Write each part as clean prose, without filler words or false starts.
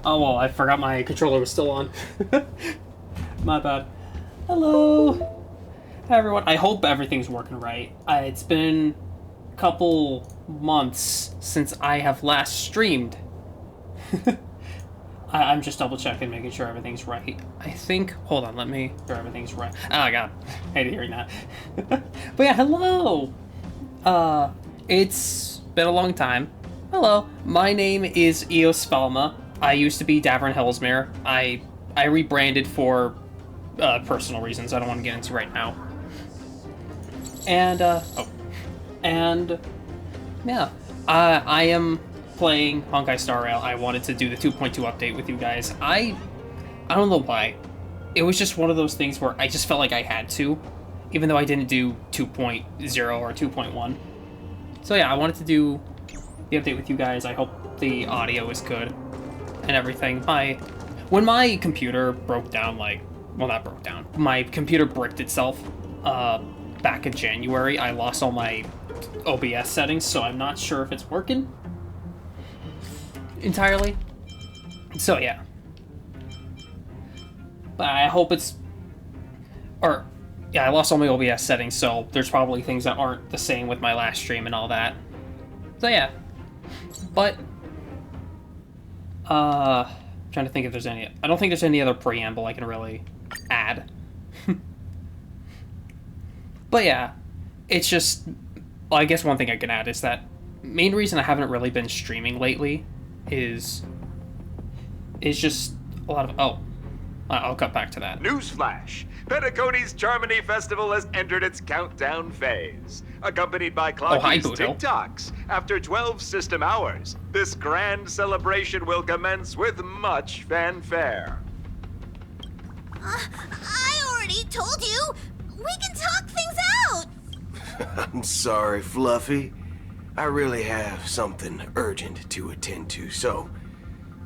Oh, well, I forgot my controller was still on. My bad. Hello. Hi, everyone. I hope everything's working right. It's been a couple months since I have last streamed. I'm just double checking, making sure everything's right. I think. Hold on, let me. Sure everything's right. Oh god, I hate hearing that. But yeah, hello. It's been a long time. Hello, my name is Sfalma. I used to be Davern Hellsmere. I rebranded for personal reasons I don't want to get into right now. And and yeah, I am playing Honkai Star Rail. I wanted to do the 2.2 update with you guys. I don't know why. It was just one of those things where I just felt like I had to, even though I didn't do 2.0 or 2.1. So yeah, I wanted to do the update with you guys. I hope the audio is good and everything. When my computer broke down, not broke down, my computer bricked itself back in January, I lost all my OBS settings, so I'm not sure if it's working entirely. So yeah, but I hope it's, or yeah, I lost all my OBS settings, so there's probably things that aren't the same with my last stream and all that. So yeah, but trying to think if there's any. I don't think there's any other preamble I can really add. But yeah, it's just, well, I guess one thing I can add is that main reason I haven't really been streaming lately is just a lot of, I'll cut back to that. Newsflash! Penacony's Charmony Festival has entered its countdown phase. Accompanied by hi, Clocky's Boodle. TikToks, after 12 system hours, this grand celebration will commence with much fanfare. I already told you! We can talk things out! I'm sorry, Fluffy. I really have something urgent to attend to, so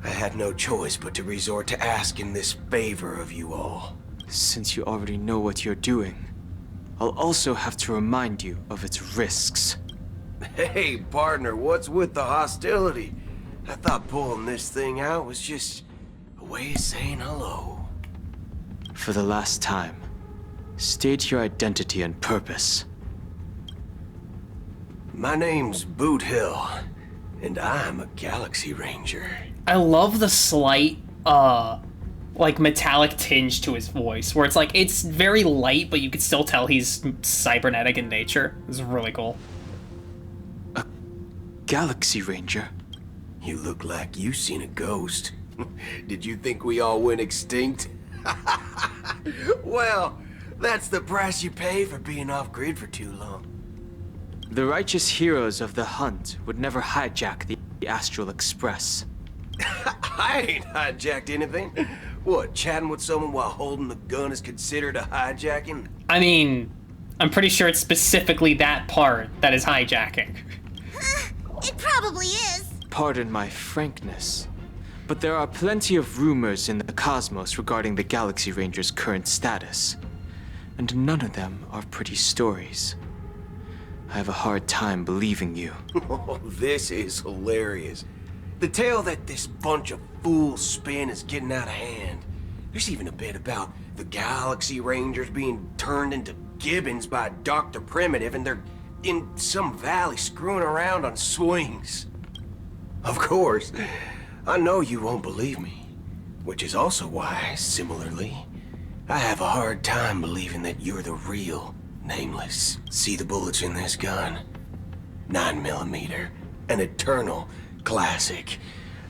I had no choice but to resort to asking this favor of you all. Since you already know what you're doing, I'll also have to remind you of its risks. Hey, partner, what's with the hostility? I thought pulling this thing out was just a way of saying hello. For the last time, state your identity and purpose. My name's Boot Hill, and I'm a Galaxy Ranger. I love the slight, metallic tinge to his voice, where it's very light, but you can still tell he's cybernetic in nature. This is really cool. A Galaxy Ranger? You look like you seen a ghost. Did you think we all went extinct? Well, that's the price you pay for being off-grid for too long. The righteous heroes of the hunt would never hijack the Astral Express. I ain't hijacked anything. What, chatting with someone while holding the gun is considered a hijacking? I mean, I'm pretty sure it's specifically that part that is hijacking. It probably is. Pardon my frankness, but there are plenty of rumors in the cosmos regarding the Galaxy Ranger's current status, and none of them are pretty stories. I have a hard time believing you. Oh, this is hilarious. The tale that this bunch of fools spin is getting out of hand. There's even a bit about the Galaxy Rangers being turned into gibbons by Dr. Primitive, and they're in some valley screwing around on swings. Of course, I know you won't believe me, which is also why, similarly, I have a hard time believing that you're the real Nameless. See the bullets in this gun? 9mm, an eternal classic.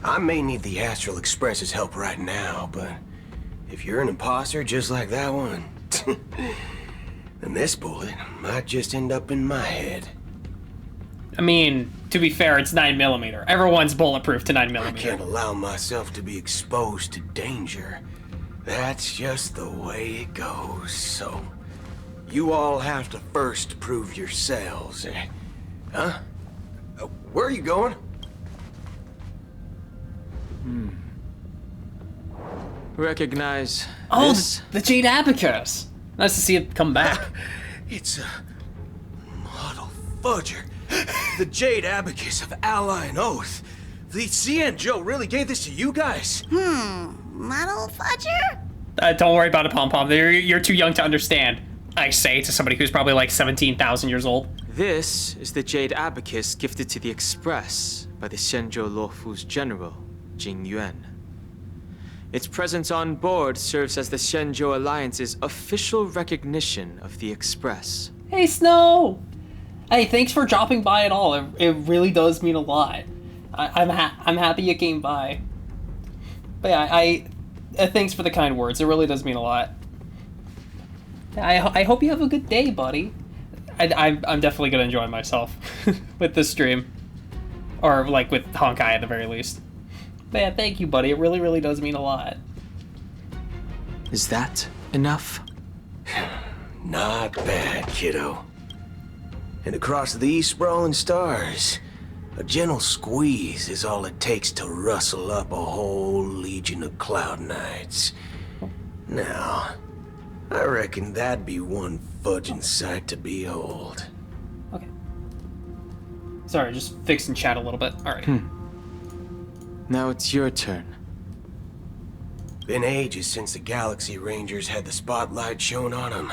I may need the Astral Express's help right now, but if you're an imposter just like that one, then this bullet might just end up in my head. I mean, to be fair, it's 9mm. Everyone's bulletproof to 9mm. I can't allow myself to be exposed to danger. That's just the way it goes, so you all have to first prove yourselves, eh? Huh? Where are you going? Recognize this? The Jade Abacus! Nice to see it come back. It's a model fudger. The Jade Abacus of Ally and Oath. The CN Joe really gave this to you guys? Model fudger? Don't worry about it, Pom Pom. You're too young to understand. I say to somebody who's probably like 17,000 years old. This is the Jade Abacus gifted to the Express by the Shenzhou Luofu's general, Jing Yuan. Its presence on board serves as the Shenzhou Alliance's official recognition of the Express. Hey, Snow! Hey, thanks for dropping by at all. It really does mean a lot. I'm happy you came by. But yeah, thanks for the kind words. It really does mean a lot. I hope you have a good day, buddy. I'm definitely gonna enjoy myself with this stream, or like with Honkai at the very least. But yeah, thank you, buddy. It really, really does mean a lot. Is that enough? Not bad, kiddo. And across these sprawling stars, a gentle squeeze is all it takes to rustle up a whole legion of Cloud Knights. Now, I reckon that'd be one fudging sight to behold. Okay. Sorry, just fixing chat a little bit. All right. Now it's your turn. Been ages since the Galaxy Rangers had the spotlight shown on them.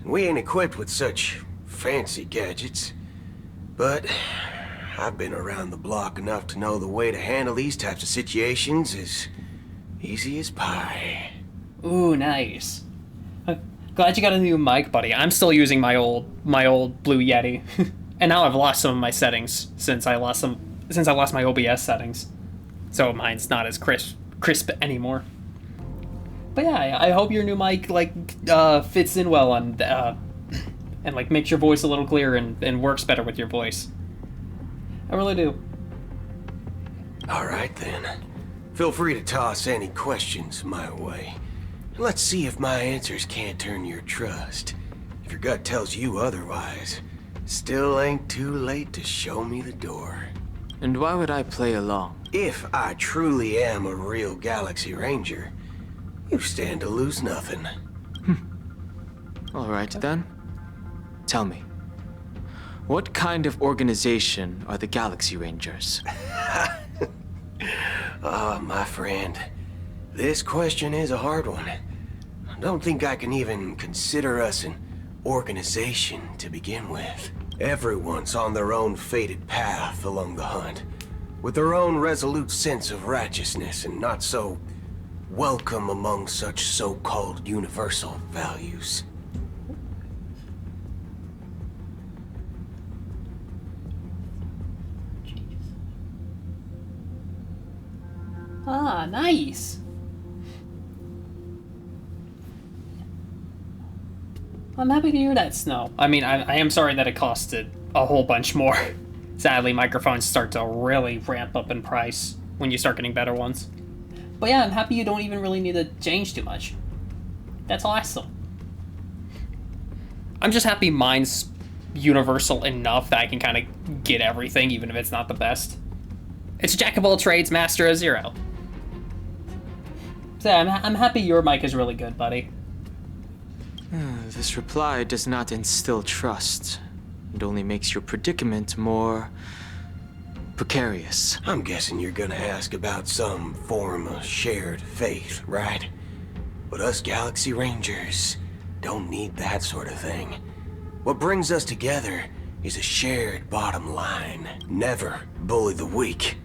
And we ain't equipped with such fancy gadgets. But I've been around the block enough to know the way to handle these types of situations is easy as pie. Ooh, nice. Glad you got a new mic, buddy. I'm still using my old Blue Yeti, and now I've lost some of my settings since I lost my OBS settings, so mine's not as crisp anymore. But yeah, I hope your new mic fits in well and like makes your voice a little clearer and works better with your voice. I really do. All right then. Feel free to toss any questions my way. Let's see if my answers can't turn your trust. If your gut tells you otherwise, still ain't too late to show me the door. And why would I play along? If I truly am a real Galaxy Ranger, you stand to lose nothing. All right then. Tell me, what kind of organization are the Galaxy Rangers? Oh, my friend. This question is a hard one. I don't think I can even consider us an organization to begin with. Everyone's on their own fated path along the hunt, with their own resolute sense of righteousness and not so welcome among such so-called universal values. Ah, nice. I'm happy to hear that, Snow. I mean, I am sorry that it costed a whole bunch more. Sadly, microphones start to really ramp up in price when you start getting better ones. But yeah, I'm happy you don't even really need to change too much. That's awesome. I'm just happy mine's universal enough that I can kind of get everything, even if it's not the best. It's Jack of all trades, master of zero. So yeah, I'm happy your mic is really good, buddy. This reply does not instill trust. It only makes your predicament more precarious. I'm guessing you're gonna ask about some form of shared faith, right? But us Galaxy Rangers don't need that sort of thing. What brings us together is a shared bottom line. Never bully the weak.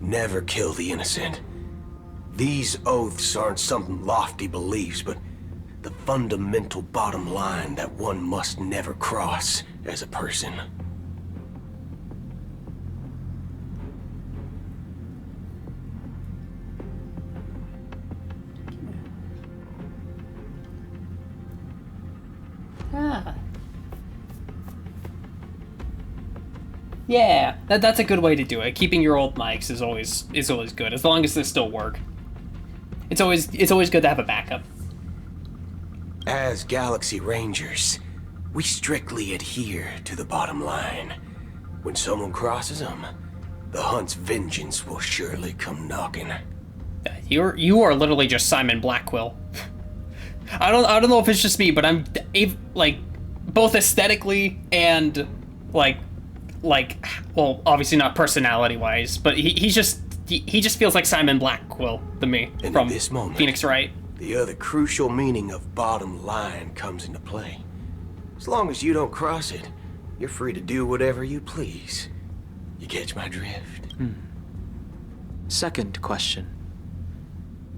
Never kill the innocent. These oaths aren't some lofty beliefs, but the fundamental bottom line that one must never cross as a person. Ah. Yeah, that's a good way to do it. Keeping your old mics is always good, as long as they still work. It's always good to have a backup. As Galaxy Rangers, we strictly adhere to the bottom line. When someone crosses them, the hunt's vengeance will surely come knocking. You are literally just Simon Blackquill. I don't know if it's just me, but I'm like both aesthetically and like like, well, obviously not personality-wise, but he just feels like Simon Blackwell to me And from at this moment, Phoenix Wright. the other crucial meaning of bottom line comes into play. As long as you don't cross it, you're free to do whatever you please. You catch my drift? Second question.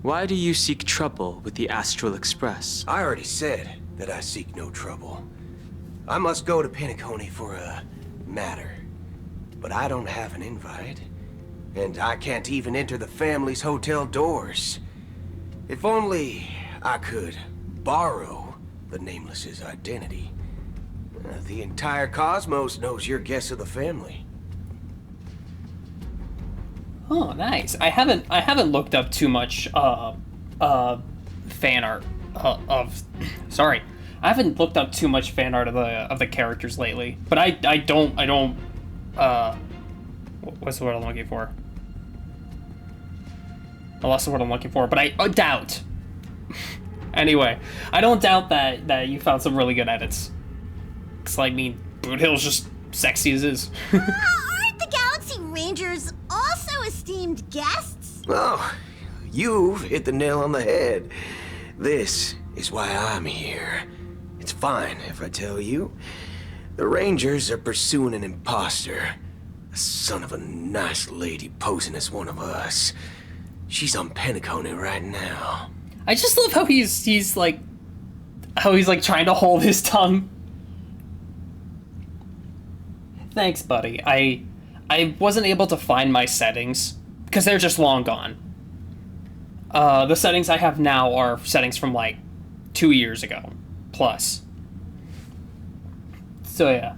Why do you seek trouble with the Astral Express? I already said that I seek no trouble. I must go to Penacony for a matter. But I don't have an invite. And I can't even enter the family's hotel doors. If only I could borrow the Nameless's identity. The entire cosmos knows you're guest of the family. Oh, nice. I haven't looked up too much fan art of sorry. I haven't looked up too much fan art of the characters lately. But I don't what's the word I'm looking for? I lost the word I'm looking for, but I doubt. Anyway, I don't doubt that you found some really good edits. Cause I mean, Boot Hill's just sexy as is. Aren't the Galaxy Rangers also esteemed guests? Oh, you've hit the nail on the head. This is why I'm here. It's fine if I tell you. The Rangers are pursuing an imposter. A son of a nice lady posing as one of us. She's on Penacony right now. I just love how he's like trying to hold his tongue. Thanks, buddy. I wasn't able to find my settings because they're just long gone. The settings I have now are settings from like 2 years ago, plus. So yeah,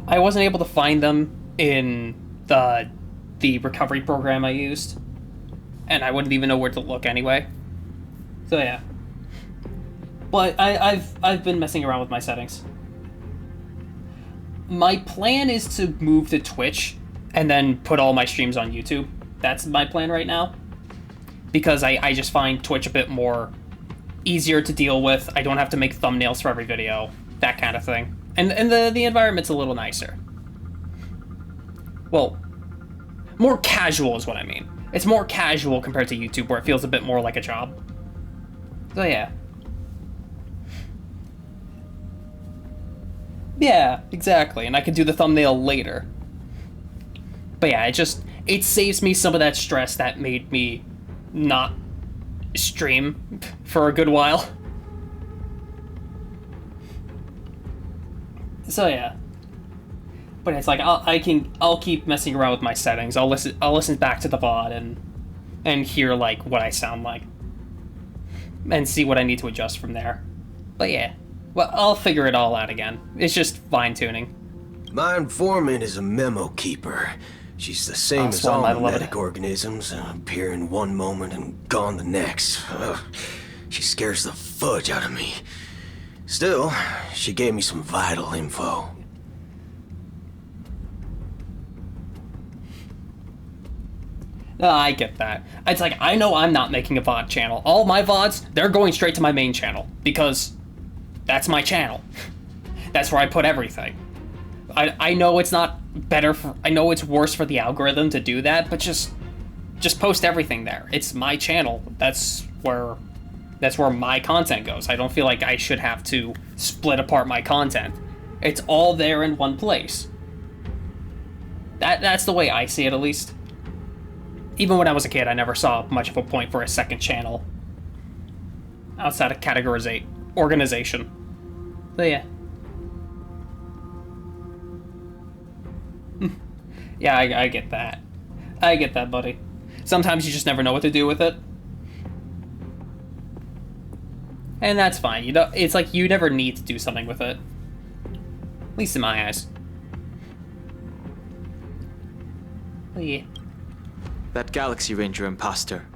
I wasn't able to find them in the recovery program I used, and I wouldn't even know where to look anyway. So yeah, but I've been messing around with my settings. My plan is to move to Twitch and then put all my streams on YouTube. That's my plan right now. Because I just find Twitch a bit more easier to deal with. I don't have to make thumbnails for every video, that kind of thing. And the environment's a little nicer. Well, more casual is what I mean. It's more casual compared to YouTube, where it feels a bit more like a job. So yeah. Yeah, exactly, and I can do the thumbnail later. But yeah, it saves me some of that stress that made me not stream for a good while. So yeah. But it's like I'll keep messing around with my settings. I'll listen back to the VOD and hear like what I sound like. And see what I need to adjust from there. But yeah. Well, I'll figure it all out again. It's just fine-tuning. My informant is a memo keeper. She's the same as all Sfalma, nomadic organisms, appearing one moment and gone the next. Ugh. She scares the fudge out of me. Still, she gave me some vital info. I get that. It's like, I know I'm not making a VOD channel. All my VODs, they're going straight to my main channel, because that's my channel. That's where I put everything. I know it's not better for, I know it's worse for the algorithm to do that, but just post everything there. It's my channel. That's where my content goes. I don't feel like I should have to split apart my content. It's all there in one place. That's the way I see it, at least. Even when I was a kid, I never saw much of a point for a second channel outside of organization. So yeah. Yeah, I get that. I get that, buddy. Sometimes you just never know what to do with it. And that's fine. You know, it's like you never need to do something with it. At least in my eyes. But yeah. That Galaxy Ranger imposter.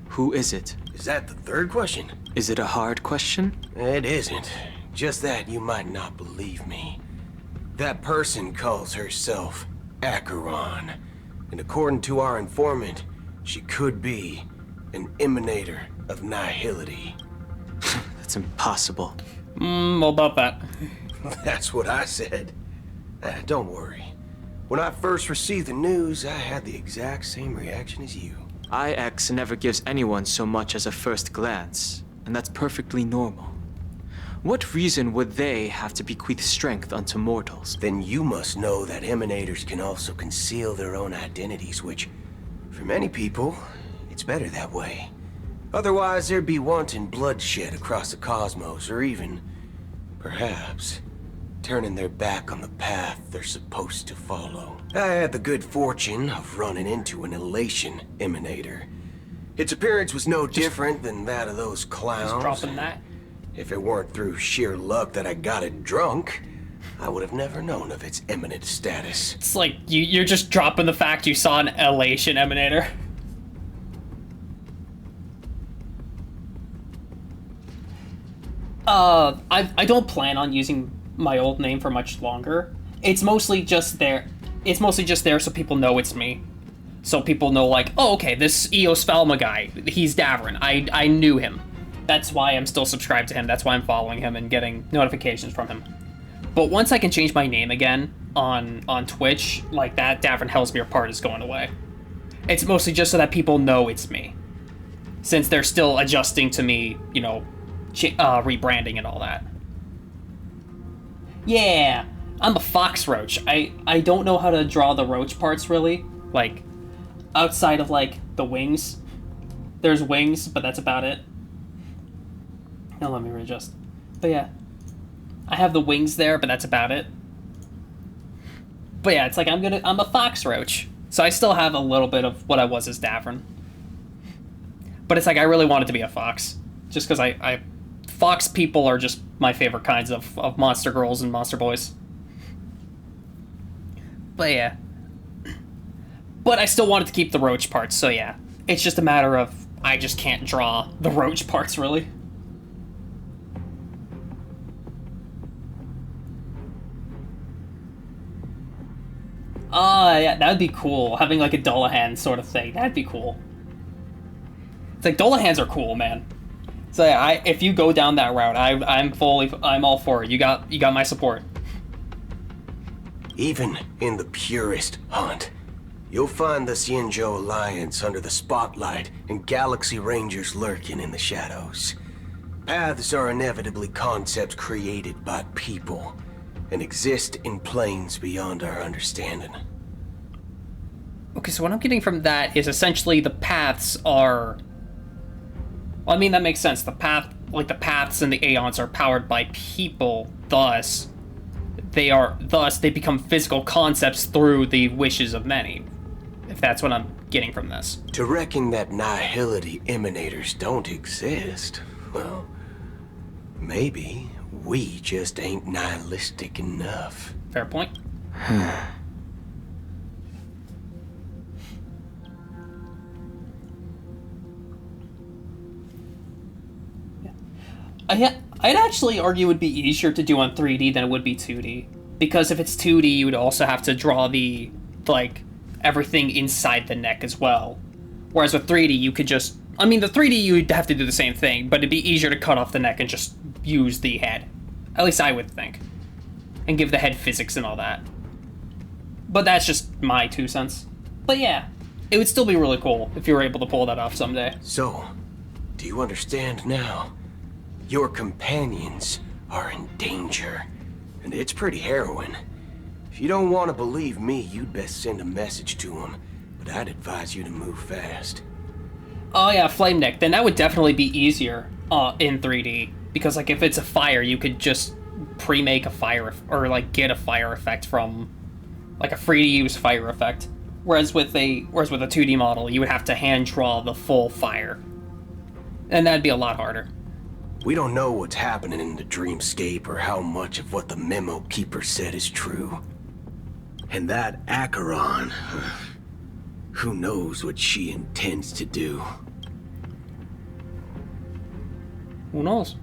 Who is it? Is that the third question? Is it a hard question? It isn't. Just that you might not believe me. That person calls herself Acheron. And according to our informant, she could be an emanator of nihility. That's impossible. What about that? That's what I said. Don't worry. When I first received the news, I had the exact same reaction as you. IX never gives anyone so much as a first glance, and that's perfectly normal. What reason would they have to bequeath strength unto mortals? Then you must know that emanators can also conceal their own identities, which, for many people, it's better that way. Otherwise, there'd be wanton bloodshed across the cosmos, or even, perhaps, turning their back on the path they're supposed to follow. I had the good fortune of running into an elation emanator. Its appearance was no different than that of those clowns. Just dropping that. If it weren't through sheer luck that I got it drunk, I would have never known of its eminent status. It's like you're just dropping the fact you saw an elation emanator. I don't plan on using my old name for much longer. It's mostly just there. It's mostly just there so people know it's me. So people know, like, oh, okay, this Sfalma guy, he's Davrin. I knew him. That's why I'm still subscribed to him. That's why I'm following him and getting notifications from him. But once I can change my name again on Twitch, like, that Davrin Hellsmere part is going away. It's mostly just so that people know it's me. Since they're still adjusting to me, you know, rebranding and all that. Yeah, I'm a fox roach. I don't know how to draw the roach parts, really. Like, outside of, like, the wings. There's wings, but that's about it. Now let me readjust. But yeah, I have the wings there, but that's about it. But yeah, it's like I'm a fox roach. So I still have a little bit of what I was as Davrin. But it's like I really wanted to be a fox. Just because I fox people are just my favorite kinds of monster girls and monster boys. But yeah. But I still wanted to keep the roach parts, so yeah. It's just a matter of I just can't draw the roach parts, really. Yeah, that'd be cool. Having like a Dullahan sort of thing. That'd be cool. It's like Dullahans are cool, man. So yeah, if you go down that route, I'm all for it. You got my support. Even in the purest hunt, you'll find the Xianzhou Alliance under the spotlight and Galaxy Rangers lurking in the shadows. Paths are inevitably concepts created by people and exist in planes beyond our understanding. Okay, so what I'm getting from that is essentially the paths are... Well, I mean, that makes sense. The paths and the aeons are powered by people, thus they become physical concepts through the wishes of many. If that's what I'm getting from this. To reckon that nihility emanators don't exist, well, maybe we just ain't nihilistic enough. Fair point. I'd actually argue it would be easier to do on 3D than it would be 2D. Because if it's 2D, you would also have to draw the, like, everything inside the neck as well. Whereas with 3D, you could just... I mean, the 3D, you'd have to do the same thing, but it'd be easier to cut off the neck and just use the head. At least I would think. And give the head physics and all that. But that's just my 2 cents. But yeah, it would still be really cool if you were able to pull that off someday. So, do you understand now? Your companions are in danger, and it's pretty harrowing. If you don't want to believe me, you'd best send a message to them, but I'd advise you to move fast. Oh yeah, Flame Neck. Then that would definitely be easier in 3D. Because, like, if it's a fire, you could just pre-make a fire, or, like, get a fire effect from, like, a free-to-use fire effect. Whereas with a 2D model, you would have to hand-draw the full fire. And that'd be a lot harder. We don't know what's happening in the dreamscape or how much of what the memo keeper said is true. And that Acheron, who knows what she intends to do. Who knows?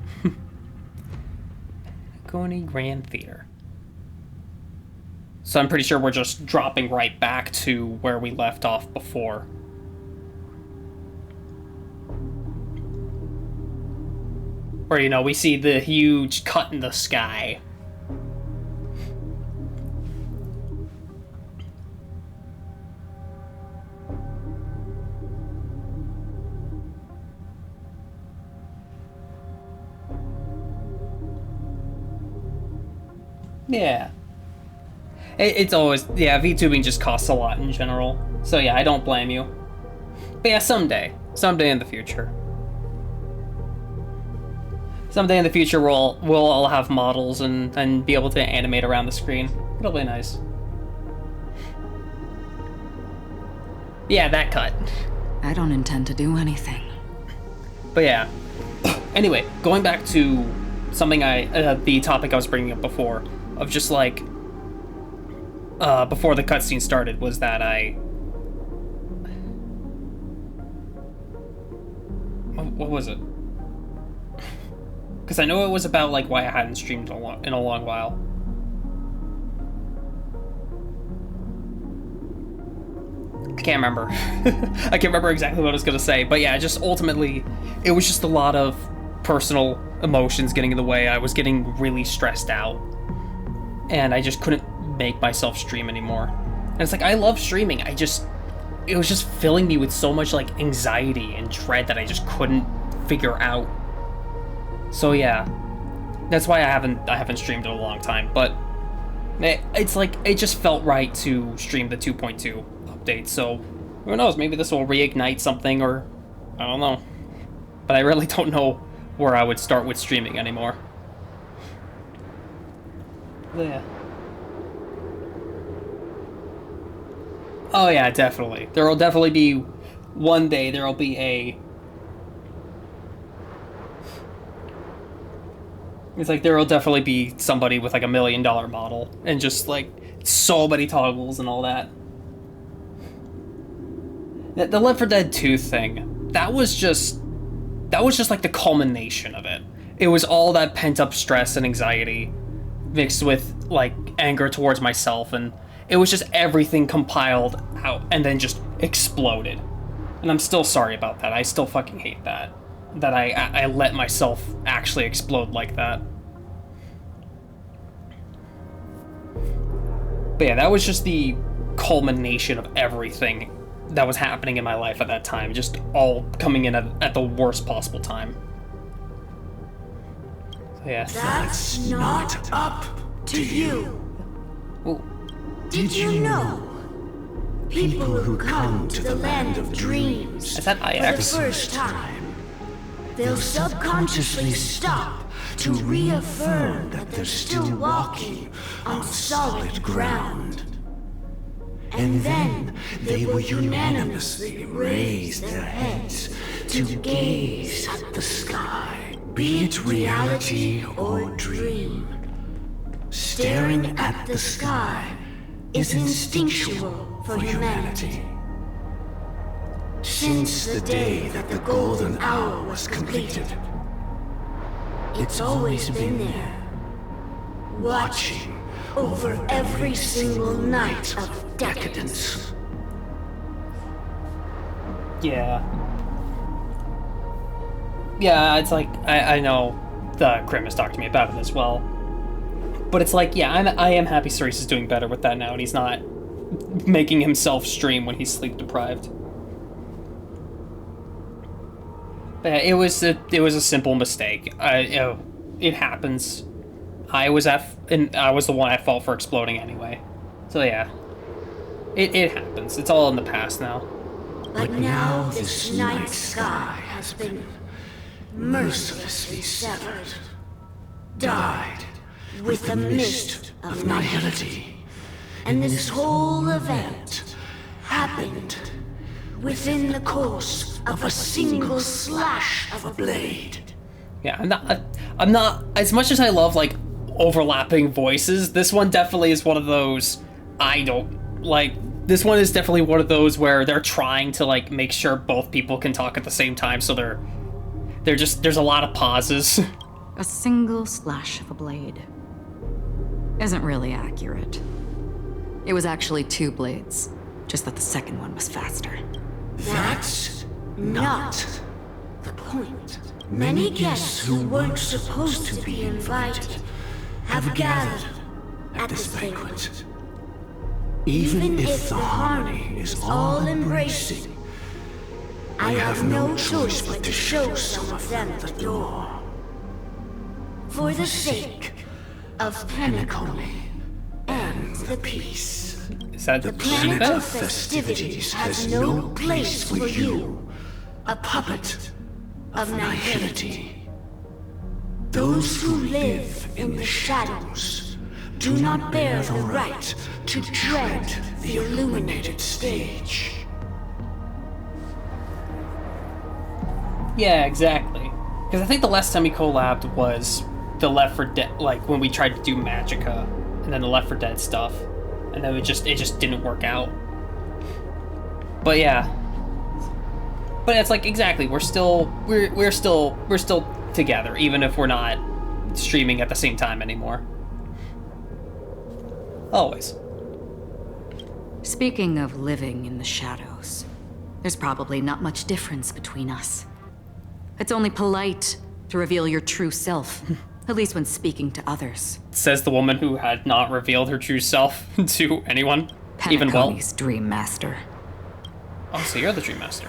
Coney Grand Theater. So I'm pretty sure we're just dropping right back to where we left off before. Where, you know, we see the huge cut in the sky. Yeah. It's always, yeah, VTubing just costs a lot in general. So yeah, I don't blame you. But yeah, someday in the future. Someday in the future, we'll all have models and be able to animate around the screen. It'll be nice. Yeah, that cut. I don't intend to do anything. But yeah. Anyway, going back to something the topic I was bringing up before, of just like, before the cutscene started, was that what was it? Because I know it was about like why I hadn't streamed in a long while. I can't remember. I can't remember exactly what I was gonna say, but yeah, just ultimately, it was just a lot of personal emotions getting in the way. I was getting really stressed out, and I just couldn't make myself stream anymore. And it's like, I love streaming, it was just filling me with so much like anxiety and dread that I just couldn't figure out. So yeah, that's why I haven't streamed in a long time, but it's like, it just felt right to stream the 2.2 update, so who knows, maybe this will reignite something, or I don't know. But I really don't know where I would start with streaming anymore. Yeah. Oh yeah, definitely. There will definitely be, one day there will be it's like there will definitely be somebody with like $1 million model and just like so many toggles and all that. The Left 4 Dead 2 thing, that was just like the culmination of it. It was all that pent up stress and anxiety mixed with like anger towards myself, and it was just everything compiled out and then just exploded. And I'm still sorry about that. I still fucking hate that I let myself actually explode like that. But yeah, that was just the culmination of everything that was happening in my life at that time, just all coming in at the worst possible time. So yeah. That's not up to you. Ooh. Did you know? People who come to the land of dreams Is that for the IX? first time, they'll subconsciously stop to reaffirm that they're still walking on solid ground. And then they will unanimously raise their heads to gaze at the sky, be it reality or dream. Staring at the sky is instinctual for humanity. Since the day that the golden hour was completed, it's always been there, watching over every single night of decadence. Yeah. Yeah, it's like, I know the Krim has talked to me about it as well. But it's like, yeah, I am happy Cerise is doing better with that now, and he's not making himself stream when he's sleep deprived. But yeah, it was a simple mistake. It happens. I was the one at fault for exploding anyway. So yeah, it happens. It's all in the past now. But now this night sky has been mercilessly severed, dyed with the mist of nihility. And this whole event happened within the course of a single slash of a blade. Yeah, I'm not, as much as I love, like, overlapping voices, this one definitely is one of those, this one is definitely one of those where they're trying to, like, make sure both people can talk at the same time, so there's a lot of pauses. A single slash of a blade isn't really accurate. It was actually 2 blades, just that the second one was faster. That's not the point. Many guests who weren't supposed to be invited have gathered at this banquet. Even if the harmony is all-embracing, I have no choice but to show some of them the door. For the sake of Penacony and the peace. Is that The the planet planet? of festivities has no place for you, a puppet of nihility. Those who live in the shadows do not bear the right to tread the illuminated stage. Yeah, exactly. Because I think the last time we collabed was the Left 4 Dead, like when we tried to do Magicka, and then the Left 4 Dead stuff, and then it just didn't work out. But yeah, but it's like exactly we're still together, even if we're not streaming at the same time anymore. Always. Speaking of living in the shadows, there's probably not much difference between us. It's only polite to reveal your true self, at least when speaking to others. Says the woman who had not revealed her true self to anyone, even well. Penacony's Dream Master. Oh, so you're the Dream Master.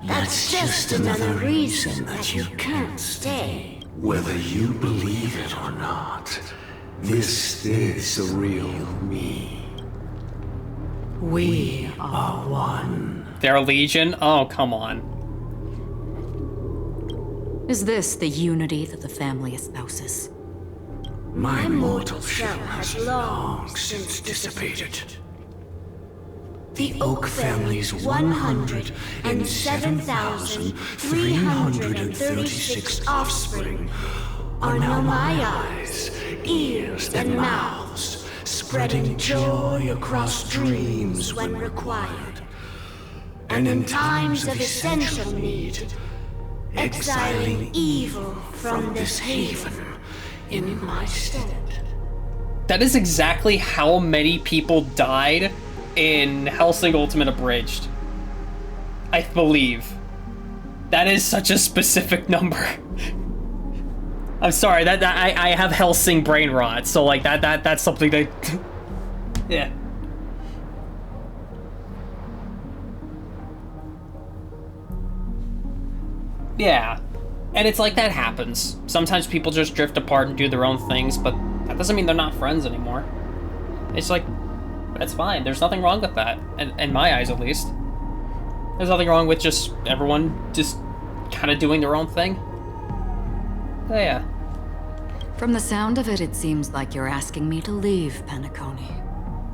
That's just another reason that you can't stay. Whether you believe it or not, this is the real me. We Are one. Their Legion? Oh, come on. Is this the unity that the family espouses? My mortal shell has long since dissipated. The Oak family's 107,336 offspring are now my eyes, ears, and mouths, spreading joy across dreams when required, and in times of essential need, exiling evil from this haven in my stead. That is exactly how many people died in Hellsing Ultimate Abridged. I believe. That is such a specific number. I'm sorry, that I have Hellsing brain rot, so like that's something that yeah. Yeah. And it's like that happens. Sometimes people just drift apart and do their own things, but that doesn't mean they're not friends anymore. It's like, that's fine. There's nothing wrong with that. In my eyes, at least. There's nothing wrong with just everyone just kind of doing their own thing. But yeah. From the sound of it, it seems like you're asking me to leave Penacony.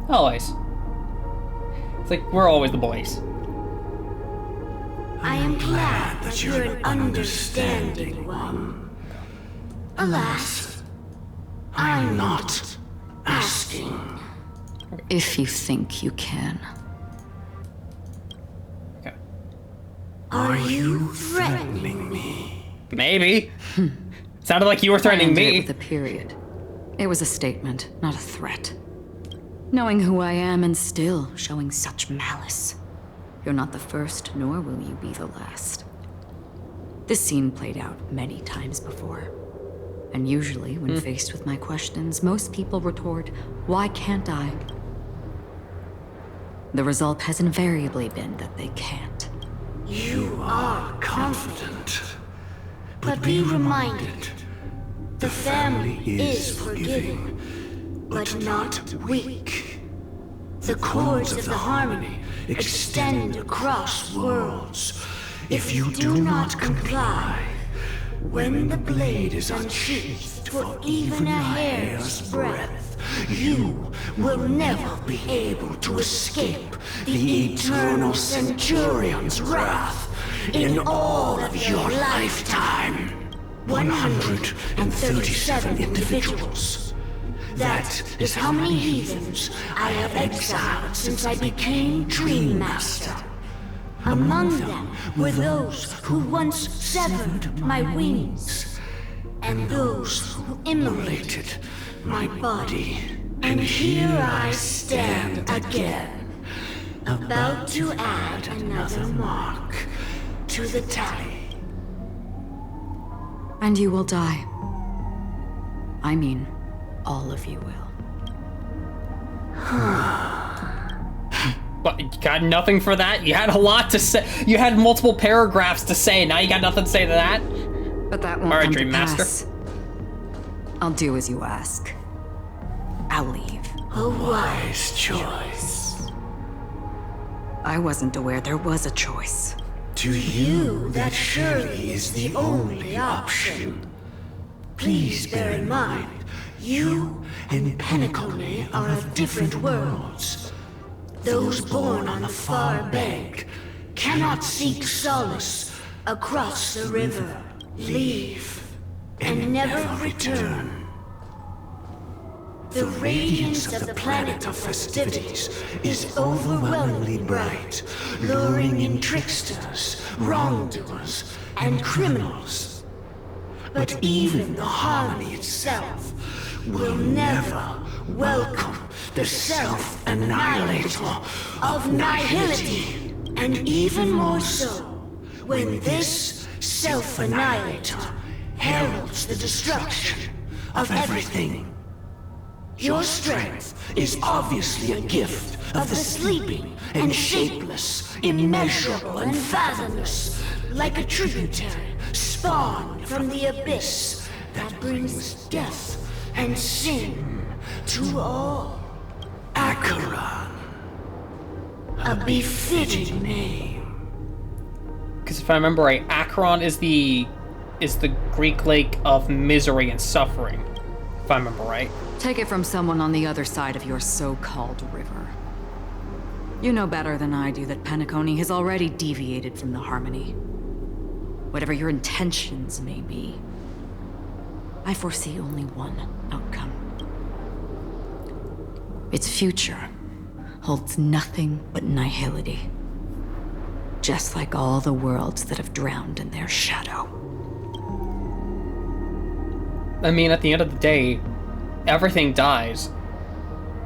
Always. It's like, we're always the boys. I am glad that you're an understanding one. Alas, I'm not asking. If you think you can. Okay. Are you threatening me? Maybe. Sounded like you were threatening I ended it me. with a period. It was a statement, not a threat. Knowing who I am and still showing such malice. You're not the first, nor will you be the last. This scene played out many times before. And usually, when faced with my questions, most people retort, "Why can't I?" The result has invariably been that they can't. You are confident. But be reminded, the family is forgiving, but not weak. The cords of the harmony extend across worlds. If you do not comply, when the blade is unsheathed for even a hair's breadth, you will never be able to escape the eternal Centurion's wrath in all of your lifetime. 137 individuals. That is how many heathens I have exiled since I became Dream Master. Among them were those who once severed my wings, and those who immolated my body. And here I stand again, about to add another mark to the tally. And you will die. I mean, all of you will. But you got nothing for that? You had a lot to say. You had multiple paragraphs to say. Now you got nothing to say to that? But that won't All right, come Dream to Master. pass. I'll do as you ask. I'll leave. A wise choice. I wasn't aware there was a choice. To you, that surely is the only option. Please bear in mind, you and Penacony are of different worlds. Those born on the far bank cannot seek solace across the river, leave, and never return. The radiance of the planet of festivities is overwhelmingly bright, luring in tricksters, wrongdoers, and criminals. But even the harmony itself will never welcome the self-annihilator of nihility. And even more so, when this self-annihilator heralds the destruction of everything. Your strength is obviously a gift of the sleeping and shapeless, immeasurable and fathomless, like a tributary spawned from the abyss that brings death and sin to all. Acheron. A befitting name. Because if I remember right, Acheron is the Greek lake of misery and suffering. If I remember right. Take it from someone on the other side of your so-called river. You know better than I do that Penacony has already deviated from the harmony. Whatever your intentions may be, I foresee only one outcome. Its future holds nothing but nihility. Just like all the worlds that have drowned in their shadow. I mean, at the end of the day, everything dies.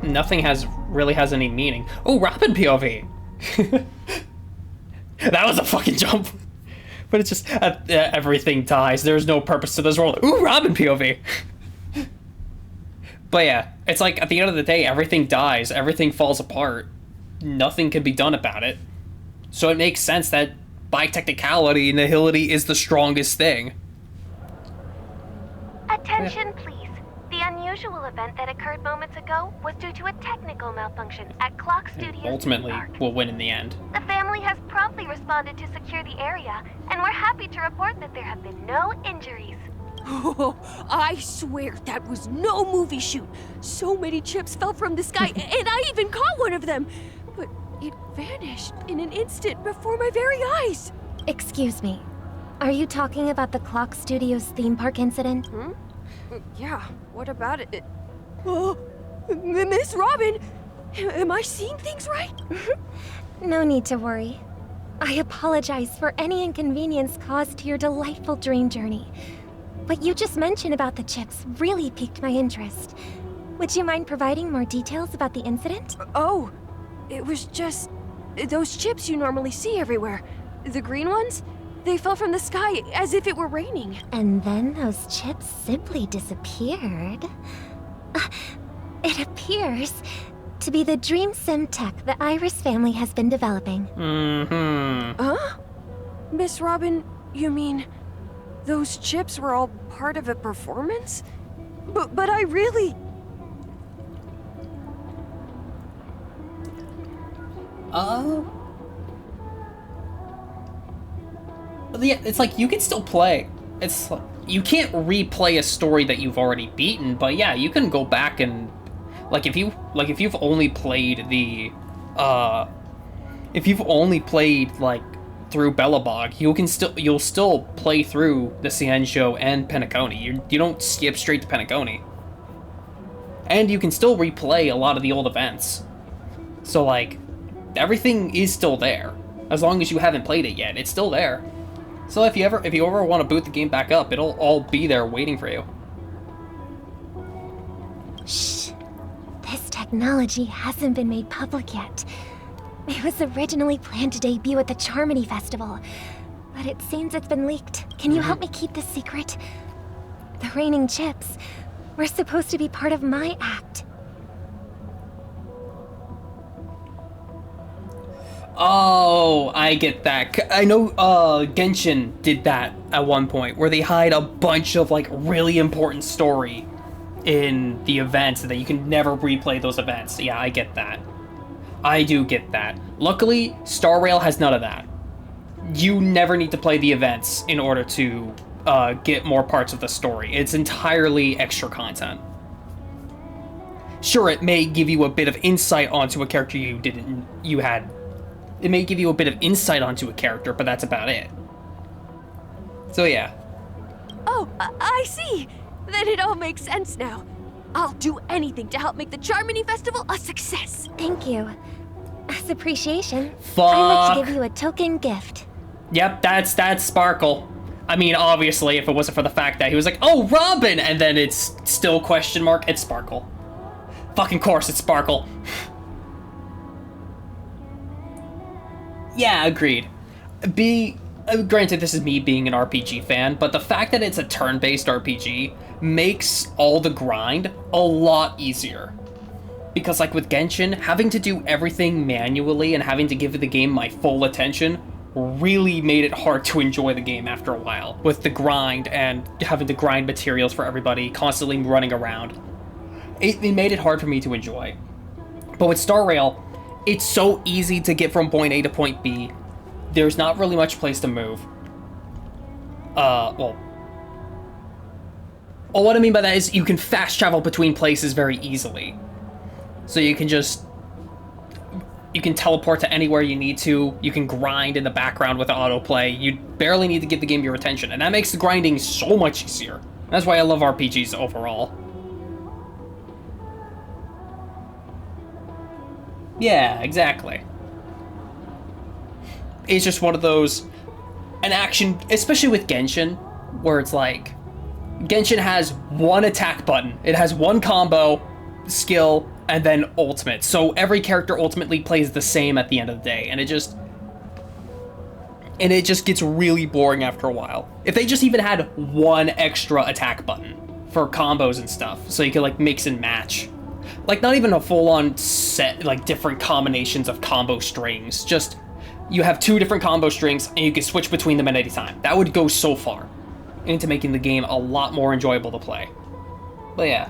Nothing really has any meaning. Oh, rapid POV! That was a fucking jump! But it's just, everything dies. There's no purpose to this world. Ooh, rapid POV! But yeah, it's like, at the end of the day, everything dies. Everything falls apart. Nothing can be done about it. So it makes sense that, by technicality, nihility is the strongest thing. Attention, please. The unusual event that occurred moments ago was due to a technical malfunction at Clock Studios. Ultimately, we'll win in the end. The family has promptly responded to secure the area, and we're happy to report that there have been no injuries. Oh, I swear that was no movie shoot. So many chips fell from the sky, and I even caught one of them. But it vanished in an instant before my very eyes. Excuse me. Are you talking about the Clock Studios theme park incident? Hmm? Yeah, what about it? Oh, Miss Robin, am I seeing things right? No need to worry. I apologize for any inconvenience caused to your delightful dream journey. What you just mentioned about the chips really piqued my interest. Would you mind providing more details about the incident? Oh, it was just those chips you normally see everywhere. The green ones? They fell from the sky as if it were raining. And then those chips simply disappeared. It appears to be the dream sim tech the Iris family has been developing. Huh? Miss Robin, you mean those chips were all part of a performance? But I really... Yeah, it's like, you can still play. It's like, you can't replay a story that you've already beaten, but yeah, you can go back and, if you've only played the, if you've only played, through Belobog, you'll still play through the Ciencio and Penacony. You don't skip straight to Penacony. And you can still replay a lot of the old events. So, everything is still there. As long as you haven't played it yet, it's still there. So if you ever want to boot the game back up, it'll all be there waiting for you. Shh. This technology hasn't been made public yet. It was originally planned to debut at the Charmony Festival, but it seems it's been leaked. Can you help me keep this secret? The raining chips were supposed to be part of my act. Oh, I get that. I know Genshin did that at one point, where they hide a bunch of, really important story in the events, and that you can never replay those events. Yeah, I get that. I do get that. Luckily, Star Rail has none of that. You never need to play the events in order to get more parts of the story. It's entirely extra content. Sure, it may give you a bit of insight onto a character it may give you a bit of insight onto a character, but that's about it. So yeah. Oh, I see. Then it all makes sense now. I'll do anything to help make the Charmony Festival a success. Thank you. As appreciation, Fuck. I'd like to give you a token gift. Yep, that's Sparkle. I mean, obviously, if it wasn't for the fact that he was like, oh, Robin, and then it's still question mark, it's Sparkle. Fucking course, it's Sparkle. Yeah, agreed. Granted, this is me being an RPG fan, but the fact that it's a turn-based RPG makes all the grind a lot easier. Because like with Genshin, having to do everything manually and having to give the game my full attention really made it hard to enjoy the game after a while. With the grind and having to grind materials for everybody, constantly running around. It made it hard for me to enjoy. But with Star Rail, it's so easy to get from point A to point B. There's not really much place to move. Well, what I mean by that is you can fast travel between places very easily. So you can teleport to anywhere you need to. You can grind in the background with autoplay. You barely need to give the game your attention, and that makes the grinding so much easier. That's why I love RPGs overall. Yeah, exactly. It's just one of those, an action, especially with Genshin, where it's like, Genshin has one attack button. It has one combo, skill, and then ultimate. So every character ultimately plays the same at the end of the day, and it just gets really boring after a while. If they just even had one extra attack button for combos and stuff, so you could like mix and match. Like not even a full-on set, like different combinations of combo strings, just you have 2 different combo strings and you can switch between them at any time. That would go so far into making the game a lot more enjoyable to play. But yeah.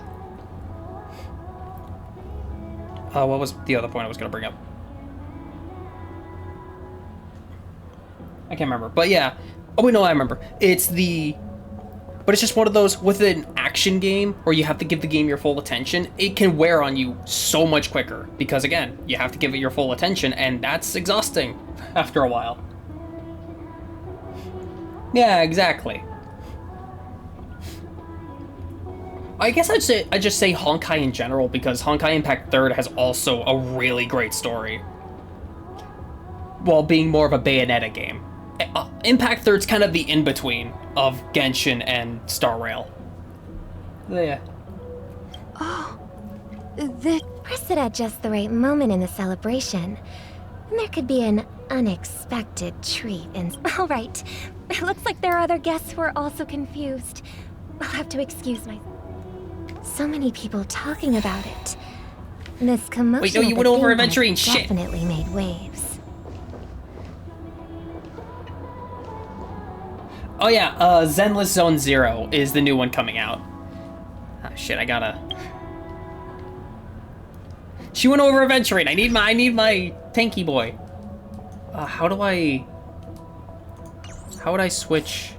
What was the other point I was going to bring up? I can't remember. But yeah. Oh, wait, no, I remember. But it's just one of those, with an action game, where you have to give the game your full attention, it can wear on you so much quicker. Because again, you have to give it your full attention, and that's exhausting after a while. Yeah, exactly. I guess I'd just say Honkai in general, because Honkai Impact 3rd has also a really great story. While being more of a Bayonetta game. Impact 3rd's kind of the in-between of Genshin and Star Rail. Yeah. Oh, Press it at just the right moment in the celebration. And there could be an unexpected treat and... All right. It looks like there are other guests who are also confused. I'll have to excuse my... So many people talking about it. This commotion... Wait, no, you went over adventuring shit. Definitely made waves. Oh yeah, Zenless Zone Zero is the new one coming out. Ah, shit, I gotta... She went over adventuring. I need my tanky boy. How would I switch?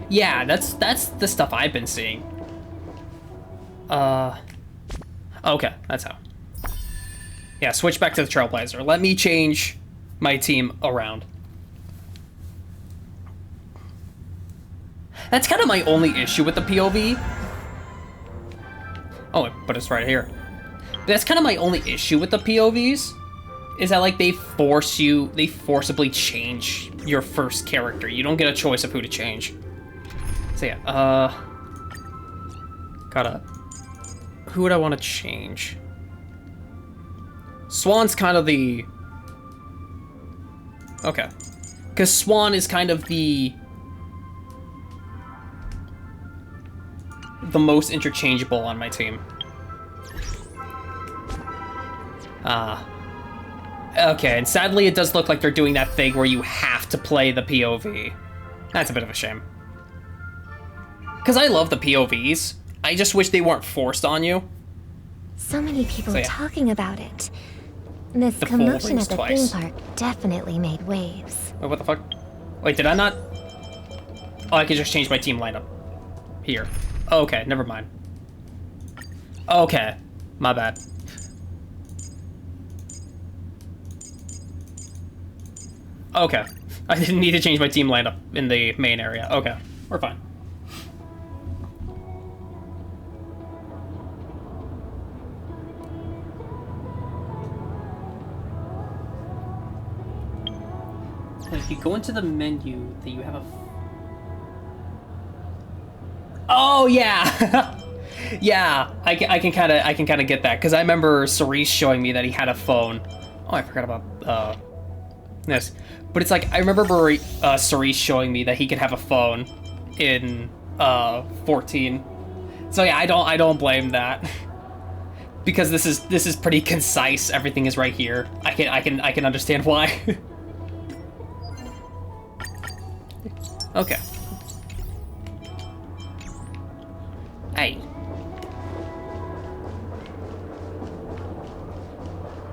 Yeah, that's the stuff I've been seeing. Okay, that's how. Yeah, switch back to the Trailblazer. Let me change my team around. That's kind of my only issue with the POV. Oh, but it's right here. That's kind of my only issue with the POVs, is that like they forcibly change your first character. You don't get a choice of who to change. So yeah, who would I want to change? Swan's kind of the... Okay. Because Swan is kind of the most interchangeable on my team. Okay, and sadly it does look like they're doing that thing where you have to play the POV. That's a bit of a shame. Because I love the POVs. I just wish they weren't forced on you. So many people So, yeah. talking about it. This The fool commotion rings at the twice. theme park definitely made waves. Wait, what the fuck? Wait, did I not? Oh, I could just change my team lineup. Here. Oh, okay, never mind. Okay, my bad. Okay, I didn't need to change my team lineup in the main area. Okay, we're fine. If you go into the menu, that you have a... Oh yeah, yeah. I can kind of get that because I remember Cerise showing me that he had a phone. Oh, I forgot about this, but it's like I remember Cerise showing me that he could have a phone in 14. So yeah, I don't blame that because this is pretty concise. Everything is right here. I can understand why. Okay. Hey.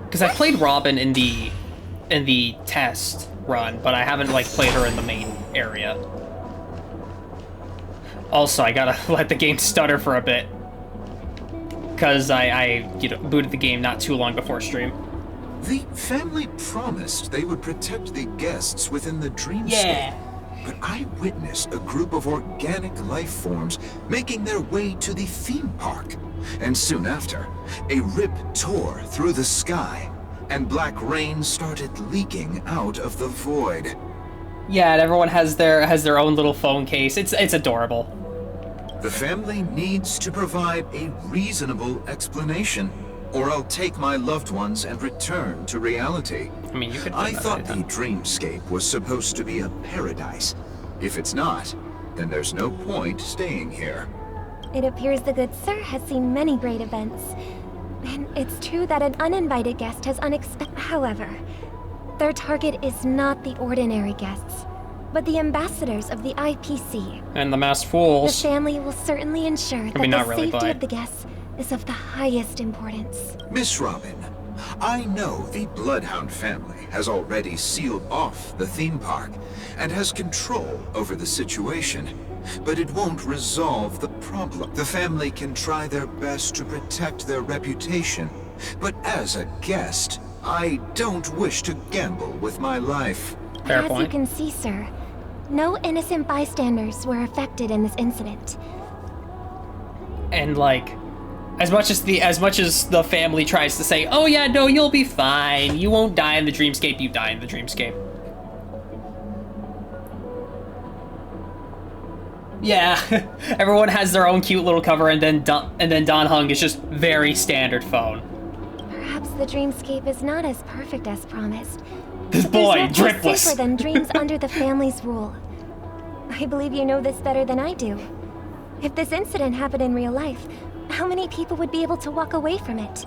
Because I played Robin in the test run, but I haven't like played her in the main area. Also, I gotta let the game stutter for a bit. Because I booted the game not too long before stream. The family promised they would protect the guests within the dreamscape. Yeah. But I witnessed a group of organic life forms making their way to the theme park. And soon after, a rip tore through the sky, and black rain started leaking out of the void. Yeah, and everyone has their own little phone case. It's adorable. The family needs to provide a reasonable explanation, or I'll take my loved ones and return to reality. I mean, you could. I thought the dreamscape was supposed to be a paradise. If it's not, then there's no point staying here. It appears the good sir has seen many great events. And it's true that an uninvited guest has However, their target is not the ordinary guests, but the ambassadors of the IPC. And the masked The fools. family will certainly ensure that not the really, safety but- of the guests is of the highest importance. Miss Robin, I know the Bloodhound family has already sealed off the theme park and has control over the situation, but it won't resolve the problem. The family can try their best to protect their reputation, but as a guest, I don't wish to gamble with my life. Fair As you point. can see, sir, no innocent bystanders were affected in this incident. And like, as much as the family tries to say, "Oh yeah, no, you'll be fine. You won't die in the dreamscape. You die in the dreamscape." Yeah, everyone has their own cute little cover, and then Don Hung is just very standard phone. Perhaps the dreamscape is not as perfect as promised. This but boy, there's no place dripless. safer than dreams under the family's rule. I believe you know this better than I do. If this incident happened in real life, how many people would be able to walk away from it?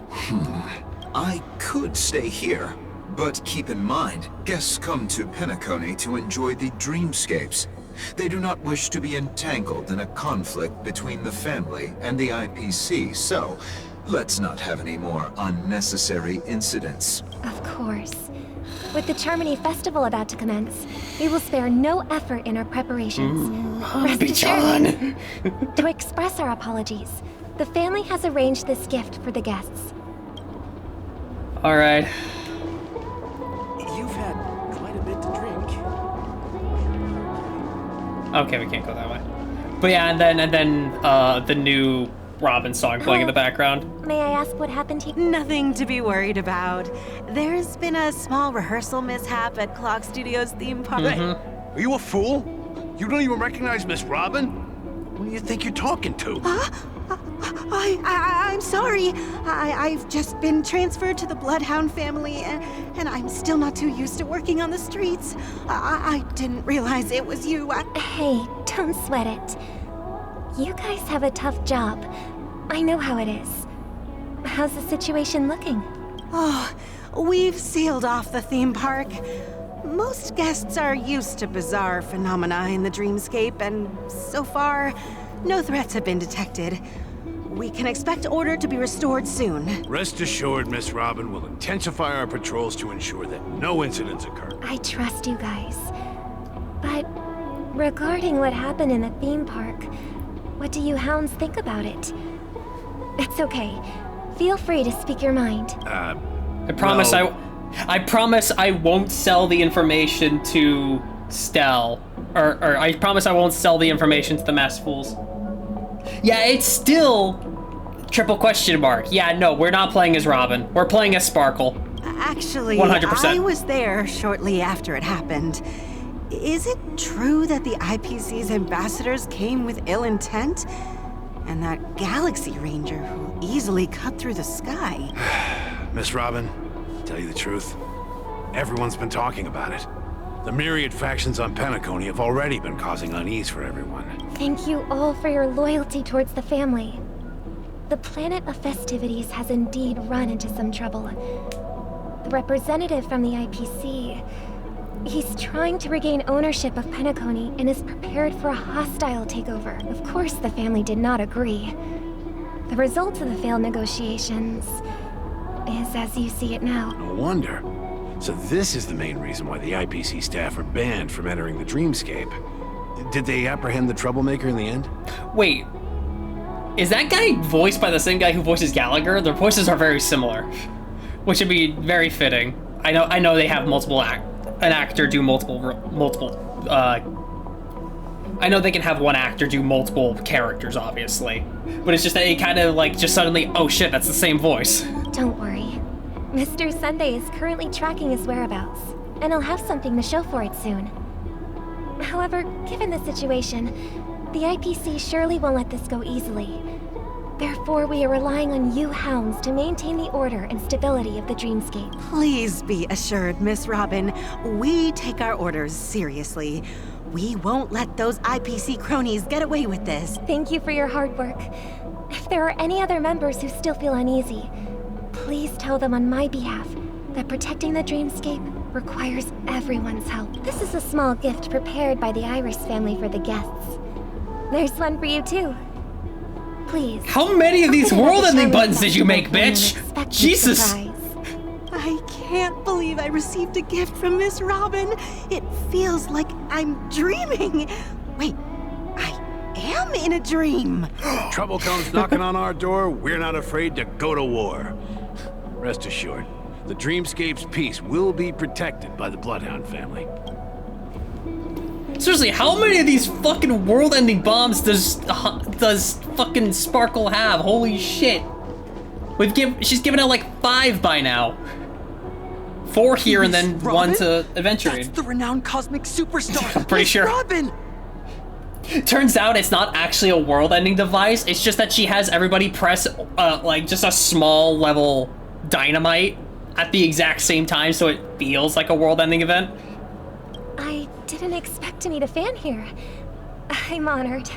I could stay here, but keep in mind, guests come to Penacony to enjoy the dreamscapes. They do not wish to be entangled in a conflict between the family and the IPC, so let's not have any more unnecessary incidents. Of course. With the Charmony Festival about to commence, we will spare no effort in our preparations. Rest assured, to express our apologies, the family has arranged this gift for the guests. All right. You've had quite a bit to drink. Okay, we can't go that way. But yeah, and then the new Robin song playing in the background. May I ask what happened here? Nothing to be worried about. There's been a small rehearsal mishap at Clock Studios theme park. Are you a fool? You don't even recognize Miss Robin? Who do you think you're talking to? I'm sorry. I've just been transferred to the Bloodhound family, and I'm still not too used to working on the streets. I didn't realize it was you. Hey, don't sweat it. You guys have a tough job. I know how it is. How's the situation looking? Oh, we've sealed off the theme park. Most guests are used to bizarre phenomena in the dreamscape, and so far, No threats have been detected. We can expect order to be restored soon. Rest assured, Miss Robin will intensify our patrols to ensure that no incidents occur. I trust you guys. But regarding what happened in the theme park, what do you hounds think about it? It's okay. Feel free to speak your mind. I promise I promise I won't sell the information to Stell. Or I promise I won't sell the information to the Masked Fools. Yeah, it's still triple question mark. Yeah, no, we're not playing as Robin. We're playing as Sparkle. Actually, 100%. I was there shortly after it happened. Is it true that the IPC's ambassadors came with ill intent? And that Galaxy Ranger who easily cut through the sky? Miss Robin, to tell you the truth, everyone's been talking about it. The myriad factions on Penacony have already been causing unease for everyone. Thank you all for your loyalty towards the family. The planet of festivities has indeed run into some trouble. The representative from the IPC, he's trying to regain ownership of Penacony and is prepared for a hostile takeover. Of course, the family did not agree. The result of the failed negotiations is as you see it now. No wonder. So this is the main reason why the IPC staff are banned from entering the Dreamscape. Did they apprehend the troublemaker in the end? Wait, is that guy voiced by the same guy who voices Gallagher? Their voices are very similar, which would be very fitting. I know they have an actor do multiple. I know they can have one actor do multiple characters, obviously, but it's just that it kind of like just suddenly, oh shit, that's the same voice. Don't worry. Mr. Sunday is currently tracking his whereabouts, and he'll have something to show for it soon. However, given the situation, the IPC surely won't let this go easily. Therefore, we are relying on you hounds to maintain the order and stability of the Dreamscape. Please be assured, Miss Robin, we take our orders seriously. We won't let those IPC cronies get away with this. Thank you for your hard work. If there are any other members who still feel uneasy, please tell them on my behalf that protecting the Dreamscape requires everyone's help. This is a small gift prepared by the Iris family for the guests. There's one for you too. Please. How many of these world-ending buttons did you make, bitch? Jesus! I can't believe I received a gift from Miss Robin. It feels like I'm dreaming. Wait, I am in a dream. Trouble comes knocking on our door, we're not afraid to go to war. Rest assured, the Dreamscape's peace will be protected by the Bloodhound family. Seriously, how many of these fucking world-ending bombs does fucking Sparkle have? Holy shit! She's given out like 5 by now. 4 here and then Robin? 1 to Adventure. That's the renowned cosmic superstar. I'm pretty sure. Robin. Turns out it's not actually a world-ending device. It's just that she has everybody press like just a small level dynamite at the exact same time, so it feels like a world-ending event. I didn't expect to meet a fan here. I'm honored.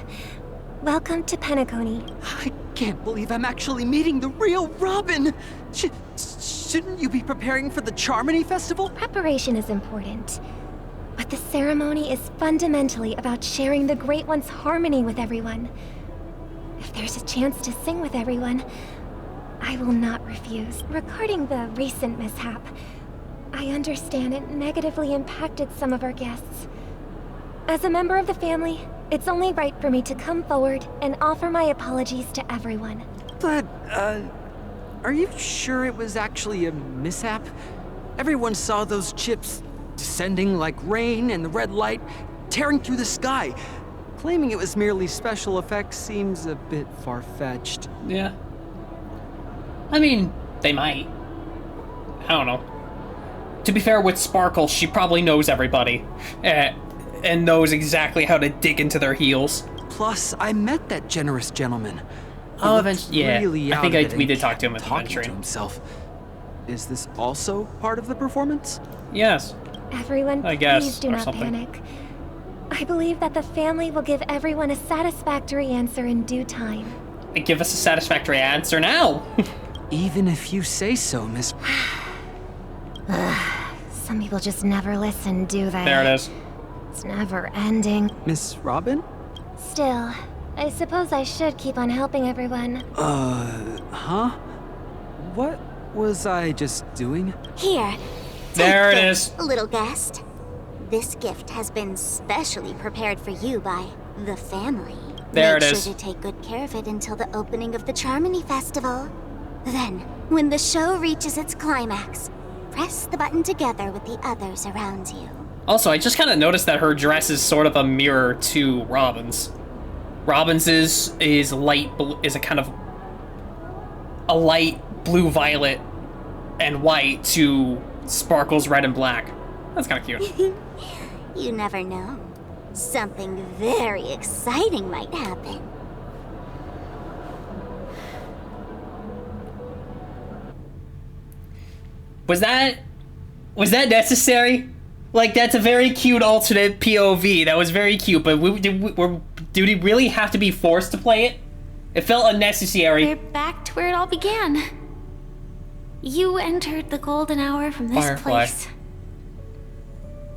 Welcome to Penacony. I can't believe I'm actually meeting the real Robin. Shouldn't you be preparing for the Charmony Festival? Preparation is important, but the ceremony is fundamentally about sharing the Great One's harmony with everyone. If there's a chance to sing with everyone, I will not refuse. Regarding the recent mishap, I understand it negatively impacted some of our guests. As a member of the family, it's only right for me to come forward and offer my apologies to everyone. But, are you sure it was actually a mishap? Everyone saw those chips descending like rain and the red light tearing through the sky. Claiming it was merely special effects seems a bit far-fetched. Yeah. I mean, they might. I don't know. To be fair, with Sparkle, she probably knows everybody. And knows exactly how to dig into their heels. Plus, I met that generous gentleman. Oh, eventually, yeah. Really I think we did talk to him at the talking to himself. Is this also part of the performance? Yes. Everyone, I guess, please do or not something. panic. I believe that the family will give everyone a satisfactory answer in due time. Give us a satisfactory answer now. Even if you say so, Miss... Some people just never listen, do they? There it is. It's never ending. Miss Robin? Still, I suppose I should keep on helping everyone. Huh? What was I just doing? Here. There it take is. this, little guest. This gift has been specially prepared for you by the family. There Make it sure is. to take good care of it until the opening of the Charmony Festival. Then, when the show reaches its climax, press the button together with the others around you. Also, I just kind of noticed that her dress is sort of a mirror to Robin's. Robin's is light blue, is a kind of a light blue, violet, and white to Sparkle's red and black. That's kind of cute. You never know. Something very exciting might happen. Was that necessary? Like, that's a very cute alternate POV. That was very cute, but did we really have to be forced to play it? It felt unnecessary. We're back to where it all began. You entered the golden hour from this Firefly. place.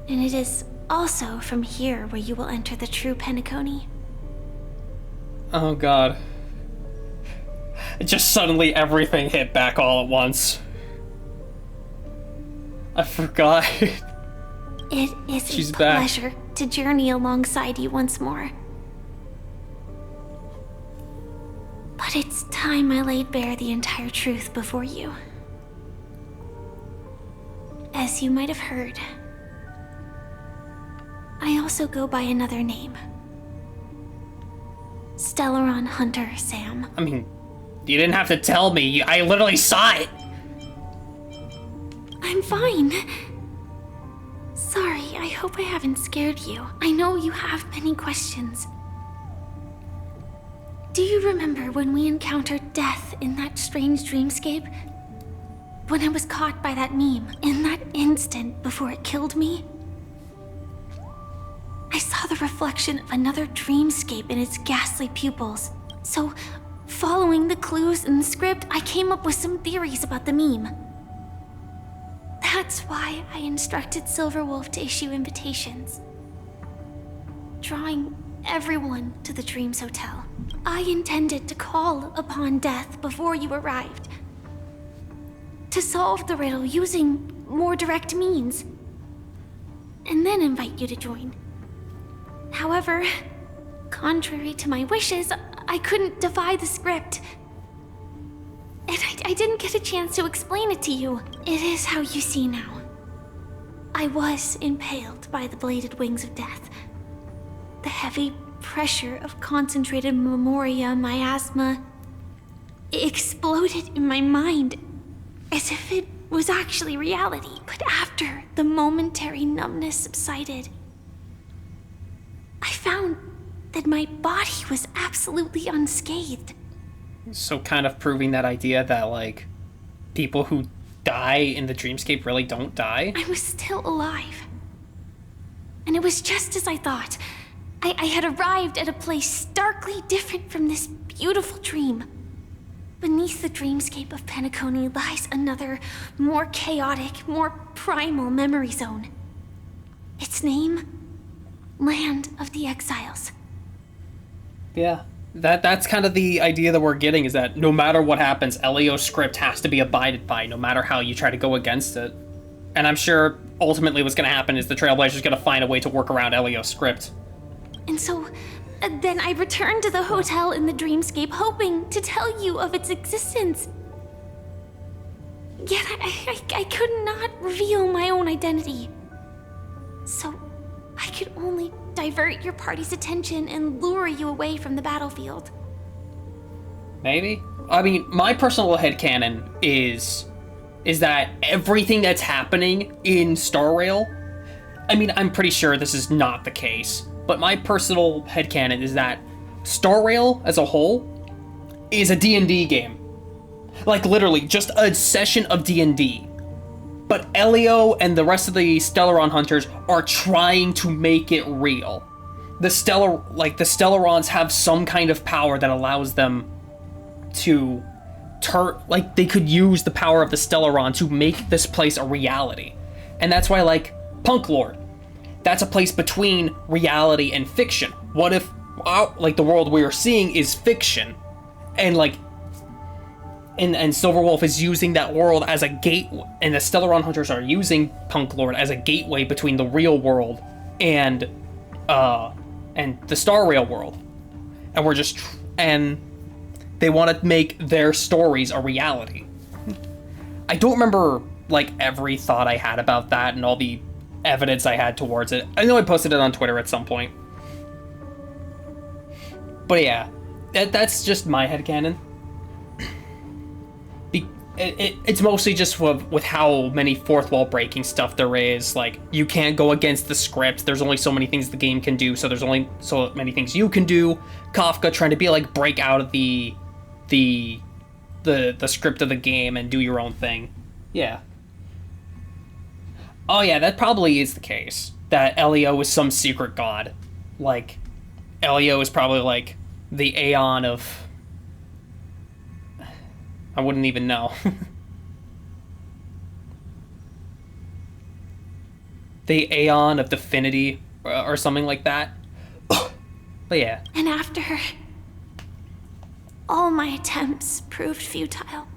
And it is also from here where you will enter the true Penacony. Oh god. Just suddenly everything hit back all at once. I forgot. It is She's a back. pleasure to journey alongside you once more. But it's time I laid bare the entire truth before you. As you might have heard, I also go by another name. Stellaron Hunter Sam. I mean, you didn't have to tell me. I literally saw it. I'm fine. Sorry, I hope I haven't scared you. I know you have many questions. Do you remember when we encountered death in that strange dreamscape? When I was caught by that meme, in that instant before it killed me? I saw the reflection of another dreamscape in its ghastly pupils. So, following the clues in the script, I came up with some theories about the meme. That's why I instructed Silverwolf to issue invitations, drawing everyone to the Dreams Hotel. I intended to call upon death before you arrived, to solve the riddle using more direct means, and then invite you to join. However, contrary to my wishes, I couldn't defy the script. And I didn't get a chance to explain it to you. It is how you see now. I was impaled by the bladed wings of death. The heavy pressure of concentrated memoria miasma exploded in my mind as if it was actually reality. But after the momentary numbness subsided, I found that my body was absolutely unscathed. So kind of proving that idea that, like, people who die in the dreamscape really don't die. I was still alive. And it was just as I thought. I had arrived at a place starkly different from this beautiful dream. Beneath the dreamscape of Penacony lies another, more chaotic, more primal memory zone. Its name? Land of the Exiles. Yeah. That's kind of the idea that we're getting, is that no matter what happens, Elio's script has to be abided by, no matter how you try to go against it. And I'm sure ultimately what's going to happen is the Trailblazer's going to find a way to work around Elio's script. And so, then I returned to the hotel in the dreamscape, hoping to tell you of its existence. Yet I could not reveal my own identity. So, I could only divert your party's attention and lure you away from the battlefield. Maybe? I mean, my personal headcanon is that everything that's happening in Star Rail, I mean, I'm pretty sure this is not the case, but my personal headcanon is that Star Rail as a whole is a D&D game. Like, literally, just a session of D&D. But Elio and the rest of the Stellaron hunters are trying to make it real. The Stellarons have some kind of power that allows them to they could use the power of the Stellaron to make this place a reality. And that's why, like, Punk Lord, that's a place between reality and fiction. What if like the world we are seeing is fiction, and like, and Silverwolf is using that world as a gate, and the Stellaron Hunters are using Punk Lord as a gateway between the real world and the Star Rail world, and we're just and they want to make their stories a reality. I don't remember like every thought I had about that and all the evidence I had towards it. I know I posted it on Twitter at some point. But yeah, that's just my headcanon. It's mostly just with how many fourth wall breaking stuff there is. Like, you can't go against the script. There's only so many things the game can do, so there's only so many things you can do. Kafka trying to be like break out of the script of the game and do your own thing. Yeah. Oh yeah, that probably is the case. That Elio is some secret god. Like, Elio is probably like the Aeon of... I wouldn't even know. The Aeon of Divinity or something like that. But yeah. And after all my attempts proved futile,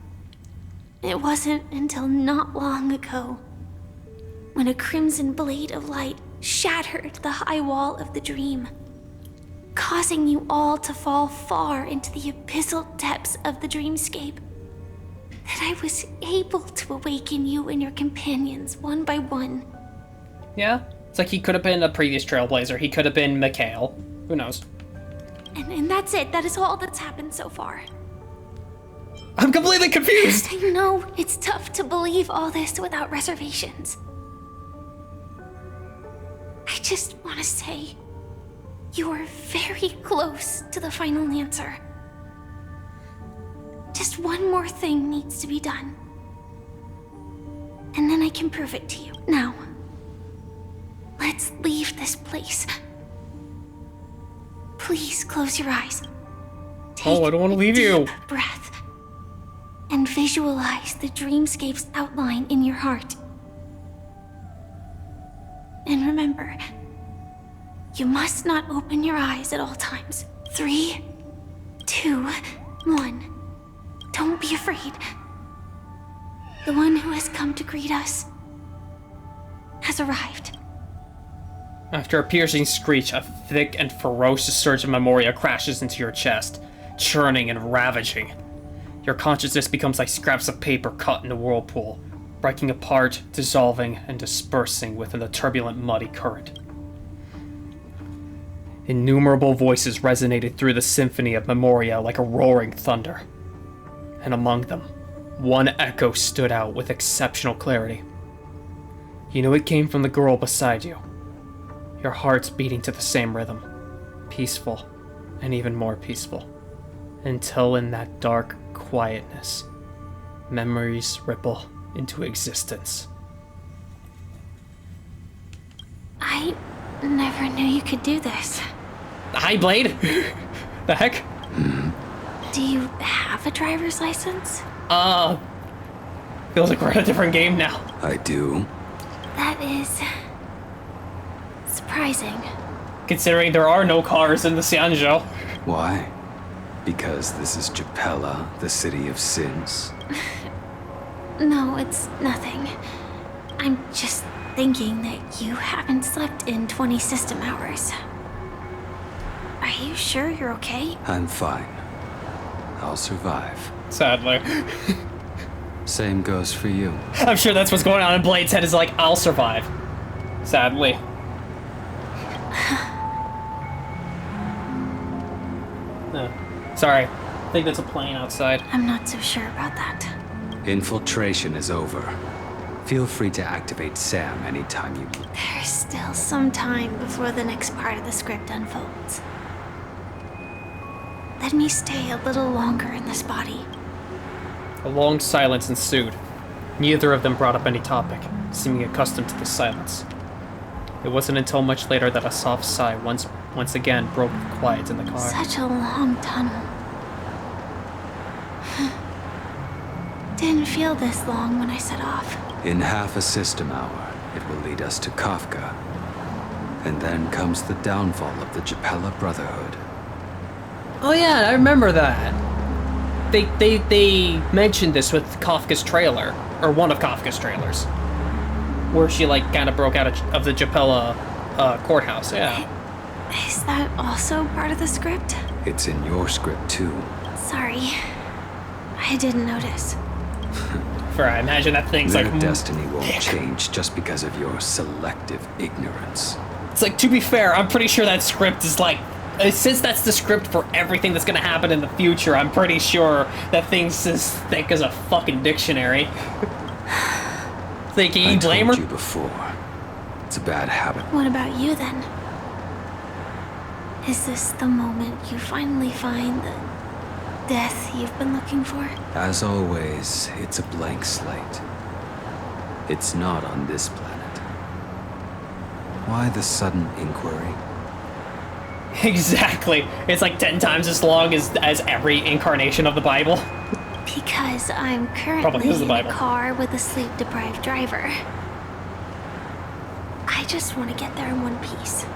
it wasn't until not long ago when a crimson blade of light shattered the high wall of the dream, causing you all to fall far into the abyssal depths of the dreamscape, that I was able to awaken you and your companions one by one. Yeah, it's like he could have been a previous Trailblazer. He could have been Mikhail. Who knows? And that's it. That is all that's happened so far. I'm completely confused! I know it's tough to believe all this without reservations. I just want to say, you are very close to the final answer. Just one more thing needs to be done. And then I can prove it to you. Now, let's leave this place. Please close your eyes. Oh, I don't want to leave you. Deep breath. And visualize the dreamscape's outline in your heart. And remember, you must not open your eyes at all times. 3, 2, 1. Don't be afraid. The one who has come to greet us has arrived. After a piercing screech, a thick and ferocious surge of memoria crashes into your chest, churning and ravaging. Your consciousness becomes like scraps of paper cut in a whirlpool, breaking apart, dissolving, and dispersing within the turbulent, muddy current. Innumerable voices resonated through the symphony of memoria like a roaring thunder. And among them, one echo stood out with exceptional clarity. You knew it came from the girl beside you. Your hearts beating to the same rhythm, peaceful and even more peaceful, until in that dark quietness, memories ripple into existence. I never knew you could do this. Hi, Blade! The heck? Do you have a driver's license? Feels like we're in a different game now. I do. That is... surprising. Considering there are no cars in the Xianzhou. Why? Because this is Japella, the city of sins? No, it's nothing. I'm just thinking that you haven't slept in 20 system hours. Are you sure you're okay? I'm fine. I'll survive. Sadly. Same goes for you. I'm sure that's what's going on in Blade's head, is like, I'll survive. Sadly. No. Sorry. I think that's a plane outside. I'm not so sure about that. Infiltration is over. Feel free to activate Sam anytime you need. There's still some time before the next part of the script unfolds. Let me stay a little longer in this body. A long silence ensued. Neither of them brought up any topic, seeming accustomed to the silence. It wasn't until much later that a soft sigh once again broke the quiet in the car. Such a long tunnel. Didn't feel this long when I set off. In half a system hour, it will lead us to Kafka. And then comes the downfall of the Japella Brotherhood. Oh yeah, I remember that. They mentioned this with Kafka's trailer, or one of Kafka's trailers, where she like kind of broke out of the Japella courthouse. Yeah. Is that also part of the script? It's in your script too. Sorry. I didn't notice. For I imagine that thing's Their like destiny won't change just because of your selective ignorance. It's like, to be fair, I'm pretty sure that script is like, since that's the script for everything that's gonna happen in the future, I'm pretty sure that thing's as thick as a fucking dictionary. Think you blame her? I told you before. It's a bad habit. What about you then? Is this the moment you finally find the death you've been looking for? As always, it's a blank slate. It's not on this planet. Why the sudden inquiry? Exactly. It's like 10 times as long as every incarnation of the Bible. Because I'm Probably currently is the in Bible. a car with a sleep-deprived driver. I just want to get there in one piece.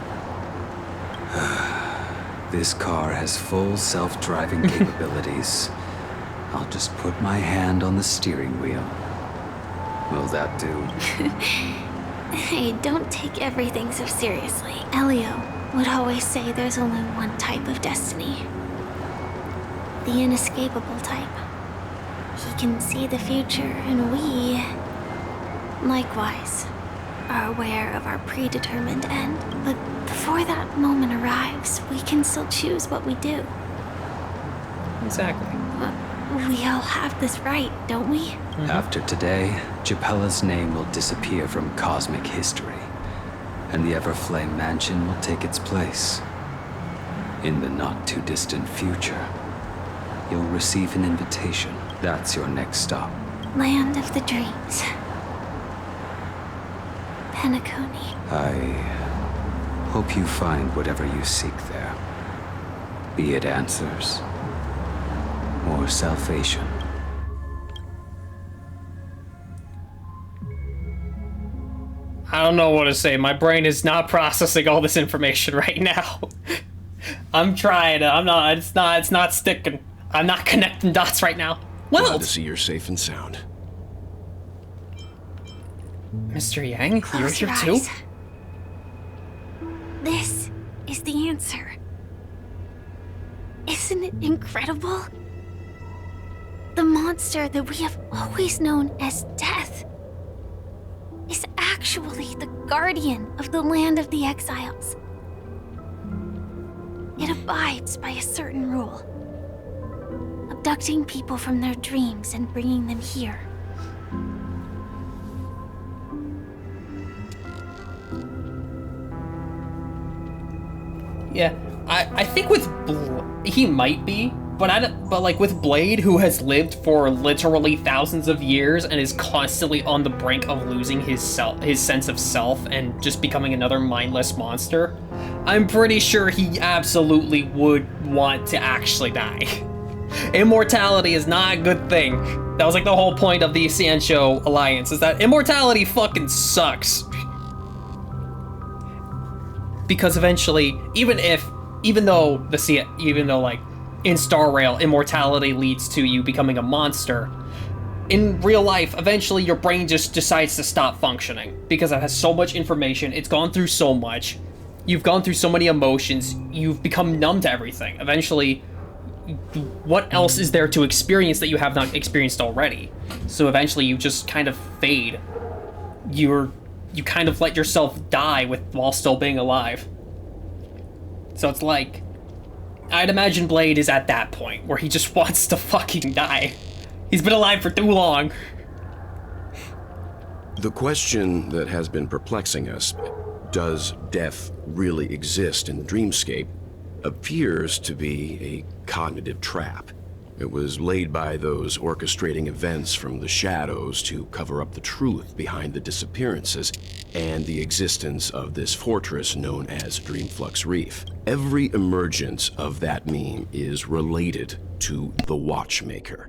This car has full self-driving capabilities. I'll just put my hand on the steering wheel. Will that do? Hey, don't take everything so seriously. Elio would always say there's only one type of destiny. The inescapable type. He can see the future, and we, likewise, are aware of our predetermined end. But before that moment arrives, we can still choose what we do. Exactly. We all have this right, don't we? After today, Japella's name will disappear from cosmic history, and the Everflame Mansion will take its place. In the not-too-distant future, you'll receive an invitation. That's your next stop. Land of the Dreams. Penacony. I hope you find whatever you seek there. Be it answers or salvation. I don't know what to say. My brain is not processing all this information right now. I'm trying. It's not sticking. I'm not connecting dots right now. Glad to see you're safe and sound. Mr. Yang, Close you're your here too? eyes. This is the answer. Isn't it incredible? The monster that we have always known as Death is actually the guardian of the land of the exiles. It abides by a certain rule, abducting people from their dreams and bringing them here. Yeah, I think with he might be, but like with Blade, who has lived for literally thousands of years and is constantly on the brink of losing his sense of self and just becoming another mindless monster, I'm pretty sure he absolutely would want to actually die. Immortality is not a good thing. That was like the whole point of the Sancho Alliance, is that immortality fucking sucks. Because eventually, even though like in Star Rail, immortality leads to you becoming a monster, in real life, eventually your brain just decides to stop functioning because it has so much information, it's gone through so much, you've gone through so many emotions, you've become numb to everything. Eventually, what else is there to experience that you have not experienced already? So eventually you just kind of fade. You kind of let yourself die while still being alive. So it's like, I'd imagine Blade is at that point where he just wants to fucking die. He's been alive for too long. The question that has been perplexing us, does death really exist in the dreamscape, appears to be a cognitive trap. It was laid by those orchestrating events from the shadows to cover up the truth behind the disappearances and the existence of this fortress known as Dreamflux Reef. Every emergence of that meme is related to the Watchmaker.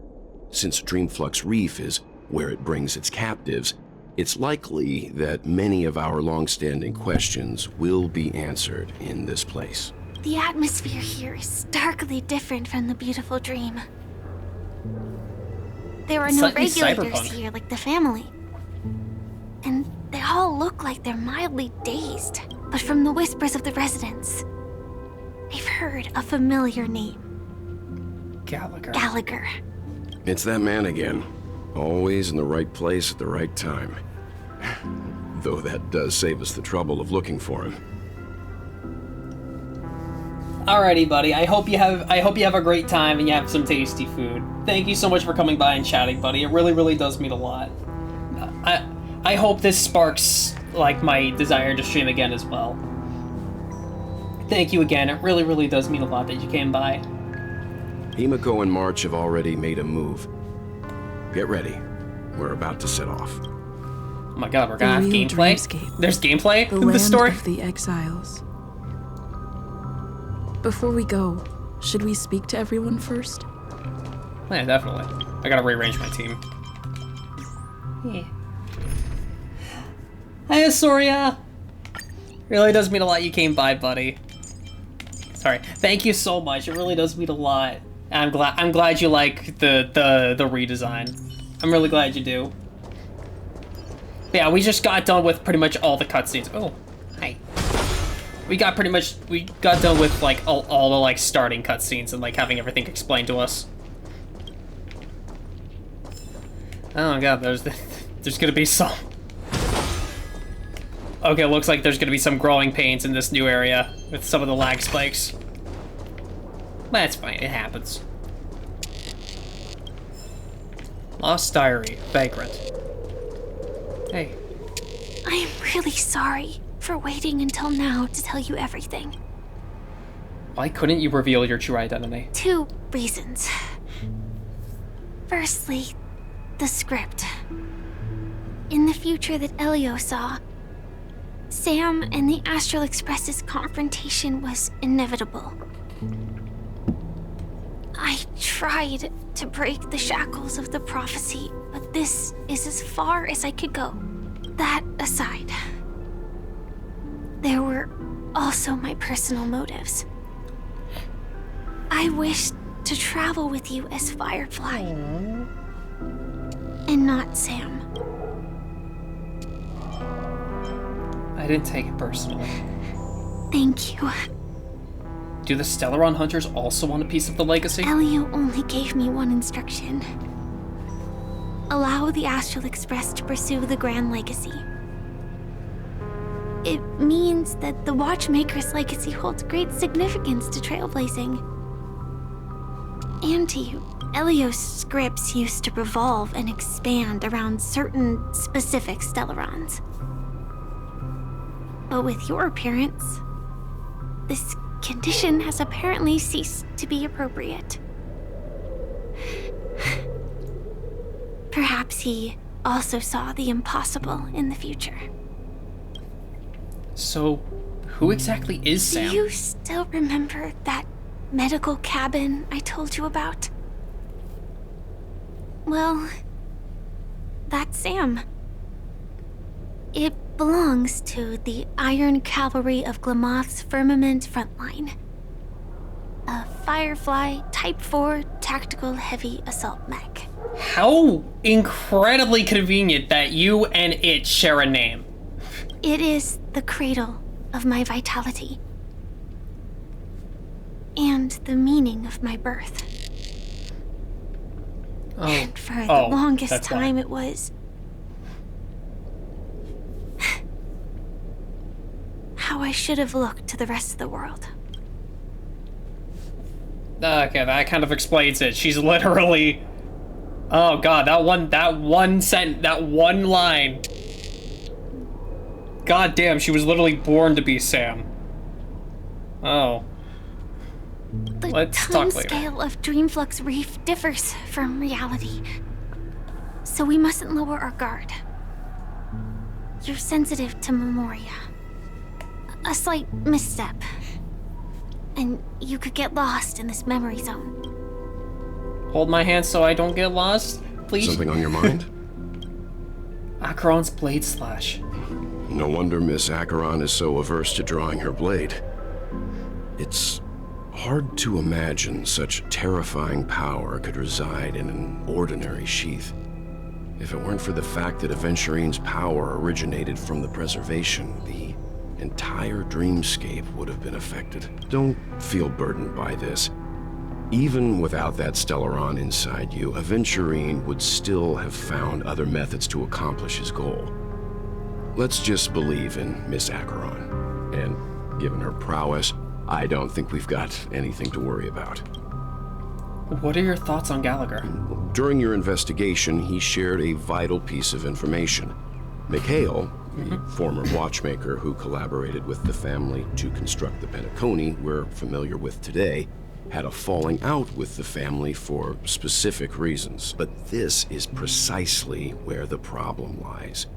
Since Dreamflux Reef is where it brings its captives, it's likely that many of our long-standing questions will be answered in this place. The atmosphere here is starkly different from the beautiful dream. There are It's no slightly regulators cyberpunk. here like the family. And they all look like they're mildly dazed. But from the whispers of the residents, they've heard a familiar name. Gallagher. Gallagher. It's that man again. Always in the right place at the right time. Though that does save us the trouble of looking for him. Alrighty, buddy. I hope you have a great time and you have some tasty food. Thank you so much for coming by and chatting, buddy. It really, really does mean a lot. I hope this sparks like my desire to stream again as well. Thank you again. It really, really does mean a lot that you came by. Himiko and March have already made a move. Get ready. We're about to set off. Oh my god, we're gonna have gameplay? There's gameplay in this story? Of the exiles. Before we go, should we speak to everyone first? Yeah, definitely. I gotta rearrange my team. Yeah. Hey, Soria! Really does mean a lot you came by, buddy. Sorry. Thank you so much. It really does mean a lot. I'm glad you like the redesign. I'm really glad you do. Yeah, we just got done with pretty much all the cutscenes. Oh, hi. We got done with like all the like starting cutscenes and like having everything explained to us. Oh god, there's gonna be some. Okay, looks like there's gonna be some growing pains in this new area with some of the lag spikes. That's fine, it happens. Lost Diary, Vagrant. Hey. I am really sorry for waiting until now to tell you everything. Why couldn't you reveal your true identity? 2 reasons. Firstly, the script. In the future that Elio saw, Sam and the Astral Express's confrontation was inevitable. I tried to break the shackles of the prophecy, but this is as far as I could go. That aside, there were also my personal motives. I wished to travel with you as Firefly, and not Sam. I didn't take it personally. Thank you. Do the Stellaron Hunters also want a piece of the legacy? Elio only gave me one instruction. Allow the Astral Express to pursue the Grand Legacy. It means that the Watchmaker's legacy holds great significance to trailblazing. And to you. Elio's scripts used to revolve and expand around certain specific Stellarons. But with your appearance, this condition has apparently ceased to be appropriate. Perhaps he also saw the impossible in the future. So, who exactly is Sam? Do you still remember that medical cabin I told you about? Well, that's Sam. It belongs to the Iron Cavalry of Glamoth's Firmament Frontline. A Firefly Type 4 Tactical Heavy Assault Mech. How incredibly convenient that you and it share a name. It is the cradle of my vitality. And the meaning of my birth. Oh. And for the longest time it was... how I should have looked to the rest of the world. Okay, that kind of explains it. She's literally... Oh god, that one line. God damn, she was literally born to be Sam. Oh. Let's talk later. The time scale of Dreamflux Reef differs from reality, so we mustn't lower our guard. You're sensitive to Memoria. A slight misstep, and you could get lost in this memory zone. Hold my hand so I don't get lost, please. Something on your mind? Acheron's blade slash. No wonder Miss Acheron is so averse to drawing her blade. It's hard to imagine such terrifying power could reside in an ordinary sheath. If it weren't for the fact that Aventurine's power originated from the preservation, the entire dreamscape would have been affected. Don't feel burdened by this. Even without that Stellaron inside you, Aventurine would still have found other methods to accomplish his goal. Let's just believe in Miss Acheron. And given her prowess, I don't think we've got anything to worry about. What are your thoughts on Gallagher? During your investigation, he shared a vital piece of information. Mikhail, the former watchmaker who collaborated with the family to construct the Penacony we're familiar with today, had a falling out with the family for specific reasons. But this is precisely where the problem lies.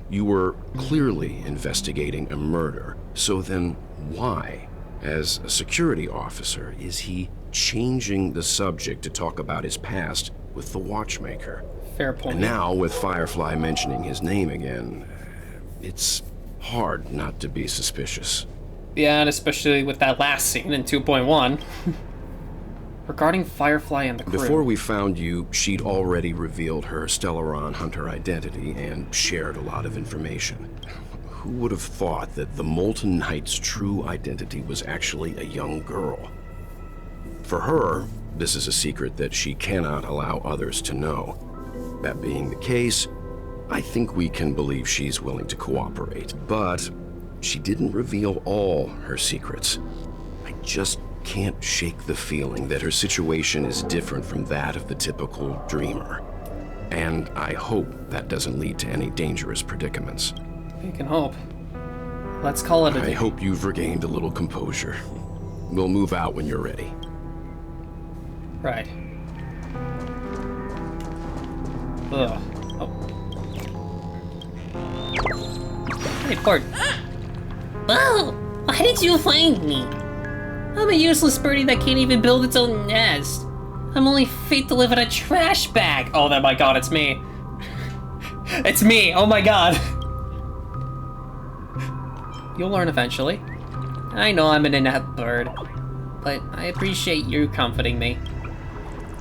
You were clearly investigating a murder, so then why, as a security officer, is he changing the subject to talk about his past with the watchmaker? Fair point. And now, with Firefly mentioning his name again, it's hard not to be suspicious. Yeah, and especially with that last scene in 2.1. Regarding Firefly and the crew. Before we found you, she'd already revealed her Stellaron Hunter identity and shared a lot of information. Who would have thought that the Molten Knight's true identity was actually a young girl? For her, this is a secret that she cannot allow others to know. That being the case, I think we can believe she's willing to cooperate. But she didn't reveal all her secrets. I just can't shake the feeling that her situation is different from that of the typical dreamer. And I hope that doesn't lead to any dangerous predicaments. You can hope. Let's call it a day. I hope you've regained a little composure. We'll move out when you're ready. Right. Ugh. Oh. Hey, Bart. Oh, why did you find me? I'm a useless birdie that can't even build its own nest. I'm only fit to live in a trash bag. Oh, my god, it's me. It's me, oh my god. You'll learn eventually. I know I'm an inept bird, but I appreciate you comforting me.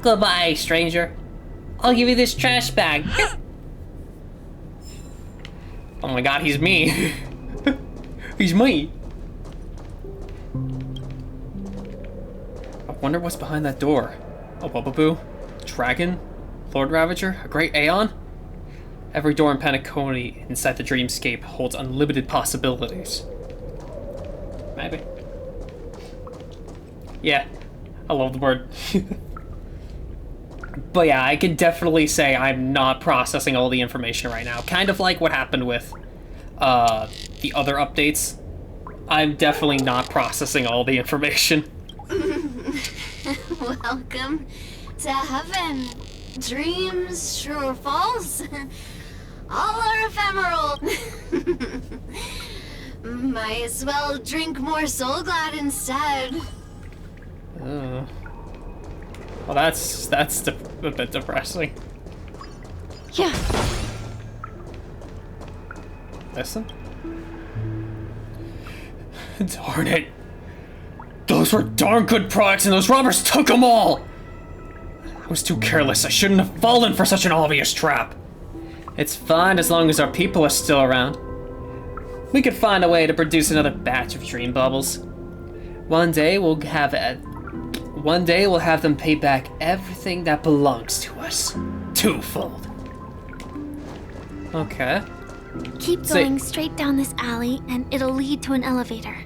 Goodbye, stranger. I'll give you this trash bag. Oh my god, he's me. He's me. I wonder what's behind that door. A Bubaboo? Dragon? Lord Ravager? A great Aeon? Every door in Penacony inside the dreamscape holds unlimited possibilities. Maybe. Yeah, I love the word. But yeah, I can definitely say I'm not processing all the information right now. Kind of like what happened with the other updates. I'm definitely not processing all the information. Welcome to heaven. Dreams, true or false, all are ephemeral. Might as well drink more Soul Glad instead. Well, that's a bit depressing. Yeah. Listen. Darn it. Those were darn good products and those robbers took them all! I was too careless. I shouldn't have fallen for such an obvious trap. It's fine as long as our people are still around. We could find a way to produce another batch of dream bubbles. One day we'll have them pay back everything that belongs to us. Twofold. Okay. Keep going straight down this alley and it'll lead to an elevator.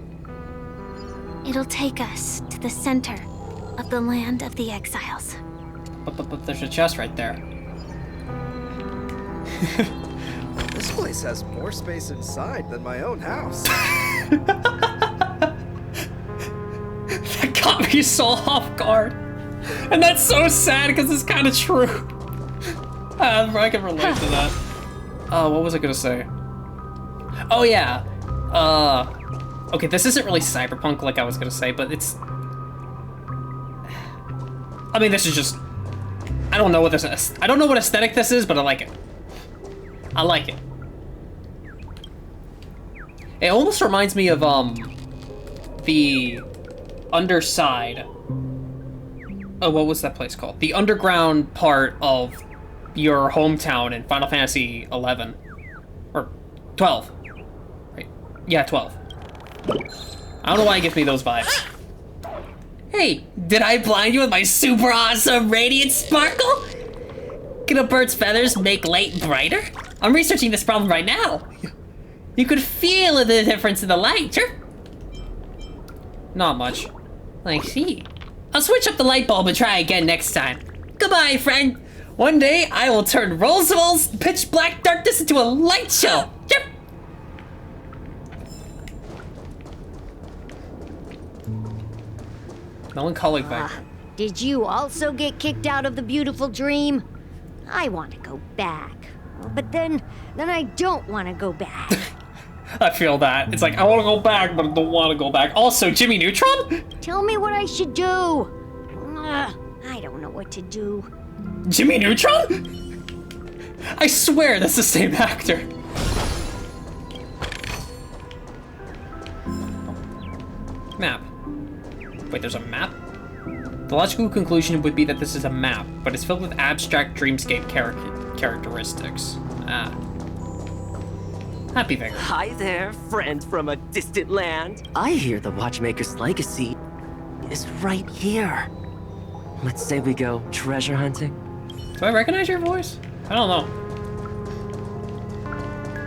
It'll take us to the center of the land of the exiles. But there's a chest right there. This place has more space inside than my own house. That got me so off guard. And that's so sad because it's kind of true. I can relate to that. What was I gonna say? Oh yeah. Okay, this isn't really cyberpunk like I was gonna say, but it's... I mean, this is just... I don't know what aesthetic this is, but I like it. I like it. It almost reminds me of, the underside. Oh, what was that place called? The underground part of your hometown in Final Fantasy 11. Or 12. Right. Yeah, 12. I don't know why it gives me those vibes. Hey, did I blind you with my super awesome radiant sparkle? Can a bird's feathers make light brighter? I'm researching this problem right now. You could feel the difference in the light, sure? Not much. I see. I'll switch up the light bulb and try again next time. Goodbye, friend. One day, I will turn Roswell's pitch black darkness into a light show. Yep. Melancholic vibe. Did you also get kicked out of the beautiful dream? I want to go back. But then I don't want to go back. I feel that. It's like, I want to go back, but I don't want to go back. Also, Jimmy Neutron? Tell me what I should do. I don't know what to do. Jimmy Neutron? I swear that's the same actor. Map. Wait, there's a map? The logical conclusion would be that this is a map, but it's filled with abstract dreamscape characteristics. Ah. Happy Vic. Hi there, friend from a distant land. I hear the Watchmaker's legacy is right here. Let's say we go treasure hunting. Do I recognize your voice? I don't know.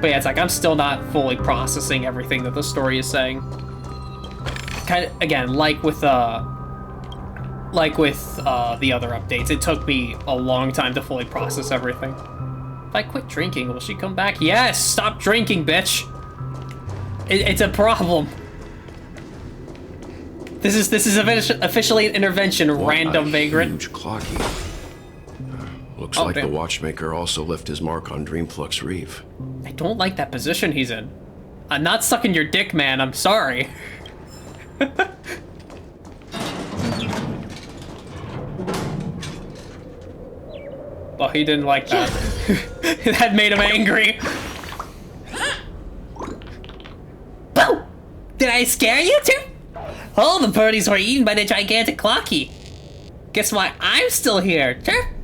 But yeah, it's like I'm still not fully processing everything that the story is saying. Kind of, again, like with the other updates, it took me a long time to fully process everything. If I quit drinking, will she come back? Yes! Stop drinking, bitch! It's a problem. This is officially an intervention, random vagrant. Huge clocky. Looks Oh, like damn. the Watchmaker also left his mark on Dreamflux Reef. I don't like that position he's in. I'm not sucking your dick, man. I'm sorry. Oh, he didn't like that. That made him angry. Boo! Did I scare you too? All the birdies were eaten by the gigantic clocky. Guess why I'm still here, sure?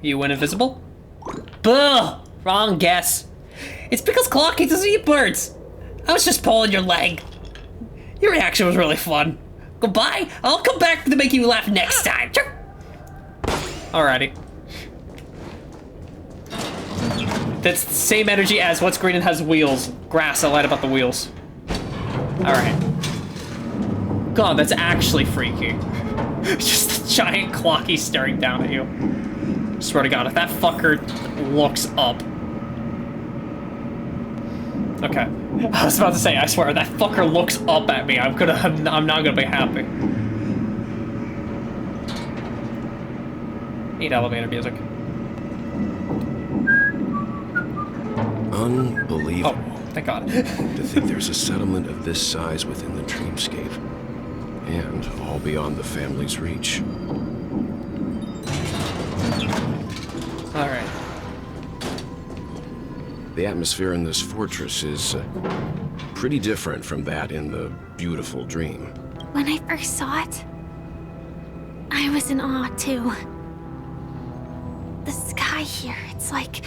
You went invisible? Boo! Wrong guess. It's because clocky doesn't eat birds. I was just pulling your leg. Your reaction was really fun. Goodbye. I'll come back to make you laugh next time. Sure. Alrighty. That's the same energy as what's green and has wheels. Grass, I lied about the wheels. Alright. God, that's actually freaky. Just a giant clocky staring down at you. Swear to God, if that fucker looks up. Okay. I was about to say, I swear, if that fucker looks up at me, I'm not gonna be happy. Need elevator music. Unbelievable. Oh, thank God. To think there's a settlement of this size within the dreamscape. And all beyond the family's reach. Alright. The atmosphere in this fortress is pretty different from that in the beautiful dream. When I first saw it, I was in awe too. The sky here, it's like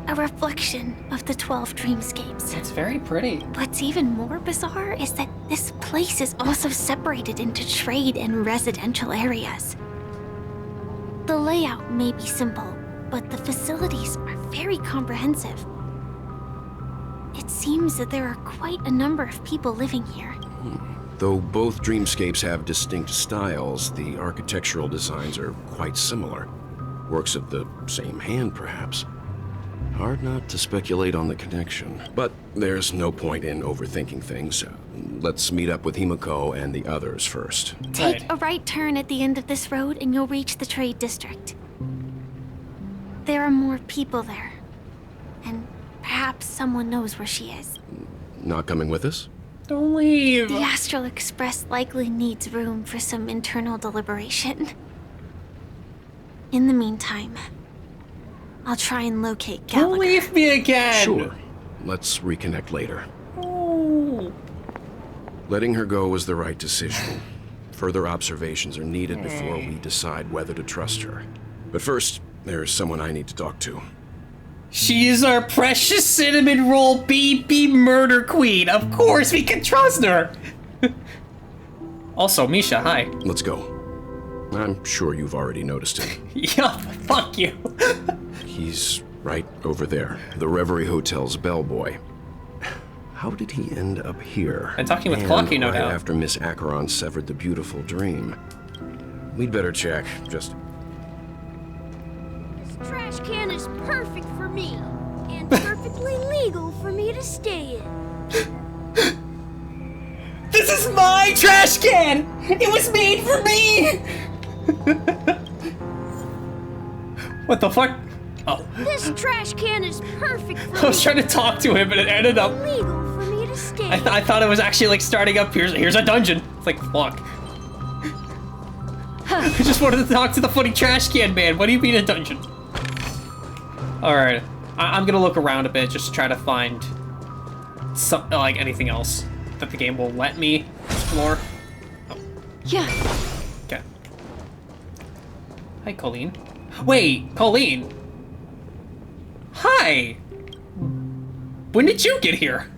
a reflection of the 12 dreamscapes. It's very pretty. What's even more bizarre is that this place is also separated into trade and residential areas. The layout may be simple, but the facilities are very comprehensive. It seems that there are quite a number of people living here. Though both dreamscapes have distinct styles, the architectural designs are quite similar. Works of the same hand, perhaps. Hard not to speculate on the connection. But there's no point in overthinking things. Let's meet up with Himiko and the others first. Take a right turn at the end of this road and you'll reach the trade district. There are more people there. And perhaps someone knows where she is. Not coming with us? Don't leave. The Astral Express likely needs room for some internal deliberation. In the meantime, I'll try and locate Gallagher. Don't leave me again! Sure. Let's reconnect later. Oh. Letting her go was the right decision. Further observations are needed before we decide whether to trust her. But first, there's someone I need to talk to. She is our precious cinnamon roll baby murder queen. Of course we can trust her. Also, Misha, hi. Let's go. I'm sure you've already noticed him. Yeah, fuck you. He's right over there. The Reverie Hotel's bellboy. How did he end up here? And talking with Clocky, no right doubt. After Miss Acheron severed the beautiful dream. We'd better check. Just... This trash can is perfect for me, and perfectly legal for me to stay in. This is my trash can! It was made for me! What the fuck? Oh. This trash can is perfect for me. I was trying to talk to him, but it ended up... Legal for me to stay. I thought it was actually like starting up. Here's a dungeon. It's like, fuck. I just wanted to talk to the funny trash can man. What do you mean a dungeon? Alright. I'm gonna look around a bit just to try to find some, like, anything else that the game will let me explore. Oh. Yeah. Okay. Hi, Colleen. Wait, Colleen. Hi. When did you get here?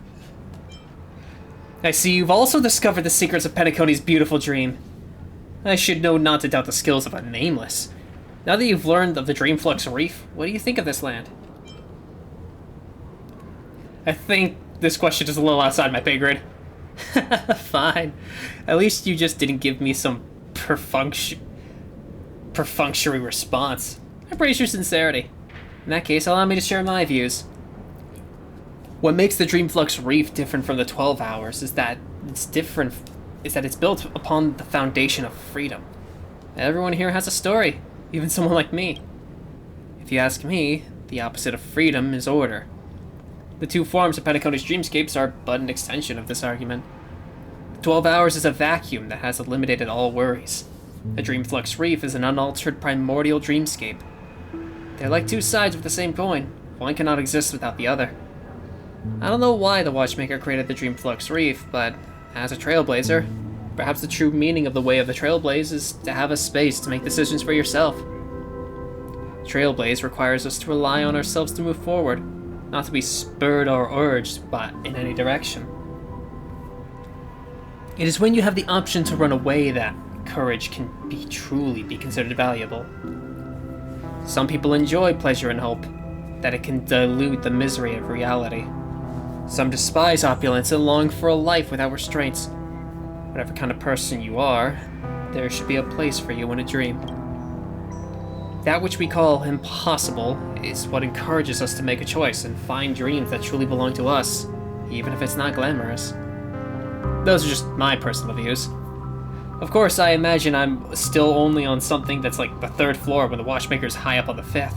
I see you've also discovered the secrets of Penacony's beautiful dream. I should know not to doubt the skills of a nameless. Now that you've learned of the Dreamflux Reef, what do you think of this land? I think this question is a little outside my pay grade. Fine. At least you just didn't give me some perfunctory response. I praise your sincerity. In that case, allow me to share my views. What makes the Dreamflux Reef different from the 12 Hours is that it's built upon the foundation of freedom. Everyone here has a story, even someone like me. If you ask me, the opposite of freedom is order. The two forms of Penacony's dreamscapes are but an extension of this argument. 12 Hours is a vacuum that has eliminated all worries. The Dreamflux Reef is an unaltered primordial dreamscape. They're like two sides of the same coin. One cannot exist without the other. I don't know why the Watchmaker created the Dreamflux Reef, but as a trailblazer, perhaps the true meaning of the way of the Trailblaze is to have a space to make decisions for yourself. Trailblaze requires us to rely on ourselves to move forward, not to be spurred or urged in any direction. It is when you have the option to run away that courage can truly be considered valuable. Some people enjoy pleasure and hope, that it can dilute the misery of reality. Some despise opulence and long for a life without restraints. Whatever kind of person you are, there should be a place for you in a dream. That which we call impossible is what encourages us to make a choice and find dreams that truly belong to us, even if it's not glamorous. Those are just my personal views. Of course, I imagine I'm still only on something that's like the 3rd floor when the Watchmaker's high up on the 5th.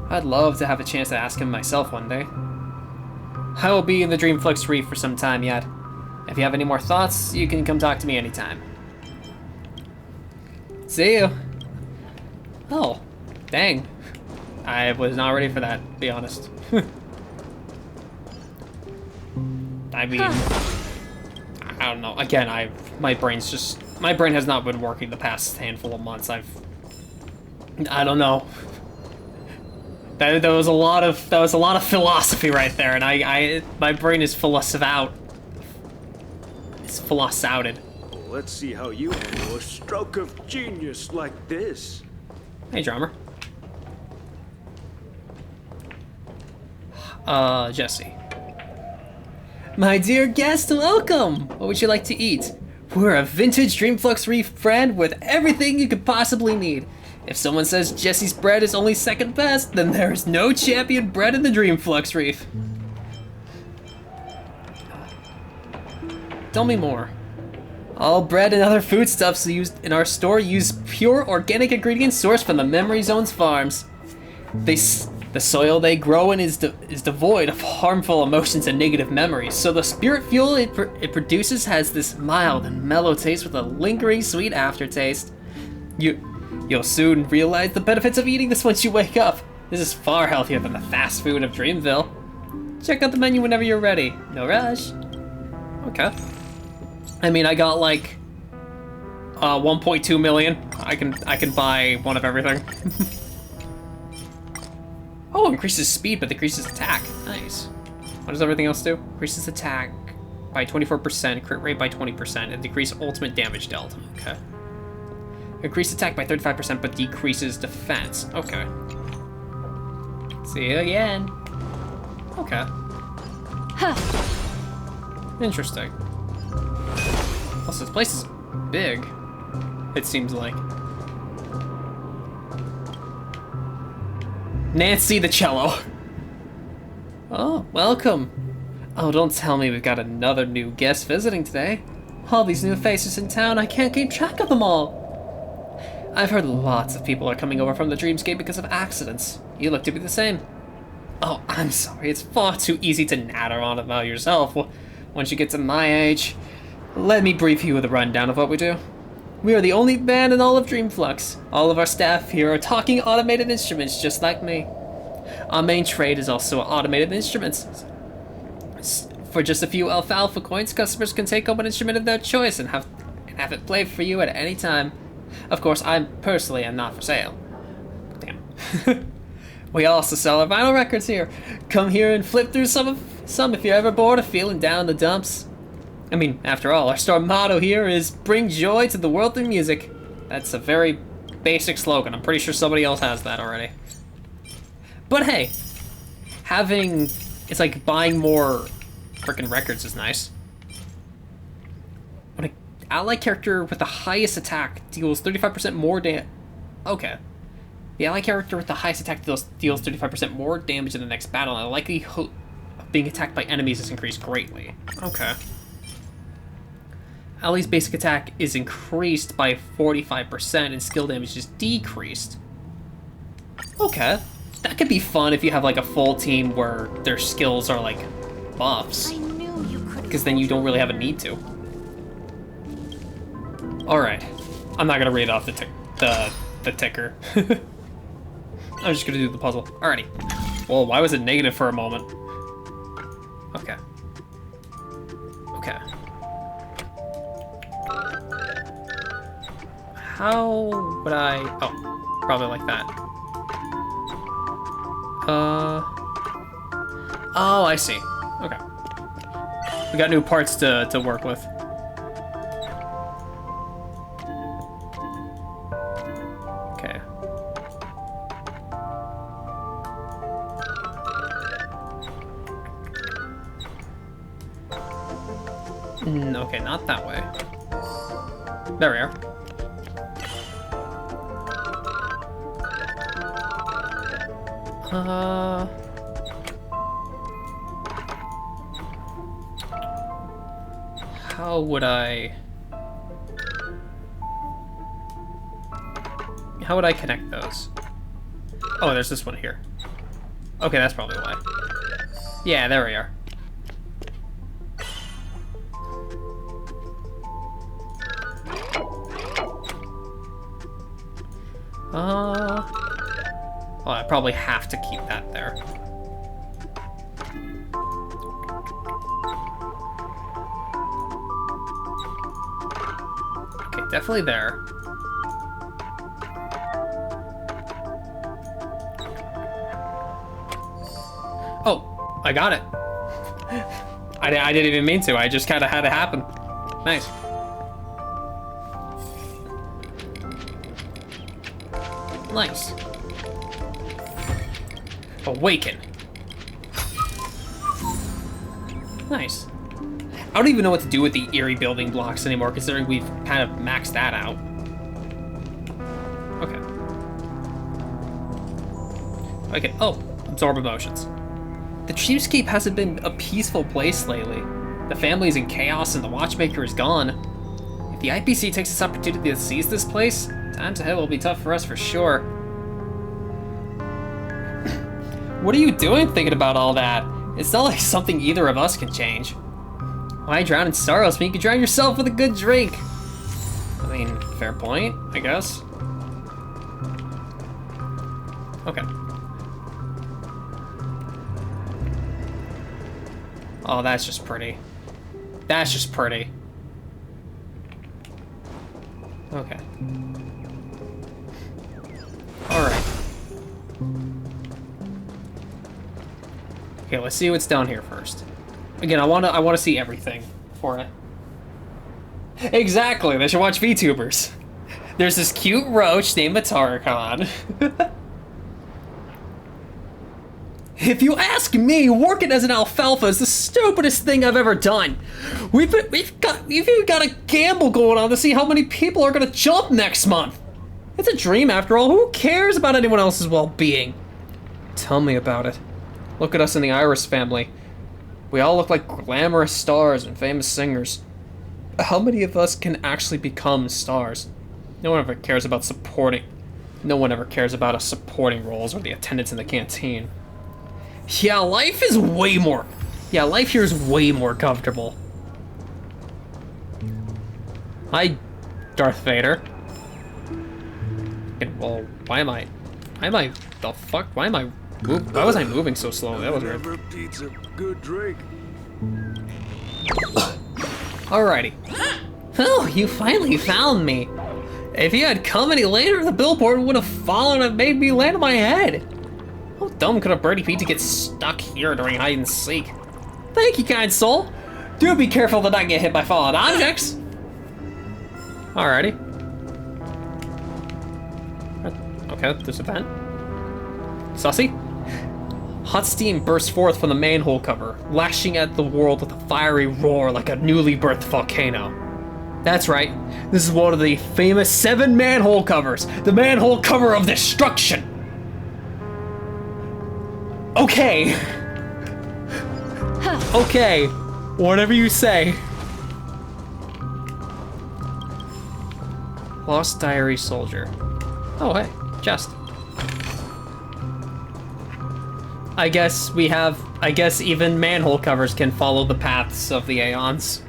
I'd love to have a chance to ask him myself one day. I will be in the Dreamflux Reef for some time yet. If you have any more thoughts, you can come talk to me anytime. See you. Oh, dang. I was not ready for that, to be honest. I mean, I don't know. Again, my brain has not been working the past handful of months. I don't know. That was a lot of philosophy right there, and my brain is philosouted. Let's see how you handle a stroke of genius like this. Hey, drummer. Jesse. My dear guest, welcome! What would you like to eat? We're a vintage Dreamflux Reef brand with everything you could possibly need. If someone says Jesse's bread is only second best, then there is no champion bread in the Dreamflux Reef. Tell me more. All bread and other foodstuffs used in our store use pure organic ingredients sourced from the Memory Zone's farms. The soil they grow in is devoid of harmful emotions and negative memories, so the spirit fuel it produces has this mild and mellow taste with a lingering sweet aftertaste. You'll soon realize the benefits of eating this once you wake up. This is far healthier than the fast food of Dreamville. Check out the menu whenever you're ready. No rush. Okay. I mean, I got like 1.2 million. I can buy one of everything. Oh, increases speed but decreases attack. Nice. What does everything else do? Increases attack by 24%, crit rate by 20%, and decrease ultimate damage dealt. Okay. Increase attack by 35% but decreases defense. Okay. See you again. Okay. Interesting. Also, this place is big, it seems like. Nancy the cello. Oh, welcome. Oh, don't tell me we've got another new guest visiting today. All these new faces in town, I can't keep track of them all. I've heard lots of people are coming over from the Dreamscape because of accidents. You look to be the same. Oh, I'm sorry, it's far too easy to natter on about yourself. Once you get to my age, let me brief you with a rundown of what we do. We are the only band in all of Dreamflux. All of our staff here are talking automated instruments just like me. Our main trade is also automated instruments. For just a few alfalfa coins, customers can take home an instrument of their choice and have it played for you at any time. Of course, I personally am not for sale. Damn. We also sell our vinyl records here. Come here and flip through some if you're ever bored or feeling down in the dumps. I mean, after all, our store motto here is bring joy to the world through music. That's a very basic slogan. I'm pretty sure somebody else has that already. But hey, it's like buying more freaking records is nice. When an ally character with the highest attack deals 35% more damage. Okay. The ally character with the highest attack deals 35% more damage in the next battle, and the likelihood of being attacked by enemies is increased greatly. Okay. Ally's basic attack is increased by 45% and skill damage is decreased. Okay. That could be fun if you have like a full team where their skills are like buffs. I knew you could. Because then you don't really have a need to. Alright. I'm not gonna read off the ticker. I'm just gonna do the puzzle. Alrighty. Well, why was it negative for a moment? Okay. Okay. How would I... Oh, probably like that. Oh, I see. Okay. We got new parts to work with. Okay. Okay, not that way. There we are. How would I connect those? Oh, there's this one here. Okay, that's probably why. Yeah, there we are. Well, I probably have to keep that there. Okay, definitely there. Oh, I got it. I didn't even mean to. I just kind of had it happen. Nice. Nice. Awaken. Nice. I don't even know what to do with the eerie building blocks anymore, considering we've kind of maxed that out. Okay. Okay. Oh, absorb emotions. The Dreamscape hasn't been a peaceful place lately. The family's in chaos and the Watchmaker is gone. If the IPC takes this opportunity to seize this place, times ahead will be tough for us for sure. What are you doing thinking about all that? It's not like something either of us can change. Why drown in sorrows when you can drown yourself with a good drink? I mean, fair point, I guess. Okay. Oh, that's just pretty. That's just pretty. Okay. Alright. Okay, let's see what's down here first. Again, I wanna see everything for it. Exactly, they should watch VTubers. There's this cute roach named Mataricon. If you ask me, working as an alfalfa is the stupidest thing I've ever done. We've even got a gamble going on to see how many people are gonna jump next month. It's a dream after all. Who cares about anyone else's well-being? Tell me about it. Look at us in the Iris family. We all look like glamorous stars and famous singers. How many of us can actually become stars? No one ever cares about supporting. No one ever cares about us supporting roles or the attendance in the canteen. Yeah, life is way more. Yeah, life here is way more comfortable. Hi, Darth Vader. Well, why am I the fuck? Why was I moving so slow? That was weird. Pizza, good drink. Alrighty. Oh, you finally found me. If you had come any later, the billboard would have fallen and made me land on my head. How dumb could a birdie pizza get stuck here during hide and seek? Thank you, kind soul. Do be careful to not get hit by fallen objects. Alrighty. Okay, there's a vent. Sussy. Hot steam bursts forth from the manhole cover, lashing at the world with a fiery roar like a newly birthed volcano. That's right, this is one of the famous 7 manhole covers, the manhole cover of destruction. Okay. Okay, whatever you say. Lost Diary Soldier. Oh, hey, chest. I guess even manhole covers can follow the paths of the Aeons.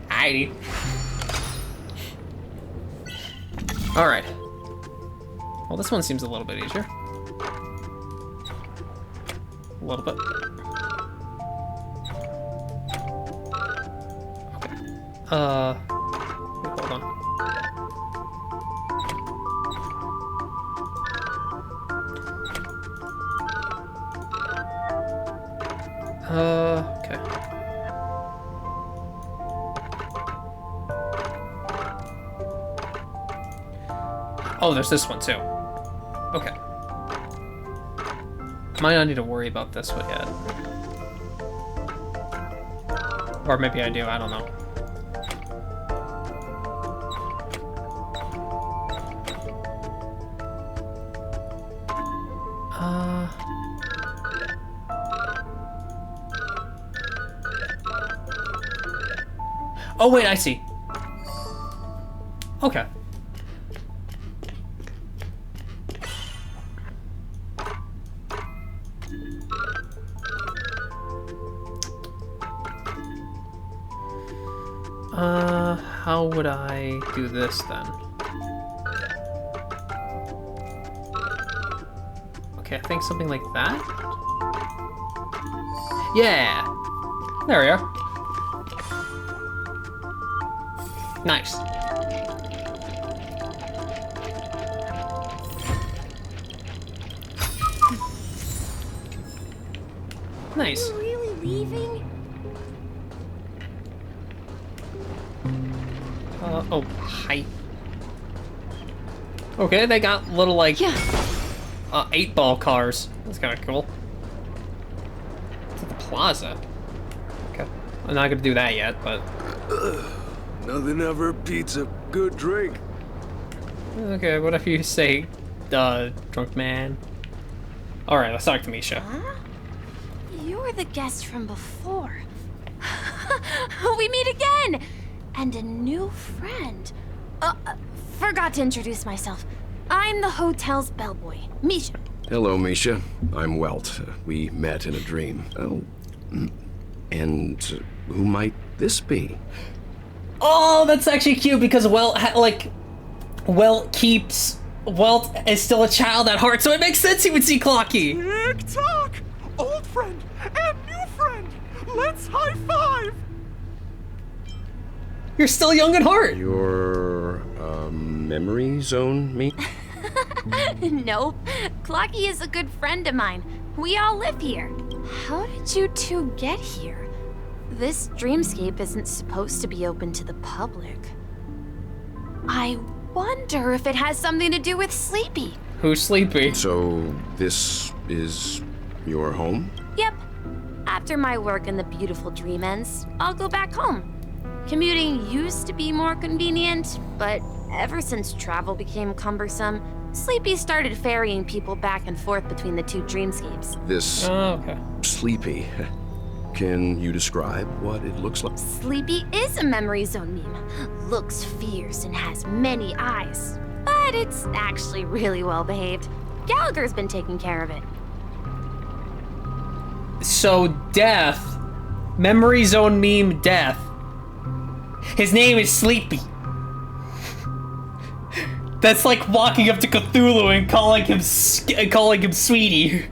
Alrighty. Alright. Well, this one seems a little bit easier. A little bit. Okay. Hold on. Okay. Oh, there's this one too. Okay. Might not need to worry about this one yet. Or maybe I do, I don't know. Oh wait, I see. Okay. How would I do this then? Okay, I think something like that? Yeah! There we are. Nice. Nice. Are you really leaving? Oh, hi. Okay, they got little, like, 8-ball cars. That's kind of cool. It's at the plaza. Okay. I'm not gonna do that yet, but... Nothing ever beats a good drink. Okay, what if you say, drunk man? Alright, let's talk to Misha. Huh? You're the guest from before. We meet again! And a new friend. Forgot to introduce myself. I'm the hotel's bellboy, Misha. Hello, Misha. I'm Welt. We met in a dream. Oh, and who might this be? Oh, that's actually cute because Welt is still a child at heart, so it makes sense he would see Clocky. Tick-tock! Old friend and new friend! Let's high-five! You're still young at heart. You're Memory zone, me? Nope. Clocky is a good friend of mine. We all live here. How did you two get here? This dreamscape isn't supposed to be open to the public. I wonder if it has something to do with Sleepy. Who's Sleepy? So, this is your home? Yep. After my work in the beautiful dream ends, I'll go back home. Commuting used to be more convenient, but ever since travel became cumbersome, Sleepy started ferrying people back and forth between the two dreamscapes. This Sleepy. Can you describe what it looks like? Sleepy is a memory zone meme. Looks fierce and has many eyes. But it's actually really well behaved. Gallagher's been taking care of it. So, Death. Memory zone meme Death. His name is Sleepy. That's like walking up to Cthulhu and calling him Sweetie.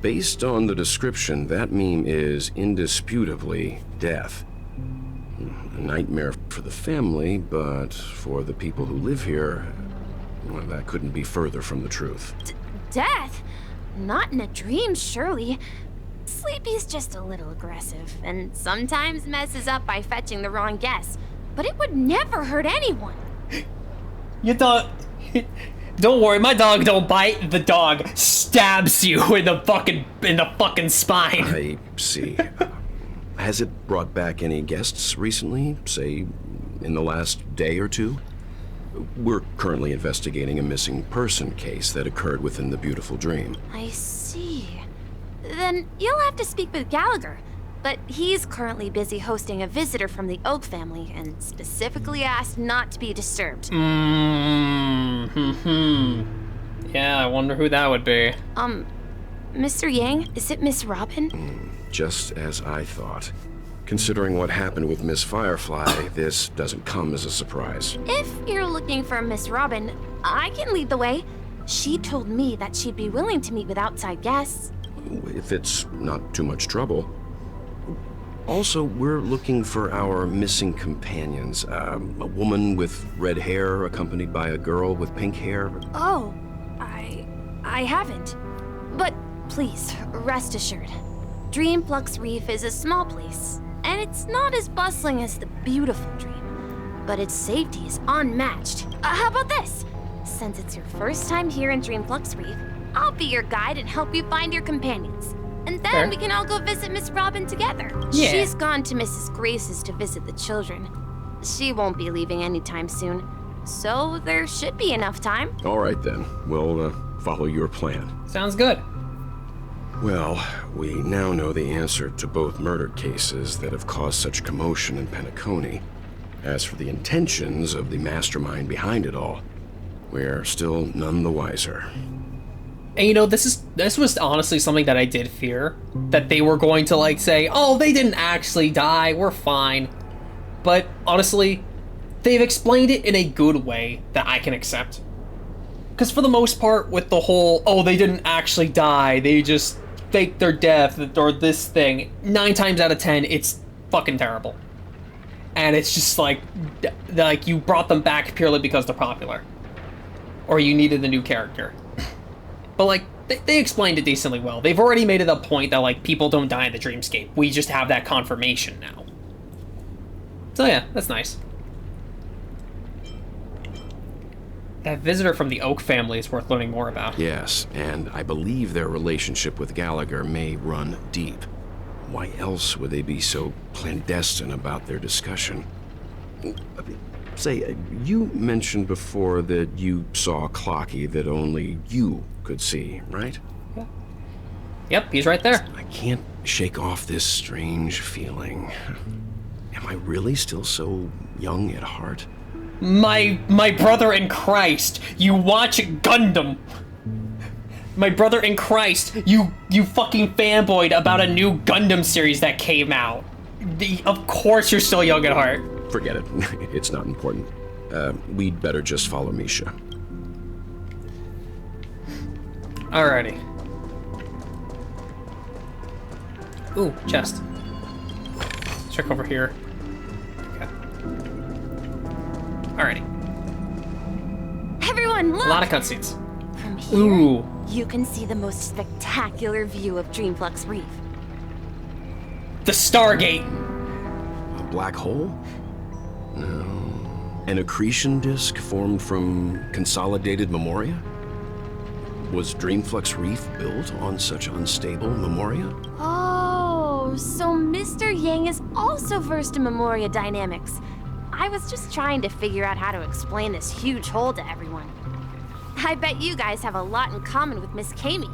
Based on the description, that meme is indisputably Death. A nightmare for the family, but for the people who live here, well, that couldn't be further from the truth. Death? Not in a dream, surely. Sleepy's just a little aggressive, and sometimes messes up by fetching the wrong guess. But it would never hurt anyone. Your dog... Don't worry, my dog don't bite. The dog stabs you in the fucking spine. I see. Has it brought back any guests recently? Say, in the last day or two? We're currently investigating a missing person case that occurred within the beautiful dream. I see. Then you'll have to speak with Gallagher. But he's currently busy hosting a visitor from the Oak family and specifically asked not to be disturbed. Yeah, I wonder who that would be. Mr. Yang, is it Miss Robin? Just as I thought. Considering what happened with Miss Firefly, this doesn't come as a surprise. If you're looking for Miss Robin, I can lead the way. She told me that she'd be willing to meet with outside guests. If it's not too much trouble. Also, we're looking for our missing companions. A woman with red hair accompanied by a girl with pink hair. Oh, I haven't. But please, rest assured. Dreamflux Reef is a small place, and it's not as bustling as the beautiful dream. But its safety is unmatched. How about this? Since it's your first time here in Dreamflux Reef, I'll be your guide and help you find your companions. And then we can all go visit Miss Robin together. Yeah. She's gone to Mrs. Grace's to visit the children. She won't be leaving anytime soon. So there should be enough time. All right then, we'll follow your plan. Sounds good. Well, we now know the answer to both murder cases that have caused such commotion in Penacony. As for the intentions of the mastermind behind it all, we're still none the wiser. And you know, this was honestly something that I did fear. That they were going to like say, oh, they didn't actually die, we're fine. But honestly, they've explained it in a good way that I can accept. Because for the most part, with the whole, oh, they didn't actually die, they just faked their death, or this thing, 9 times out of 10, it's fucking terrible. And it's just like you brought them back purely because they're popular. Or you needed a new character. But like, they explained it decently well. They've already made it a point that like, people don't die in the dreamscape. We just have that confirmation now. So yeah, that's nice. That visitor from the Oak family is worth learning more about. Yes, and I believe their relationship with Gallagher may run deep. Why else would they be so clandestine about their discussion? Say, you mentioned before that you saw Clocky that only you could see, right? Yeah. Yep, he's right there. I can't shake off this strange feeling. Am I really still so young at heart? My brother in Christ, you watch Gundam. My brother in Christ, you fucking fanboyed about a new Gundam series that came out. Of course you're still young at heart. Forget it. It's not important. We'd better just follow Misha. Alrighty. Ooh, chest. Check over here. Okay. Alrighty. one, look! A lot of cutscenes. From here, Ooh. you can see the most spectacular view of Dreamflux Reef. The Stargate. A black hole? No. An accretion disk formed from consolidated memoria? Was Dreamflux Reef built on such unstable memoria? Oh, so Mr. Yang is also versed in Memoria dynamics. I was just trying to figure out how to explain this huge hole to everyone. I bet you guys have a lot in common with Miss Kami.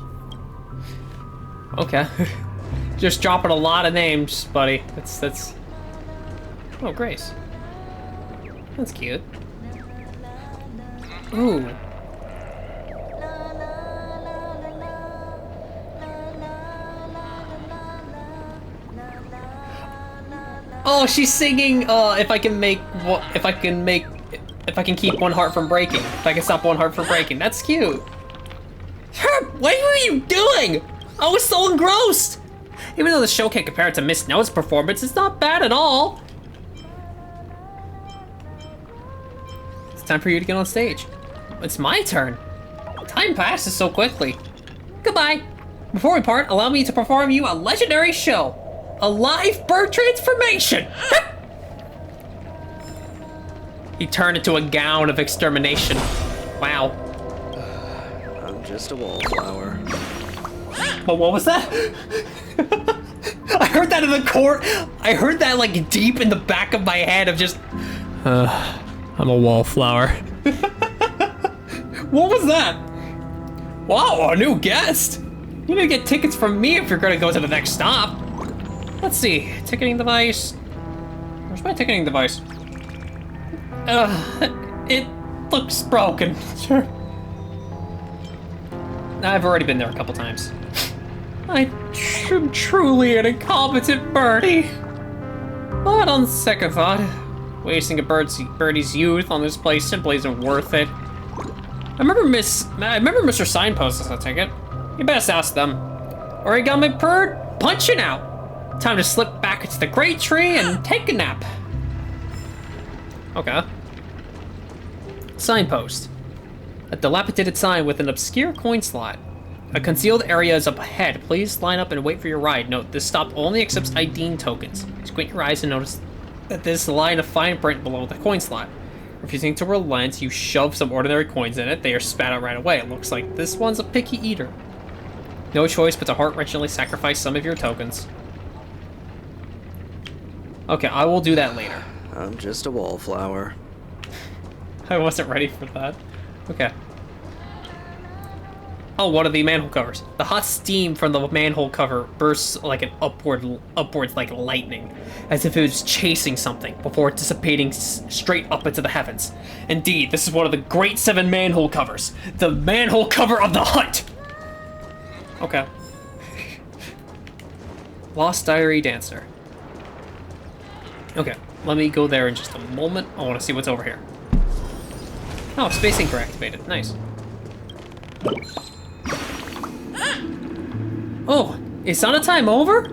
Okay. Just dropping a lot of names, buddy. That's... Oh, Grace. That's cute. Ooh. Oh, she's singing, if I can keep one heart from breaking. If I can stop one heart from breaking. That's cute. Herb, what were you doing? I was so engrossed. Even though the show can't compare it to Miss Noah's performance, it's not bad at all. It's time for you to get on stage. It's my turn. Time passes so quickly. Goodbye. Before we part, allow me to perform you a legendary show. A live bird transformation! He turned into a gown of extermination. Wow. I'm just a wallflower. But what was that? I heard that in the court. I heard that like deep in the back of my head of just... I'm a wallflower. What was that? Wow, a new guest. You need to get tickets from me if you're gonna go to the next stop. Let's see, ticketing device. Where's my ticketing device? It looks broken. Sure. I've already been there a couple times. I'm truly an incompetent birdie. But on second thought, wasting a birdie's youth on this place simply isn't worth it. I remember Mr. Signpost has a ticket. You best ask them. Origami bird, punching out. Time to slip back into the great tree and take a nap. Okay. Signpost. A dilapidated sign with an obscure coin slot. A concealed area is up ahead. Please line up and wait for your ride. Note, this stop only accepts ID tokens. Squint your eyes and notice that there's a line of fine print below the coin slot. Refusing to relent, you shove some ordinary coins in it. They are spat out right away. It looks like this one's a picky eater. No choice but to heart-wrenchingly sacrifice some of your tokens. Okay, I will do that later. I'm just a wallflower. I wasn't ready for that. Okay. Oh, one of the manhole covers. The hot steam from the manhole cover bursts like an upwards like lightning, as if it was chasing something before dissipating straight up into the heavens. Indeed, this is one of the great 7 manhole covers. The manhole cover of the hunt! Okay. Lost Diary Dancer. Okay, let me go there in just a moment. I want to see what's over here. Oh, space anchor activated. Nice. Oh, is sauna time over?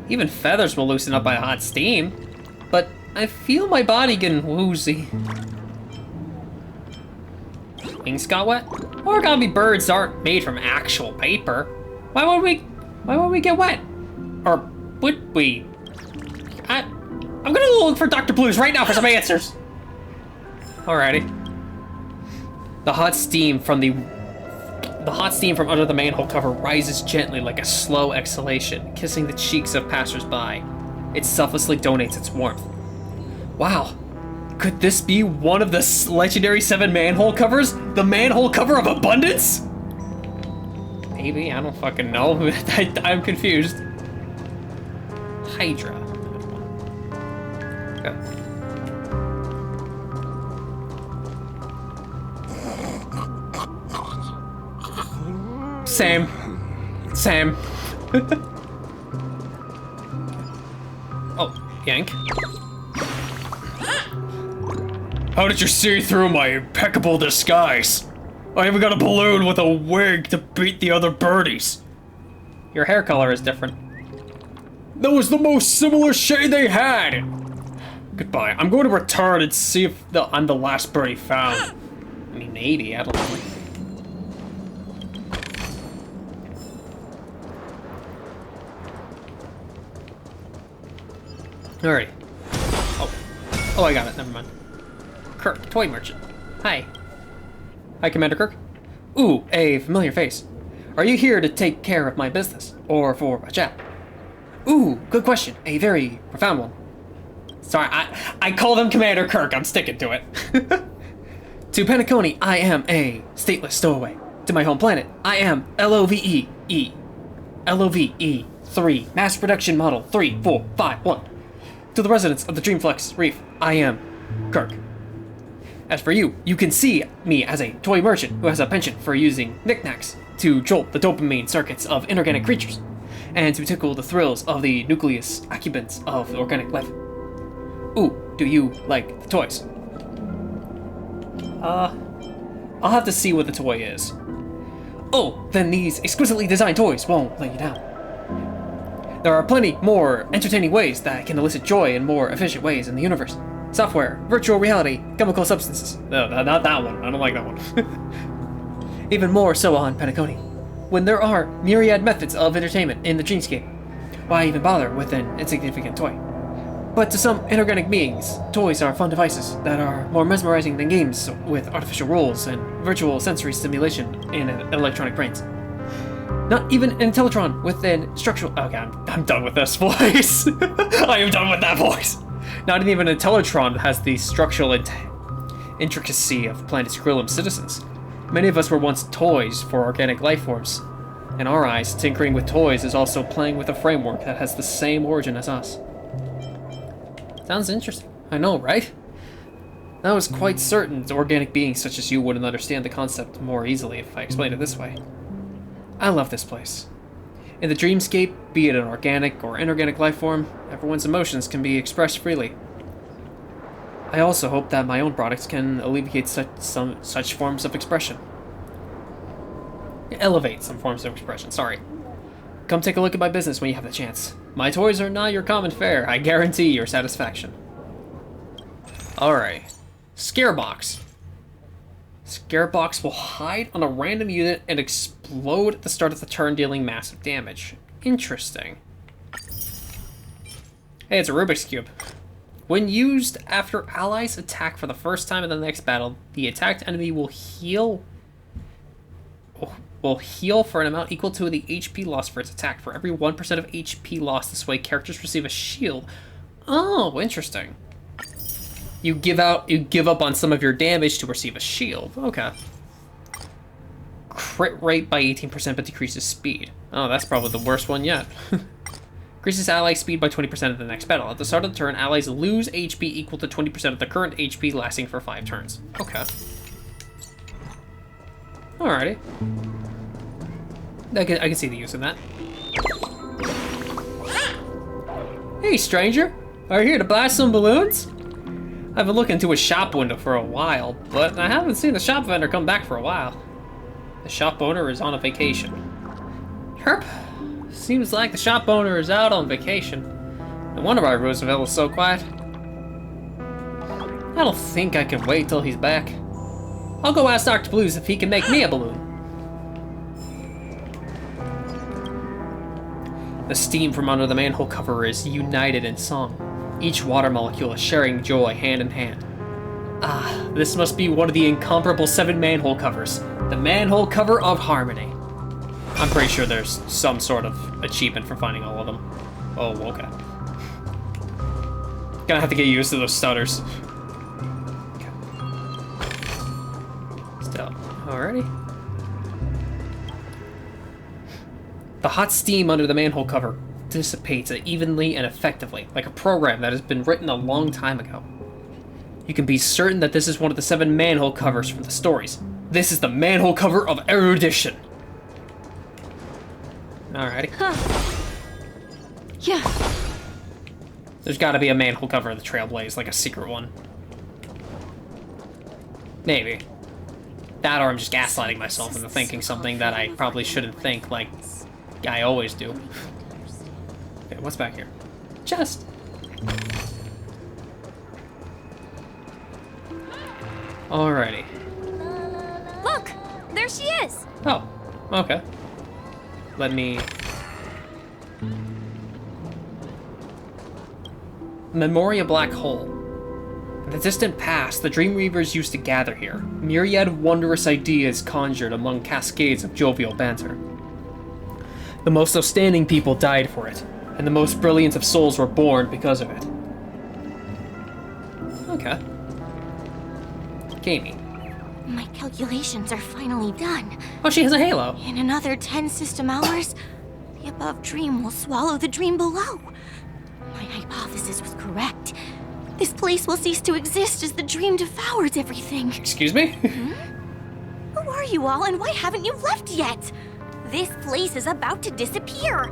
Even feathers will loosen up by hot steam. But I feel my body getting woozy. Wings got wet? Origami birds aren't made from actual paper. Why would we get wet? Or would we? I'm gonna go look for Dr. Blues right now for some answers. Alrighty. The hot steam from under the manhole cover rises gently like a slow exhalation, kissing the cheeks of passers-by. It selflessly donates its warmth. Wow. Could this be one of the legendary 7 manhole covers? The manhole cover of abundance? Maybe, I don't fucking know. I'm confused. Hydra. Okay. Same. Oh, yank. How did you see through my impeccable disguise? I even got a balloon with a wig to beat the other birdies. Your hair color is different. That was the most similar shade they had. Goodbye. I'm going to return and see if I'm the last birdie found. I mean, maybe, I don't know. Alright. Oh, I got it, never mind. Kirk, toy merchant. Hi. Hi, Commander Kirk. Ooh, a familiar face. Are you here to take care of my business, or for a chat? Ooh, good question. A very profound one. Sorry, I call them Commander Kirk. I'm sticking to it. To Penacony, I am a stateless stowaway. To my home planet, I am LOVE 3, mass production model 3451. To the residents of the Dreamflex Reef, I am Kirk. As for you, you can see me as a toy merchant who has a penchant for using knickknacks to jolt the dopamine circuits of inorganic creatures, and to tickle the thrills of the nucleus accumbens of organic life. Ooh, do you like the toys? I'll have to see what the toy is. Oh, then these exquisitely designed toys won't let you down. There are plenty more entertaining ways that can elicit joy in more efficient ways in the universe. Software, virtual reality, chemical substances. No, not that one. I don't like that one. Even more so on Penacony, when there are myriad methods of entertainment in the dreamscape. Why even bother with an insignificant toy? But to some inorganic beings, toys are fun devices that are more mesmerizing than games with artificial rules and virtual sensory stimulation in electronic brains. Not even an Intellatron with an structural... Okay, I'm done with this voice. I am done with that voice. Not even an Intellatron has the structural intricacy of planet Skrillum's citizens. Many of us were once toys for organic life forms. In our eyes, tinkering with toys is also playing with a framework that has the same origin as us. Sounds interesting. I know, right? I was quite certain organic beings such as you wouldn't understand the concept more easily if I explained it this way. I love this place. In the dreamscape, be it an organic or inorganic life form, everyone's emotions can be expressed freely. I also hope that my own products can alleviate such forms of expression. Elevate some forms of expression, sorry. Come take a look at my business when you have the chance. My toys are not your common fare. I guarantee your satisfaction. Alright. Scarebox. Scarebox will hide on a random unit and explode at the start of the turn, dealing massive damage. Interesting. Hey, it's a Rubik's Cube. When used after allies attack for the first time in the next battle, the attacked enemy will heal for an amount equal to the HP lost for its attack. For every 1% of HP lost this way, characters receive a shield. Oh, interesting. You give up on some of your damage to receive a shield. Okay. Crit rate by 18% but decreases speed. Oh, that's probably the worst one yet. Increases ally speed by 20% of the next battle. At the start of the turn, allies lose HP equal to 20% of the current HP, lasting for 5 turns. Okay. Alrighty. I can see the use in that. Hey, stranger. Are you here to buy some balloons? I've been looking into a shop window for a while, but I haven't seen the shop vendor come back for a while. The shop owner is on a vacation. Herp. Seems like the shop owner is out on vacation. No wonder why Roosevelt was so quiet. I don't think I can wait till he's back. I'll go ask Dr. Blues if he can make me a balloon. The steam from under the manhole cover is united in song. Each water molecule is sharing joy hand in hand. Ah, this must be one of the incomparable 7 manhole covers. The manhole cover of harmony. I'm pretty sure there's some sort of achievement for finding all of them. Oh, okay. Gonna have to get used to those stutters. Okay. Still, alrighty. The hot steam under the manhole cover dissipates evenly and effectively, like a program that has been written a long time ago. You can be certain that this is one of the 7 manhole covers from the stories. This is the manhole cover of erudition. Alrighty. Yeah. There's gotta be a manhole cover of the Trailblaze, like a secret one. Maybe. That or I'm just gaslighting myself into thinking something that I probably shouldn't think, like I always do. Okay, what's back here? Chest. Alrighty. there she is. Oh, okay. Let me... Memoria Black Hole. In the distant past, the Dreamweavers used to gather here. Myriad of wondrous ideas conjured among cascades of jovial banter. The most outstanding people died for it, and the most brilliant of souls were born because of it. Okay. Gamey. My calculations are finally done. Oh, she has a halo. In another 10 system hours, the above dream will swallow the dream below. My hypothesis was correct. This place will cease to exist as the dream devours everything. Excuse me? Who are you all, and why haven't you left yet? This place is about to disappear.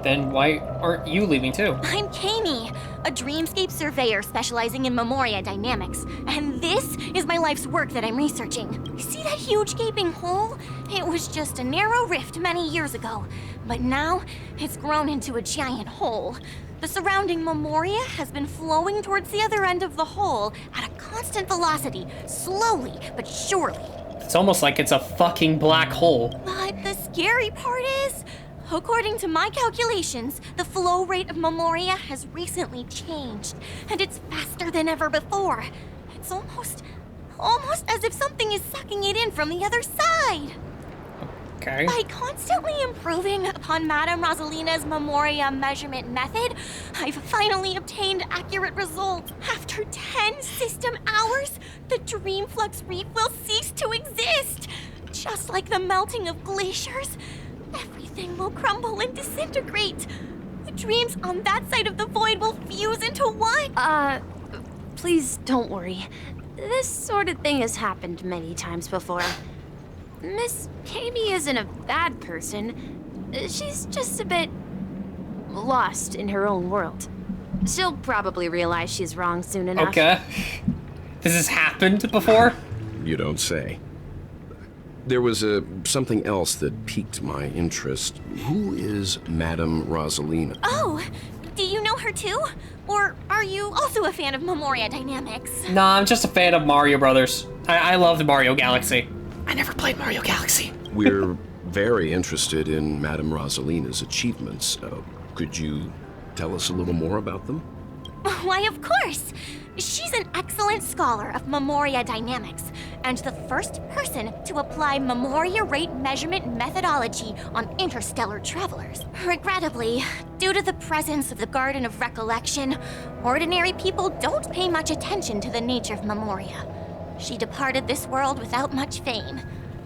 Then why aren't you leaving too? I'm Kami, a dreamscape surveyor specializing in Memoria dynamics. And this is my life's work that I'm researching. See that huge gaping hole? It was just a narrow rift many years ago. But now, it's grown into a giant hole. The surrounding Memoria has been flowing towards the other end of the hole at a constant velocity, slowly but surely. It's almost like it's a fucking black hole. But the scary part is, according to my calculations, the flow rate of Memoria has recently changed, and it's faster than ever before. It's almost as if something is sucking it in from the other side. Okay. By constantly improving upon Madame Rosalina's Memoria measurement method, I've finally obtained accurate results. After 10 system hours, the Dream Flux Reef will cease to exist. Just like the melting of glaciers, everything will crumble and disintegrate. The dreams on that side of the void will fuse into one. Please don't worry. This sort of thing has happened many times before. Miss Kami isn't a bad person. She's just a bit lost in her own world. She'll probably realize she's wrong soon enough. Okay. This has happened before? You don't say. There was something else that piqued my interest. Who is Madame Rosalina? Oh, do you know her too? Or are you also a fan of Memoria dynamics? Nah, I'm just a fan of Mario Brothers. I loved Mario Galaxy. I never played Mario Galaxy. We're very interested in Madame Rosalina's achievements. Could you tell us a little more about them? Why, of course. She's an excellent scholar of Memoria dynamics, and the first person to apply Memoria rate measurement methodology on interstellar travelers. Regrettably, due to the presence of the Garden of Recollection, ordinary people don't pay much attention to the nature of Memoria. She departed this world without much fame,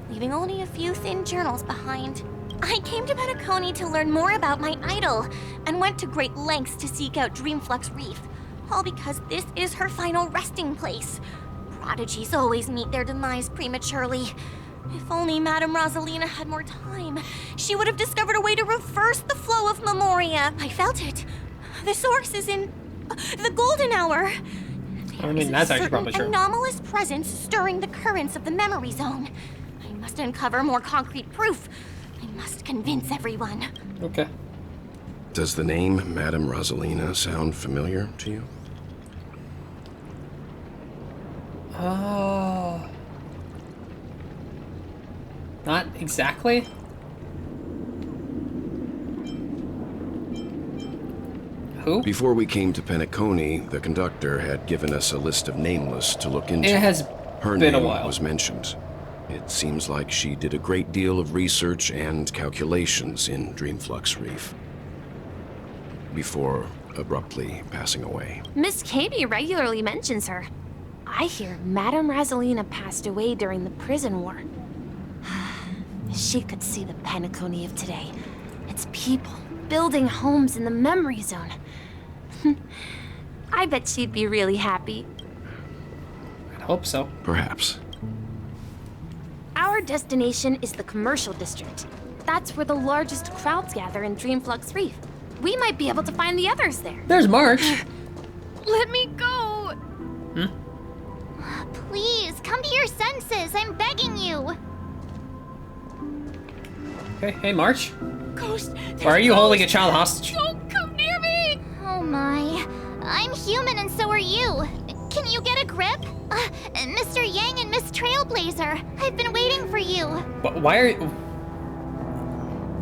leaving only a few thin journals behind. I came to Penacony to learn more about my idol, and went to great lengths to seek out Dreamflux Reef, all because this is her final resting place. Prodigies always meet their demise prematurely. If only Madame Rosalina had more time, she would have discovered a way to reverse the flow of Memoria. I felt it. The source is in the golden hour. I mean, that's actually probably true. Anomalous presence stirring the currents of the memory zone. I must uncover more concrete proof. I must convince everyone. Okay. Does the name Madame Rosalina sound familiar to you? Oh. Not exactly. Who? Before we came to Penacony, the conductor had given us a list of nameless to look into. It has Her been a name while. was mentioned. It seems like she did a great deal of research and calculations in Dreamflux Reef before abruptly passing away. Miss Kami regularly mentions her. I hear Madame Rosalina passed away during the prison war. She could see the Penacony of today. Its people building homes in the memory zone. I bet she'd be really happy. I hope so. Perhaps. Our destination is the commercial district. That's where the largest crowds gather in Dreamflux Reef. We might be able to find the others there. There's March. Let me go! Please, come to your senses. I'm begging you. Okay, hey March. Ghost. Why are you holding a child hostage? Don't come near me! Oh my. I'm human and so are you. Can you get a grip? Mr. Yang and Miss Trailblazer. I've been waiting for you.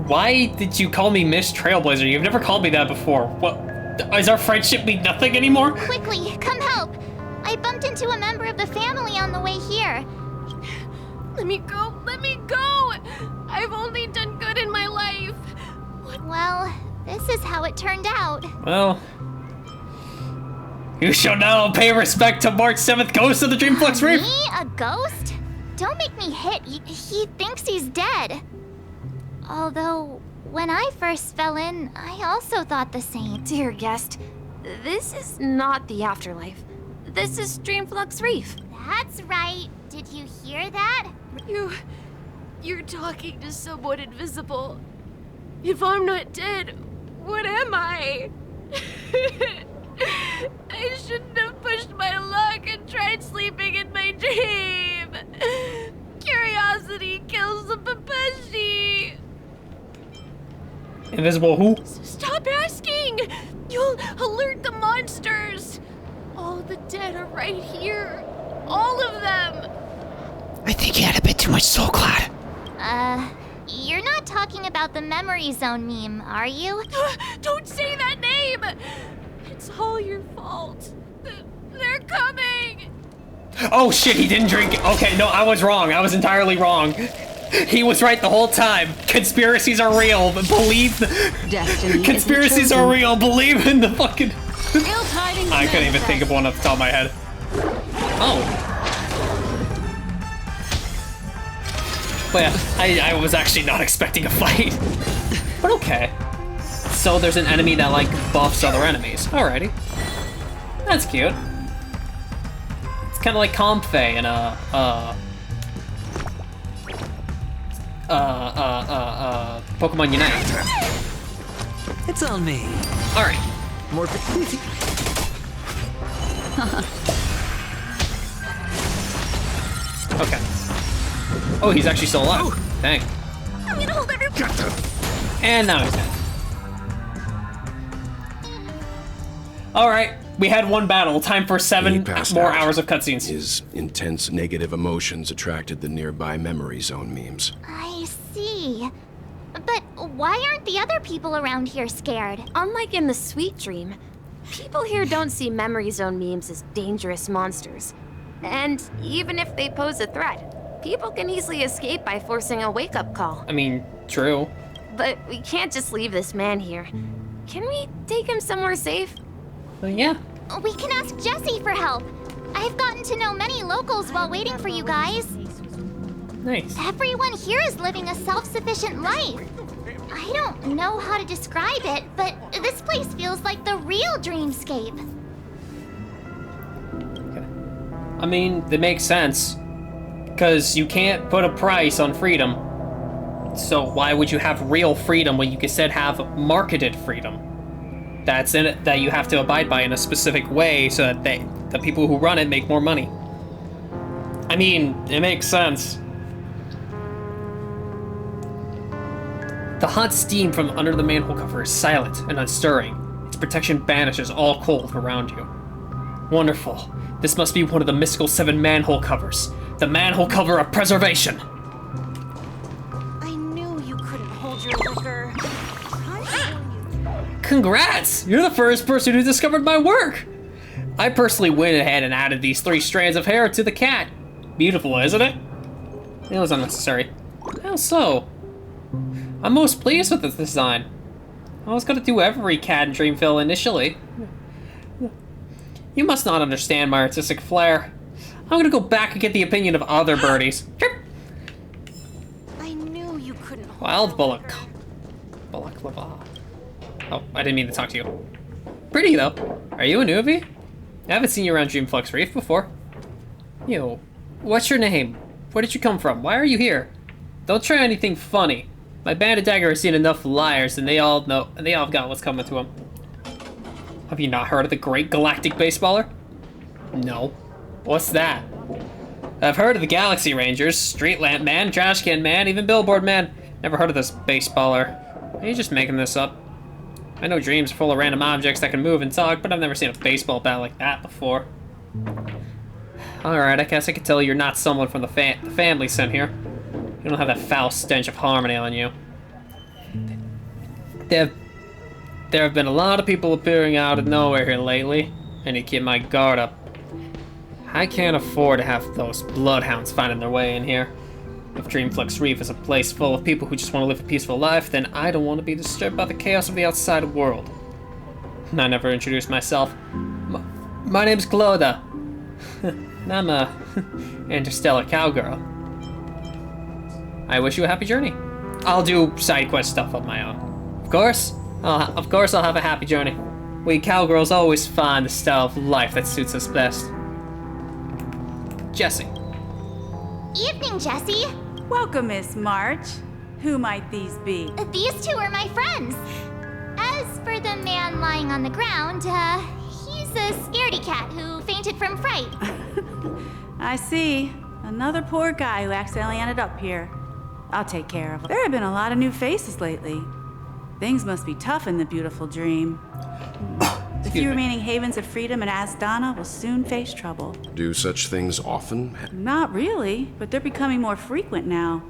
Why did you call me Miss Trailblazer? You've never called me that before. What? Does our friendship mean nothing anymore? Quickly, come help. I bumped into a member of the family on the way here. Let me go. Let me go. I've only done good in my life. Well, this is how it turned out. Well, you shall now pay respect to March 7th Ghost of the Dreamflux Reef. Me? A ghost? Don't make me hit. He thinks he's dead. Although, when I first fell in, I also thought the same. Dear guest, this is not the afterlife. This is Dreamflux Reef. That's right. Did you hear that? You're talking to someone invisible. If I'm not dead, what am I? I shouldn't have pushed my luck and tried sleeping in my dream. Curiosity kills the Papashi. Invisible who? Stop asking! You'll alert the monsters. All the dead are right here. All of them. I think you had a bit too much soul cloud. You're not talking about the memory zone meme, are you? Don't say that name! It's all your fault. They're coming! Oh shit, he didn't drink. Okay, no, I was wrong. I was entirely wrong. He was right the whole time. Conspiracies are real. Believe Destiny. Conspiracies are real. Believe in the fucking. I couldn't even think of one off the top of my head. Oh. But yeah, I was actually not expecting a fight. But okay. So there's an enemy that like buffs other enemies. Alrighty. That's cute. It's kind of like Comfey in Pokemon Unite. It's on me. Alright. More. Okay. Oh, he's actually still alive. Dang. I'm gonna hold everyone. And now he's dead. Alright, we had one battle. Time for 7 more hours of cutscenes. His intense negative emotions attracted the nearby memory zone memes. I see. But why aren't the other people around here scared? Unlike in the Sweet Dream, people here don't see memory zone memes as dangerous monsters. And even if they pose a threat, people can easily escape by forcing a wake-up call. I mean, true. But we can't just leave this man here. Can we take him somewhere safe? Yeah. We can ask Jesse for help. I've gotten to know many locals while waiting for you guys. Nice. Everyone here is living a self-sufficient life. I don't know how to describe it, but this place feels like the real dreamscape. Okay. I mean, that makes sense. Because you can't put a price on freedom. So why would you have real freedom when you can instead have marketed freedom? That's in it, that you have to abide by in a specific way so that the people who run it make more money. I mean, it makes sense. The hot steam from under the manhole cover is silent and unstirring. Its protection banishes all cold around you. Wonderful. This must be one of the mystical 7 manhole covers. The manhole cover of preservation. I knew you couldn't hold your liquor. Congrats! You're the first person who discovered my work! I personally went ahead and added these 3 strands of hair to the cat. Beautiful, isn't it? It was unnecessary. How so? I'm most pleased with this design. I was gonna do every cat in Dreamville initially. You must not understand my artistic flair. I'm gonna go back and get the opinion of other birdies. I knew you couldn't hold Wild Bullock. Balaclava. Oh, I didn't mean to talk to you. Pretty, though. Are you a newbie? I haven't seen you around Dreamflux Reef before. Yo, what's your name? Where did you come from? Why are you here? Don't try anything funny. My band of Dagger has seen enough liars, and they all have got what's coming to them. Have you not heard of the Great Galactic Baseballer? No. What's that? I've heard of the Galaxy Rangers, Street Lamp Man, Trash Can Man, even Billboard Man. Never heard of this baseballer. Are you just making this up? I know dreams are full of random objects that can move and talk, but I've never seen a baseball bat like that before. Alright, I guess I can tell you're not someone from the family sent here. You don't have that foul stench of harmony on you. There have been a lot of people appearing out of nowhere here lately. I need to keep my guard up. I can't afford to have those bloodhounds finding their way in here. If Dreamflux Reef is a place full of people who just want to live a peaceful life, then I don't want to be disturbed by the chaos of the outside world. I never introduced myself. My name's Cloda. And I'm a interstellar cowgirl. I wish you a happy journey. I'll do side quest stuff on my own. Of course I'll have a happy journey. We cowgirls always find the style of life that suits us best. Jesse. Evening, Jesse. Welcome, Miss March. Who might these be? These two are my friends. As for the man lying on the ground, he's a scaredy cat who fainted from fright. I see. Another poor guy who accidentally ended up here. I'll take care of him. There have been a lot of new faces lately. Things must be tough in the beautiful dream. The few remaining havens of freedom in Asdana will soon face trouble. Do such things often? Not really, but they're becoming more frequent now.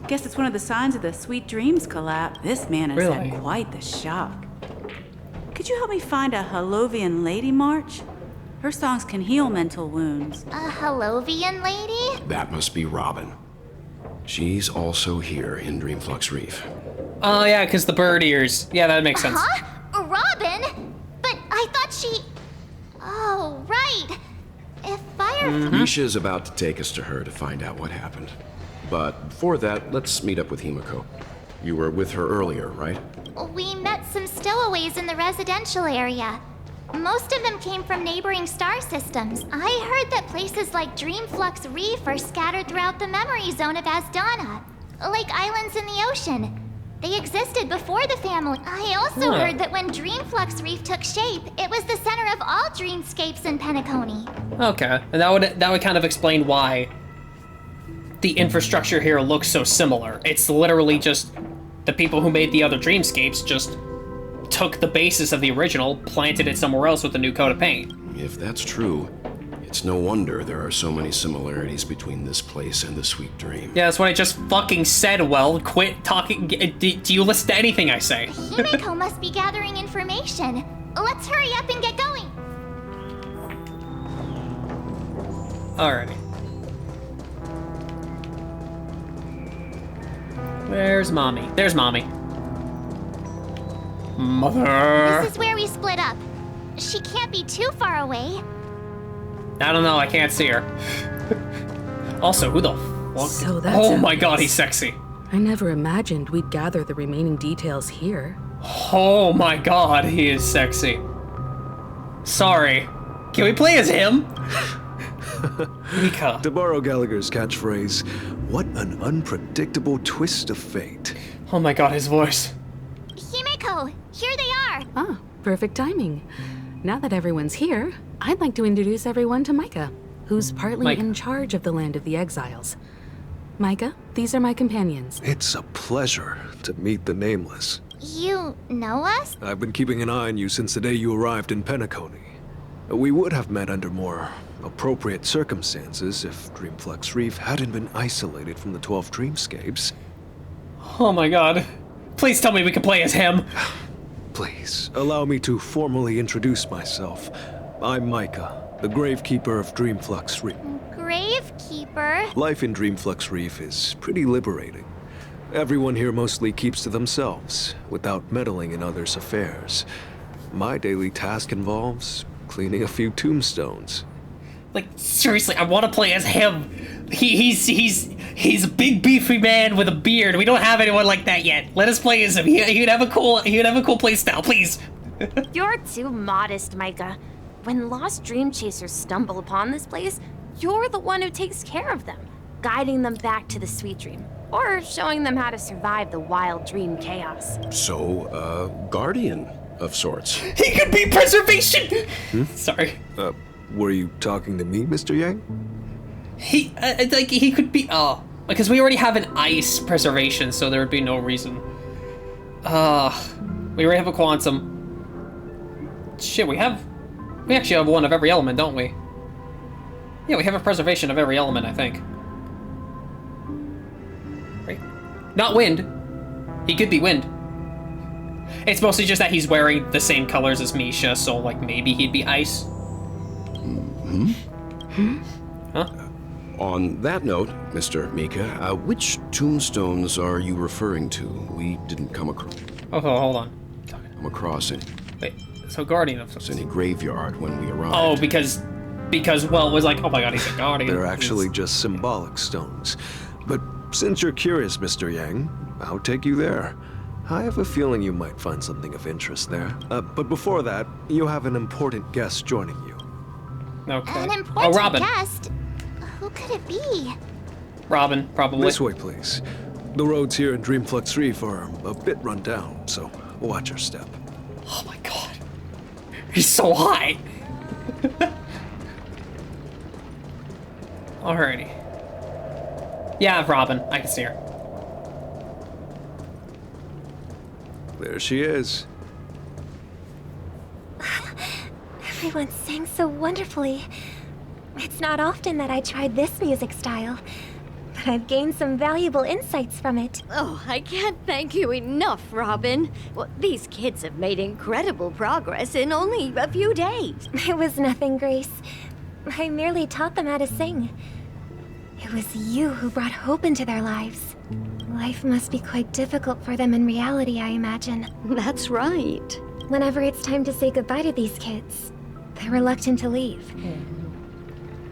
Guess it's one of the signs of the Sweet Dreams collapse. This man has had quite the shock. Could you help me find a Halovian lady, March? Her songs can heal mental wounds. A Halovian lady? That must be Robin. She's also here in Dreamflux Reef. Oh yeah, because the bird ears. Yeah, that makes sense. Huh? Robin? But I thought she... Oh, right. If fire... Risha's about to take us to her to find out what happened. But before that, let's meet up with Himiko. You were with her earlier, right? We met some stowaways in the residential area. Most of them came from neighboring star systems. I heard that places like Dreamflux Reef are scattered throughout the memory zone of Asdana, like islands in the ocean. They existed before the family. I also heard that when Dreamflux Reef took shape, it was the center of all dreamscapes in Penacony. Okay, and that would kind of explain why the infrastructure here looks so similar. It's literally just the people who made the other dreamscapes just took the basis of the original, planted it somewhere else with a new coat of paint. If that's true, it's no wonder there are so many similarities between this place and the Sweet Dream. Yeah, that's what I just fucking said, well. Quit talking. Do you listen to anything I say? Himiko must be gathering information. Let's hurry up and get going. Alrighty. Where's Mommy? There's Mommy. Mother. This is where we split up. She can't be too far away. I don't know, I can't see her. Also, who the fuck? So that's oh my god, he's sexy. I never imagined we'd gather the remaining details here. Oh my god, he is sexy. Sorry. Can we play as him? Mika. To borrow Gallagher's catchphrase, what an unpredictable twist of fate. Oh my god, his voice. Himiko, here they are. Ah, perfect timing. Now that everyone's here, I'd like to introduce everyone to Micah, who's partly in charge of the Land of the Exiles. Micah, these are my companions. It's a pleasure to meet the Nameless. You know us? I've been keeping an eye on you since the day you arrived in Penacony. We would have met under more appropriate circumstances if Dreamflux Reef hadn't been isolated from the 12 dreamscapes. Oh my god. Please tell me we can play as him. Please, allow me to formally introduce myself. I'm Micah, the Gravekeeper of Dreamflux Reef. Gravekeeper? Life in Dreamflux Reef is pretty liberating. Everyone here mostly keeps to themselves, without meddling in others' affairs. My daily task involves cleaning a few tombstones. Like, seriously, I want to play as him. He's a big beefy man with a beard. We don't have anyone like that yet. Let us play as him. He'd have a cool play style, please. You're too modest, Micah. When lost dream chasers stumble upon this place, you're the one who takes care of them, guiding them back to the sweet dream, or showing them how to survive the wild dream chaos. So, guardian of sorts. He could be preservation! Sorry. Were you talking to me, Mr. Yang? He could be, because we already have an ice preservation, so there would be no reason. We already have a quantum. Shit, we actually have one of every element, don't we? Yeah, we have a preservation of every element, I think. Right? Not wind. He could be wind. It's mostly just that he's wearing the same colors as Misha, so like maybe he'd be ice. Huh? On that note, Mr. Mika, which tombstones are you referring to? We didn't come across. Oh, hold on. Come across any. Wait, so Guardian of any graveyard when we arrived. Oh, because well, it was like, oh my god, he's a Guardian. They're actually just symbolic stones. But since you're curious, Mr. Yang, I'll take you there. I have a feeling you might find something of interest there. But before that, you have an important guest joining you. Okay. An important Robin. guest? Who could it be? Robin, probably. This way, please. The roads here in Dreamflux Reef are a bit run down, so watch your step. Oh my god. He's so high. Alrighty. Yeah, Robin. I can see her. There she is. Everyone sang so wonderfully. It's not often that I tried this music style, but I've gained some valuable insights from it. Oh, I can't thank you enough, Robin. Well, these kids have made incredible progress in only a few days. It was nothing, Grace. I merely taught them how to sing. It was you who brought hope into their lives. Life must be quite difficult for them in reality, I imagine. That's right. Whenever it's time to say goodbye to these kids, they're reluctant to leave.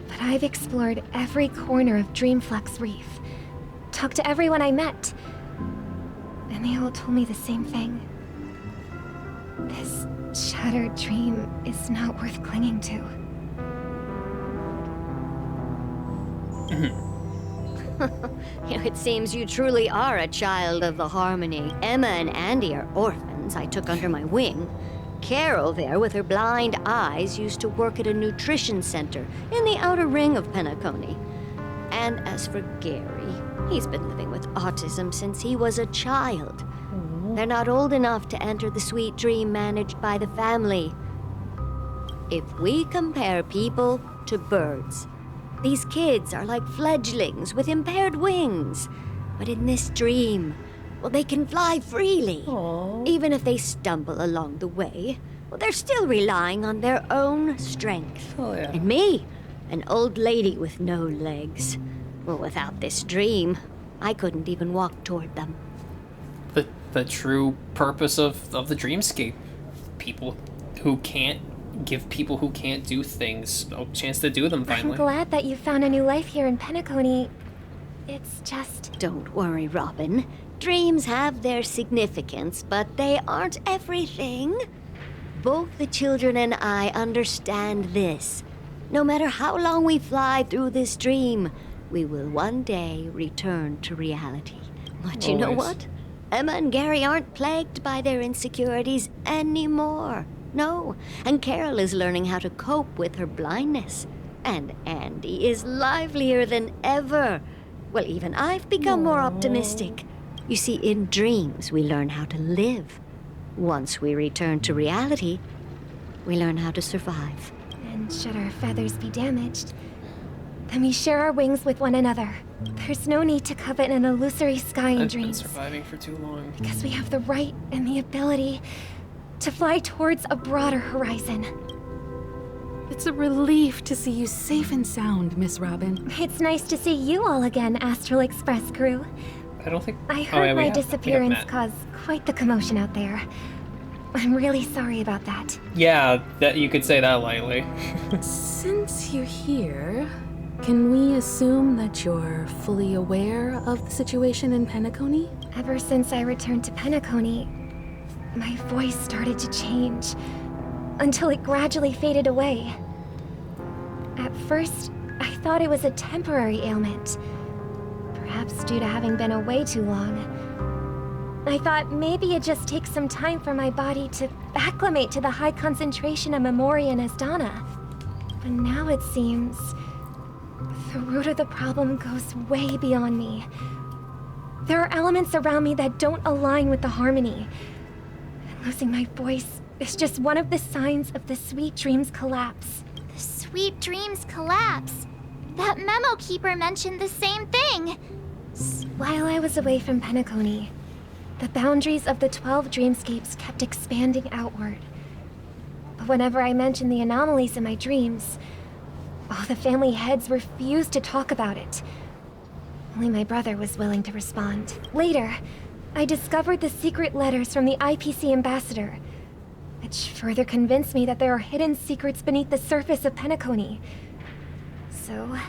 But I've explored every corner of Dreamflux Reef, talked to everyone I met, and they all told me the same thing. This shattered dream is not worth clinging to. It seems you truly are a child of the Harmony. Emma and Andy are orphans I took under my wing. Carol there, with her blind eyes, used to work at a nutrition center in the outer ring of Penacony. And as for Gary, he's been living with autism since he was a child. They're not old enough to enter the sweet dream managed by the family. If we compare people to birds, these kids are like fledglings with impaired wings. But in this dream, well, they can fly freely. Even if they stumble along the way, well, they're still relying on their own strength. And me, an old lady with no legs. Well, without this dream, I couldn't even walk toward them. The true purpose of the dreamscape. People who can't give people who can't do things a chance to do them finally. I'm glad that you found a new life here in Penacony. It's just... Don't worry, Robin. Dreams have their significance, but they aren't everything. Both the children and I understand this. No matter how long we fly through this dream, we will one day return to reality. But you know what? Emma and Gary aren't plagued by their insecurities anymore. No, and Carol is learning how to cope with her blindness. And Andy is livelier than ever. Well, even I've become more optimistic. You see, in dreams, we learn how to live. Once we return to reality, we learn how to survive. And should our feathers be damaged, then we share our wings with one another. There's no need to covet an illusory sky in I've been dreams. surviving for too long. Because we have the right and the ability to fly towards a broader horizon. It's a relief to see you safe and sound, Miss Robin. It's nice to see you all again, Astral Express crew. I don't think... I heard my we have disappearance Matt. caused quite the commotion out there. I'm really sorry about that. Yeah, that you could say that lightly. Since you're here, can we assume that you're fully aware of the situation in Penacony? Ever since I returned to Penacony, my voice started to change, until it gradually faded away. At first, I thought it was a temporary ailment, perhaps due to having been away too long. I thought maybe it just takes some time for my body to acclimate to the high concentration of Memoria and Asdana. But now it seems the root of the problem goes way beyond me. There are elements around me that don't align with the harmony. And losing my voice is just one of the signs of the Sweet Dreams collapse. The Sweet Dreams collapse? That memo keeper mentioned the same thing. While I was away from Penacony, the boundaries of the 12 dreamscapes kept expanding outward. But whenever I mentioned the anomalies in my dreams, all the family heads refused to talk about it. Only my brother was willing to respond. Later, I discovered the secret letters from the IPC ambassador, which further convinced me that there are hidden secrets beneath the surface of Penacony. So,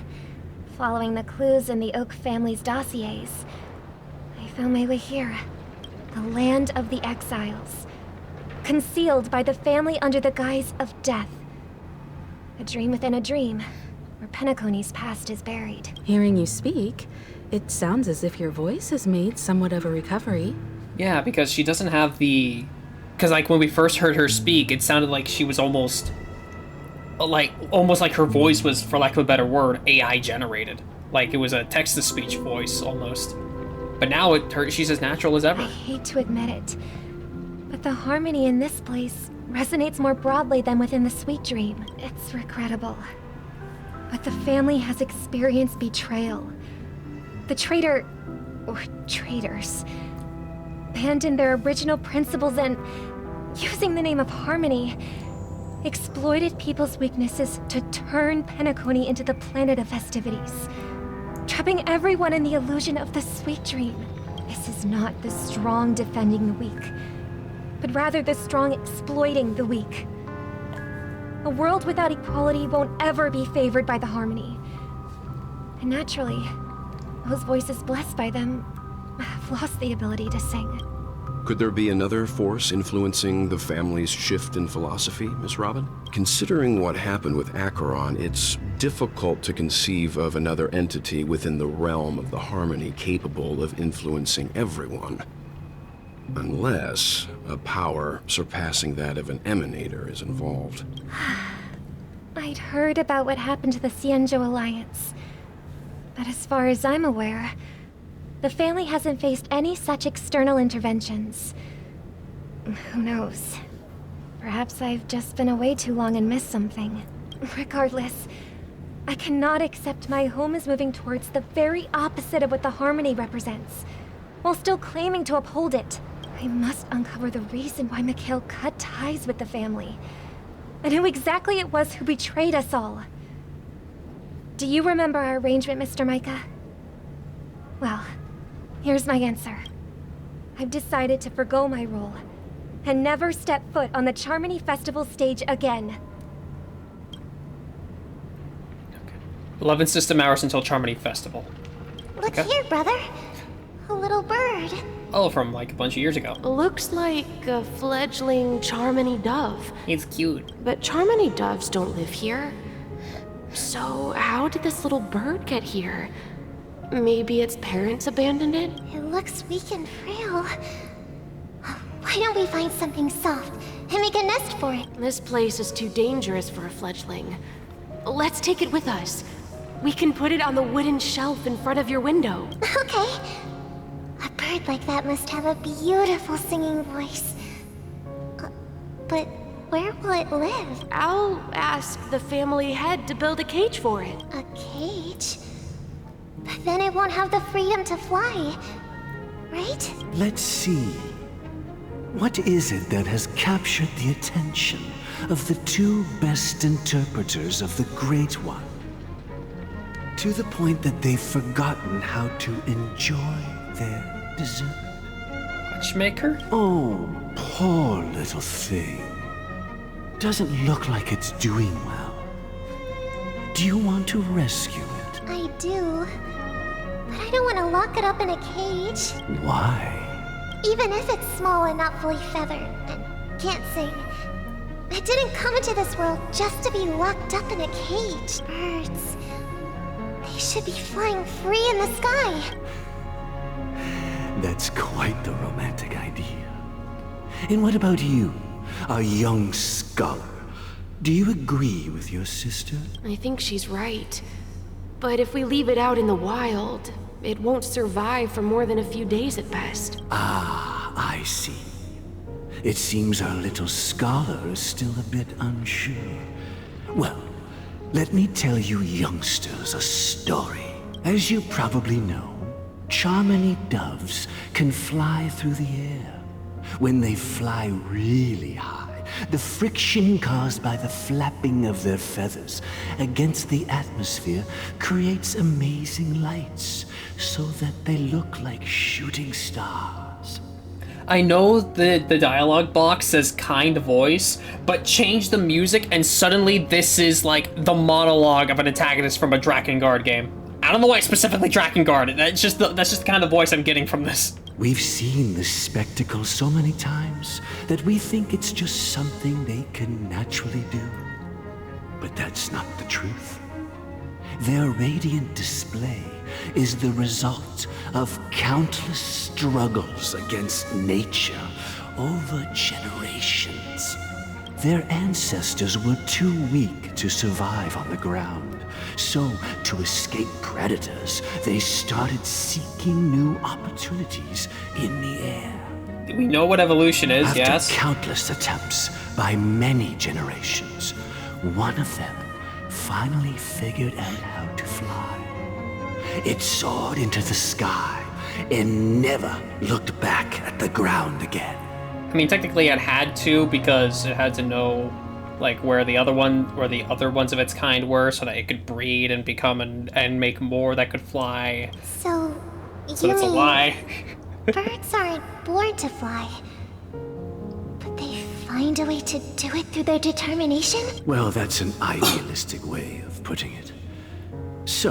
following the clues in the Oak family's dossiers, I found my way here. The land of the exiles. Concealed by the family under the guise of death. A dream within a dream, where Penacony's past is buried. Hearing you speak, it sounds as if your voice has made somewhat of a recovery. Yeah, because she doesn't have the... Because, like, when we first heard her speak, it sounded like she was almost like her voice was, for lack of a better word, AI generated. Like, it was a text-to-speech voice, almost. But now she's as natural as ever. I hate to admit it, but the harmony in this place resonates more broadly than within the Sweet Dream. It's regrettable. But the family has experienced betrayal. The traitor, or traitors, abandoned their original principles and, using the name of harmony, exploited people's weaknesses to turn Penacony into the planet of festivities, trapping everyone in the illusion of the Sweet Dream. This is not the strong defending the weak, but rather the strong exploiting the weak. A world without equality won't ever be favored by the harmony. And naturally, those voices blessed by them have lost the ability to sing. Could there be another force influencing the family's shift in philosophy, Miss Robin? Considering what happened with Acheron, it's difficult to conceive of another entity within the realm of the harmony capable of influencing everyone. Unless a power surpassing that of an emanator is involved. I'd heard about what happened to the Xianzhou Alliance. But as far as I'm aware, the family hasn't faced any such external interventions. Who knows? Perhaps I've just been away too long and missed something. Regardless, I cannot accept my home is moving towards the very opposite of what the harmony represents, while still claiming to uphold it. I must uncover the reason why Mikhail cut ties with the family, and who exactly it was who betrayed us all. Do you remember our arrangement, Mr. Micah? Well, here's my answer. I've decided to forgo my role, and never step foot on the Charmony Festival stage again. 11 system hours until Charmony Festival. Look here, brother. A little bird. Oh, from like a bunch of years ago. Looks like a fledgling Charmony dove. It's cute. But Charmony doves don't live here. So how did this little bird get here? Maybe its parents abandoned it? It looks weak and frail. Why don't we find something soft and make a nest for it? This place is too dangerous for a fledgling. Let's take it with us. We can put it on the wooden shelf in front of your window. Okay. A bird like that must have a beautiful singing voice. But where will it live? I'll ask the family head to build a cage for it. A cage? But then it won't have the freedom to fly, right? Let's see. What is it that has captured the attention of the two best interpreters of the Great One? To the point that they've forgotten how to enjoy their dessert. Watchmaker? Oh, poor little thing. Doesn't look like it's doing well. Do you want to rescue it? I do. But I don't want to lock it up in a cage. Why? Even if it's small and not fully feathered and can't sing. It didn't come into this world just to be locked up in a cage. Birds. They should be flying free in the sky. That's quite the romantic idea. And what about you, a young scholar? Do you agree with your sister? I think she's right. But if we leave it out in the wild, it won't survive for more than a few days at best. Ah, I see. It seems our little scholar is still a bit unsure. Well, Let me tell you youngsters a story. As you probably know, Charmony doves can fly through the air. When they fly really high, the friction caused by the flapping of their feathers against the atmosphere creates amazing lights, so that they look like shooting stars. I know the dialogue box says kind voice, but change the music and suddenly this is like the monologue of an antagonist from a Drakengard game. I don't know why specifically Drakengard. That's just the kind of voice I'm getting from this. We've seen this spectacle so many times that we think it's just something they can naturally do. But that's not the truth. Their radiant display is the result of countless struggles against nature over generations. Their ancestors were too weak to survive on the ground. So, to escape predators, they started seeking new opportunities in the air. We know what evolution is, After yes? countless attempts by many generations, one of them finally figured out how to fly. It soared into the sky and never looked back at the ground again. I mean, technically it had to, because it had to know like where the other ones of its kind were, so that it could breed and become and make more that could fly. So So you it's a mean lie. birds aren't born to fly, but they find a way to do it through their determination? Well, that's an idealistic way of putting it. So,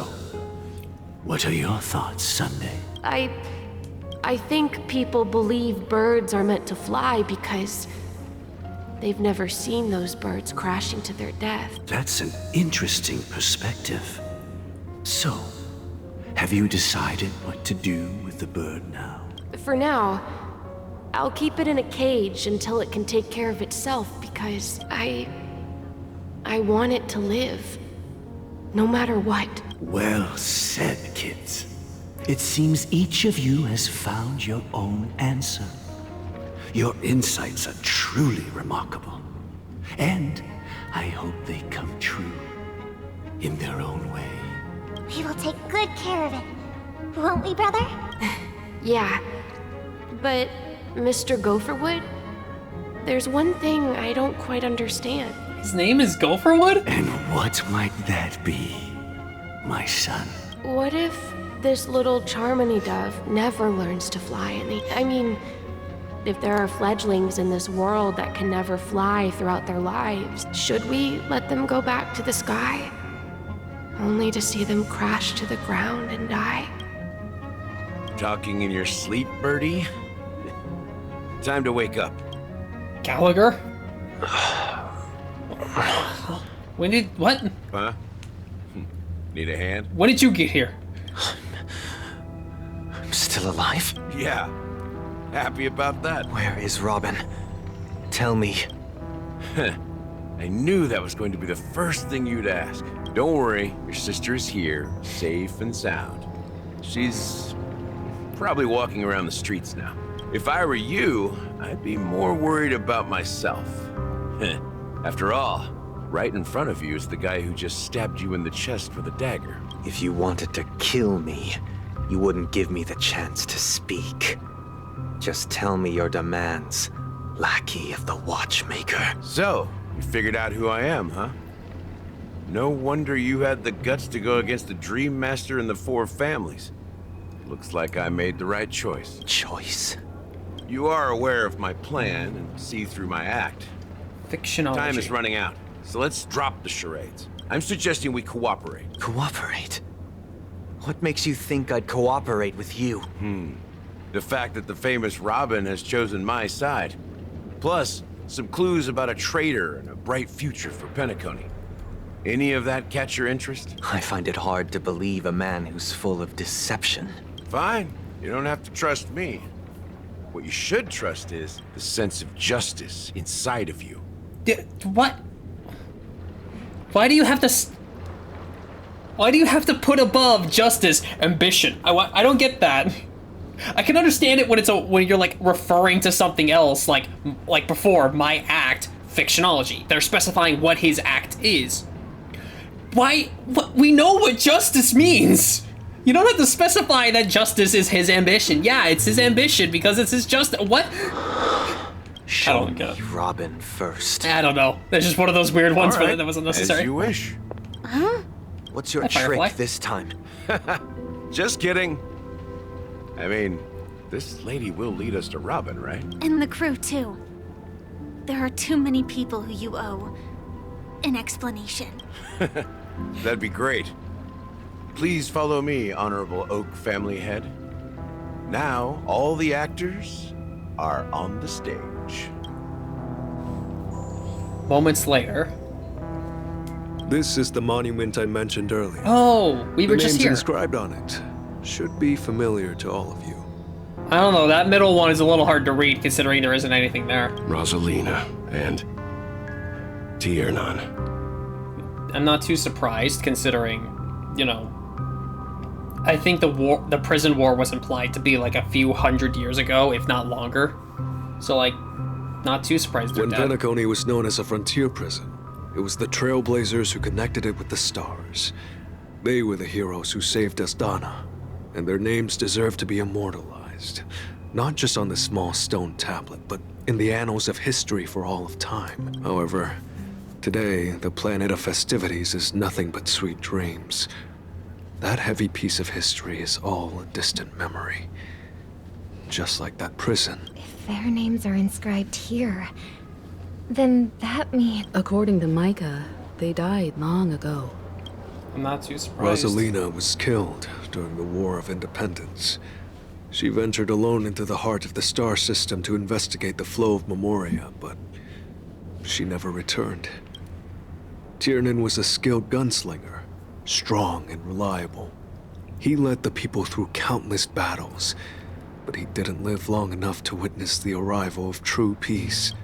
what are your thoughts, Sunday? I think people believe birds are meant to fly because they've never seen those birds crashing to their death. That's an interesting perspective. So, have you decided what to do with the bird now? For now, I'll keep it in a cage until it can take care of itself because I want it to live. No matter what. Well said, kids. It seems each of you has found your own answer. Your insights are truly remarkable. And I hope they come true in their own way. We will take good care of it. Won't we, brother? Yeah. But, Mr. Gopherwood, there's one thing I don't quite understand. His name is Gopherwood? And what might that be, my son? What if this little Charmony dove never learns to fly? I mean, if there are fledglings in this world that can never fly throughout their lives, should we let them go back to the sky? Only to see them crash to the ground and die? Talking in your sleep, birdie? Time to wake up. Gallagher? What? Huh? Need a hand? When did you get here? I'm still alive? Yeah. Happy about that. Where is Robin? Tell me. I knew that was going to be the first thing you'd ask. Don't worry, your sister is here, safe and sound. She's probably walking around the streets now. If I were you, I'd be more worried about myself. After all, right in front of you is the guy who just stabbed you in the chest with a dagger. If you wanted to kill me, you wouldn't give me the chance to speak. Just tell me your demands, lackey of the Watchmaker. So, you figured out who I am, huh? No wonder you had the guts to go against the Dream Master and the Four Families. Looks like I made the right choice. Choice? You are aware of my plan and see through my act. Fictionology. Time is running out, so let's drop the charades. I'm suggesting we cooperate. Cooperate? What makes you think I'd cooperate with you? The fact that the famous Robin has chosen my side. Plus, some clues about a traitor and a bright future for Penacony. Any of that catch your interest? I find it hard to believe a man who's full of deception. Fine. You don't have to trust me. What you should trust is the sense of justice inside of you. What? Why do you have to... Why do you have to put above justice ambition? I don't get that. I can understand it when you're like referring to something else, like before, my act, fictionology. They're specifying what his act is. Why? What, we know what justice means. You don't have to specify that justice is his ambition. Yeah, it's his ambition because it's his justice. What? Show me Robin first. I don't know. That's just one of those weird ones All right. that was unnecessary. As you wish. Huh? What's your Hi, trick Firefly. this time? Just kidding. I mean, this lady will lead us to Robin, right? And the crew, too. There are too many people who you owe an explanation. That'd be great. Please follow me, Honorable Oak family head. Now, all the actors are on the stage. Moments later. This is the monument I mentioned earlier. Oh, we were just The names here. inscribed on it should be familiar to all of you. I don't know. That middle one is a little hard to read considering there isn't anything there. Rosalina and Tiernan. I'm not too surprised considering, you know, I think the prison war was implied to be like a few hundred years ago, if not longer. So like, not too surprised they're When dead. Penacony was known as a frontier prison, it was the Trailblazers who connected it with the stars. They were the heroes who saved Asdana, and their names deserve to be immortalized. Not just on this small stone tablet, but in the annals of history for all of time. However, today, the planet of festivities is nothing but sweet dreams. That heavy piece of history is all a distant memory. Just like that prison. If their names are inscribed here, then that means... According to Micah, they died long ago. I'm not too surprised. Rosalina was killed during the War of Independence. She ventured alone into the heart of the star system to investigate the flow of Memoria, but she never returned. Tiernan was a skilled gunslinger, strong and reliable. He led the people through countless battles, but he didn't live long enough to witness the arrival of true peace.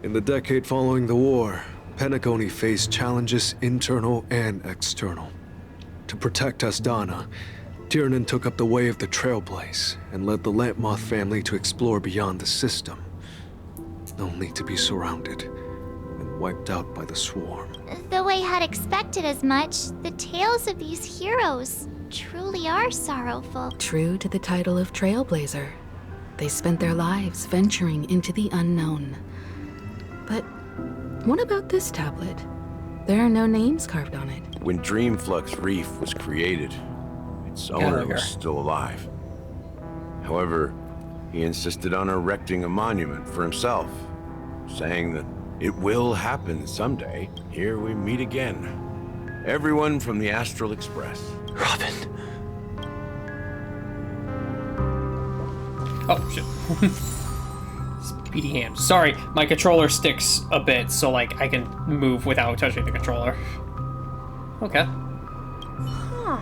In the decade following the war, Penacony faced challenges internal and external. To protect Asdana, Tiernan took up the way of the Trailblaze and led the Lampmoth family to explore beyond the system, only to be surrounded and wiped out by the Swarm. Though I had expected as much, the tales of these heroes truly are sorrowful. True to the title of Trailblazer, they spent their lives venturing into the unknown. But what about this tablet? There are no names carved on it. When Dreamflux Reef was created, its owner Gallagher. was still alive. However, he insisted on erecting a monument for himself, saying that it will happen someday. Here we meet again. Everyone from the Astral Express. Robin. Oh, shit. Speedy hands. Sorry, my controller sticks a bit, so like I can move without touching the controller. Okay. Huh.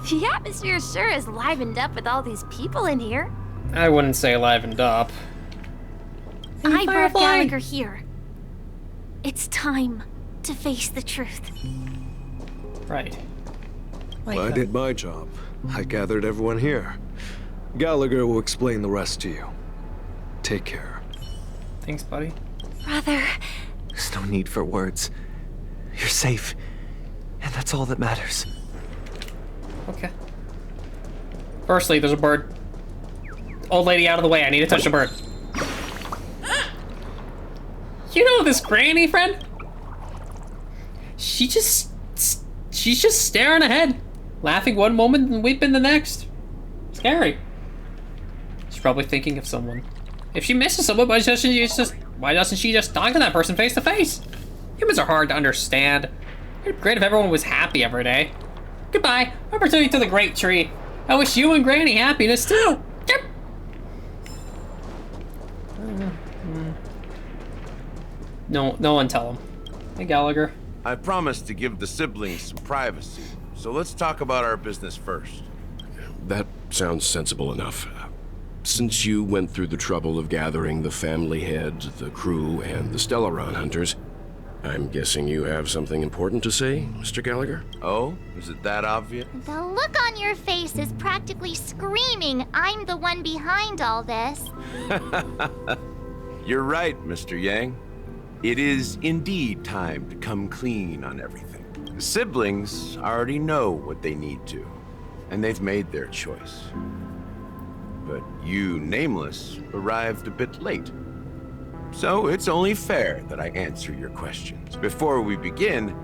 The atmosphere sure is livened up with all these people in here. I wouldn't say livened up. I brought Firefly. Gallagher here. It's time to face the truth. Right. I did my job. I gathered everyone here. Gallagher will explain the rest to you. Take care. Thanks, buddy. Brother. There's no need for words. You're safe, and that's all that matters. Okay. Firstly, there's a bird. Old lady, out of the way. I need to touch the bird. You know this granny, friend? She's just staring ahead, laughing one moment and weeping the next. Scary. She's probably thinking of someone. If she misses someone, why doesn't she just talk to that person face to face? Humans are hard to understand. It'd be great if everyone was happy every day. Goodbye. Opportunity to the great tree. I wish you and Granny happiness too. Yep. No one tell him. Hey, Gallagher. I promised to give the siblings some privacy, so let's talk about our business first. That sounds sensible enough. Since you went through the trouble of gathering the family head, the crew, and the Stellaron hunters, I'm guessing you have something important to say, Mr. Gallagher? Oh, is it that obvious? The look on your face is practically screaming, I'm the one behind all this. You're right, Mr. Yang. It is indeed time to come clean on everything. The siblings already know what they need to, and they've made their choice. But you, Nameless, arrived a bit late. So it's only fair that I answer your questions. Before we begin,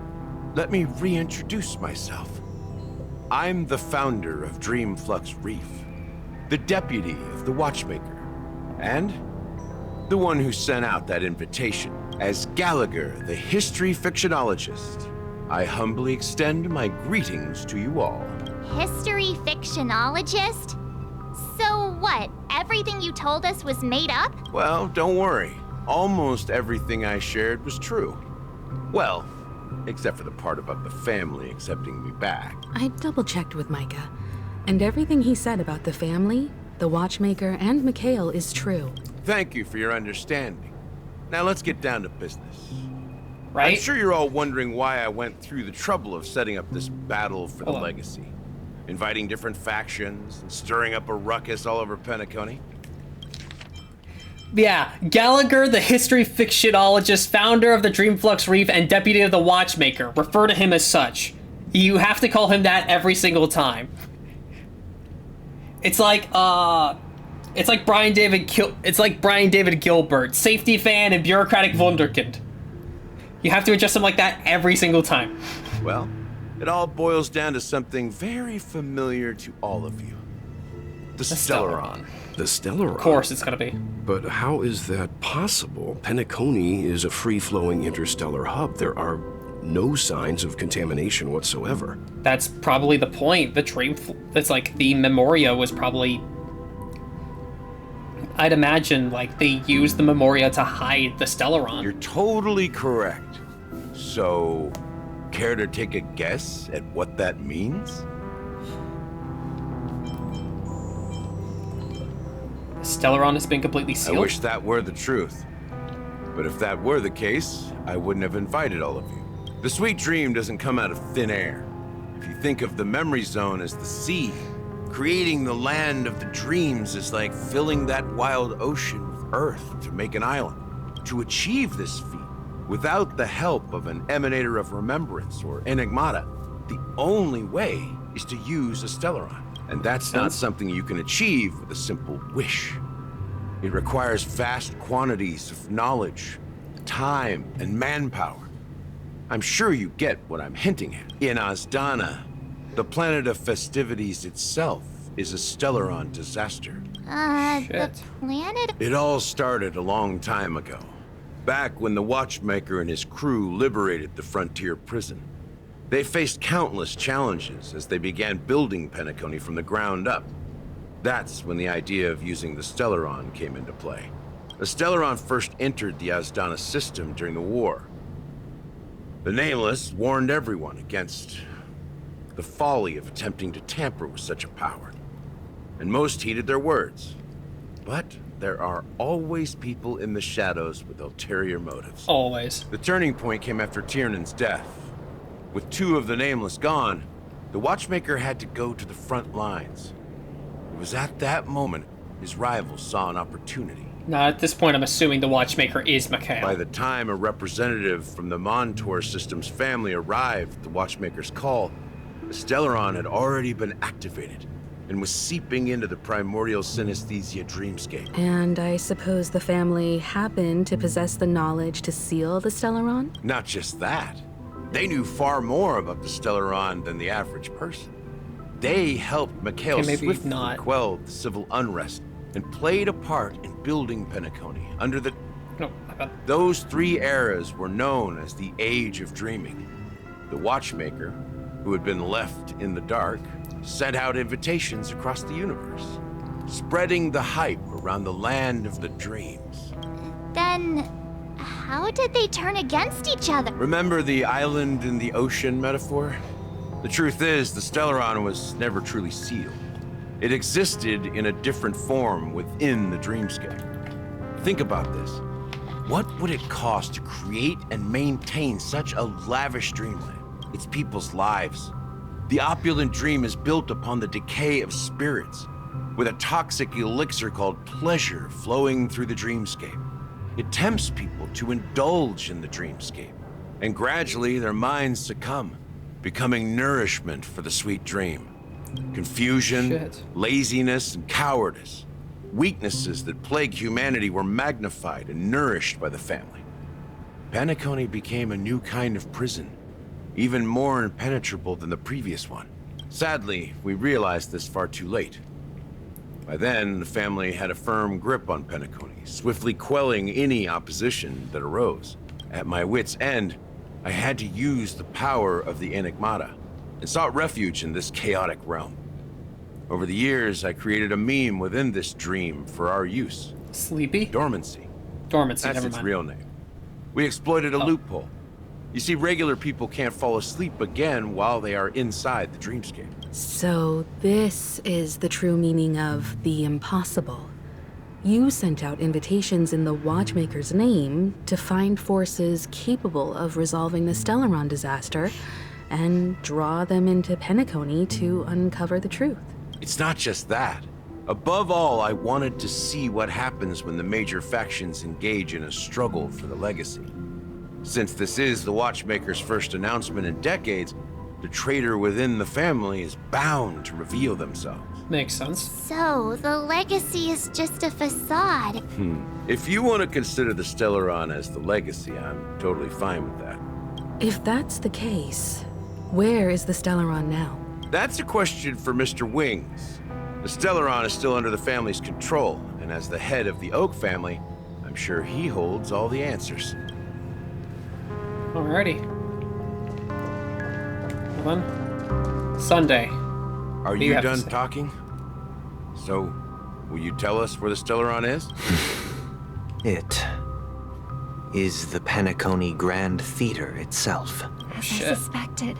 let me reintroduce myself. I'm the founder of Dreamflux Reef, the deputy of the Watchmaker, and the one who sent out that invitation. As Gallagher, the history fictionologist, I humbly extend my greetings to you all. History fictionologist? So what? Everything you told us was made up? Well, don't worry. Almost everything I shared was true. Well, except for the part about the family accepting me back. I double-checked with Micah, and everything he said about the family, the Watchmaker, and Mikhail is true. Thank you for your understanding. Now let's get down to business. Right? I'm sure you're all wondering why I went through the trouble of setting up this battle for the legacy. Inviting different factions and stirring up a ruckus all over Penacony. Yeah, Gallagher, the history fictionologist, founder of the Dreamflux Reef, and deputy of the Watchmaker. Refer to him as such. You have to call him that every single time. It's like Brian David Gilbert, safety fan and bureaucratic wunderkind. You have to address him like that every single time. Well, it all boils down to something very familiar to all of you. The Stellaron. The Stellaron? Of course it's gonna be. But how is that possible? Penacony is a free-flowing interstellar hub. There are no signs of contamination whatsoever. That's probably the point. That's like the Memoria was probably... I'd imagine, like, they used the Memoria to hide the Stellaron. You're totally correct. So, care to take a guess at what that means? Stellaron has been completely sealed? I wish that were the truth. But if that were the case, I wouldn't have invited all of you. The sweet dream doesn't come out of thin air. If you think of the memory zone as the sea, creating the land of the dreams is like filling that wild ocean with earth to make an island. To achieve this feat, without the help of an emanator of remembrance or enigmata, the only way is to use a Stellaron. And that's not something you can achieve with a simple wish. It requires vast quantities of knowledge, time, and manpower. I'm sure you get what I'm hinting at. In Azdana, the planet of festivities itself is a Stellaron disaster. The planet? It all started a long time ago. Back when the Watchmaker and his crew liberated the frontier prison. They faced countless challenges as they began building Penacony from the ground up. That's when the idea of using the Stellaron came into play. The Stellaron first entered the Azdana system during the war. The Nameless warned everyone against the folly of attempting to tamper with such a power. And most heeded their words. But there are always people in the shadows with ulterior motives. Always. The turning point came after Tiernan's death. With two of the Nameless gone, the Watchmaker had to go to the front lines. It was at that moment his rivals saw an opportunity. Now, at this point, I'm assuming the Watchmaker is Mikhail. By the time a representative from the Montour Systems family arrived at the Watchmaker's call, the Stellaron had already been activated and was seeping into the primordial synesthesia dreamscape. And I suppose the family happened to possess the knowledge to seal the Stellaron? Not just that. They knew far more about the Stellaron than the average person. They helped Mikhail swiftly quell the civil unrest and played a part in building Penacony under the... Those three eras were known as the Age of Dreaming. The Watchmaker, who had been left in the dark, sent out invitations across the universe, spreading the hype around the land of the dreams. Then, how did they turn against each other? Remember the island in the ocean metaphor? The truth is, the Stellaron was never truly sealed. It existed in a different form within the dreamscape. Think about this. What would it cost to create and maintain such a lavish dreamland? Its people's lives. The opulent dream is built upon the decay of spirits, with a toxic elixir called pleasure flowing through the dreamscape. It tempts people to indulge in the dreamscape, and gradually their minds succumb, becoming nourishment for the sweet dream. Confusion, laziness, and cowardice. Weaknesses that plague humanity were magnified and nourished by the family. Penacony became a new kind of prison, even more impenetrable than the previous one. Sadly, we realized this far too late. By then, the family had a firm grip on Penacony, swiftly quelling any opposition that arose. At my wit's end, I had to use the power of the Enigmata, and sought refuge in this chaotic realm. Over the years, I created a meme within this dream for our use. Sleepy? Dormancy. Dormancy, That's never its mind. real name. We exploited a loophole. You see, regular people can't fall asleep again while they are inside the dreamscape. So this is the true meaning of the impossible. You sent out invitations in the Watchmaker's name to find forces capable of resolving the Stellaron disaster and draw them into Penacony to uncover the truth. It's not just that. Above all, I wanted to see what happens when the major factions engage in a struggle for the legacy. Since this is the Watchmaker's first announcement in decades, the traitor within the family is bound to reveal themselves. Makes sense. So, the legacy is just a facade. If you want to consider the Stellaron as the legacy, I'm totally fine with that. If that's the case, where is the Stellaron now? That's a question for Mr. Wings. The Stellaron is still under the family's control, and as the head of the Oak family, I'm sure he holds all the answers. Alrighty. Hold on. Sunday. Are What do you have to done say? talking? So, will you tell us where the Stellaron is? It is the Penacony Grand Theater itself. As I suspected.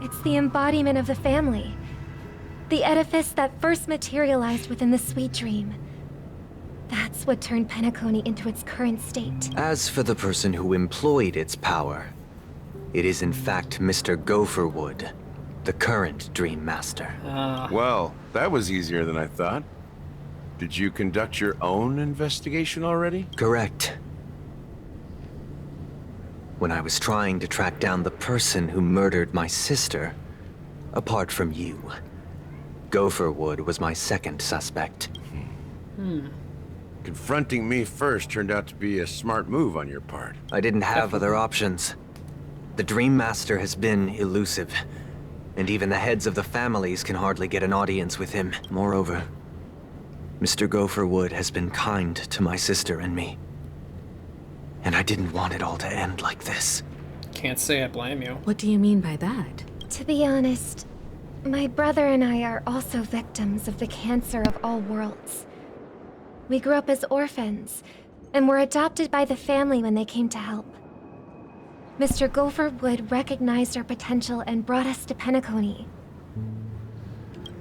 It's the embodiment of the family. The edifice that first materialized within the sweet dream. That's what turned Penacony into its current state. As for the person who employed its power, it is in fact Mr. Gopherwood, the current Dream Master. Well, that was easier than I thought. Did you conduct your own investigation already? Correct. When I was trying to track down the person who murdered my sister, apart from you, Gopherwood was my second suspect. Confronting me first turned out to be a smart move on your part. I didn't have other options. The Dream Master has been elusive, and even the heads of the families can hardly get an audience with him. Moreover, Mr. Gopherwood has been kind to my sister and me. And I didn't want it all to end like this. Can't say I blame you. What do you mean by that? To be honest, my brother and I are also victims of the cancer of all worlds. We grew up as orphans, and were adopted by the family when they came to help. Mr. Gopherwood recognized our potential and brought us to Penacony.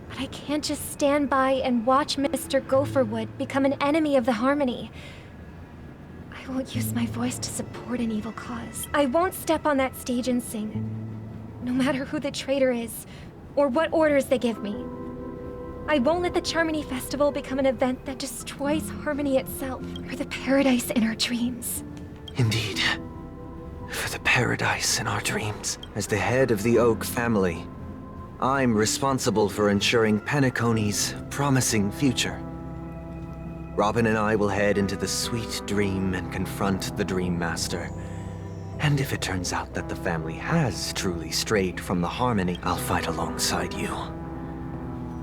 But I can't just stand by and watch Mr. Gopherwood become an enemy of the Harmony. I won't use my voice to support an evil cause. I won't step on that stage and sing, no matter who the traitor is, or what orders they give me. I won't let the Charmony Festival become an event that destroys Harmony itself, or the paradise in our dreams. Indeed. For the paradise in our dreams. As the head of the Oak family, I'm responsible for ensuring Penacony's promising future. Robin and I will head into the sweet dream and confront the Dream Master. And if it turns out that the family has truly strayed from the Harmony, I'll fight alongside you.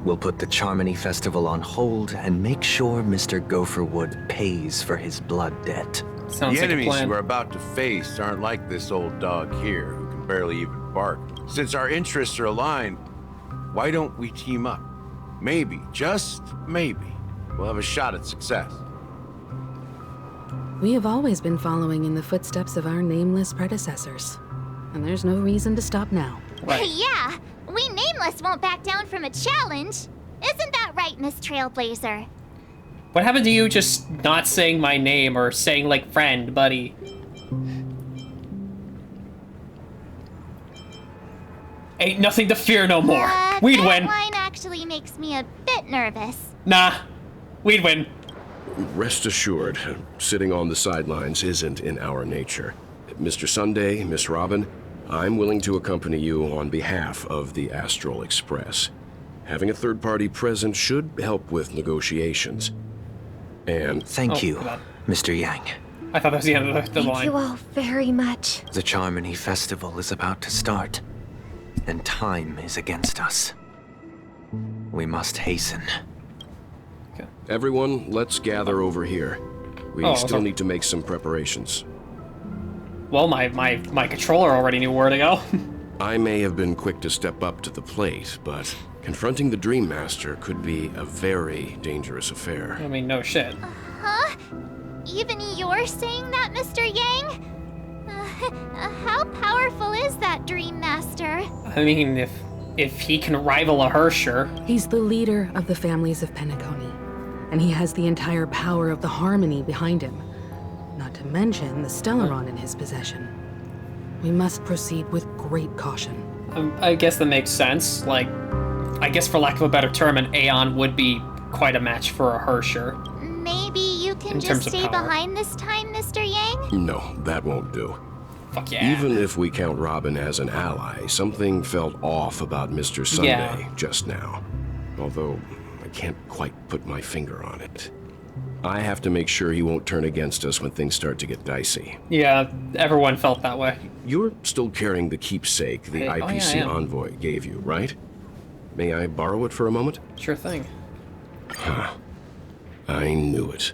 We'll put the Charmony Festival on hold and make sure Mr. Gopherwood pays for his blood debt. Sounds the like a enemies plan. we're about to face aren't like this old dog here, who can barely even bark. Since our interests are aligned, why don't we team up? Maybe, just maybe, we'll have a shot at success. We have always been following in the footsteps of our nameless predecessors. And there's no reason to stop now. Yeah, we Nameless won't back down from a challenge. Isn't that right, Miss Trailblazer? What happened to you just not saying my name or saying like friend, buddy? Ain't nothing to fear no more. We'd that win. line actually makes me a bit nervous. Nah, we'd win. Rest assured, sitting on the sidelines isn't in our nature. Mr. Sunday, Miss Robin, I'm willing to accompany you on behalf of the Astral Express. Having a third party present should help with negotiations. And thank you, Mr. Yang. I thought that was the end of the line. Thank you all very much. The Charmony Festival is about to start, and time is against us. We must hasten. Okay. Everyone, let's gather over here. We still need to make some preparations. Well, my controller already knew where to go. I may have been quick to step up to the plate, but confronting the Dream Master could be a very dangerous affair. I mean, no shit. Huh? Even you're saying that, Mr. Yang? How powerful is that Dream Master? I mean, if he can rival a Hersher. He's the leader of the families of Penacony, and he has the entire power of the Harmony behind him. Not to mention the Stellaron in his possession. We must proceed with great caution. I guess that makes sense. Like, I guess for lack of a better term, an Aeon would be quite a match for a Hersher. Maybe you can just stay behind this time, Mr. Yang? No, that won't do. Fuck yeah. Even if we count Robin as an ally, something felt off about Mr. Sunday just now. Although, I can't quite put my finger on it. I have to make sure he won't turn against us when things start to get dicey. Yeah, everyone felt that way. You're still carrying the keepsake the IPC envoy gave you, right? May I borrow it for a moment? Sure thing. Huh. I knew it.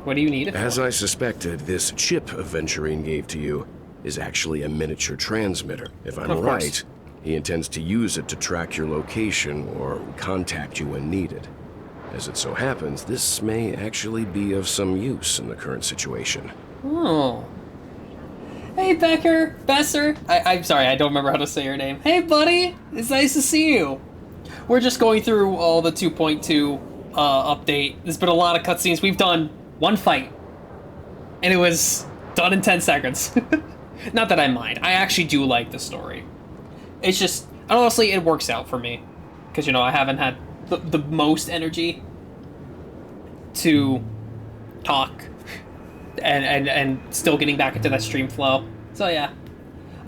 What do you need it for? As I suspected, this chip Aventurine gave to you is actually a miniature transmitter. If I'm right, he intends to use it to track your location or contact you when needed. As it so happens, this may actually be of some use in the current situation. Oh. Hey, Besser. I'm sorry, I don't remember how to say your name. Hey, buddy. It's nice to see you. We're just going through all the 2.2 update. There's been a lot of cutscenes. We've done one fight, and it was done in 10 seconds. Not that I mind. I actually do like the story. It's just, honestly, it works out for me. Because, you know, I haven't had the most energy to talk and still getting back into that stream flow. So, yeah.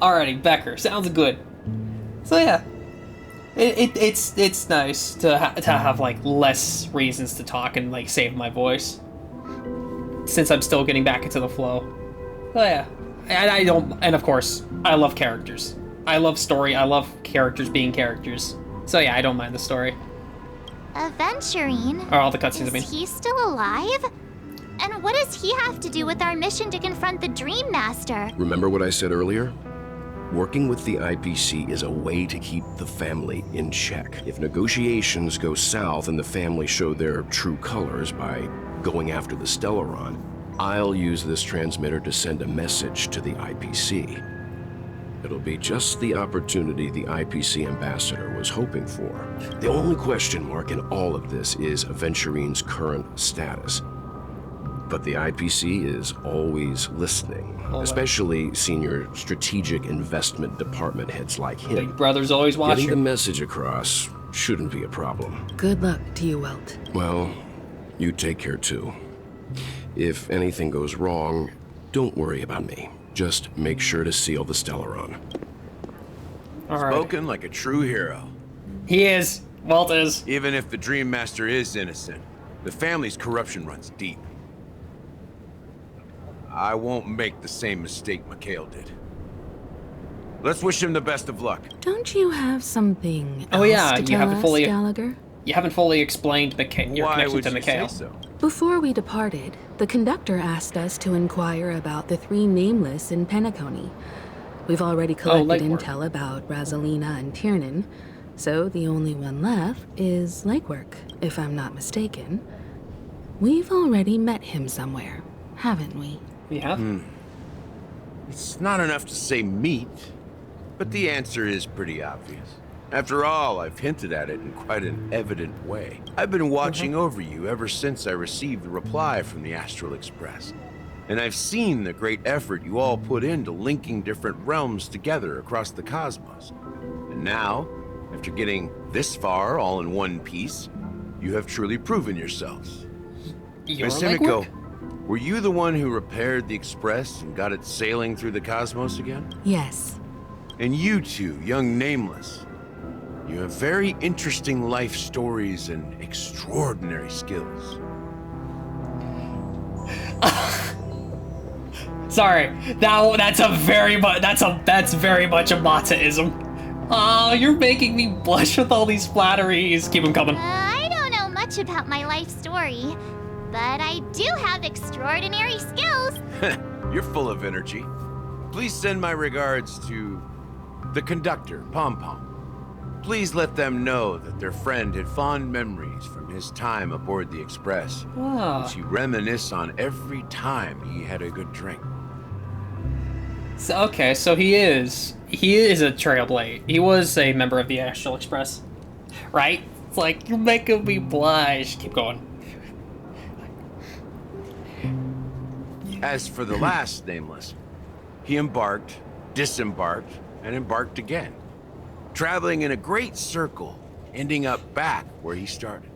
Alrighty, Becker. Sounds good. So, yeah. It's nice to have like less reasons to talk and like save my voice since I'm still getting back into the flow. So yeah, and of course I love characters. I love story. I love characters being characters. So yeah, I don't mind the story. Aventurine? Or all the cutscenes. I mean, is he still alive? And what does he have to do with our mission to confront the Dream Master? Remember what I said earlier? Working with the IPC is a way to keep the family in check. If negotiations go south and the family show their true colors by going after the Stellaron, I'll use this transmitter to send a message to the IPC. It'll be just the opportunity the IPC ambassador was hoping for. The only question mark in all of this is Aventurine's current status. But the IPC is always listening. Especially senior strategic investment department heads like him. Big Brother's always watching. Getting the message across shouldn't be a problem. Good luck to you, Welt. Well, you take care too. If anything goes wrong, don't worry about me. Just make sure to seal the Stellaron. Spoken like a true hero. He is. Welt is. Even if the Dream Master is innocent, the family's corruption runs deep. I won't make the same mistake Mikhail did. Let's wish him the best of luck. Don't you have something Oh else yeah, to you tell haven't us, fully Gallagher? You haven't fully explained your connection to Mikhail. So? Before we departed, the conductor asked us to inquire about the 3 nameless in Penacony. We've already collected intel about Razalina and Tiernan, so the only one left is Lakework, if I'm not mistaken. We've already met him somewhere, haven't we? We have? It's not enough to say meet, but the answer is pretty obvious. After all, I've hinted at it in quite an evident way. I've been watching over you ever since I received the reply from the Astral Express. And I've seen the great effort you all put into linking different realms together across the cosmos. And now, after getting this far all in one piece, you have truly proven yourselves. You're Miss Himiko, Were you the one who repaired the Express and got it sailing through the cosmos again? Yes. And you two, young Nameless, you have very interesting life stories and extraordinary skills. Sorry, that's very much a Mata-ism. Oh, you're making me blush with all these flatteries. Keep them coming. I don't know much about my life story, but I do have extraordinary skills. You're full of energy. Please send my regards to the conductor, Pom Pom. Please let them know that their friend had fond memories from his time aboard the Express, which he reminisce on every time he had a good drink. So, okay, so he is a Trailblazer. He was a member of the Astral Express, right? It's like, you're making me blush. Keep going. As for the last Nameless, he embarked, disembarked, and embarked again, traveling in a great circle, ending up back where he started.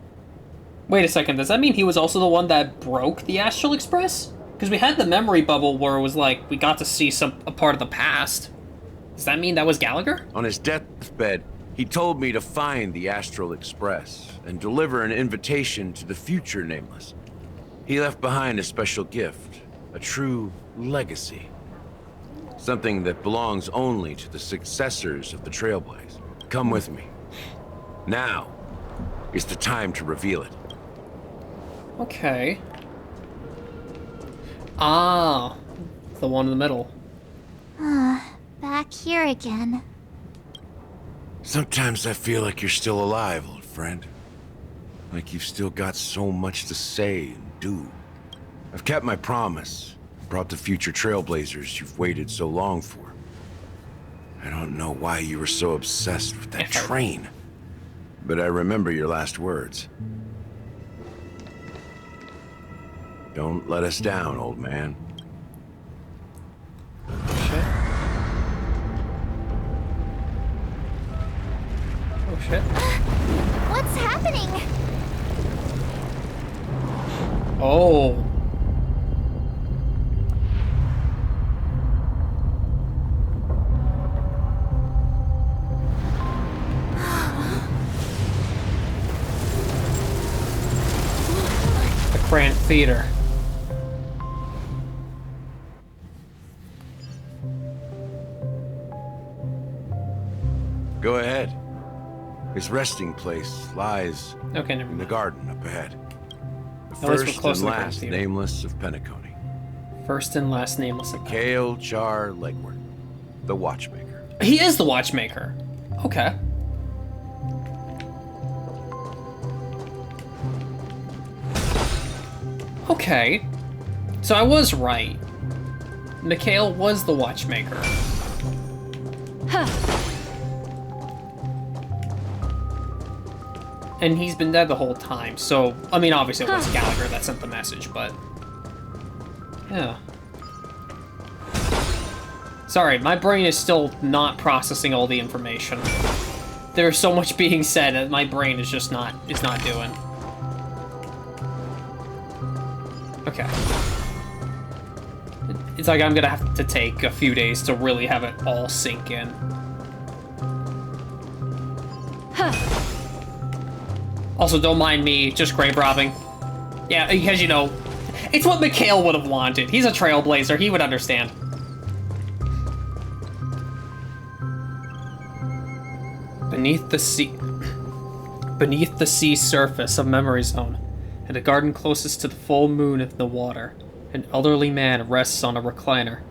Wait a second, does that mean he was also the one that broke the Astral Express? Because we had the memory bubble where it was like, we got to see a part of the past. Does that mean that was Gallagher? On his deathbed, he told me to find the Astral Express and deliver an invitation to the future Nameless. He left behind a special gift, a true legacy. Something that belongs only to the successors of the Trailblaze. Come with me. Now is the time to reveal it. Okay. Ah, the one in the middle. Back here again. Sometimes I feel like you're still alive, old friend. Like you've still got so much to say and do. I've kept my promise. Brought the future Trailblazers you've waited so long for. I don't know why you were so obsessed with that train. But I remember your last words. Don't let us down, old man. Oh shit. What's happening? Oh. The Grand Theater. Go ahead. His resting place lies in the garden up ahead. The first and last Nameless of Penacony. First and last Nameless of Mikhail Char Legward, the Watchmaker. He is the Watchmaker. Okay. Okay. So I was right. Mikhail was the Watchmaker. Huh. And he's been dead the whole time, so... I mean, obviously it was Gallagher that sent the message, but... Yeah. Sorry, my brain is still not processing all the information. There's so much being said that my brain is just not... is not doing. Okay. It's like I'm gonna have to take a few days to really have it all sink in. Also, don't mind me just grave robbing. Yeah, because, you know, it's what Mikhail would have wanted. He's a Trailblazer. He would understand. Beneath the sea surface of Memory Zone, in the garden closest to the full moon of the water, an elderly man rests on a recliner,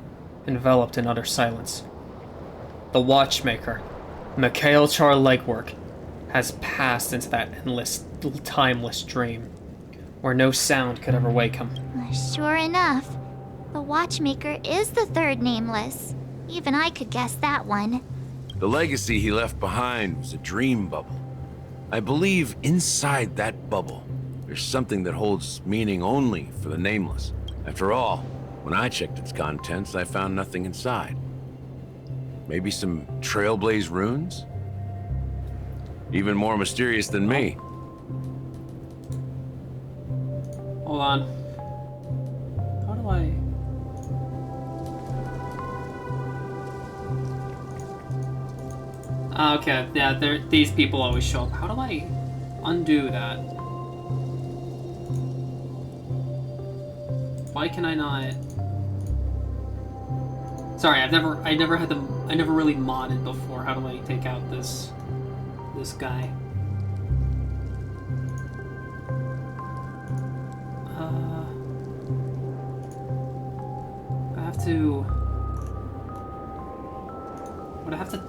enveloped in utter silence. The Watchmaker, Mikhail Char Legwork, has passed into that endless, timeless dream, where no sound could ever wake him. Sure enough, the Watchmaker is the third Nameless. Even I could guess that one. The legacy he left behind was a dream bubble. I believe inside that bubble, there's something that holds meaning only for the Nameless. After all, when I checked its contents, I found nothing inside. Maybe some Trailblaze runes? Even more mysterious than me. Hold on. I... Okay, yeah, these people always show up. How do I undo that? Why can I not? Sorry, I never really modded before. How do I take out this guy? I have to. Would I have to?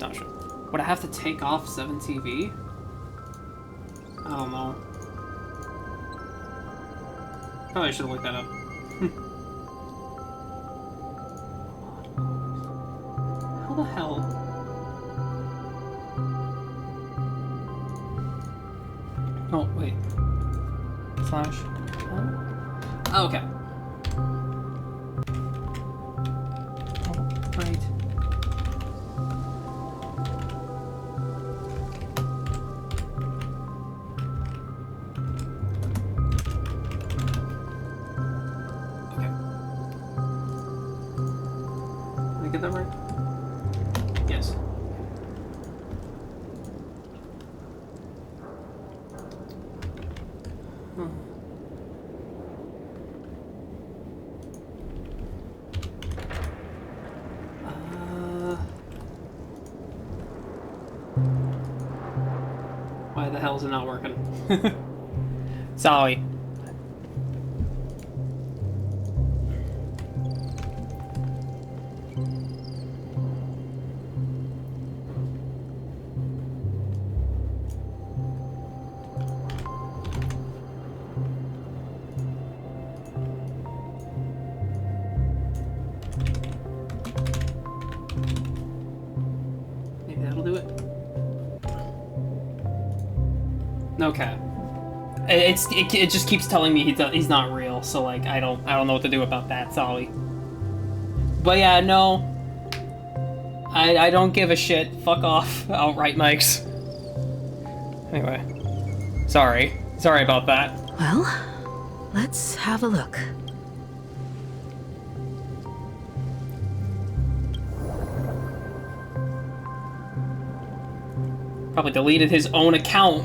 Oh shit. Would I have to take off 7TV? I don't know. Probably should have looked that up. How the hell? Oh, wait. Slash. Oh, okay. Oh, right. Get that right? Yes. Why the hell is it not working? Sorry. Okay. It just keeps telling me he's not real, so like I don't know what to do about that, sorry. But yeah, no. I don't give a shit. Fuck off, outright mics. Anyway. Sorry about that. Well, let's have a look. Probably deleted his own account.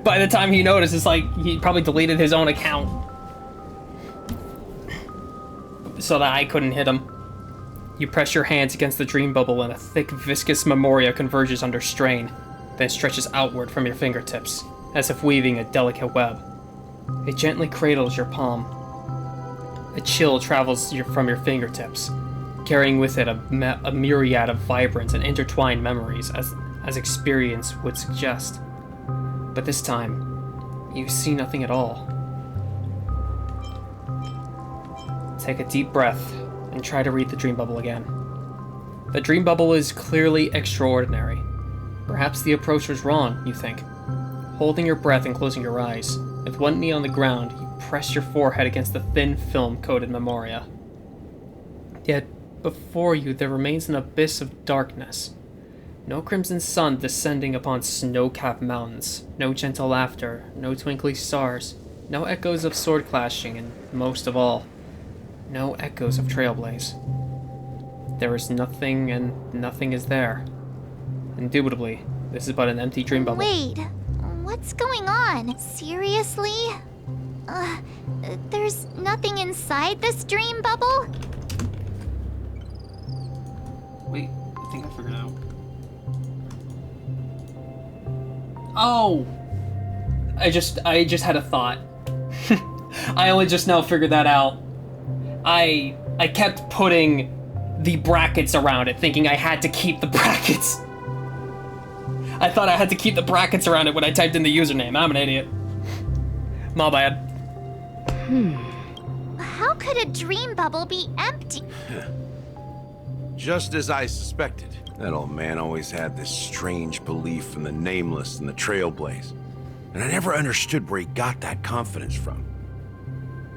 By the time he noticed, it's like he probably deleted his own account so that I couldn't hit him. You press your hands against the dream bubble and a thick, viscous memoria converges under strain, then stretches outward from your fingertips, as if weaving a delicate web. It gently cradles your palm. A chill travels from your fingertips, carrying with it a myriad of vibrant and intertwined memories as experience would suggest. But this time, you see nothing at all. Take a deep breath and try to read the dream bubble again. The dream bubble is clearly extraordinary. Perhaps the approach was wrong, you think. Holding your breath and closing your eyes, with one knee on the ground, you press your forehead against the thin film-coated memoria. Yet, before you there remains an abyss of darkness. No crimson sun descending upon snow-capped mountains, no gentle laughter, no twinkling stars, no echoes of sword clashing, and most of all, no echoes of trailblaze. There is nothing, and nothing is there. Indubitably, this is but an empty dream bubble. Wait, what's going on? Seriously? There's nothing inside this dream bubble? Wait, I think I figured it out. Oh! I just had a thought. I only just now figured that out. I kept putting the brackets around it, thinking I had to keep the brackets. I thought I had to keep the brackets around it when I typed in the username. I'm an idiot. My bad. How could a dream bubble be empty? Just as I suspected. That old man always had this strange belief in the nameless and the trailblaze. And I never understood where he got that confidence from.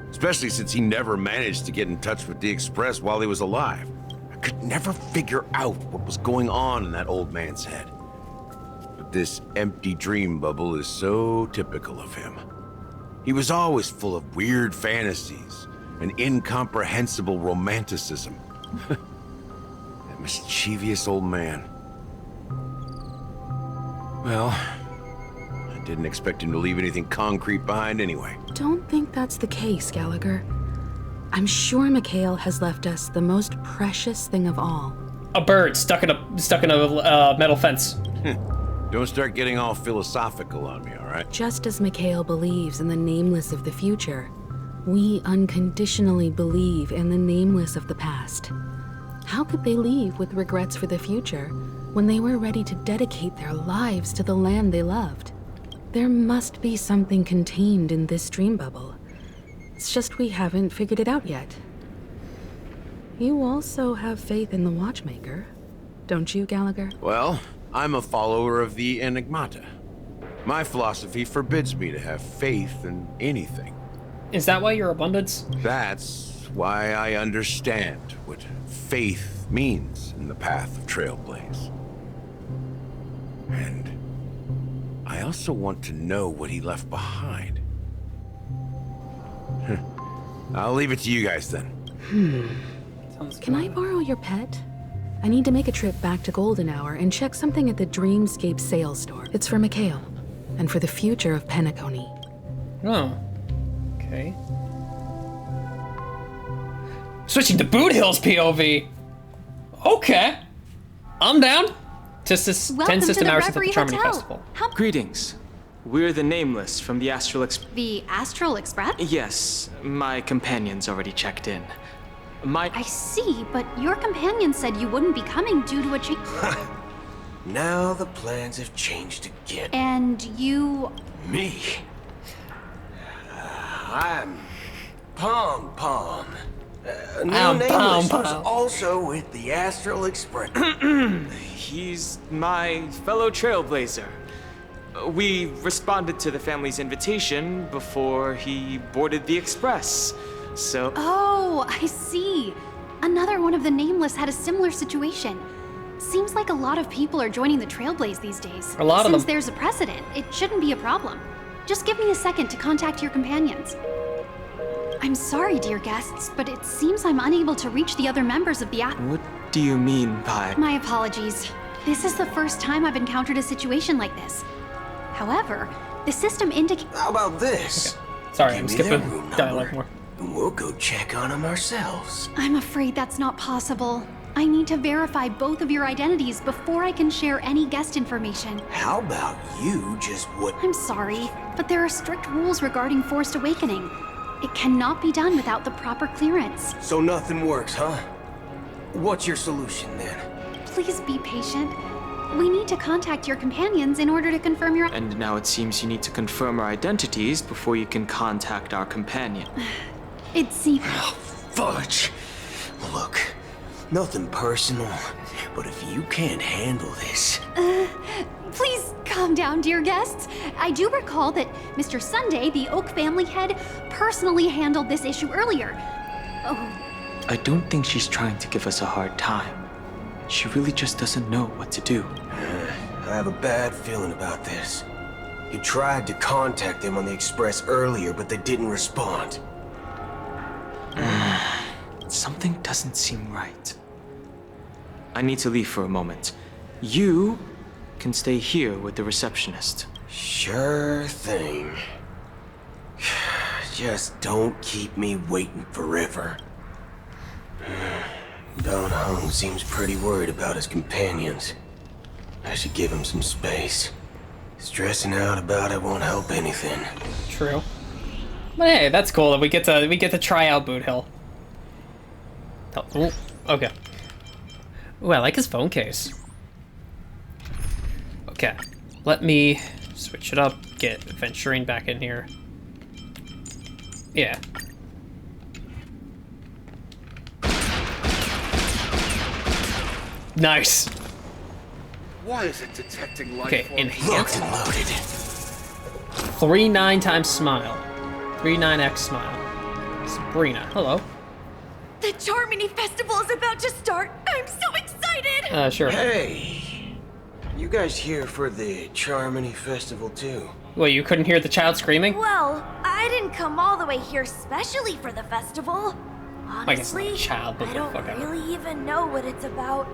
Especially since he never managed to get in touch with the Express while he was alive. I could never figure out what was going on in that old man's head. But this empty dream bubble is so typical of him. He was always full of weird fantasies, an incomprehensible romanticism. That mischievous old man. Well, I didn't expect him to leave anything concrete behind anyway. Don't think that's the case, Gallagher. I'm sure Mikhail has left us the most precious thing of all. A bird stuck in a metal fence. Don't start getting all philosophical on me, all right? Just as Mikhail believes in the nameless of the future, we unconditionally believe in the nameless of the past. How could they leave with regrets for the future when they were ready to dedicate their lives to the land they loved? There must be something contained in this dream bubble. It's just we haven't figured it out yet. You also have faith in the Watchmaker, don't you, Gallagher? Well, I'm a follower of the Enigmata. My philosophy forbids me to have faith in anything. Is that why you're abundance? That's why I understand what faith means in the path of Trailblaze. And I also want to know what he left behind. I'll leave it to you guys then. Can I borrow your pet? I need to make a trip back to Golden Hour and check something at the Dreamscape sales store. It's for Mikhail, and for the future of Penacony. Oh. Okay. Switching to Boot Hill's POV. Okay. I'm down. Just this 10 system hours at the Charmony Festival. Greetings. We're the Nameless from the Astral Express. The Astral Express? Yes, my companion's already checked in. I see, but your companion said you wouldn't be coming due to a change. Now the plans have changed again. And you... Me? I'm Pom Pom. New Nameless was also with the Astral Express. He's my fellow trailblazer. We responded to the family's invitation before he boarded the express, so... Oh, I see. Another one of the Nameless had a similar situation. Seems like a lot of people are joining the Trailblaze these days. A lot of them. Since there's a precedent, it shouldn't be a problem. Just give me a second to contact your companions. I'm sorry, dear guests, but it seems I'm unable to reach the other members of the What do you mean by... My apologies. This is the first time I've encountered a situation like this. However, the system indicates... How about this? Okay. Sorry, I'm skipping dialogue more. And we'll go check on them ourselves. I'm afraid that's not possible. I need to verify both of your identities before I can share any guest information. How about you just what... I'm sorry, but there are strict rules regarding forced awakening. It cannot be done without the proper clearance. So nothing works, huh? What's your solution then? Please be patient. We need to contact your companions in order to confirm your... And now it seems you need to confirm our identities before you can contact our companion. It seems... Oh, fudge. Look, nothing personal, but if you can't handle this... Please calm down, dear guests. I do recall that Mr. Sunday, the Oak family head, personally handled this issue earlier. Oh. I don't think she's trying to give us a hard time. She really just doesn't know what to do. I have a bad feeling about this. You tried to contact them on the Express earlier, but they didn't respond. Something doesn't seem right. I need to leave for a moment. You can stay here with the receptionist. Sure thing. Just don't keep me waiting forever. Don Hung seems pretty worried about his companions. I should give him some space. Stressing out about it won't help anything. True. But hey, that's cool that we get to try out Boot Hill. Oh, okay. Ooh, I like his phone case. Okay, let me switch it up, get Venturing back in here. Yeah. Nice. Why is it detecting life? Okay, enhance. Locked and loaded. 3-9 times smile. 3-9x smile. Sabrina, hello. The Charmony Festival is about to start. I'm so excited. Sure. Hey, you guys here for the Charmony Festival too? What, you couldn't hear the child screaming? Well, I didn't come all the way here specially for the festival. I guess not Honestly, a child, but I the don't fuck ever. really even know what it's about.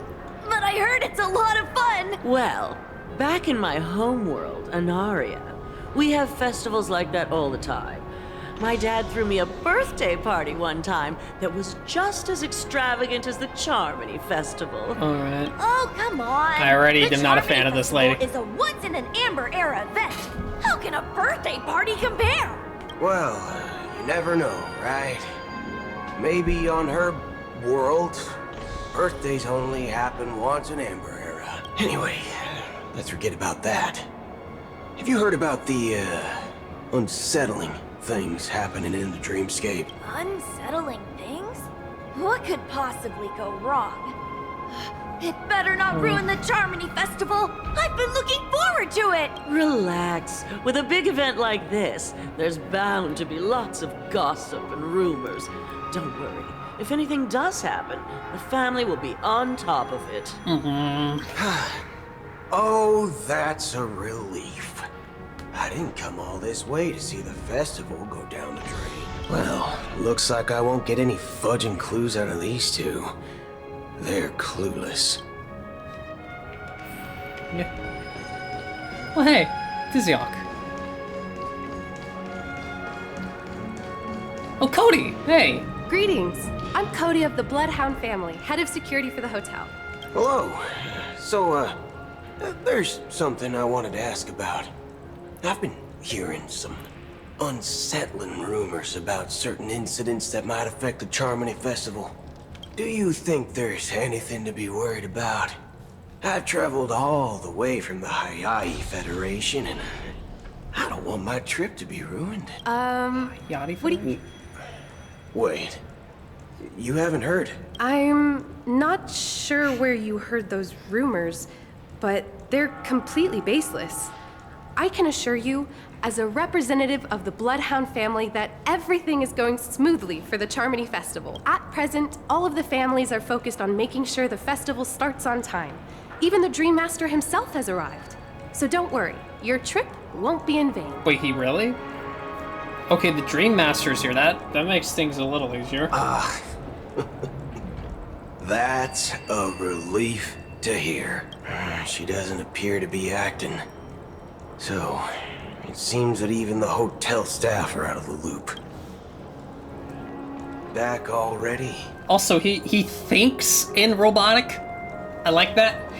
But I heard it's a lot of fun! Well, back in my homeworld, Anaria, we have festivals like that all the time. My dad threw me a birthday party one time that was just as extravagant as the Charmony Festival. Alright. Oh, come on! I already The am not a Charmony fan of this Festival lady. is a once-in-an-amber era event. How can a birthday party compare? Well, you never know, right? Maybe on her world, birthdays only happen once in Amber Era. Anyway, let's forget about that. Have you heard about the, unsettling things happening in the dreamscape? Unsettling things? What could possibly go wrong? It better not ruin the Charmony Festival! I've been looking forward to it! Relax. With a big event like this, there's bound to be lots of gossip and rumors. Don't worry. If anything does happen, the family will be on top of it. Oh, that's a relief. I didn't come all this way to see the festival go down the drain. Well, looks like I won't get any fudging clues out of these two. They're clueless. Yeah. Well, hey, Tiziok. Oh, Cody! Hey! Greetings. I'm Cody of the Bloodhound family, head of security for the hotel. Hello. So, there's something I wanted to ask about. I've been hearing some unsettling rumors about certain incidents that might affect the Charmony Festival. Do you think there's anything to be worried about? I've traveled all the way from the Hayahi Federation, and I don't want my trip to be ruined. What do you... Wait. You haven't heard? I'm not sure where you heard those rumors, but they're completely baseless. I can assure you, as a representative of the Bloodhound family, that everything is going smoothly for the Charmony Festival. At present, all of the families are focused on making sure the festival starts on time. Even the Dream Master himself has arrived. So don't worry, your trip won't be in vain. Wait, he really? Okay, the Dream Master's here. That makes things a little easier. That's a relief to hear. She doesn't appear to be acting. So, it seems that even the hotel staff are out of the loop. Back already? Also, he thinks in robotic. I like that.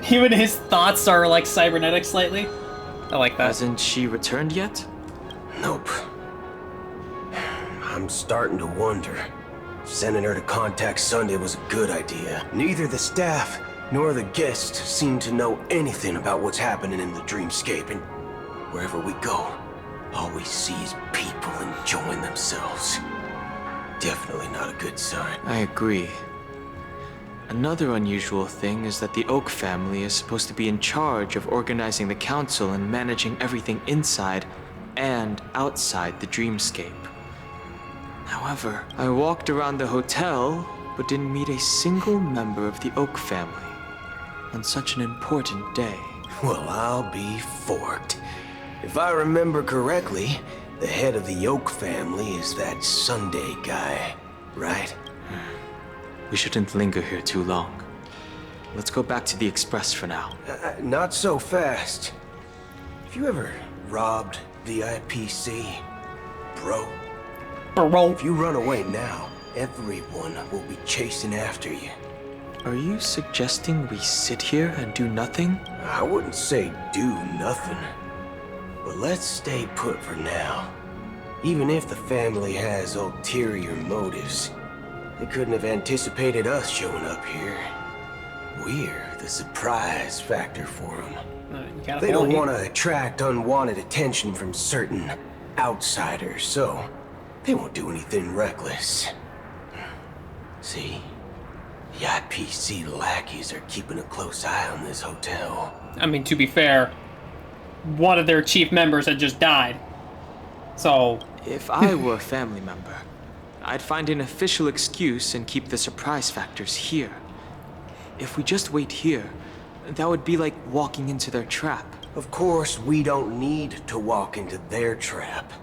Even his thoughts are like cybernetic slightly. I like that. Hasn't she returned yet? Nope. I'm starting to wonder. Sending her to contact Sunday was a good idea. Neither the staff nor the guests seem to know anything about what's happening in the dreamscape, and wherever we go, all we see is people enjoying themselves. Definitely not a good sign. I agree. Another unusual thing is that the Oak family is supposed to be in charge of organizing the council and managing everything inside and outside the dreamscape. However, I walked around the hotel, but didn't meet a single member of the Oak family on such an important day. Well, I'll be forked. If I remember correctly, the head of the Oak family is that Sunday guy, right? We shouldn't linger here too long. Let's go back to the Express for now. Not so fast. Have you ever robbed the IPC, bro? Bro. If you run away now, everyone will be chasing after you. Are you suggesting we sit here and do nothing? I wouldn't say do nothing. But let's stay put for now. Even if the family has ulterior motives, they couldn't have anticipated us showing up here. We're the surprise factor for them. They don't want to attract unwanted attention from certain outsiders, so they won't do anything reckless. See? The IPC lackeys are keeping a close eye on this hotel. I mean, to be fair, one of their chief members had just died. So... If I were a family member, I'd find an official excuse and keep the surprise factors here. If we just wait here, that would be like walking into their trap. Of course, we don't need to walk into their trap.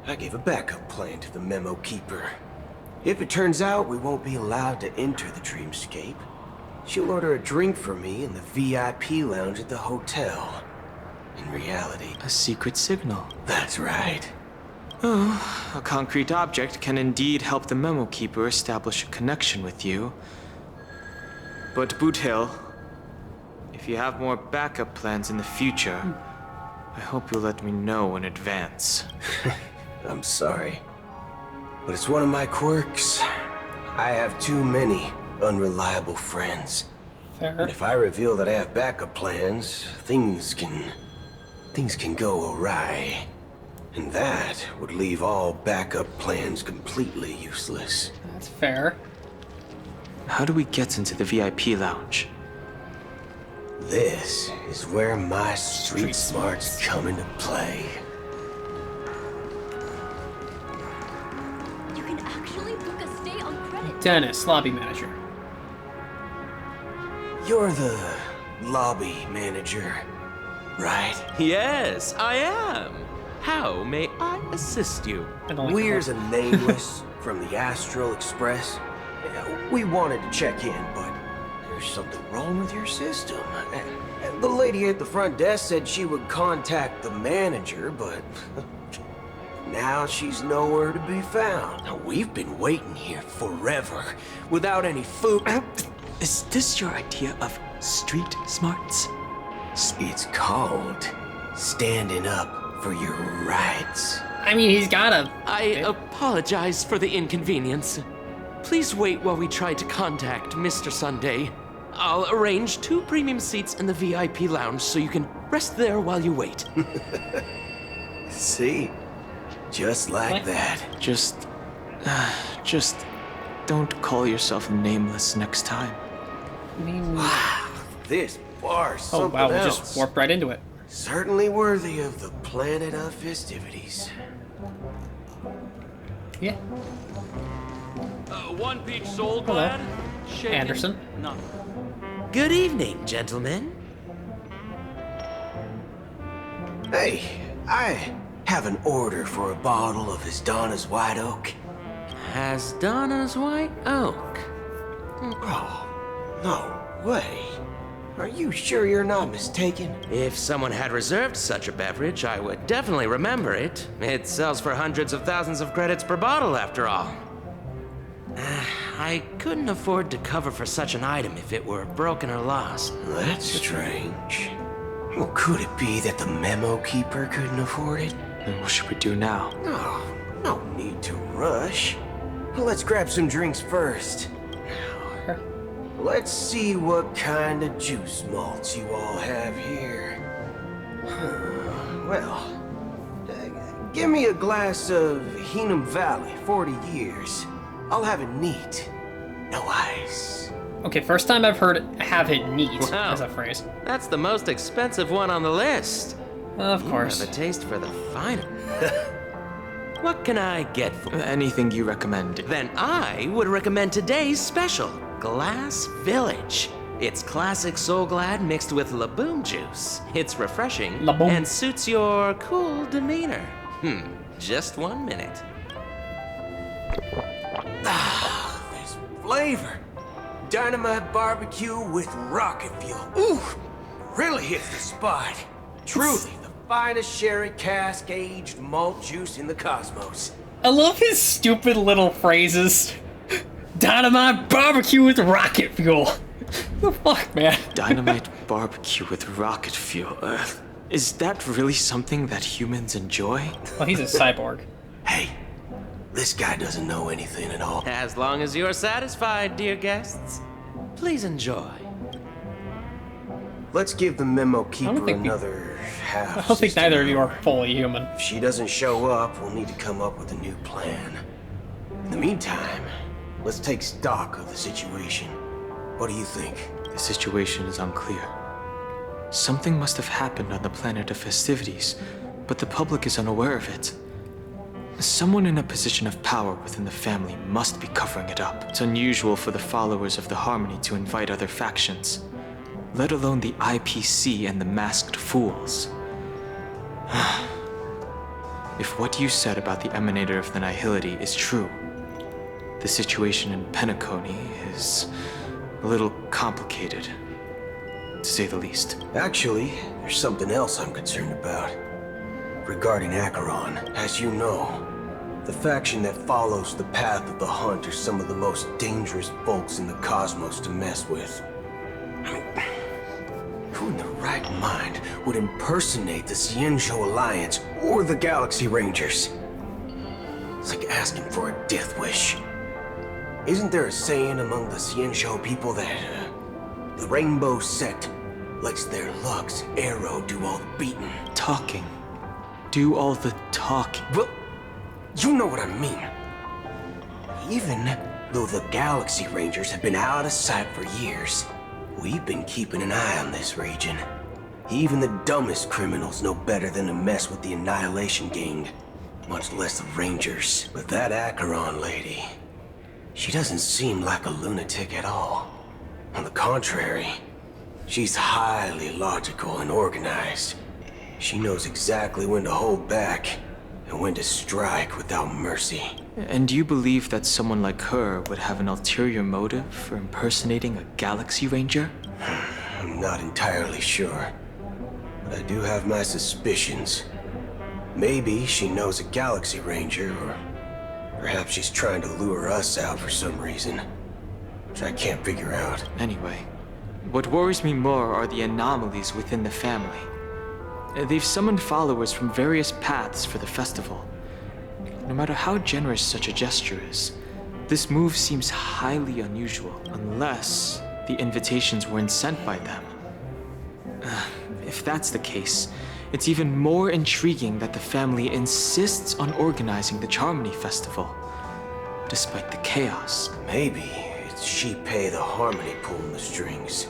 I gave a backup plan to the Memo Keeper. If it turns out we won't be allowed to enter the dreamscape, she'll order a drink for me in the VIP lounge at the hotel. In reality... A secret signal. That's right. Oh, a concrete object can indeed help the Memo Keeper establish a connection with you. But Boot Hill, if you have more backup plans in the future, I hope you'll let me know in advance. I'm sorry, but it's one of my quirks. I have too many unreliable friends. Fair. And if I reveal that I have backup plans, things can go awry. And that would leave all backup plans completely useless. That's fair. How do we get into the VIP lounge? This is where my street smarts come into play. You can actually book a stay on credit. Dennis, lobby manager. You're the lobby manager, right? Yes, I am. How may I assist you? Weir's a nameless from the Astral Express. We wanted to check in, but there's something wrong with your system. The lady at the front desk said she would contact the manager, but now she's nowhere to be found. Now, we've been waiting here forever, without any food. Is this your idea of street smarts? It's called standing up for your rights. I mean, he's gotta. I apologize for the inconvenience. Please wait while we try to contact Mr. Sunday. I'll arrange 2 premium seats in the VIP lounge so you can rest there while you wait. See? Just like that. Just don't call yourself nameless next time. Wow, this bar's Oh something wow, we else. just warped right into it. Certainly worthy of the planet of festivities. Yeah. One peach soul Hello. glad. Shaken. Anderson. No. Good evening, gentlemen. Hey, I have an order for a bottle of Hasdana's White Oak. Hasdana's White Oak? Oh, no way. Are you sure you're not mistaken? If someone had reserved such a beverage, I would definitely remember it. It sells for hundreds of thousands of credits per bottle, after all. I couldn't afford to cover for such an item if it were broken or lost. That's strange. Well, could it be that the Memo Keeper couldn't afford it? Then what should we do now? No need to rush. Let's grab some drinks first. Let's see what kind of juice malts you all have here. Well, give me a glass of Heenum Valley, 40 years. I'll have it neat. No ice. Okay, first time I've heard have it neat Wow. as a phrase. That's the most expensive one on the list. Of course. You have a taste for the finer. What can I get for anything you recommend? Then I would recommend today's special, Glass Village. It's classic Soul Glad mixed with Laboom juice. It's refreshing Laboom. and suits your cool demeanor. Just 1 minute. This flavor. Dynamite barbecue with rocket fuel. Ooh, really hits the spot. Truly the finest sherry cask-aged malt juice in the cosmos. I love his stupid little phrases. Dynamite barbecue with rocket fuel. The fuck, man? Dynamite barbecue with rocket fuel. Is that really something that humans enjoy? Well, he's a cyborg. Hey, this guy doesn't know anything at all. As long as you're satisfied, dear guests, please enjoy. Let's give the Memo Keeper think we- another half. I don't think neither of you are fully human. If she doesn't show up, we'll need to come up with a new plan. In the meantime, let's take stock of the situation. What do you think? The situation is unclear. Something must have happened on the planet of festivities, but the public is unaware of it. Someone in a position of power within the family must be covering it up. It's unusual for the followers of the Harmony to invite other factions. let alone the IPC and the masked fools. If what you said about the Emanator of the Nihility is true, the situation in Penacony is a little complicated, to say the least. Actually, there's something else I'm concerned about. Regarding Acheron, as you know, the faction that follows the path of the Hunt are some of the most dangerous folks in the cosmos to mess with. I mean, who in the right mind would impersonate the Xianzhou Alliance or the Galaxy Rangers? It's like asking for a death wish. Isn't there a saying among the Xianzhou people that the Rainbow Sect lets their Lux Arrow do all the beating? Talking. Do all the talking. Well, you know what I mean. Even though the Galaxy Rangers have been out of sight for years, we've been keeping an eye on this region. Even the dumbest criminals know better than to mess with the Annihilation Gang, much less the Rangers. But that Acheron lady, she doesn't seem like a lunatic at all. On the contrary, she's highly logical and organized. She knows exactly when to hold back and when to strike without mercy. And do you believe that someone like her would have an ulterior motive for impersonating a Galaxy Ranger? I'm not entirely sure, but I do have my suspicions. Maybe she knows a Galaxy Ranger, or perhaps she's trying to lure us out for some reason, which I can't figure out. Anyway, what worries me more are the anomalies within the family. They've summoned followers from various paths for the festival. No matter how generous such a gesture is, this move seems highly unusual, unless the invitations weren't sent by them. If that's the case, it's even more intriguing that the family insists on organizing the Charmony Festival, despite the chaos. Maybe it's Shipei the Harmony pulling the strings.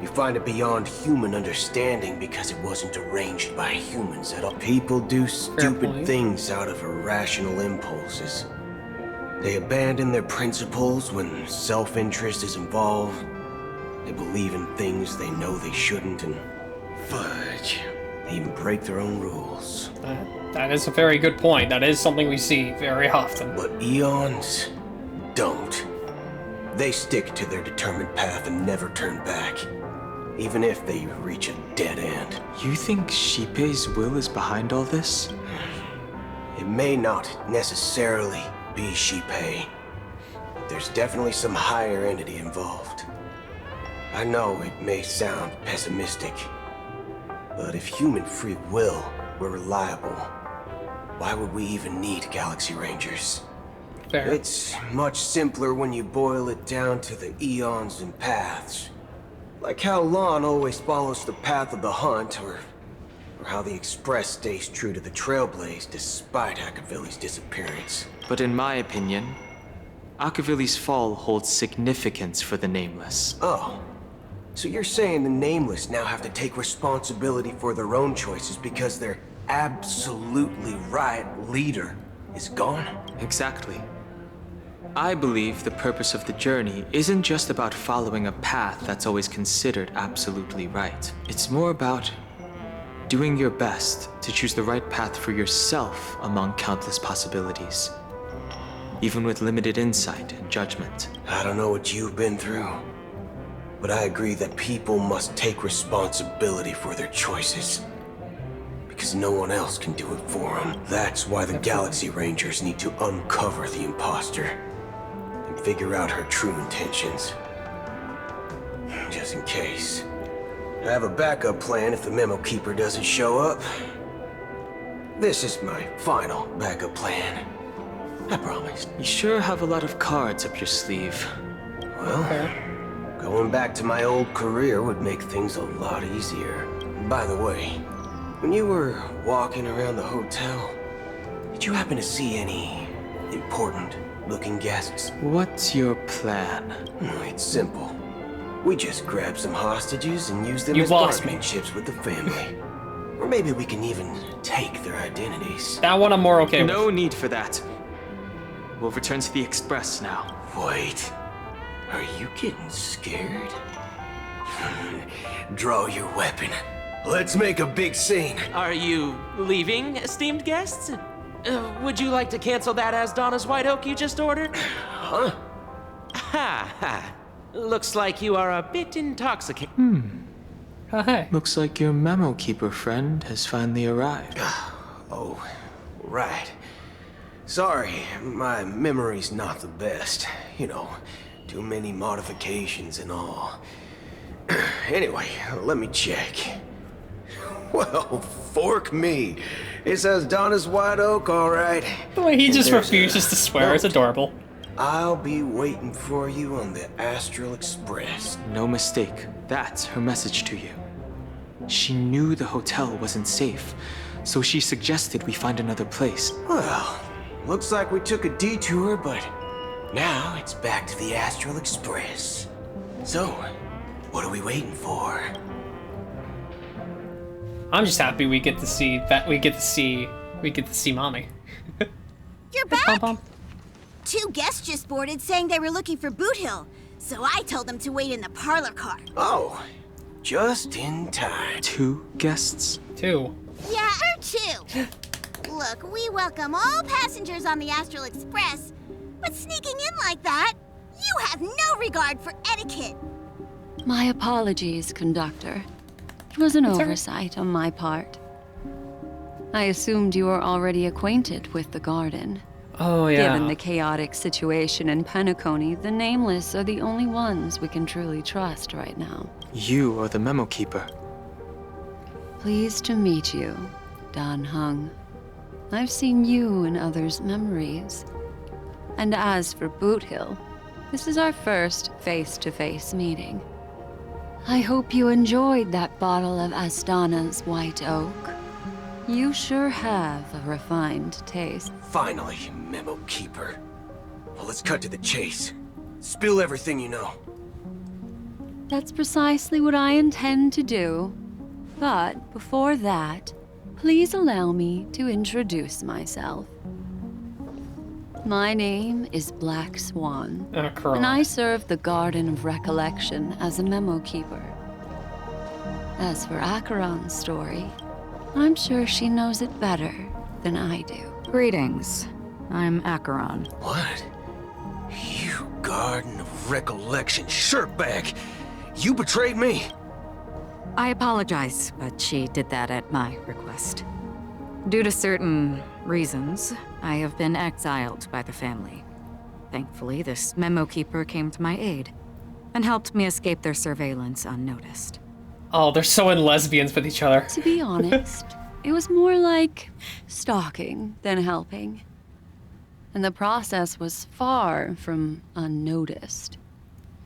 You find it beyond human understanding because it wasn't arranged by humans at all. People do stupid things out of irrational impulses. They abandon their principles when self-interest is involved. They believe in things they know they shouldn't, and fudge, they even break their own rules. That is a very good point. That is something we see very often. But Eons don't. They stick to their determined path and never turn back, even if they reach a dead end. You think Shipei's will is behind all this? It may not necessarily be Shipei, but there's definitely some higher entity involved. I know it may sound pessimistic, but if human free will were reliable, why would we even need Galaxy Rangers? Fair. It's much simpler when you boil it down to the eons and paths. Like how Lon always follows the path of the Hunt, or how the Express stays true to the Trailblaze despite Akavili's disappearance. But in my opinion, Akavili's fall holds significance for the Nameless. Oh. So you're saying the Nameless now have to take responsibility for their own choices because their absolutely right leader is gone? Exactly. I believe the purpose of the journey isn't just about following a path that's always considered absolutely right. It's more about doing your best to choose the right path for yourself among countless possibilities, even with limited insight and judgment. I don't know what you've been through, but I agree that people must take responsibility for their choices, because no one else can do it for them. That's why the Galaxy Rangers need to uncover the imposter and figure out her true intentions. Just in case. I have a backup plan if the Memo Keeper doesn't show up. This is my final backup plan. I promise. You sure have a lot of cards up your sleeve. Well, going back to my old career would make things a lot easier. By the way, when you were walking around the hotel, did you happen to see any important looking guests? What's your plan? It's simple. We just grab some hostages and use them as lost me. bargaining chips with the family. Or maybe we can even take their identities. That one I'm more okay with. No need for that. We'll return to the Express now. Wait. Are you getting scared? Draw your weapon. Let's make a big scene. Are you leaving, esteemed guests? Would you like to cancel that as Donna's White Oak you just ordered? Huh? Ha ha. Looks like you are a bit intoxicated. Oh, hey. Looks like your memo keeper friend has finally arrived. Oh, right. Sorry, my memory's not the best. You know, too many modifications and all. Anyway, let me check. Well, fork me. It says Donna's White Oak, all right. The way he And just there's refuses to swear is adorable. I'll be waiting for you on the Astral Express. No mistake. That's her message to you. She knew the hotel wasn't safe, so she suggested we find another place. Well, looks like we took a detour, but now it's back to the Astral Express. So, what are we waiting for? I'm just happy we get to see that we get to see Mommy. You're back? Pom-pom. 2 guests just boarded saying they were looking for Boot Hill, so I told them to wait in the parlor car. Oh, just in time. 2 guests? 2. Yeah, or 2. Look, we welcome all passengers on the Astral Express, but sneaking in like that, you have no regard for etiquette. My apologies, conductor. It was an oversight on my part. I assumed you were already acquainted with the garden. Oh, yeah. Given the chaotic situation in Penacony, the Nameless are the only ones we can truly trust right now. You are the memo keeper. Pleased to meet you, Dan Hung. I've seen you in others' memories. And as for Boot Hill, this is our first face-to-face meeting. I hope you enjoyed that bottle of Astana's White Oak. You sure have a refined taste. Finally, Memo Keeper. Well, let's cut to the chase. Spill everything you know. That's precisely what I intend to do. But before that, please allow me to introduce myself. My name is Black Swan, and I serve the Garden of Recollection as a memo keeper. As for Acheron's story, I'm sure she knows it better than I do. Greetings. I'm Acheron. What? You Garden of Recollection shirtbag! You betrayed me! I apologize, but she did that at my request. Due to certain reasons, I have been exiled by the family. Thankfully, this memo keeper came to my aid and helped me escape their surveillance unnoticed. Oh, they're so in lesbians with each other. To be honest, it was more like stalking than helping. And the process was far from unnoticed.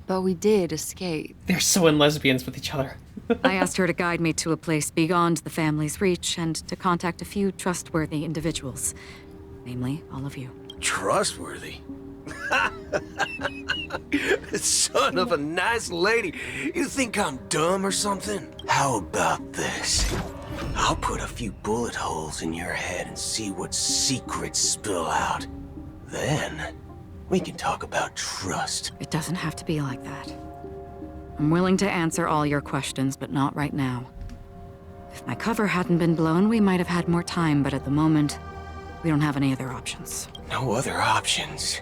But we did escape. They're so in lesbians with each other. I asked her to guide me to a place beyond the family's reach and to contact a few trustworthy individuals. Namely, all of you. Trustworthy? Son of a nice lady. You think I'm dumb or something? How about this? I'll put a few bullet holes in your head and see what secrets spill out. Then, we can talk about trust. It doesn't have to be like that. I'm willing to answer all your questions, but not right now. If my cover hadn't been blown, we might have had more time, but at the moment, we don't have any other options. No other options?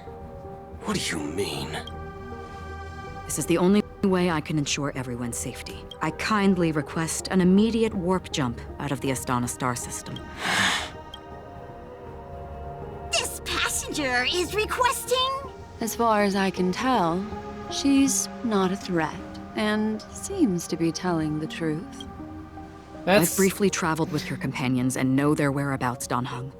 What do you mean? This is the only way I can ensure everyone's safety. I kindly request an immediate warp jump out of the Astana star system. This passenger is requesting? As far as I can tell, she's not a threat and seems to be telling the truth. I've briefly traveled with your companions and know their whereabouts, Dan Hung.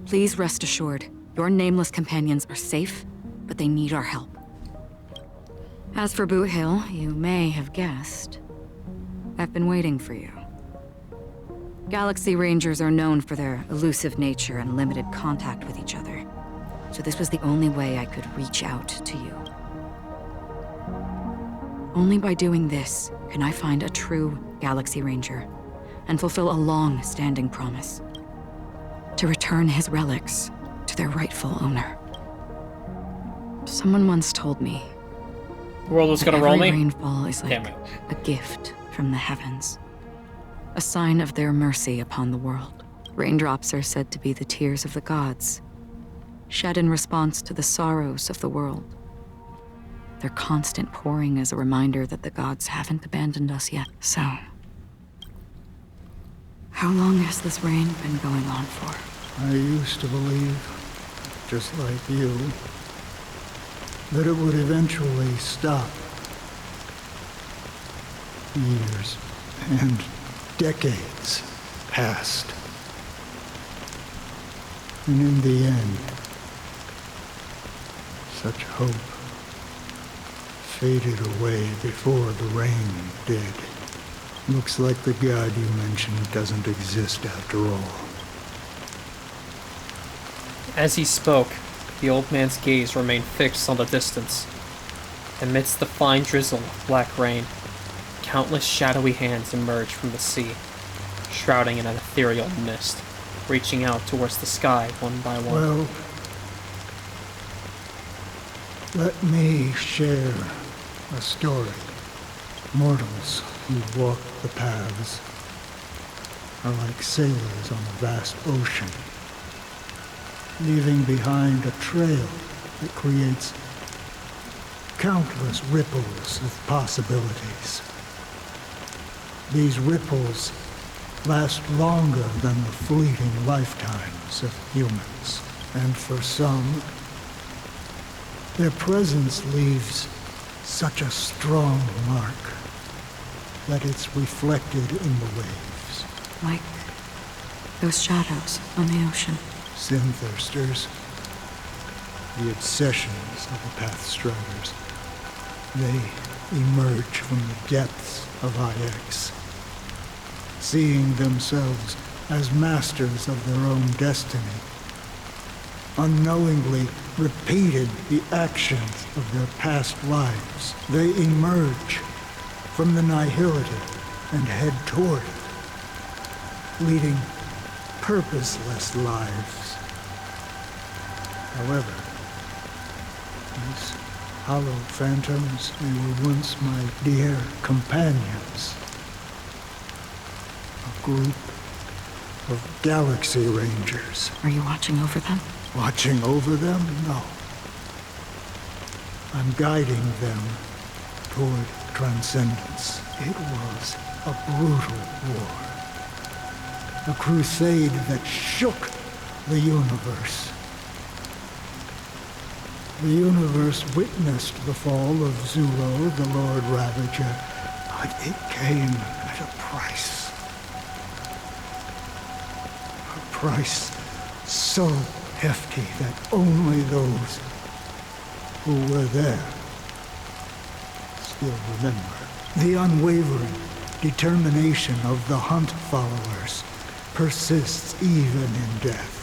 Please rest assured, your nameless companions are safe, but they need our help. As for Boot Hill, you may have guessed. I've been waiting for you. Galaxy Rangers are known for their elusive nature and limited contact with each other, so this was the only way I could reach out to you. Only by doing this can I find a true Galaxy Ranger and fulfill a long-standing promise. To return his relics to their rightful owner. Someone once told me, The world was gonna Every roll me? rainfall is like Damn it. a gift from the heavens. A sign of their mercy upon the world. Raindrops are said to be the tears of the gods, shed in response to the sorrows of the world. Their constant pouring is a reminder that the gods haven't abandoned us yet. So, how long has this rain been going on for? I used to believe, just like you, that it would eventually stop. Years and decades passed. And in the end, such hope faded away before the rain did. Looks like the god you mentioned doesn't exist after all. As he spoke, the old man's gaze remained fixed on the distance. Amidst the fine drizzle of black rain, countless shadowy hands emerged from the sea, shrouding in an ethereal mist, reaching out towards the sky one by one. Well, let me share a story. Mortals who walk the paths are like sailors on a vast ocean, leaving behind a trail that creates countless ripples of possibilities. These ripples last longer than the fleeting lifetimes of humans, and for some, their presence leaves such a strong mark that it's reflected in the waves. Like those shadows on the ocean. Sin-thirsters, the obsessions of the Pathstriders, they emerge from the depths of IX, seeing themselves as masters of their own destiny, unknowingly repeated the actions of their past lives. They emerge from the nihility and head toward it, leading purposeless lives. However, these hollow phantoms, they were once my dear companions. A group of Galaxy Rangers. Are you watching over them? Watching over them? No. I'm guiding them toward transcendence. It was a brutal war. A crusade that shook the universe. The universe witnessed the fall of Zulo, the Lord Ravager, but it came at a price. A price so hefty that only those who were there still remember. The unwavering determination of the Hunt followers persists even in death.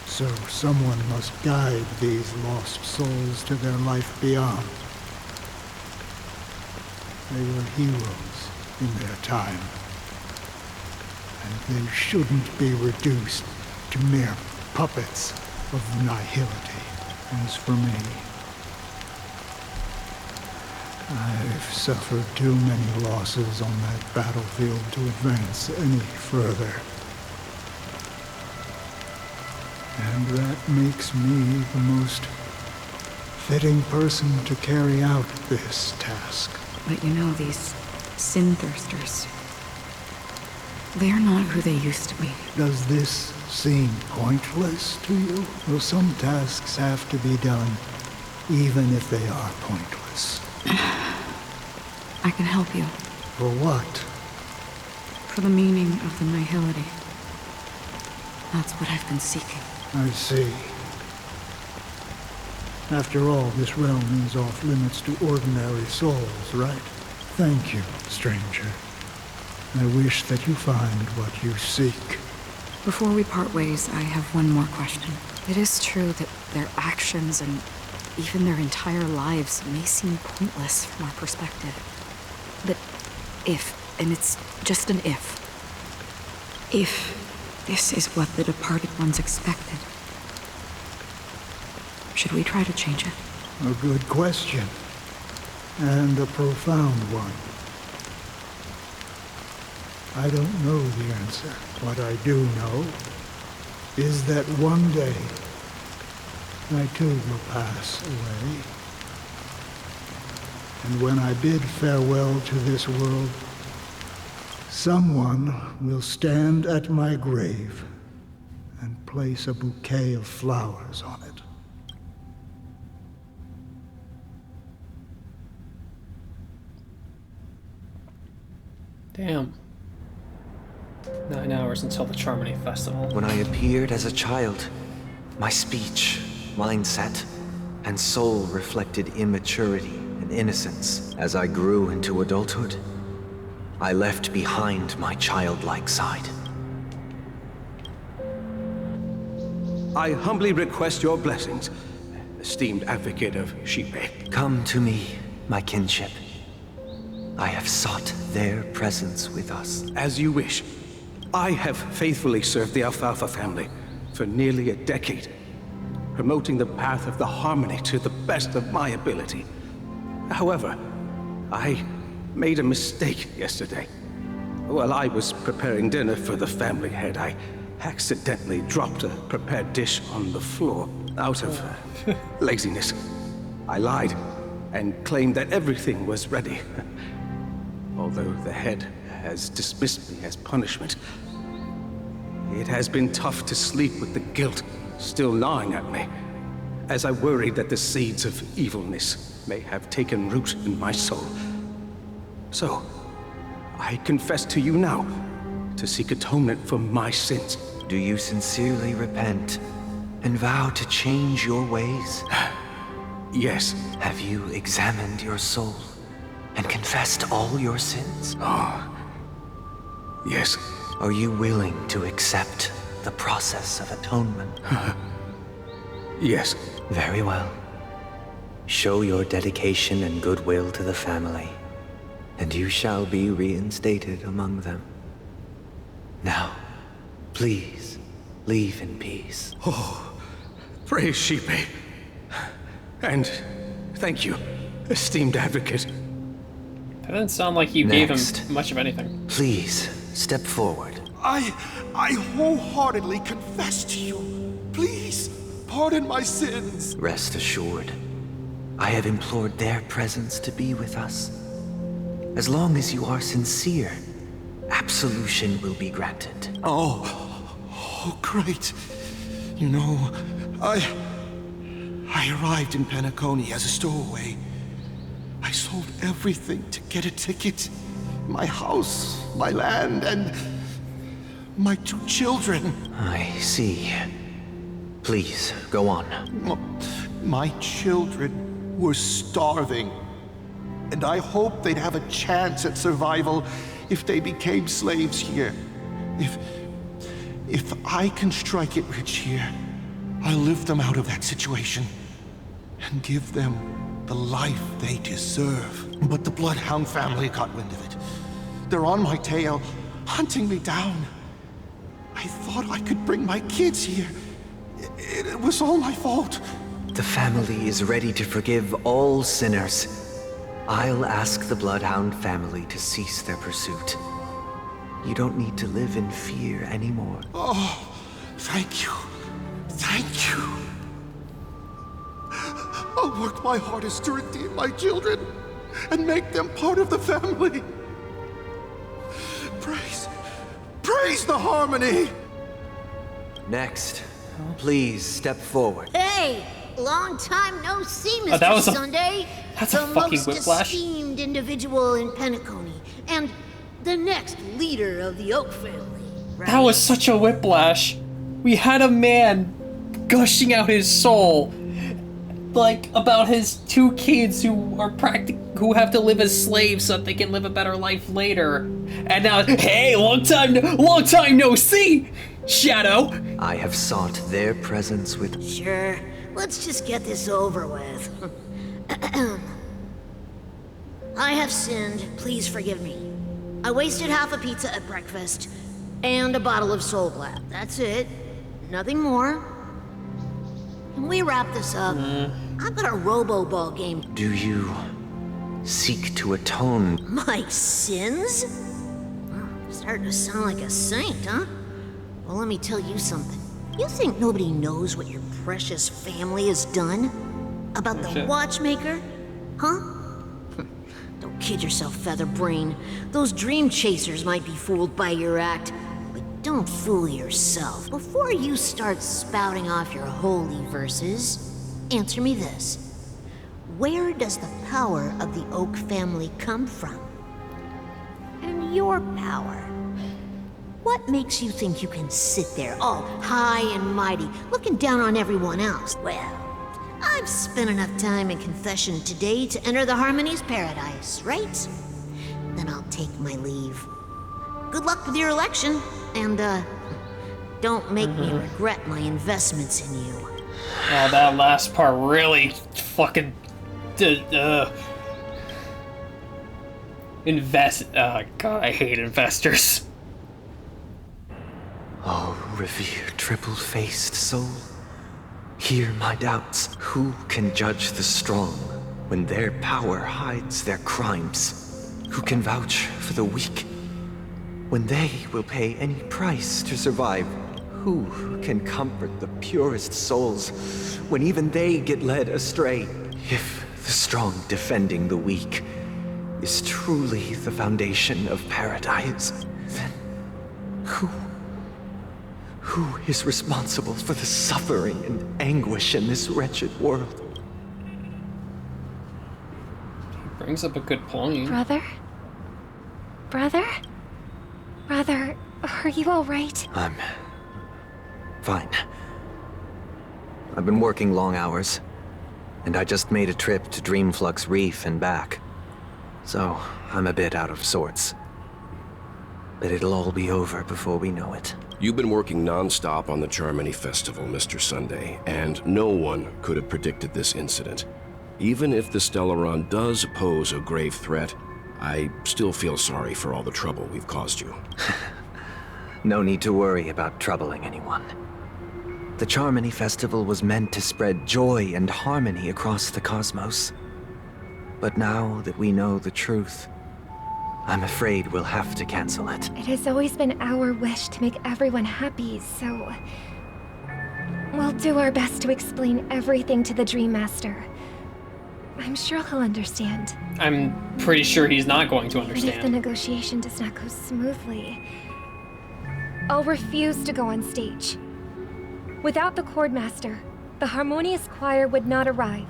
So someone must guide these lost souls to their life beyond. They were heroes in their time, and they shouldn't be reduced to mere puppets of nihility. As for me, I've suffered too many losses on that battlefield to advance any further. And that makes me the most fitting person to carry out this task. But you know, these sin-thirsters, they're not who they used to be. Does this seem pointless to you? Well, some tasks have to be done, even if they are pointless. I can help you. For what? For the meaning of the nihility. That's what I've been seeking. I see. After all, this realm is off limits to ordinary souls, right? Thank you, stranger. I wish that you find what you seek. Before we part ways, I have one more question. It is true that their actions and even their entire lives may seem pointless from our perspective. But if, and it's just an if this is what the departed ones expected, should we try to change it? A good question. and a profound one. I don't know the answer. What I do know is that one day I too will pass away. And when I bid farewell to this world, someone will stand at my grave and place a bouquet of flowers on it. Damn. 9 hours until the Charmony Festival. When I appeared as a child, my speech, mindset, and soul reflected immaturity and innocence. As I grew into adulthood, I left behind my childlike side. I humbly request your blessings, esteemed advocate of Shipe. Come to me, my kinship. I have sought their presence with us. As you wish. I have faithfully served the Alfalfa family for nearly a decade, promoting the path of the harmony to the best of my ability. However, I made a mistake yesterday. While I was preparing dinner for the family head, I accidentally dropped a prepared dish on the floor out of laziness. I lied and claimed that everything was ready. Although the head has dismissed me as punishment, it has been tough to sleep with the guilt still gnawing at me, as I worried that the seeds of evilness may have taken root in my soul. So, I confess to you now to seek atonement for my sins. Do you sincerely repent and vow to change your ways? Yes. Have you examined your soul and confessed all your sins? Yes. Are you willing to accept the process of atonement? Yes. Very well. Show your dedication and goodwill to the family, and you shall be reinstated among them. Now, please, leave in peace. Oh, praise Shipe. And thank you, esteemed advocate. That didn't sound like you gave him much of anything. Please, step forward. I wholeheartedly confess to you. Please, pardon my sins. Rest assured, I have implored their presence to be with us. As long as you are sincere, absolution will be granted. Oh, great. You know, I arrived in Penacony as a stowaway. I sold everything to get a ticket. My house, my land, and my 2 children. I see. Please, go on. My children were starving, and I hoped they'd have a chance at survival if they became slaves here. If I can strike it rich here, I'll lift them out of that situation and give them the life they deserve. But the Bloodhound family got wind of it. They're on my tail, hunting me down. I thought I could bring my kids here. It was all my fault. The family is ready to forgive all sinners. I'll ask the Bloodhound family to cease their pursuit. You don't need to live in fear anymore. Oh, thank you. Thank you. I'll work my hardest to redeem my children and make them part of the family. Praise the harmony! Next, please step forward. Hey! Long time no see, Mr. that was Sunday. That's a the fucking most whiplash. esteemed individual in Penacony, and the next leader of the Oak family. Right? That was such a whiplash. We had a man gushing out his soul, like about his 2 kids who are who have to live as slaves so that they can live a better life later. And now, hey, long time no see, Shadow. I have sought their presence with. Sure. Let's just get this over with. I have sinned. Please forgive me. I wasted half a pizza at breakfast and a bottle of Soul Glad. That's it. Nothing more. Can we wrap this up? I've got a Robo Ball game. Do you seek to atone. My sins? Well, starting to sound like a saint, huh? Well, let me tell you something. You think nobody knows what your precious family has done? About the watchmaker? Huh? Don't kid yourself, Featherbrain. Those dream chasers might be fooled by your act, but don't fool yourself. Before you start spouting off your holy verses, answer me this. Where does the power of the Oak family come from? And your power? What makes you think you can sit there all high and mighty, looking down on everyone else? Well, I've spent enough time in confession today to enter the Harmony's paradise, right? Then I'll take my leave. Good luck with your election, and, don't make me regret my investments in you. Oh, that last part really fucking... God, I hate investors. Oh, revered triple-faced soul, hear my doubts. Who can judge the strong when their power hides their crimes? Who can vouch for the weak when they will pay any price to survive? Who can comfort the purest souls when even they get led astray? If the strong defending the weak is truly the foundation of paradise, then who is responsible for the suffering and anguish in this wretched world? He brings up a good point. Brother? Brother? Brother, are you all right? I'm fine. I've been working long hours, and I just made a trip to Dreamflux Reef and back. So, I'm a bit out of sorts. But it'll all be over before we know it. You've been working non-stop on the Charmony Festival, Mr. Sunday, and no one could have predicted this incident. Even if the Stellaron does pose a grave threat, I still feel sorry for all the trouble we've caused you. No need to worry about troubling anyone. The Charmony Festival was meant to spread joy and harmony across the cosmos. But now that we know the truth, I'm afraid we'll have to cancel it. It has always been our wish to make everyone happy, so... we'll do our best to explain everything to the Dream Master. I'm sure he'll understand. I'm pretty sure he's not going to But if the understand. negotiation does not go smoothly, I'll refuse to go on stage. Without the Chordmaster, the Harmonious Choir would not arrive,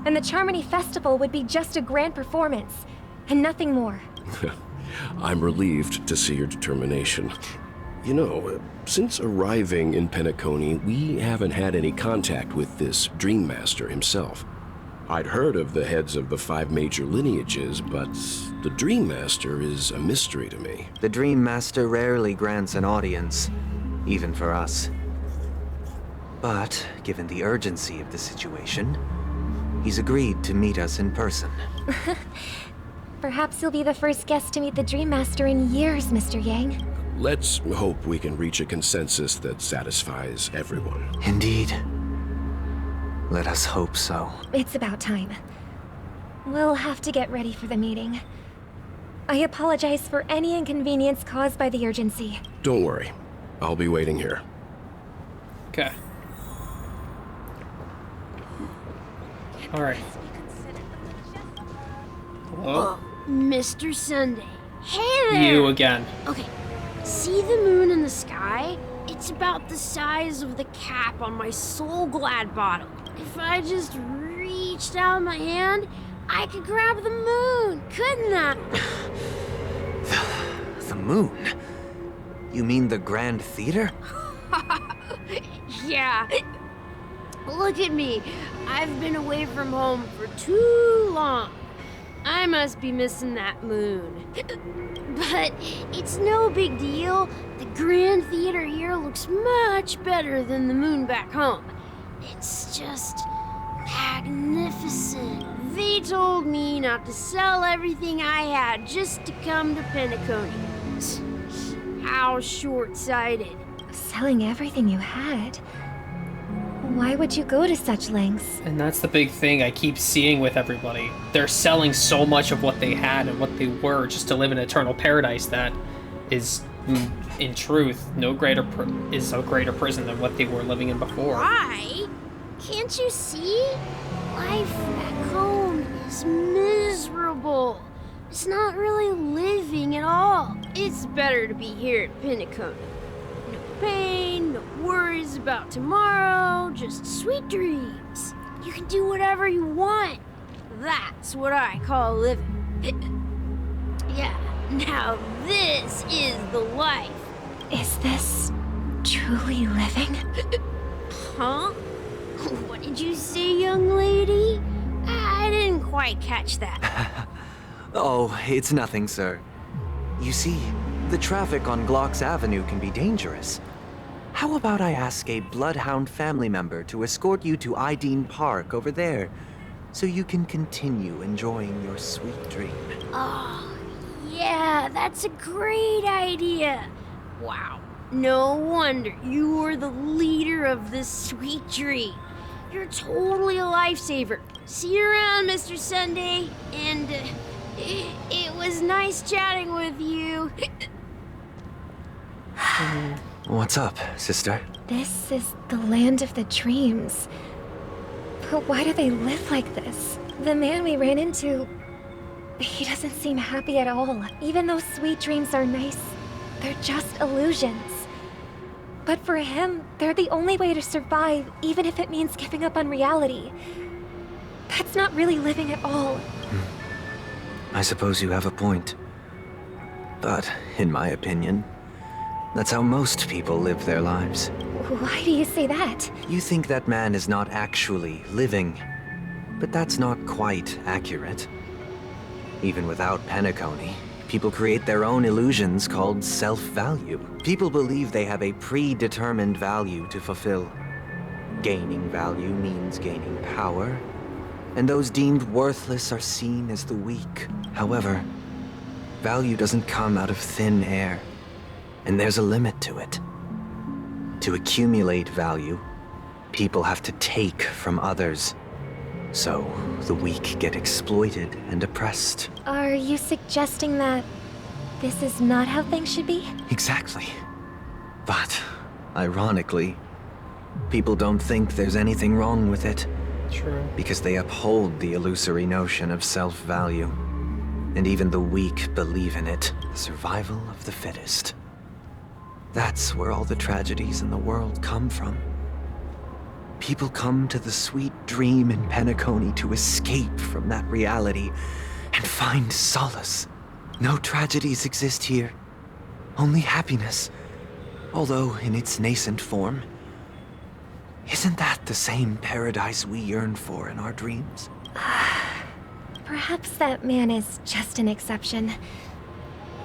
and the Charmony Festival would be just a grand performance, and nothing more. I'm relieved to see your determination. You know, since arriving in Penacony, we haven't had any contact with this Dream Master himself. I'd heard of the heads of the 5 major lineages, but the Dream Master is a mystery to me. The Dream Master rarely grants an audience, even for us. But, given the urgency of the situation, he's agreed to meet us in person. Perhaps you'll be the first guest to meet the Dream Master in years, Mr. Yang. Let's hope we can reach a consensus that satisfies everyone. Indeed. Let us hope so. It's about time. We'll have to get ready for the meeting. I apologize for any inconvenience caused by the urgency. Don't worry. I'll be waiting here. Okay. Alright. Hello? Mr. Sunday. Hey there! You again. Okay, see the moon in the sky? It's about the size of the cap on my Soul Glad bottle. If I just reached out my hand, I could grab the moon, couldn't I? The moon? You mean the Grand Theater? Yeah. Look at me. I've been away from home for too long. I must be missing that moon. But it's no big deal. The Grand Theater here looks much better than the moon back home. It's just magnificent. They told me not to sell everything I had just to come to Penacony. How short-sighted. Selling everything you had? Why would you go to such lengths? And that's the big thing I keep seeing with everybody. They're selling so much of what they had and what they were just to live in eternal paradise that is, in truth, is a greater prison than what they were living in before. Why? Can't you see? Life back home is miserable. It's not really living at all. It's better to be here at Pinnacle. No pain, no worries about tomorrow, just sweet dreams. You can do whatever you want. That's what I call living. Yeah, now this is the life. Is this truly living? Huh? What did you say, young lady? I didn't quite catch that. Oh, it's nothing, sir. You see, the traffic on Glock's Avenue can be dangerous. How about I ask a Bloodhound family member to escort you to Ideen Park over there, so you can continue enjoying your sweet dream? Oh, yeah, that's a great idea. Wow, no wonder you were the leader of this sweet dream. You're totally a lifesaver. See you around, Mr. Sunday, and it was nice chatting with you. What's up, sister? This is the land of the dreams. But why do they live like this? The man we ran into, he doesn't seem happy at all. Even though sweet dreams are nice, they're just illusions. But for him, they're the only way to survive, even if it means giving up on reality. That's not really living at all. I suppose you have a point. But, in my opinion, that's how most people live their lives. Why do you say that? You think that man is not actually living, but that's not quite accurate. Even without Penacony, people create their own illusions called self-value. People believe they have a predetermined value to fulfill. Gaining value means gaining power, and those deemed worthless are seen as the weak. However, value doesn't come out of thin air, and there's a limit to it. To accumulate value, people have to take from others. So, the weak get exploited and oppressed. Are you suggesting that this is not how things should be? Exactly. But, ironically, people don't think there's anything wrong with it. True. Because they uphold the illusory notion of self-value. And even the weak believe in it, the survival of the fittest. That's where all the tragedies in the world come from. People come to the sweet dream in Penacony to escape from that reality and find solace. No tragedies exist here, only happiness, although in its nascent form. Isn't that the same paradise we yearn for in our dreams? Perhaps that man is just an exception.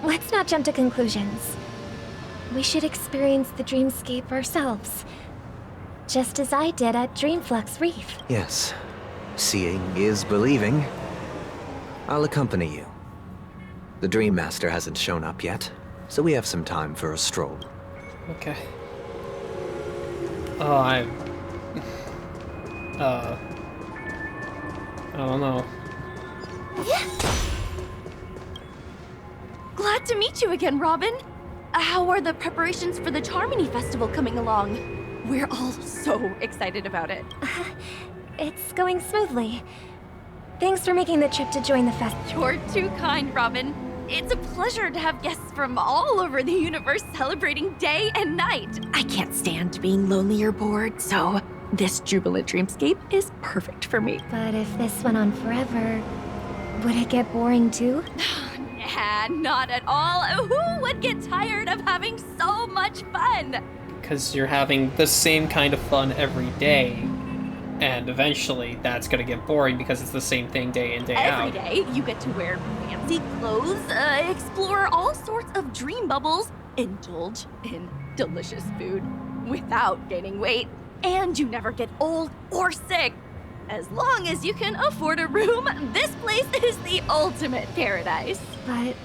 Let's not jump to conclusions. We should experience the dreamscape ourselves. Just as I did at Dreamflux Reef. Yes. Seeing is believing. I'll accompany you. The Dream Master hasn't shown up yet, so we have some time for a stroll. Okay. Oh, I don't know. Glad to meet you again, Robin. How are the preparations for the Charmony Festival coming along? We're all so excited about it. It's going smoothly. Thanks for making the trip to join the fest. You're too kind, Robin. It's a pleasure to have guests from all over the universe celebrating day and night. I can't stand being lonely or bored, so this jubilant dreamscape is perfect for me. But if this went on forever, would it get boring too? Nah, not at all. Who would get tired of having so much fun? Because you're having the same kind of fun every day, and eventually that's gonna get boring because it's the same thing day in, day out. Every day, you get to wear fancy clothes, explore all sorts of dream bubbles, indulge in delicious food without gaining weight, and you never get old or sick. As long as you can afford a room, this place is the ultimate paradise. But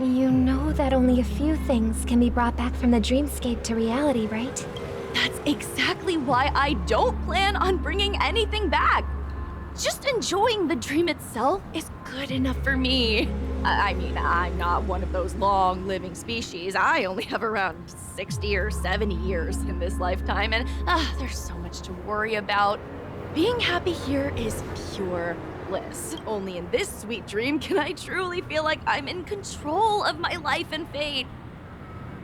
you know that only a few things can be brought back from the dreamscape to reality, right? That's exactly why I don't plan on bringing anything back. Just enjoying the dream itself is good enough for me. I mean, I'm not one of those long-living species. I only have around 60 or 70 years in this lifetime, and there's so much to worry about. Being happy here is pure bliss. Only in this sweet dream can I truly feel like I'm in control of my life and fate.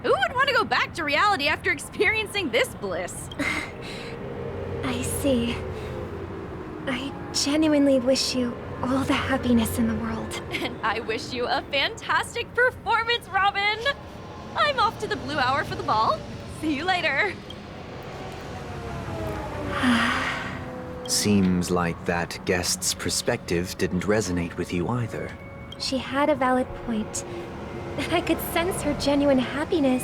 Who would want to go back to reality after experiencing this bliss? I see. I genuinely wish you all the happiness in the world. And I wish you a fantastic performance, Robin! I'm off to the Blue Hour for the ball. See you later. Seems like that guest's perspective didn't resonate with you either. She had a valid point. And I could sense her genuine happiness.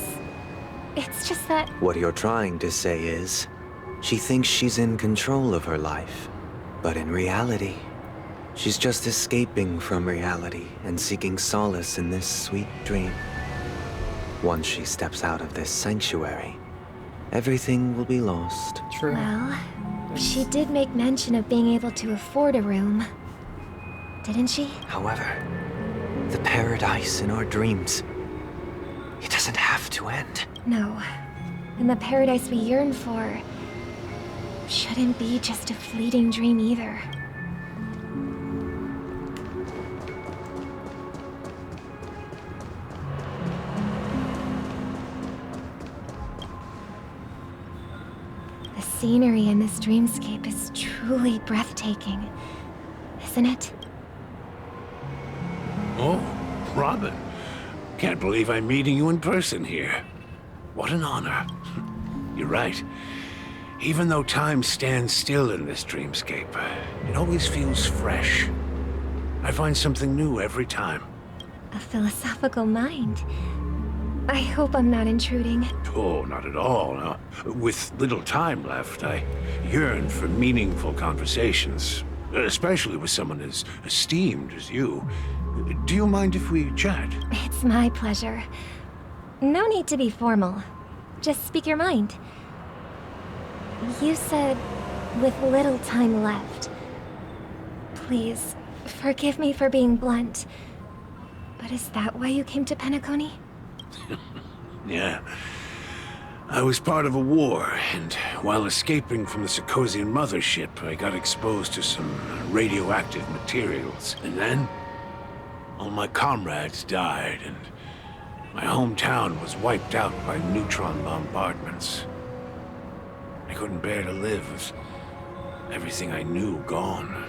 It's just that... What you're trying to say is, she thinks she's in control of her life. But in reality, she's just escaping from reality and seeking solace in this sweet dream. Once she steps out of this sanctuary, everything will be lost. True. Well, she did make mention of being able to afford a room. Didn't she? However, the paradise in our dreams, it doesn't have to end. No. And the paradise we yearn for shouldn't be just a fleeting dream either. The scenery in this dreamscape is truly breathtaking, isn't it? Oh, Robin. Can't believe I'm meeting you in person here. What an honor. You're right. Even though time stands still in this dreamscape, it always feels fresh. I find something new every time. A philosophical mind. I hope I'm not intruding. Oh, not at all. No. With little time left, I yearn for meaningful conversations, especially with someone as esteemed as you. Do you mind if we chat? It's my pleasure. No need to be formal. Just speak your mind. You said, with little time left. Please, forgive me for being blunt. But is that why you came to Penacony? Yeah. I was part of a war, and while escaping from the Sikosian mothership, I got exposed to some radioactive materials. And then, all my comrades died, and my hometown was wiped out by neutron bombardments. I couldn't bear to live with everything I knew gone.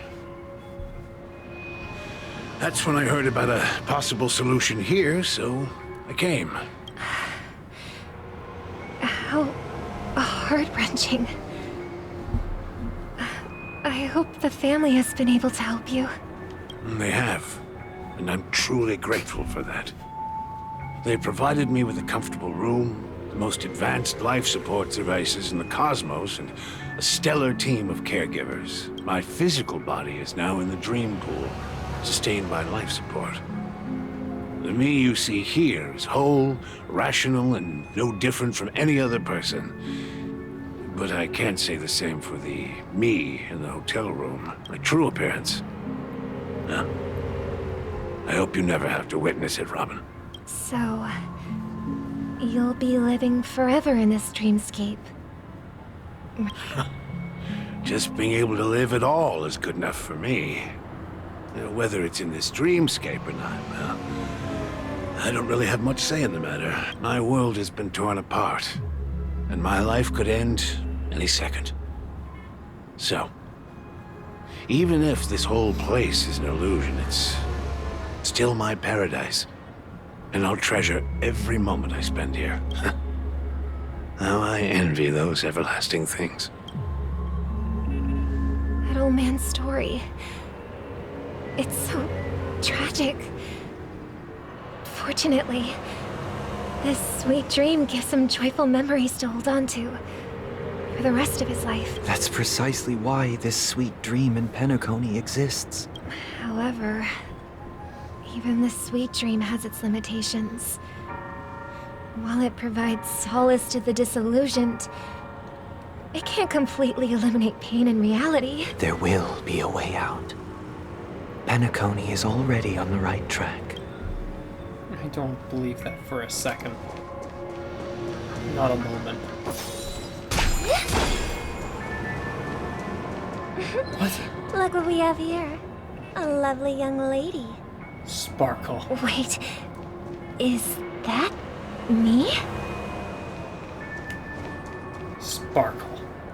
That's when I heard about a possible solution here, so I came. How heart-wrenching. I hope the family has been able to help you. They have, and I'm truly grateful for that. They provided me with a comfortable room, the most advanced life support devices in the cosmos, and a stellar team of caregivers. My physical body is now in the dream pool, sustained by life support. The me you see here is whole, rational, and no different from any other person. But I can't say the same for the me in the hotel room. My true appearance. I hope you never have to witness it, Robin. So, you'll be living forever in this dreamscape. Just being able to live at all is good enough for me. Whether it's in this dreamscape or not, well, I don't really have much say in the matter. My world has been torn apart, and my life could end any second. So, even if this whole place is an illusion, it's still my paradise. And I'll treasure every moment I spend here. How I envy those everlasting things. That old man's story. It's so tragic. Fortunately, this sweet dream gives him joyful memories to hold on to for the rest of his life. That's precisely why this sweet dream in Penacony exists. However, even this sweet dream has its limitations. While it provides solace to the disillusioned, it can't completely eliminate pain in reality. There will be a way out. Penacony is already on the right track. I don't believe that for a second. Not a moment. What? Look what we have here. A lovely young lady. Sparkle. Wait, is that me? Sparkle.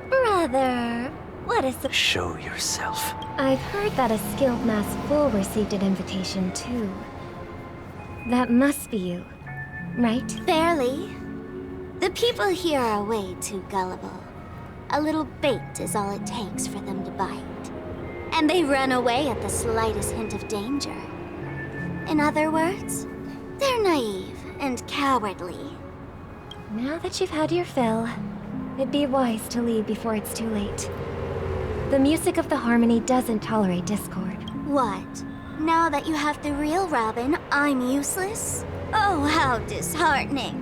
Brother, what is the... Show yourself. I've heard that a skilled masked fool received an invitation too. That must be you, right? Barely. The people here are way too gullible. A little bait is all it takes for them to bite. And they run away at the slightest hint of danger. In other words, they're naive and cowardly. Now that you've had your fill, it'd be wise to leave before it's too late. The music of the harmony doesn't tolerate discord. What? Now that you have the real Robin, I'm useless? Oh, how disheartening.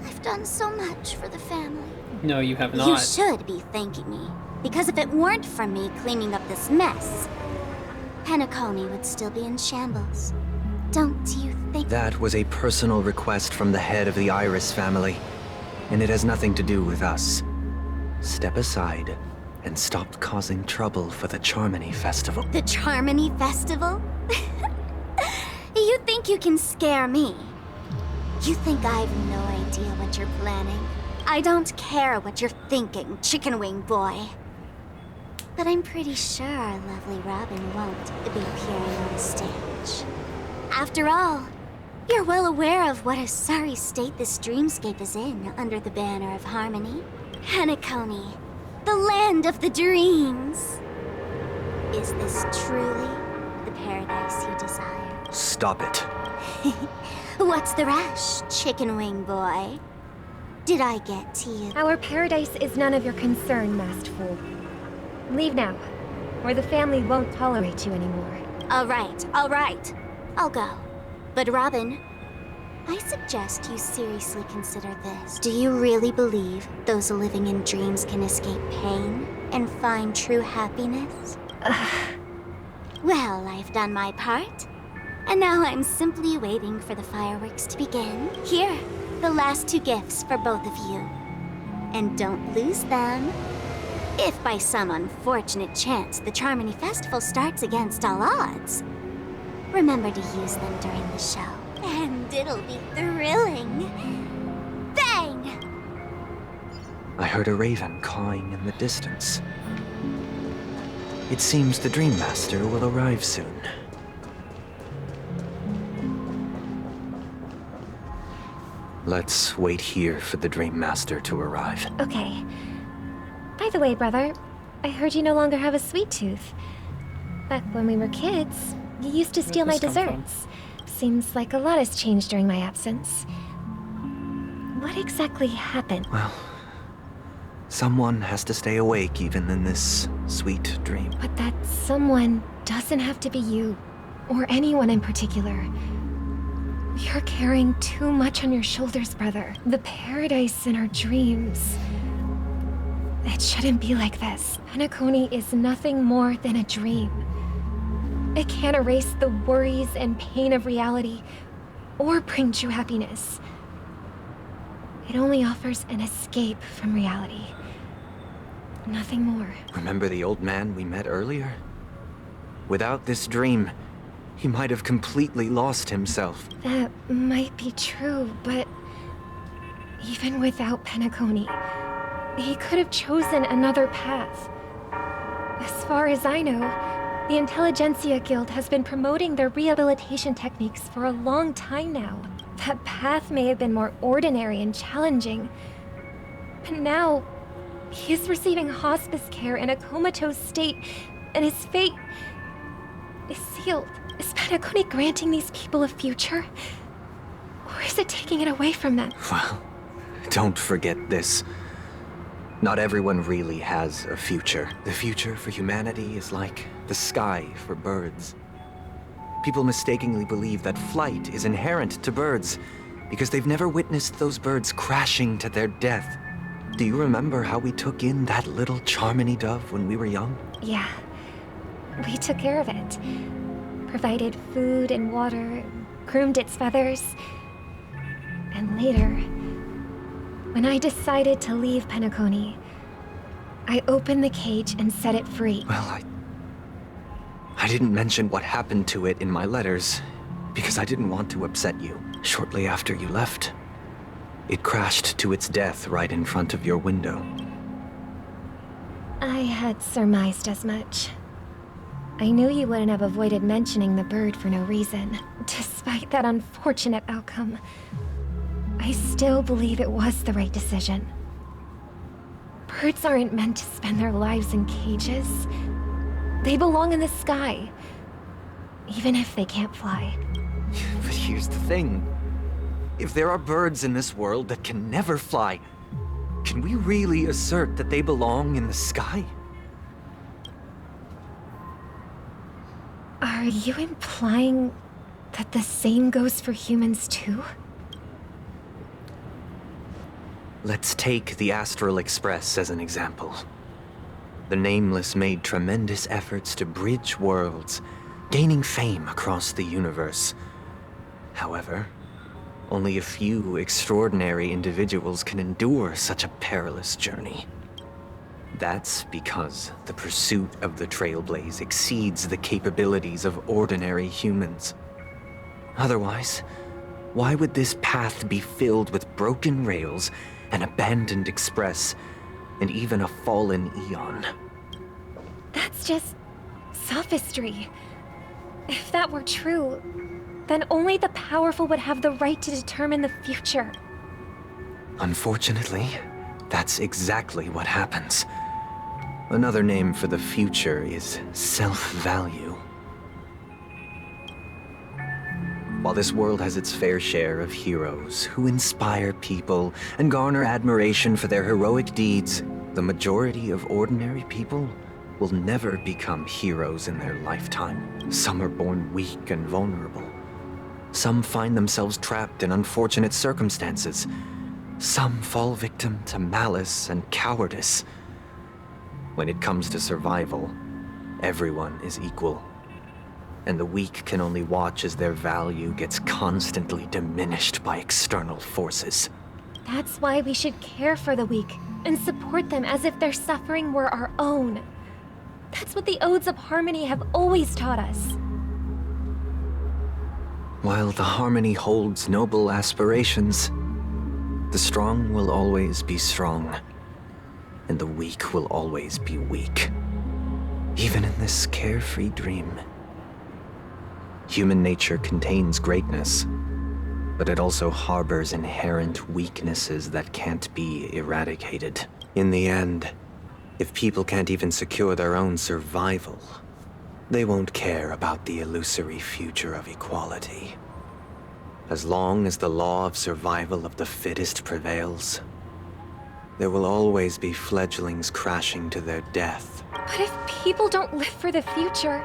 I've done so much for the family. No, you have not. You should be thanking me. Because if it weren't for me cleaning up this mess, Penacony would still be in shambles. Don't you think? That was a personal request from the head of the Iris family, and it has nothing to do with us. Step aside and stop causing trouble for the Charmony Festival. The Charmony Festival? You think you can scare me? You think I have no idea what you're planning? I don't care what you're thinking, chicken wing boy. But I'm pretty sure our lovely Robin won't be appearing on the stage. After all, you're well aware of what a sorry state this dreamscape is in under the banner of harmony. Penacony, the land of the dreams. Is this truly the paradise you desire? Stop it. What's the rush, chicken wing boy? Did I get to you? Our paradise is none of your concern, masked fool. Leave now, or the family won't tolerate you anymore. All right. I'll go. But Robin, I suggest you seriously consider this. Do you really believe those living in dreams can escape pain and find true happiness? Well, I've done my part. And now I'm simply waiting for the fireworks to begin. Here, the last 2 gifts for both of you. And don't lose them. If by some unfortunate chance the Charmony Festival starts against all odds, remember to use them during the show. And it'll be thrilling. Bang! I heard a raven cawing in the distance. It seems the Dream Master will arrive soon. Let's wait here for the Dream Master to arrive. Okay. By the way, brother, I heard you no longer have a sweet tooth. Back when we were kids, you used to steal my desserts. Seems like a lot has changed during my absence. What exactly happened? Well, someone has to stay awake even in this sweet dream. But that someone doesn't have to be you, or anyone in particular. You're carrying too much on your shoulders, brother. The paradise in our dreams. It shouldn't be like this. Penacony is nothing more than a dream. It can't erase the worries and pain of reality, or bring true happiness. It only offers an escape from reality. Nothing more. Remember the old man we met earlier? Without this dream, he might have completely lost himself. That might be true, but even without Penacony, he could have chosen another path. As far as I know, the Intelligentsia Guild has been promoting their rehabilitation techniques for a long time now. That path may have been more ordinary and challenging, but now he is receiving hospice care in a comatose state, and his fate is sealed. Is Penacony granting these people a future? Or is it taking it away from them? Well, don't forget this. Not everyone really has a future. The future for humanity is like the sky for birds. People mistakenly believe that flight is inherent to birds because they've never witnessed those birds crashing to their death. Do you remember how we took in that little Charmony dove when we were young? Yeah. We took care of it. Provided food and water, groomed its feathers. And later, when I decided to leave Penacony, I opened the cage and set it free. Well, I didn't mention what happened to it in my letters, because I didn't want to upset you. Shortly after you left, it crashed to its death right in front of your window. I had surmised as much. I knew you wouldn't have avoided mentioning the bird for no reason. Despite that unfortunate outcome, I still believe it was the right decision. Birds aren't meant to spend their lives in cages. They belong in the sky, even if they can't fly. But here's the thing. If there are birds in this world that can never fly, can we really assert that they belong in the sky? Are you implying that the same goes for humans too? Let's take the Astral Express as an example. The Nameless made tremendous efforts to bridge worlds, gaining fame across the universe. However, only a few extraordinary individuals can endure such a perilous journey. That's because the pursuit of the Trailblaze exceeds the capabilities of ordinary humans. Otherwise, why would this path be filled with broken rails, an abandoned express, and even a fallen Eon? That's just sophistry. If that were true, then only the powerful would have the right to determine the future. Unfortunately, that's exactly what happens. Another name for the future is self-value. While this world has its fair share of heroes who inspire people and garner admiration for their heroic deeds, the majority of ordinary people will never become heroes in their lifetime. Some are born weak and vulnerable. Some find themselves trapped in unfortunate circumstances. Some fall victim to malice and cowardice. When it comes to survival, everyone is equal. And the weak can only watch as their value gets constantly diminished by external forces. That's why we should care for the weak and support them as if their suffering were our own. That's what the Odes of Harmony have always taught us. While the Harmony holds noble aspirations, the strong will always be strong, and the weak will always be weak, even in this carefree dream. Human nature contains greatness, but it also harbors inherent weaknesses that can't be eradicated. In the end, if people can't even secure their own survival, they won't care about the illusory future of equality. As long as the law of survival of the fittest prevails, there will always be fledglings crashing to their death. But if people don't live for the future,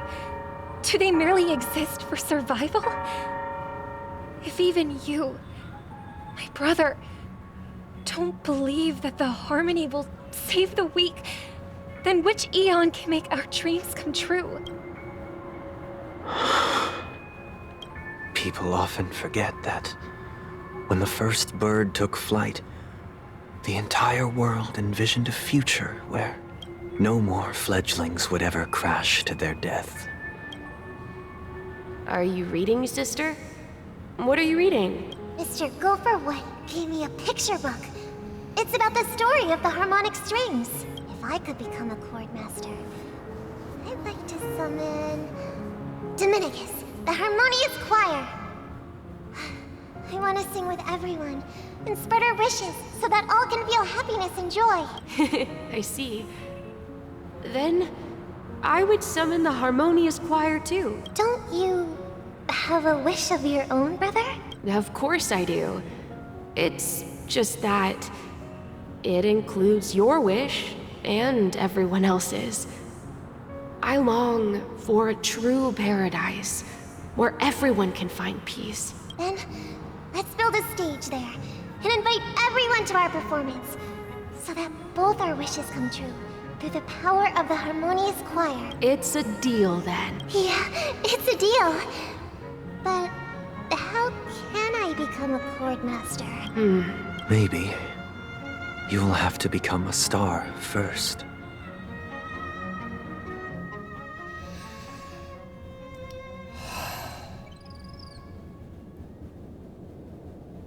do they merely exist for survival? If even you, my brother, don't believe that the Harmony will save the weak, then which Eon can make our dreams come true? People often forget that when the first bird took flight, the entire world envisioned a future where no more fledglings would ever crash to their death. Are you reading, sister? What are you reading? Mr. Gopherwood gave me a picture book. It's about the story of the harmonic strings. If I could become a chord master, I'd like to summon Dominicus, the harmonious choir. I want to sing with everyone and spread our wishes so that all can feel happiness and joy. I see. Then I would summon the harmonious choir too. Don't you have a wish of your own, brother? Of course I do. It's just that it includes your wish and everyone else's. I long for a true paradise where everyone can find peace. Then let's build a stage there and invite everyone to our performance so that both our wishes come true through the power of the harmonious choir. It's a deal then. Yeah, it's a deal. But how can I become a chord master? Maybe you'll have to become a star first.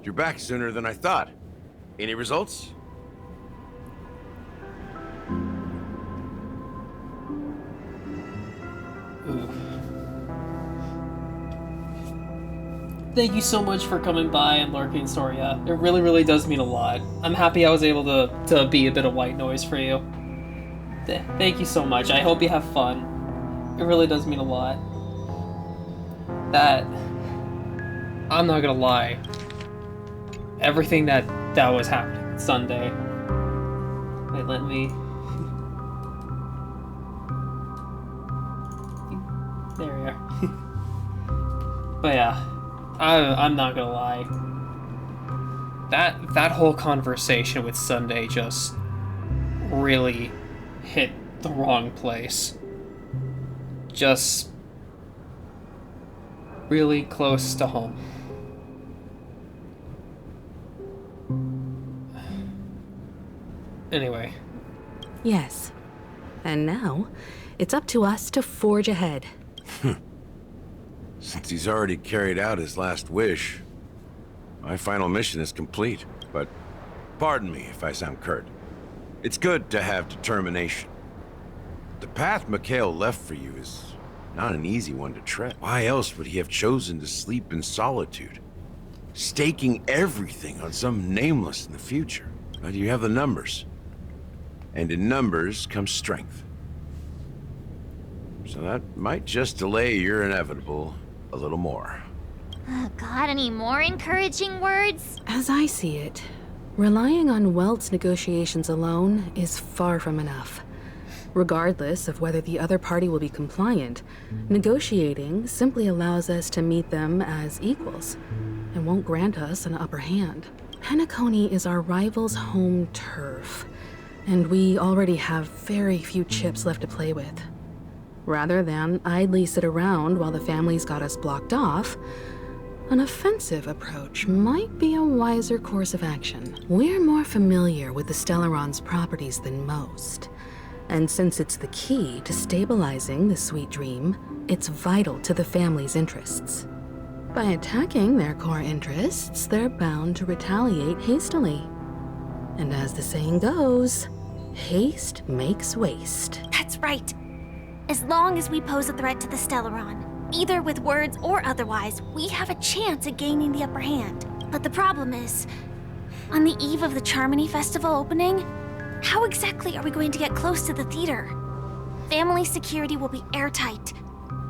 You're back sooner than I thought. Any results? Thank you so much for coming by and lurking, Storia. It really, really does mean a lot. I'm happy I was able to be a bit of white noise for you. Thank you so much. I hope you have fun. It really does mean a lot. I'm not gonna lie. Everything that was happening Sunday. Wait, let me... There we are. But yeah, I'm not gonna lie. That whole conversation with Sunday just really hit the wrong place. Just really close to home. Anyway. Yes. And now, it's up to us to forge ahead. Since he's already carried out his last wish, my final mission is complete. But pardon me if I sound curt. It's good to have determination. The path Mikhail left for you is not an easy one to tread. Why else would he have chosen to sleep in solitude, staking everything on some nameless in the future? But you have the numbers. And in numbers comes strength. So that might just delay your inevitable a little more. Got any more encouraging words? As I see it, relying on Welt's negotiations alone is far from enough. Regardless of whether the other party will be compliant, negotiating simply allows us to meet them as equals and won't grant us an upper hand. Penacony is our rival's home turf, and we already have very few chips left to play with. Rather than idly sit around while the family's got us blocked off, an offensive approach might be a wiser course of action. We're more familiar with the Stellaron's properties than most, and since it's the key to stabilizing the sweet dream, it's vital to the family's interests. By attacking their core interests, they're bound to retaliate hastily. And as the saying goes, haste makes waste. That's right. As long as we pose a threat to the Stellaron, either with words or otherwise, we have a chance at gaining the upper hand. But the problem is, on the eve of the Charmony Festival opening, how exactly are we going to get close to the theater? Family security will be airtight,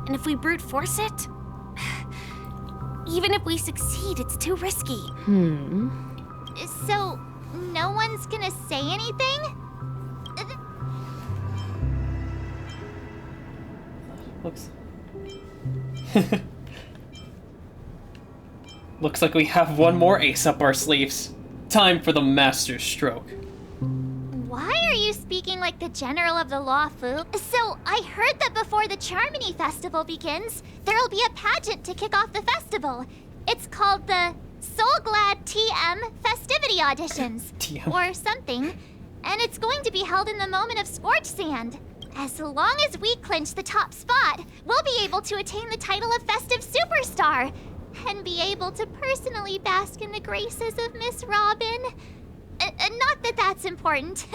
and if we brute force it, even if we succeed, it's too risky. So, no one's gonna say anything? Looks like we have one more ace up our sleeves. Time for the master stroke. Why are you speaking like the general of the law, Fu? So, I heard that before the Charmony Festival begins, there'll be a pageant to kick off the festival. It's called the Soul Glad TM Festivity Auditions. Or something. And it's going to be held in the moment of Scorch Sand. As long as we clinch the top spot, we'll be able to attain the title of Festive Superstar. And be able to personally bask in the graces of Miss Robin. Not that that's important.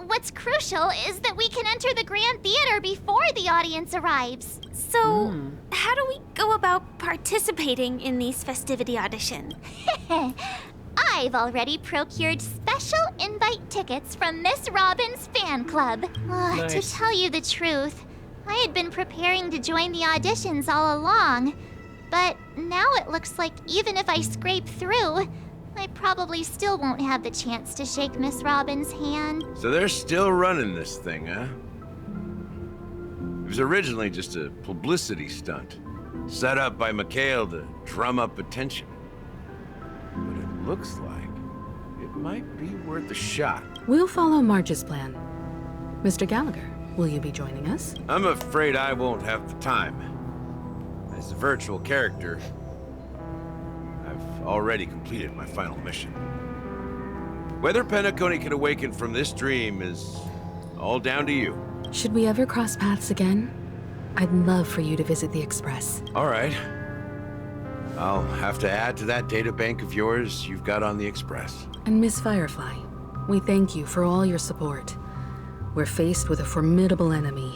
What's crucial is that we can enter the Grand Theater before the audience arrives. So, how do we go about participating in these festivity auditions? I've already procured special invite tickets from Miss Robin's fan club. To tell you the truth, I had been preparing to join the auditions all along. But now it looks like even if I scrape through, I probably still won't have the chance to shake Miss Robin's hand. So they're still running this thing, huh? It was originally just a publicity stunt, set up by Mikhail to drum up attention. But it looks like it might be worth a shot. We'll follow March's plan. Mr. Gallagher, will you be joining us? I'm afraid I won't have the time. As a virtual character, I've already completed my final mission. Whether Penacony can awaken from this dream is all down to you. Should we ever cross paths again? I'd love for you to visit the Express. All right. I'll have to add to that data bank of yours you've got on the Express. And Miss Firefly, we thank you for all your support. We're faced with a formidable enemy.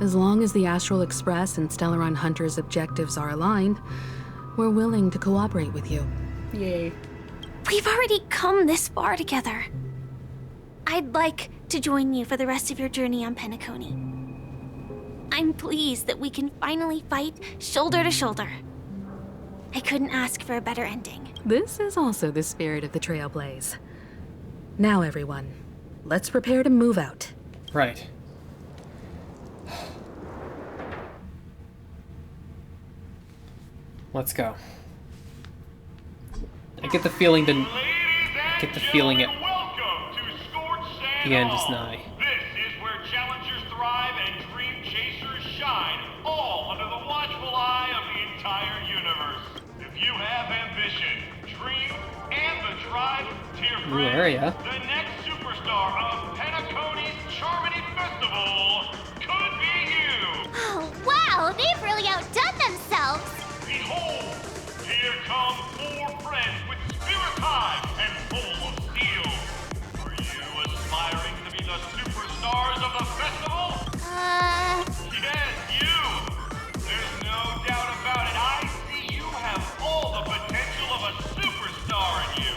As long as the Astral Express and Stellaron Hunter's objectives are aligned, we're willing to cooperate with you. Yay. We've already come this far together. I'd like to join you for the rest of your journey on Penacony. I'm pleased that we can finally fight shoulder to shoulder. I couldn't ask for a better ending. This is also the spirit of the Trailblaze. Now, everyone, let's prepare to move out. Right. Let's go. I get the feeling the end is nigh. This is where challengers thrive and dream chasers shine, all under the watchful eye of the entire universe. If you have ambition, dream, and the drive to your New area. the next superstar of Penacony's Charmony Festival could be you. Oh, wow, they've really outdone themselves. Behold, here come 4 friends with spirit high and full of steel. Are you aspiring to be the superstars of the festival? Yes, you! There's no doubt about it. I see you have all the potential of a superstar in you.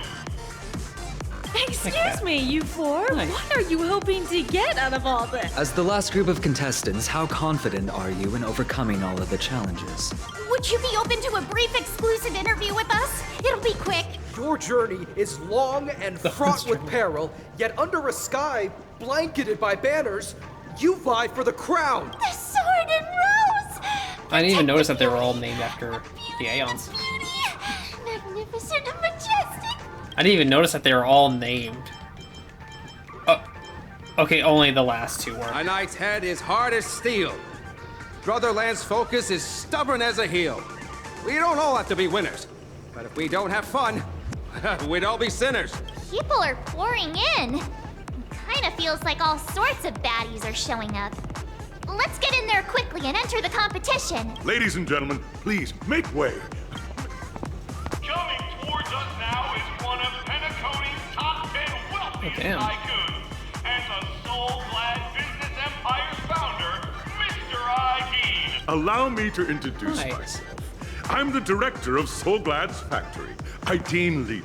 Excuse me, you 4. What are you hoping to get out of all this? As the last group of contestants, how confident are you in overcoming all of the challenges? Would you be open to a brief exclusive interview with us? It'll be quick. Your journey is long and fraught with peril, yet under a sky blanketed by banners, you vie for the crown. The Sword and Rose! I didn't even notice that they were all named after the Aeons. Magnificent and majestic. I didn't even notice that they were all named. Oh, okay, only the last 2 were. A knight's head is hard as steel. Brotherland's focus is stubborn as a heel. We don't all have to be winners, but if we don't have fun, we'd all be sinners. People are pouring in. Kinda feels like all sorts of baddies are showing up. Let's get in there quickly and enter the competition. Ladies and gentlemen, please make way. Coming towards us now is one of Penacony's top 10 wealthiest tycoons and the soul-glad business empire's founder, Mr. Idean. Allow me to introduce myself. I'm the director of Soulglad's factory, Idean Lena.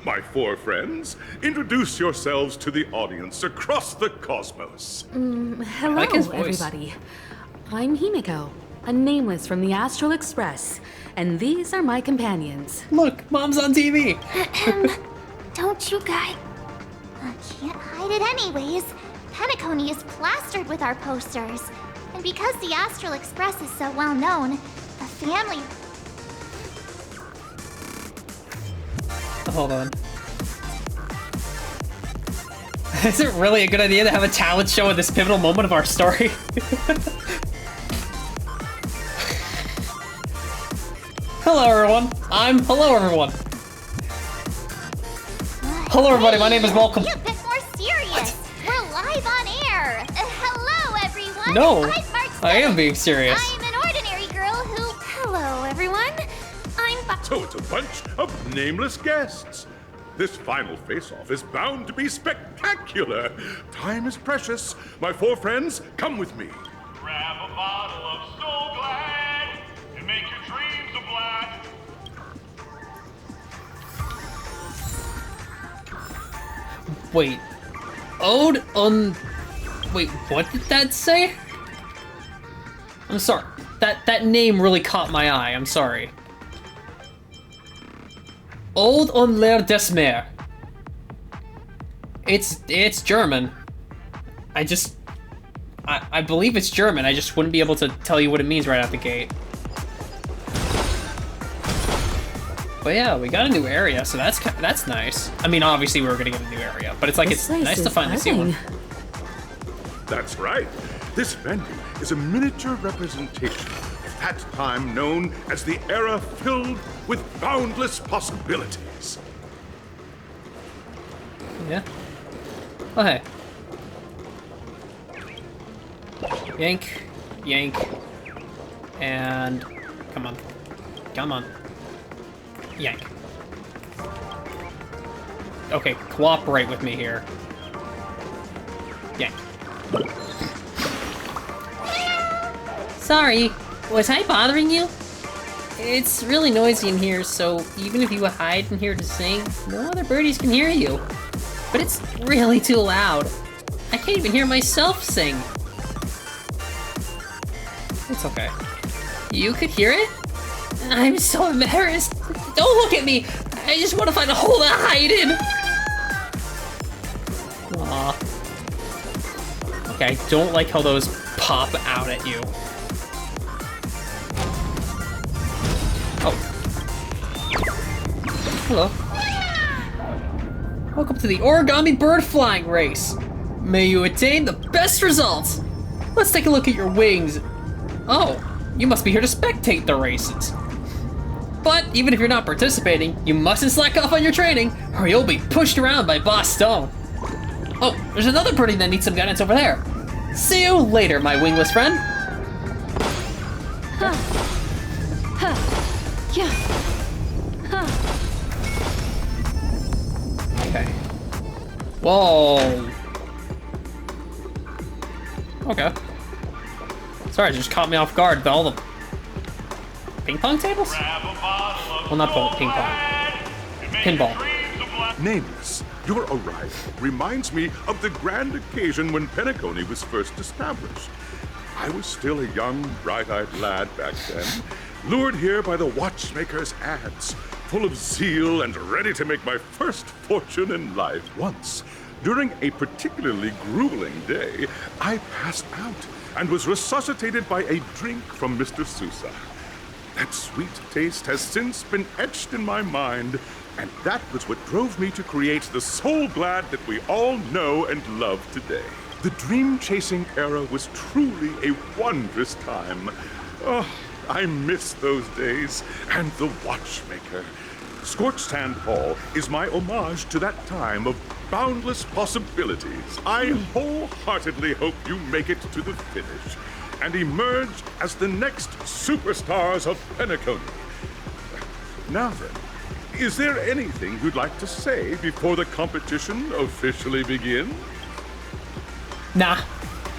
My 4 friends, introduce yourselves to the audience across the cosmos. Hello, like his voice. everybody. I'm Himiko, a nameless from the Astral Express, and these are my companions. Look, Mom's on TV. Don't you guys? I can't hide it anyways. Penacony is plastered with our posters. And because the Astral Express is so well known, the family... Hold on. Is it really a good idea to have a talent show at this pivotal moment of our story? Hello, everyone. Hello, everyone. Hello, everybody. My name is Malcolm. Be a bit more serious. We're live on air. Hello, everyone. No, I'm Mark I am being serious. I'm an ordinary girl who... Hello, everyone. I'm... So it's a bunch of nameless guests. This final face-off is bound to be spectacular. Time is precious. My 4 friends, come with me. Grab a bottle of Soul Glad and make your dreams a blast. Wait. Ode on... Wait, what did that say? I'm sorry. That name really caught my eye. I'm sorry. Ode on l'air des mers. It's German. I believe it's German. I just wouldn't be able to tell you what it means right out the gate. But yeah, we got a new area, so that's nice. I mean, obviously we were gonna get a new area, but it's like it's nice to finally see one. That's right. This venue is a miniature representation of that time known as the era filled with boundless possibilities. Yeah. Oh, hey. Yank, yank, and come on, come on, yank. Okay, cooperate with me here. Yank. Sorry, was I bothering you? It's really noisy in here, so even if you hide in here to sing, no other birdies can hear you. But it's really too loud. I can't even hear myself sing. It's okay. You could hear it? I'm so embarrassed. Don't look at me. I just want to find a hole to hide in. Aw. Okay, I don't like how those pop out at you. Oh. Hello. Welcome to the origami bird flying race. May you attain the best results. Let's take a look at your wings. Oh, you must be here to spectate the races. But even if you're not participating, you mustn't slack off on your training, or you'll be pushed around by Boss Stone. Oh, there's another birdie that needs some guidance over there. See you later, my wingless friend. Huh. Huh. Yeah. Huh. Okay. Whoa. Okay. Sorry, it just caught me off guard. All the ping pong tables? Well, not ping pong. Pinball. Nameless, your arrival reminds me of the grand occasion when Penacony was first established. I was still a young, bright-eyed lad back then, lured here by the watchmaker's ads, full of zeal and ready to make my first fortune in life. Once, during a particularly grueling day, I passed out and was resuscitated by a drink from Mr. Sousa. That sweet taste has since been etched in my mind, and that was what drove me to create the Soul Glad that we all know and love today. The dream-chasing era was truly a wondrous time. Oh, I miss those days, and the watchmaker. Scorched Sand Hall is my homage to that time of boundless possibilities. I wholeheartedly hope you make it to the finish and emerge as the next superstars of Penacony. Now then, is there anything you'd like to say before the competition officially begins? Nah,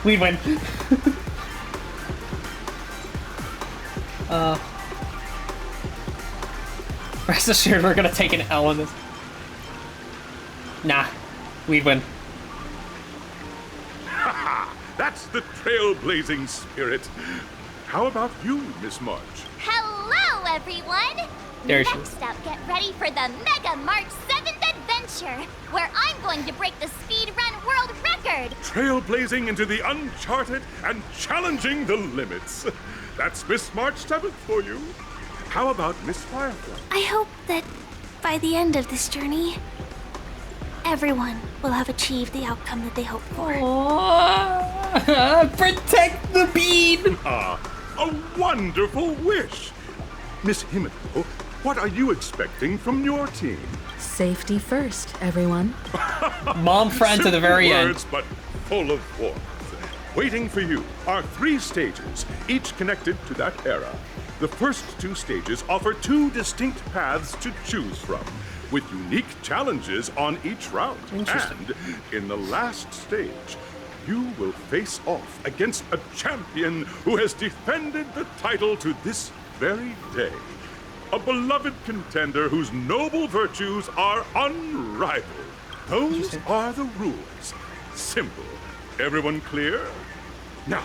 we win. Rest assured we're gonna take an L in this. Nah, we win. That's the trailblazing spirit. How about you, Miss March? Hello, everyone! There she is. Next up, get ready for the Mega March 7th Adventure, where I'm going to break the speedrun world record! Trailblazing into the uncharted and challenging the limits. That's Miss March 7th for you. How about Miss Firefly? I hope that by the end of this journey, everyone will have achieved the outcome that they hoped for. Protect the bean! Ah, a wonderful wish. Miss Himiko, what are you expecting from your team? Safety first, everyone. Mom friend to the very Simple end. words, but full of warmth. Waiting for you are 3 stages, each connected to that era. The first 2 stages offer 2 distinct paths to choose from, with unique challenges on each route. And in the last stage, you will face off against a champion who has defended the title to this very day. A beloved contender whose noble virtues are unrivaled. Those are the rules. Simple. Everyone clear? Now,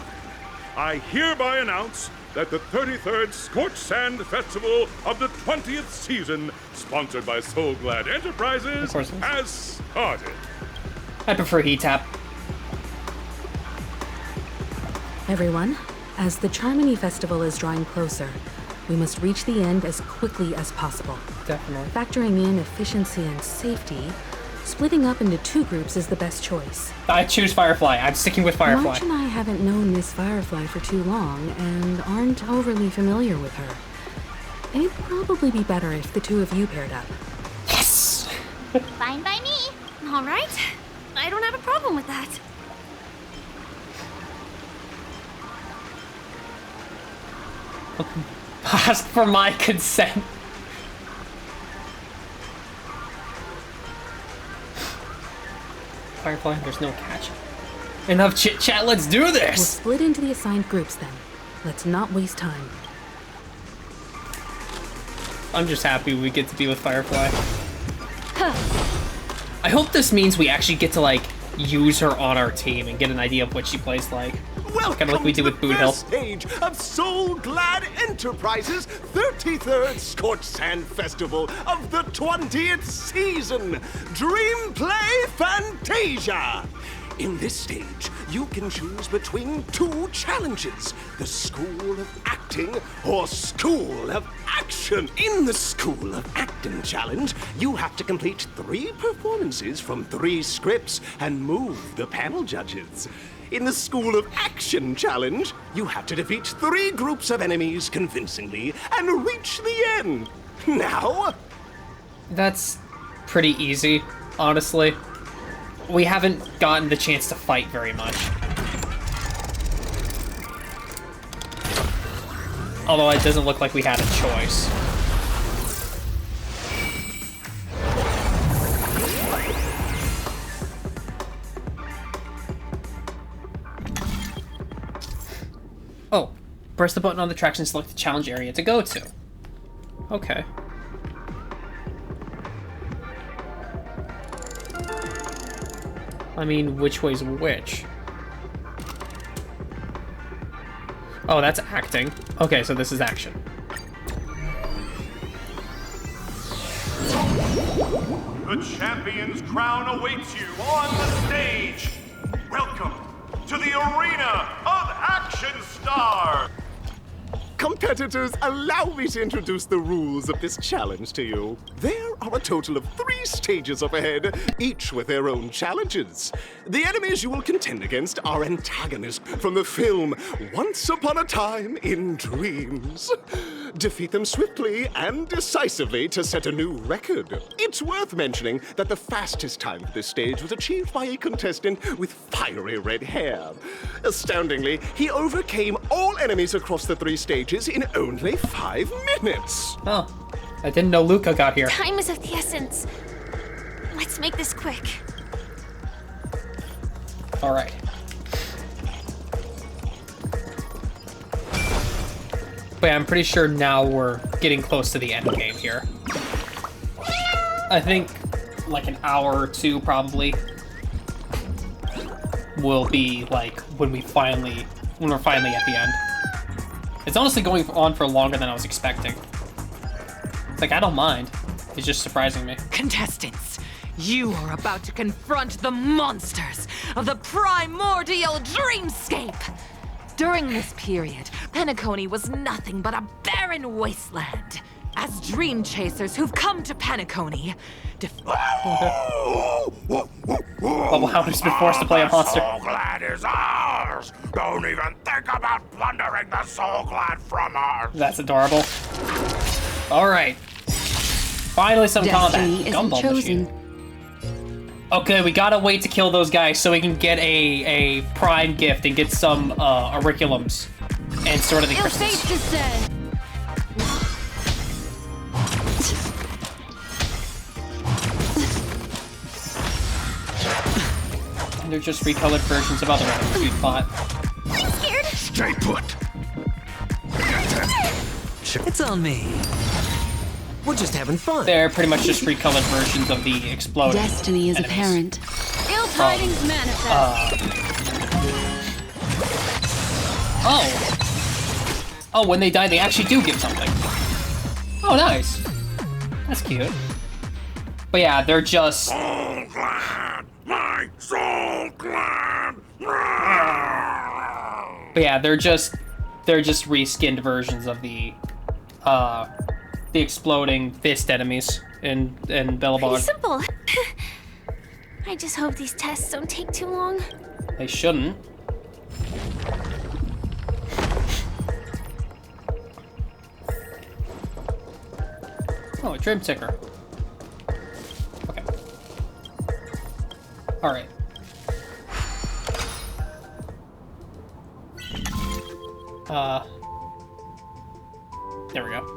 I hereby announce that the 33rd Scorched Sand Festival of the 20th season, sponsored by Soul Glad Enterprises, has started. I prefer heat tap. Everyone, as the Charmony Festival is drawing closer, We must reach the end as quickly as possible. Definitely. Factoring in efficiency and safety, splitting up into 2 groups is the best choice. I choose Firefly. I'm sticking with Firefly. March and I haven't known Miss Firefly for too long and aren't overly familiar with her. It'd probably be better if the 2 of you paired up. Yes! Fine by me. All right. I don't have a problem with that. Ask for my consent. Firefly, there's no catch. Enough chit chat, let's do this! We'll split into the assigned groups then. Let's not waste time. I'm just happy we get to be with Firefly. I hope this means we actually get to, like, use her on our team and get an idea of what she plays like. Kind of like we did with Boot Hill. Stage of Soul Glad Enterprises' 33rd Scorched Sand Festival of the 20th season, Dream Play Fantasia. In this stage, you can choose between 2 challenges, the School of Acting or School of Action. In the School of Acting challenge, you have to complete 3 performances from 3 scripts and move the panel judges. In the School of Action challenge, you have to defeat 3 groups of enemies convincingly and reach the end. Now... That's pretty easy, honestly. We haven't gotten the chance to fight very much. Although it doesn't look like we had a choice. Oh, press the button on the tracks and select the challenge area to go to. Okay. I mean, which way's which? Oh, that's acting. Okay, so this is action. The champion's crown awaits you on the stage. Welcome to the arena of Action Stars. Competitors, allow me to introduce the rules of this challenge to you. There are a total of 3 stages up ahead, each with their own challenges. The enemies you will contend against are antagonists from the film Once Upon a Time in Dreams. Defeat them swiftly and decisively to set a new record. It's worth mentioning that the fastest time for this stage was achieved by a contestant with fiery red hair. Astoundingly, he overcame all enemies across the 3 stages in only 5 minutes. Oh, I didn't know Luca got here. Time is of the essence. Let's make this quick. All right. But yeah, I'm pretty sure now we're getting close to the end game here. I think like an hour or 2 probably will be like when we're finally at the end. It's honestly going on for longer than I was expecting. It's like, I don't mind. It's just surprising me. Contestants, you are about to confront the monsters of the primordial dreamscape. During this period, Penacony was nothing but a barren wasteland. As dream chasers who've come to Penacony, Bubble Hounder's been forced to play a monster. Soul Glad is ours. Don't even think about plundering the Soul Glad from us. That's adorable. All right. Finally some Destiny combat. isn't Gumball chosen. machine. Okay, we gotta wait to kill those guys so we can get a prime gift and get some auriculums and sort of the crystals. descend. And they're just recolored versions of other enemies we fought. I'm scared. Stay put. It's on me. We're just having fun. They're pretty much just recolored versions of the exploding Destiny is enemies. apparent. Ill tidings manifest. Oh, when they die, they actually do get something. Oh, nice. That's cute. But yeah, they're just... Soul Glad! My Soul Glad! But yeah, they're just reskinned versions of the the exploding fist enemies in Bellabog. Pretty simple. I just hope these tests don't take too long. They shouldn't. Oh, a dream ticker. Okay. Alright. There we go.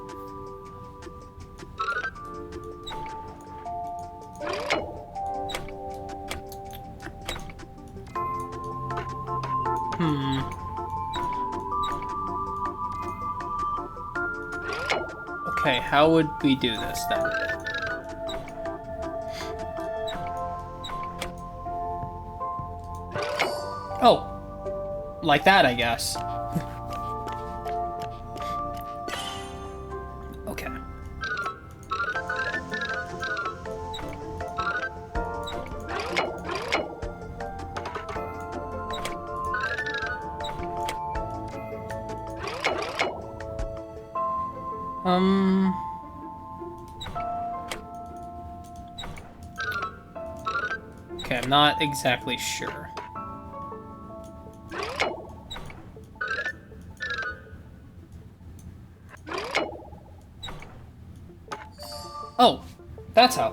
Okay, how would we do this then? Oh, like that, I guess. Okay. Okay, I'm not exactly sure. Oh, that's how.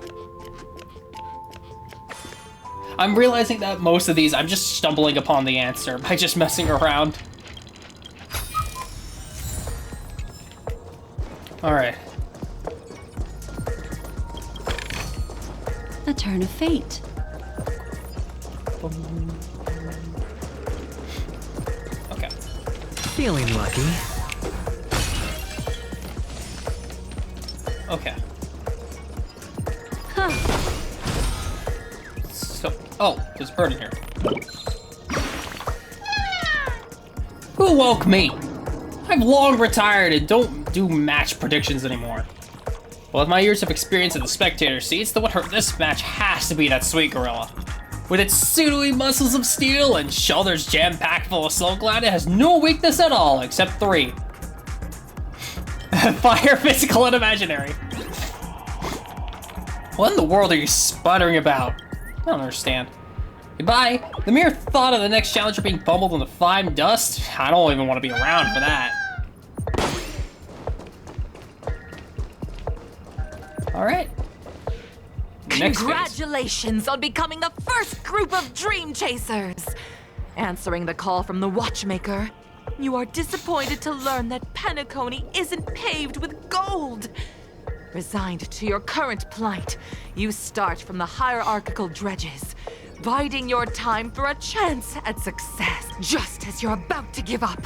I'm realizing that most of these, I'm just stumbling upon the answer by just messing around. Alright. A turn of fate. Okay. Feeling lucky. Okay. Huh. So, oh, there's a bird in here. Who woke me? I've long retired and don't do match predictions anymore. Well, with my years of experience in the spectator seats, the winner of this match has to be that sweet gorilla. With its sinewy muscles of steel and shoulders jam-packed full of soul glad, it has no weakness at all, except 3. Fire, physical, and imaginary. What in the world are you sputtering about? I don't understand. Goodbye. The mere thought of the next challenger being bumbled in the fine dust, I don't even want to be around for that. Alright. Congratulations on becoming the first group of Dream Chasers! Answering the call from the Watchmaker, you are disappointed to learn that Penacony isn't paved with gold. Resigned to your current plight, you start from the hierarchical dredges, biding your time for a chance at success. Just as you're about to give up,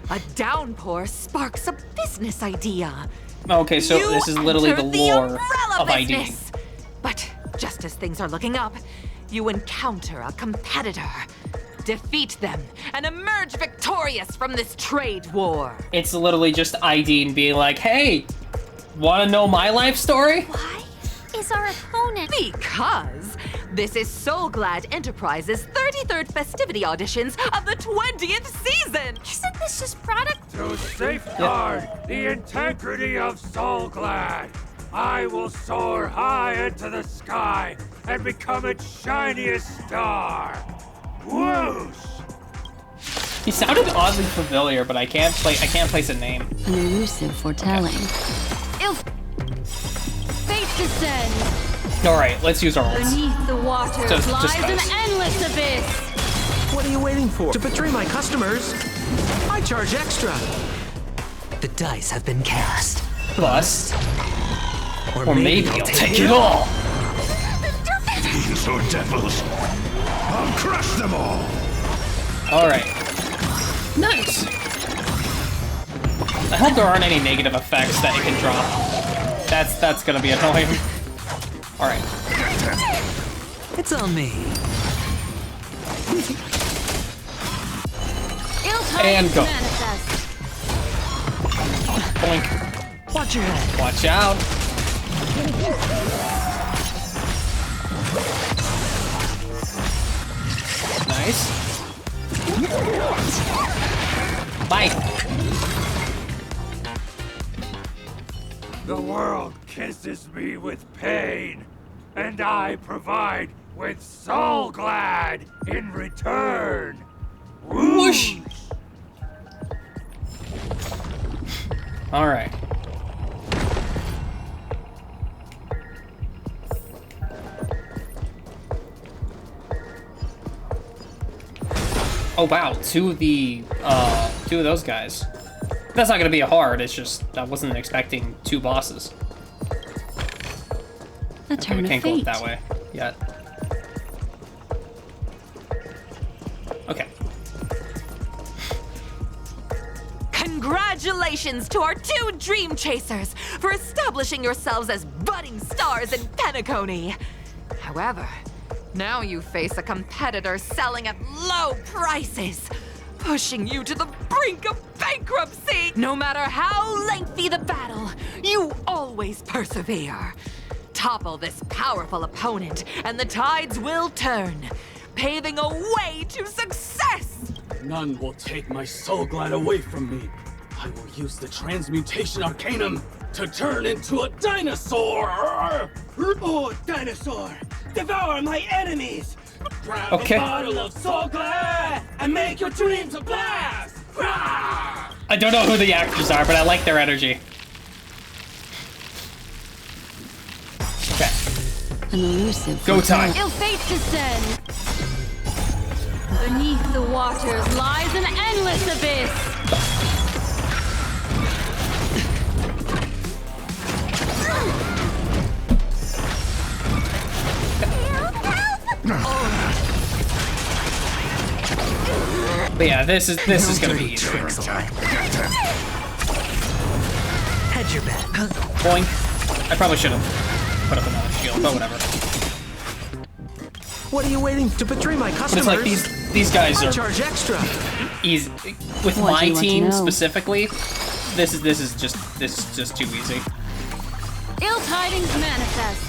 a downpour sparks a business idea. Okay, so this is literally the lore of ID. But just as things are looking up, you encounter a competitor. Defeat them and emerge victorious from this trade war. It's literally just ID being like, hey, wanna know my life story? Why is our opponent? Because this is Soulglad Enterprises' 33rd festivity auditions of the 20th season. Isn't this just product? To safeguard the integrity of Soulglad, I will soar high into the sky and become its shiniest star. Whoosh! He sounded oddly familiar, but I can't place a name. An elusive foretelling. Fate descends. Alright, let's use our ults. Beneath the waters Just lies an guys. endless abyss. What are you waiting for? To betray my customers? I charge extra. The dice have been cast. Plus. Or maybe I'll take it all. Fiends or devils, I'll crush them all. Alright. Nice. I hope there aren't any negative effects that it can drop. That's gonna be annoying. Alright. It's on me. And go. Manifest. Boink. Watch your head. Watch out. Nice. Bye. The world kisses me with pain, and I provide with soul glad in return. Whoosh! Alright. Oh wow, two of those guys. That's not gonna be a hard, it's just I wasn't expecting two bosses. A turn we can't of go up fate. that way yet. Okay. Congratulations to our two Dream Chasers for establishing yourselves as budding stars in Penacony. However, now you face a competitor selling at low prices, pushing you to the brink of bankruptcy. No matter how lengthy the battle, you always persevere. Topple this powerful opponent, and the tides will turn, paving a way to success. None will take my soul glad away from me. I will use the transmutation arcanum to turn into a dinosaur! Oh, dinosaur! Devour my enemies! Grab Okay. a bottle of soul glad and make your dreams a blast! Rah! I don't know who the actors are, but I like their energy. Okay. An elusive Go time. Ill fate descend. Beneath the waters lies an endless abyss. But yeah, this is gonna be easy. Hedge your bet. Boink. I probably should have put up another shield, but whatever. What are you waiting to betray my But customers? it's like these guys I are charge extra. easy. With What do my you want to team know? specifically, this is just too easy. Ill tidings manifest.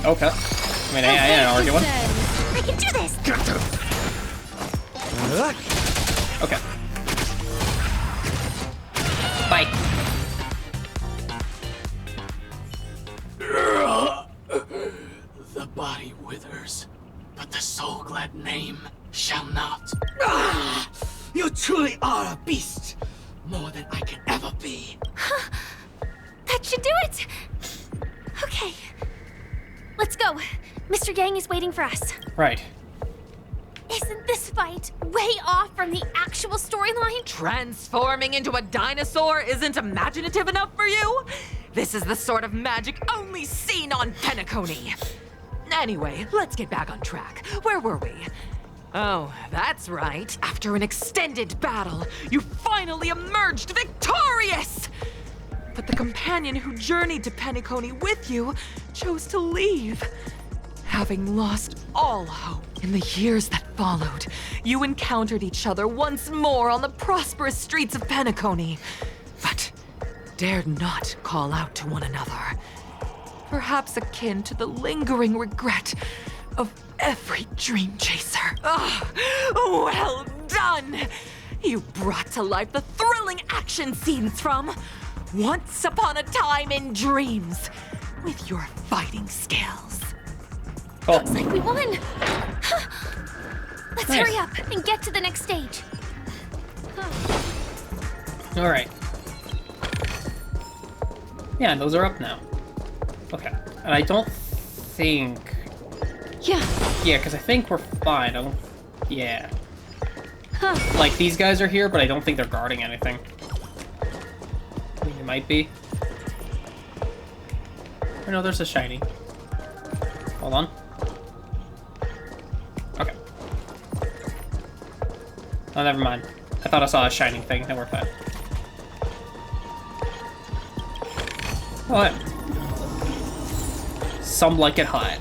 Okay. I mean, I ain't arguing. I can do this! Okay. Bye. The body withers, but the soul glad name shall not. Ah! You truly are a beast! More than I can ever be. That should do it! Okay. Let's go. Mr. Yang is waiting for us. Right. Isn't this fight way off from the actual storyline? Transforming into a dinosaur isn't imaginative enough for you? This is the sort of magic only seen on Penacony. Anyway, let's get back on track. Where were we? Oh, that's right. After an extended battle, you finally emerged victorious! But the companion who journeyed to Penacony with you chose to leave. Having lost all hope in the years that followed, you encountered each other once more on the prosperous streets of Penacony, but dared not call out to one another. Perhaps akin to the lingering regret of every dream chaser. Well done! You brought to life the thrilling action scenes from Once Upon a Time in Dreams with your fighting skills. Cool. Looks like we won! Let's Nice. hurry up and get to the next stage. Alright. Yeah, those are up now. Okay. And I don't think... Yeah. Yeah, because I think we're fine. I don't... Yeah. Huh. Like, these guys are here, but I don't think they're guarding anything. I mean, it might be. Oh, no, there's a shiny. Hold on. Okay. Oh, never mind. I thought I saw a shining thing. Then we're fine. Alright. Some like it hot.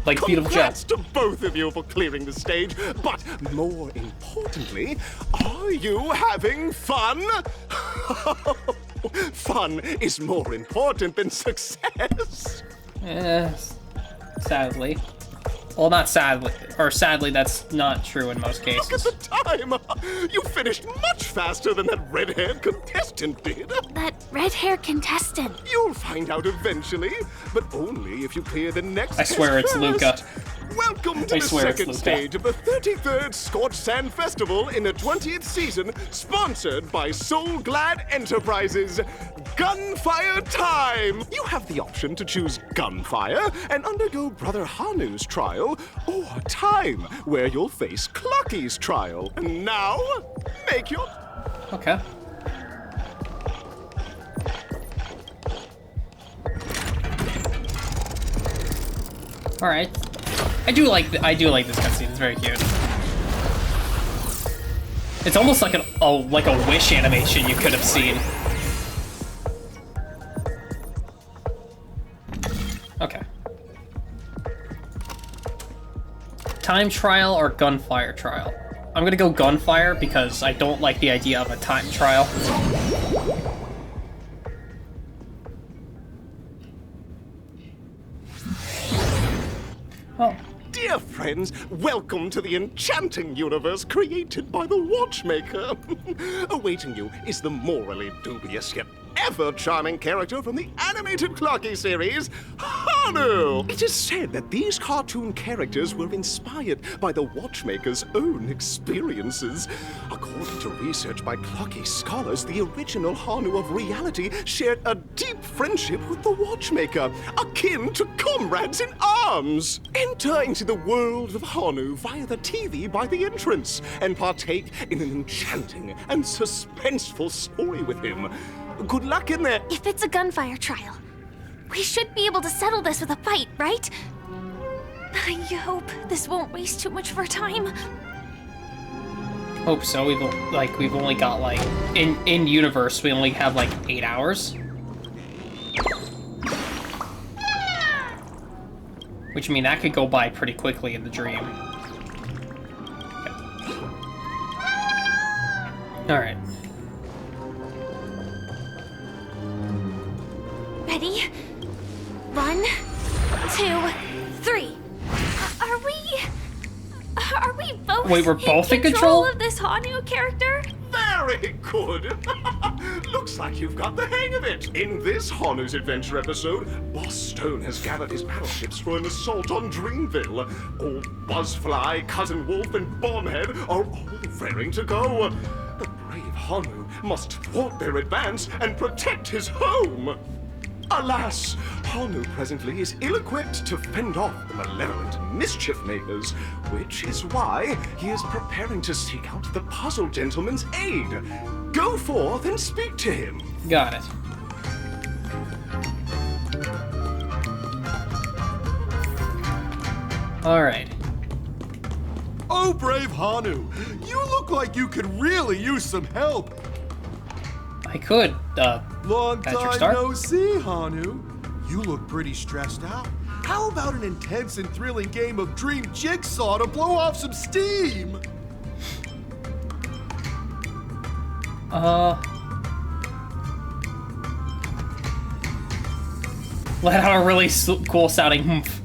Like beautiful Joe. Congrats to both of you for clearing the stage, but more importantly, are you having fun? Fun is more important than success. Sadly. Well, not sadly, or sadly, that's not true in most cases. Look at the time! You finished much faster than that red-haired contestant did. That red-haired contestant. You'll find out eventually, but only if you clear the next I swear it's test Luca. first. Welcome to I the swear it's second Luca. stage of the 33rd Scorched Sand Festival in the 20th season, sponsored by Soul Glad Enterprises. Gunfire time! You have the option to choose gunfire and undergo Brother Hanu's trial, or time, where you'll face Clucky's trial. And now, make your... Okay. All right. I do like this cutscene. It's very cute. It's almost like a Wish animation you could have seen. Okay. Time trial or gunfire trial? I'm gonna go gunfire because I don't like the idea of a time trial. Oh. Dear friends, welcome to the enchanting universe created by the Watchmaker. Awaiting you is the morally dubious yet ever charming character from the animated Clocky series, Hanu! It is said that these cartoon characters were inspired by the Watchmaker's own experiences. According to research by Clocky scholars, the original Hanu of reality shared a deep friendship with the Watchmaker, akin to comrades in arms. Enter into the world of Hanu via the TV by the entrance and partake in an enchanting and suspenseful story with him. Good luck in there. If it's a gunfire trial, we should be able to settle this with a fight, right? I hope this won't waste too much of our time. Hope so. We've only got like in universe we only have like 8 hours. Which mean that could go by pretty quickly in the dream. Okay. All right. Ready? 1, 2, 3. Are we both? Wait, we're both in control of this Hanu character? Very good. Looks like you've got the hang of it. In this Hanu's Adventure episode, Boss Stone has gathered his battleships for an assault on Dreamville. Old Buzzfly, Cousin Wolf, and Bombhead are all raring to go. The brave Hanu must thwart their advance and protect his home. Alas, Hanu presently is ill-equipped to fend off the malevolent mischief makers, which is why he is preparing to seek out the Puzzle Gentleman's aid. Go forth and speak to him. Got it. All right. Oh, brave Hanu, you look like you could really use some help. I could, Long Patrick time Star? no see, Hanu. You look pretty stressed out. How about an intense and thrilling game of Dream Jigsaw to blow off some steam? Let out a really cool sounding humph.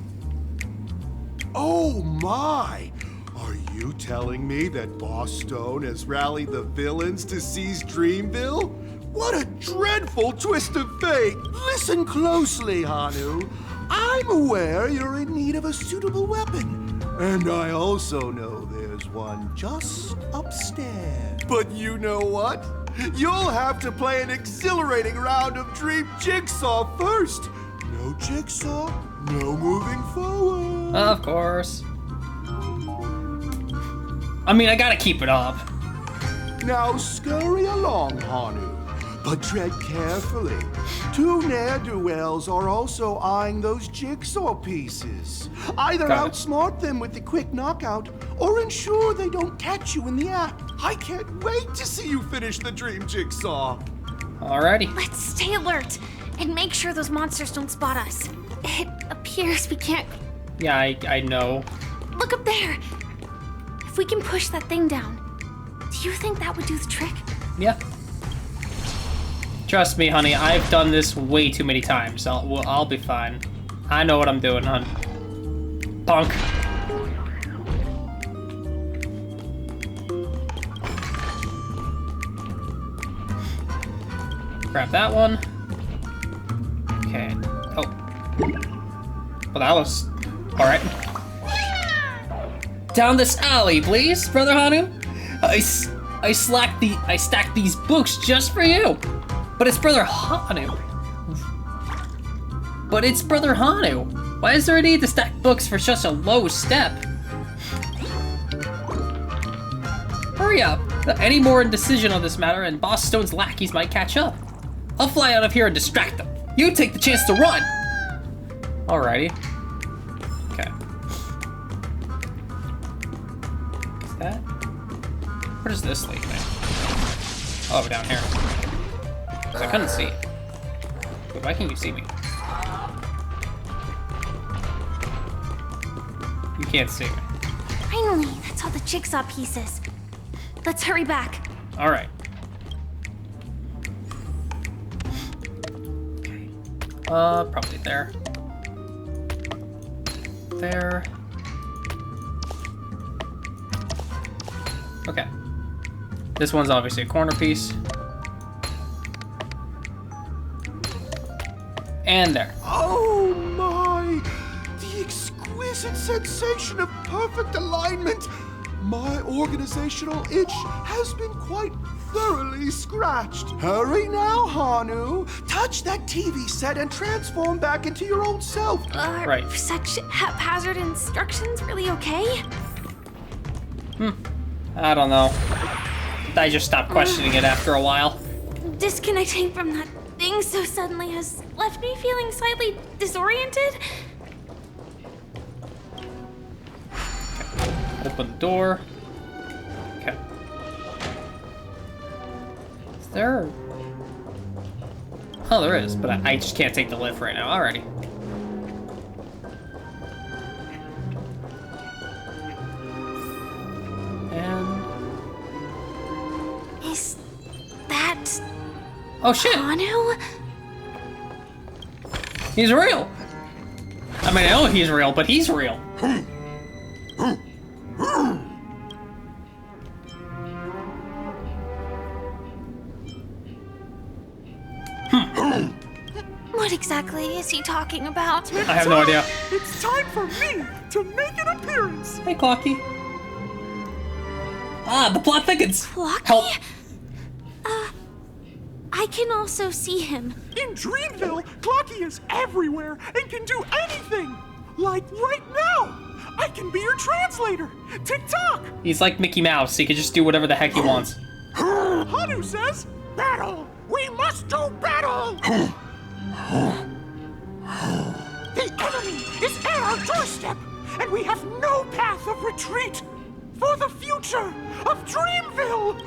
Oh my! Are you telling me that Boss Stone has rallied the villains to seize Dreamville? What a dreadful twist of fate! Listen closely, Hanu. I'm aware you're in need of a suitable weapon. And I also know there's one just upstairs. But you know what? You'll have to play an exhilarating round of Dream Jigsaw first. No Jigsaw, no moving forward. Of course. I mean, I gotta keep it up. Now scurry along, Hanu. But tread carefully. Two ne'er-do-wells are also eyeing those jigsaw pieces. Either Got it. outsmart them with the quick knockout, or ensure they don't catch you in the act. I can't wait to see you finish the dream jigsaw. Alrighty. Let's stay alert and make sure those monsters don't spot us. It appears we can't. Yeah, I know. Look up there. If we can push that thing down, do you think that would do the trick? Yeah. Trust me, honey, I've done this way too many times. I'll be fine. I know what I'm doing, hon. Punk. Grab that one. Okay. Oh. Well, that was... Alright. Down this alley, please, Brother Hanu. I stacked these books just for you. But it's Brother Hanu. Why is there a need to stack books for such a low step? Hurry up. Any more indecision on this matter and Boss Stone's lackeys might catch up. I'll fly out of here and distract them. You take the chance to run. Alrighty. Okay. Is that? Where does this lead me? Oh, down here. I couldn't see it. But why can't you see me? You can't see me. Finally, that's all the jigsaw pieces. Let's hurry back. All right. Okay. Probably there. There. Okay. This one's obviously a corner piece. And there. Oh my! The exquisite sensation of perfect alignment! My organizational itch has been quite thoroughly scratched. Hurry now, Hanu. Touch that TV set and transform back into your old self. Are such haphazard instructions really okay? I don't know. I just stopped questioning it after a while. Disconnecting from that thing so suddenly has left me feeling slightly disoriented. Open the door. Okay. Is there... Oh, there is, but I just can't take the lift right now. Alrighty. And... Is that... Oh, shit! Hanu? He's real! I mean, I know he's real, but he's real. What exactly is he talking about? I have no idea. It's time for me to make an appearance. Hey, Clocky. Ah, the plot thickens. Clocky? Help. I can also see him. In Dreamville, Clocky is everywhere and can do anything. Like right now. I can be your translator. Tick-tock. He's like Mickey Mouse. He can just do whatever the heck he wants. Hanu says, battle. We must do battle. The enemy is at our doorstep, and we have no path of retreat for the future of Dreamville.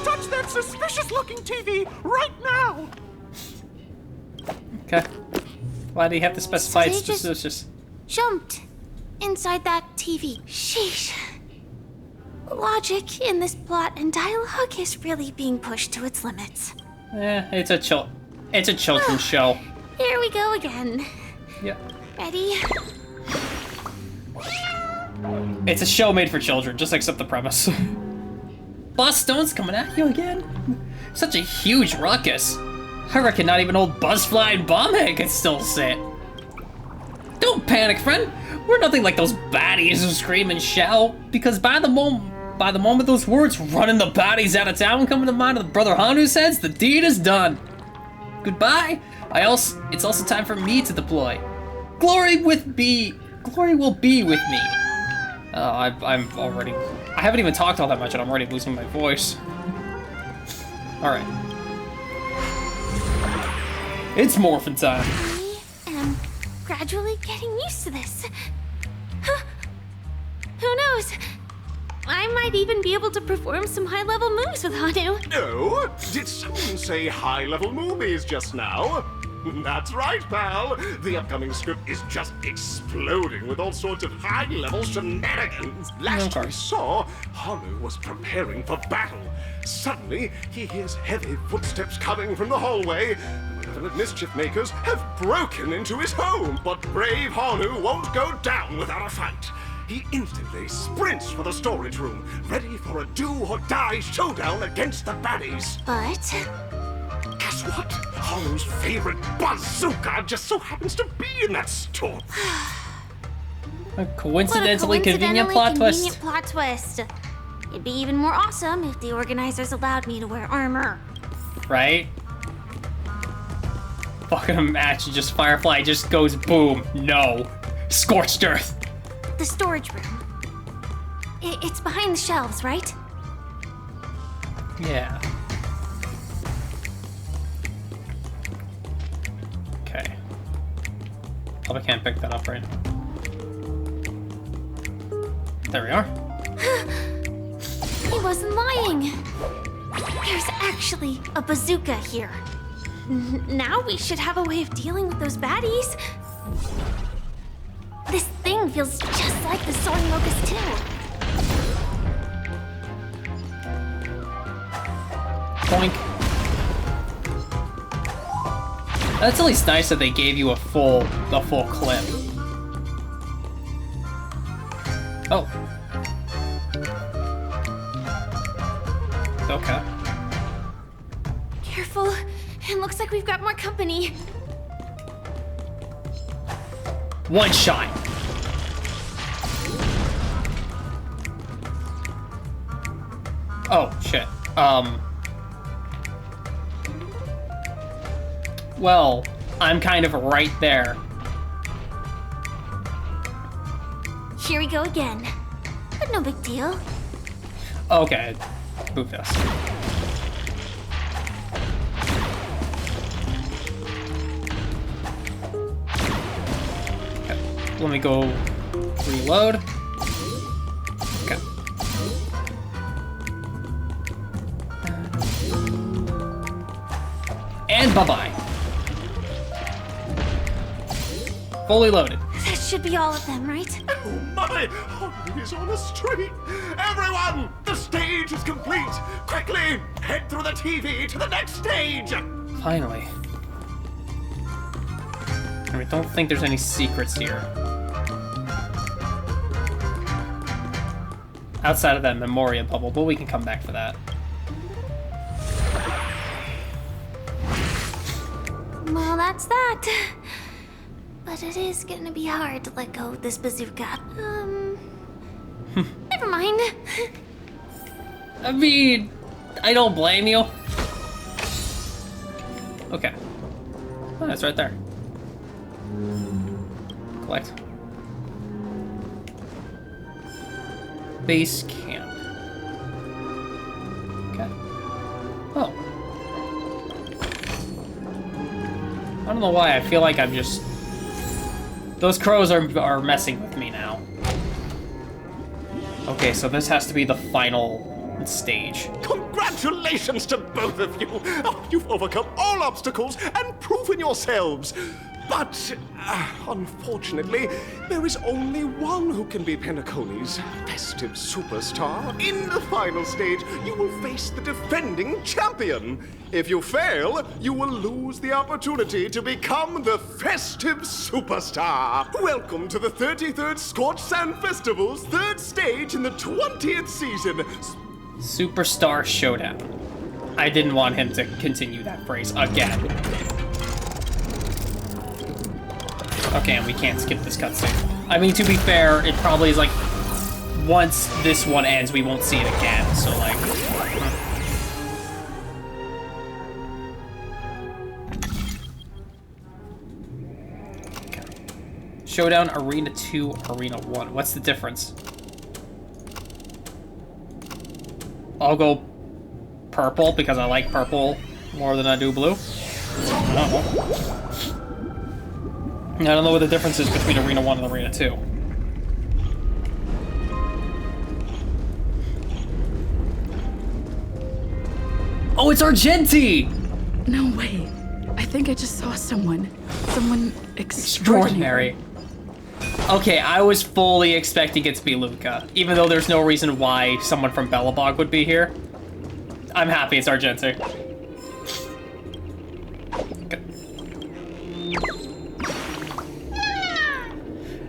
Touch that suspicious-looking TV right now. Okay. Why do you have to specify it's suspicious? Jumped inside that TV. Sheesh. Logic in this plot and dialogue is really being pushed to its limits. It's a children's show. Here we go again. Yeah. Ready? It's a show made for children, just accept the premise. Boss Stone's coming at you again? Such a huge ruckus. I reckon not even old Buzzfly and Bombhead can still sit. Don't panic, friend. We're nothing like those baddies who scream and shout, because by the moment those words running the baddies out of town come to the mind of the Brother Hanu's heads, the deed is done. Goodbye. It's also time for me to deploy. Glory will be with me. I haven't even talked all that much and I'm already losing my voice. Alright. It's morphin' time. I am gradually getting used to this. Huh. Who knows? I might even be able to perform some high-level moves with Hanu. Oh, did someone say high-level movies just now? That's right, pal. The upcoming script is just exploding with all sorts of high-level shenanigans. Last we saw, Hanu was preparing for battle. Suddenly, he hears heavy footsteps coming from the hallway. The mischief makers have broken into his home, but brave Hanu won't go down without a fight. He instantly sprints for the storage room, ready for a do-or-die showdown against the baddies. But what? Haru's favorite bazooka just so happens to be in that store. A coincidentally convenient plot twist. Plot twist. It'd be even more awesome if the organizers allowed me to wear armor. Right? Fucking imagine just Firefly just goes boom. No. Scorched earth. The storage room. It's behind the shelves, right? Yeah. Okay. Probably can't pick that up right now. There we are. He wasn't lying. There's actually a bazooka here. Now we should have a way of dealing with those baddies. This thing feels just like the soaring locust too. Boink. That's at least nice that they gave you the full clip. Oh. Okay. Careful. It looks like we've got more company. One shot. Oh, shit. Well, I'm kind of right there. Here we go again. But no big deal. Okay. Move this. Okay. Let me go reload. Okay. And bye-bye. Fully loaded. That should be all of them, right? Oh my! Haru is on the street! Everyone! The stage is complete! Quickly! Head through the TV to the next stage! Finally. I don't think there's any secrets here. Outside of that Memoria bubble, but we can come back for that. Well, that's that. But it is gonna be hard to let go of this bazooka. Never mind. I mean, I don't blame you. Okay. Oh, it's right there. Collect. Base camp. Okay. Oh. I don't know why, I feel like I'm just... Those crows are messing with me now. Okay, so this has to be the final stage. Congratulations to both of you! Oh, you've overcome all obstacles and proven yourselves! But, unfortunately, there is only one who can be Penacony's festive superstar. In the final stage, you will face the defending champion. If you fail, you will lose the opportunity to become the festive superstar. Welcome to the 33rd Scorched Sand Festival's third stage in the 20th season. Superstar Showdown. I didn't want him to continue that phrase again. Okay, and we can't skip this cutscene. I mean, to be fair, it probably is like, once this one ends, we won't see it again, so like... Okay. Showdown Arena 2, Arena 1. What's the difference? I'll go purple, because I like purple more than I do blue. I don't know what the difference is between Arena 1 and Arena 2. Oh, it's Argenti! No way. I think I just saw someone. Someone extraordinary. Okay, I was fully expecting it to be Luca, even though there's no reason why someone from Bellabog would be here. I'm happy it's Argenti.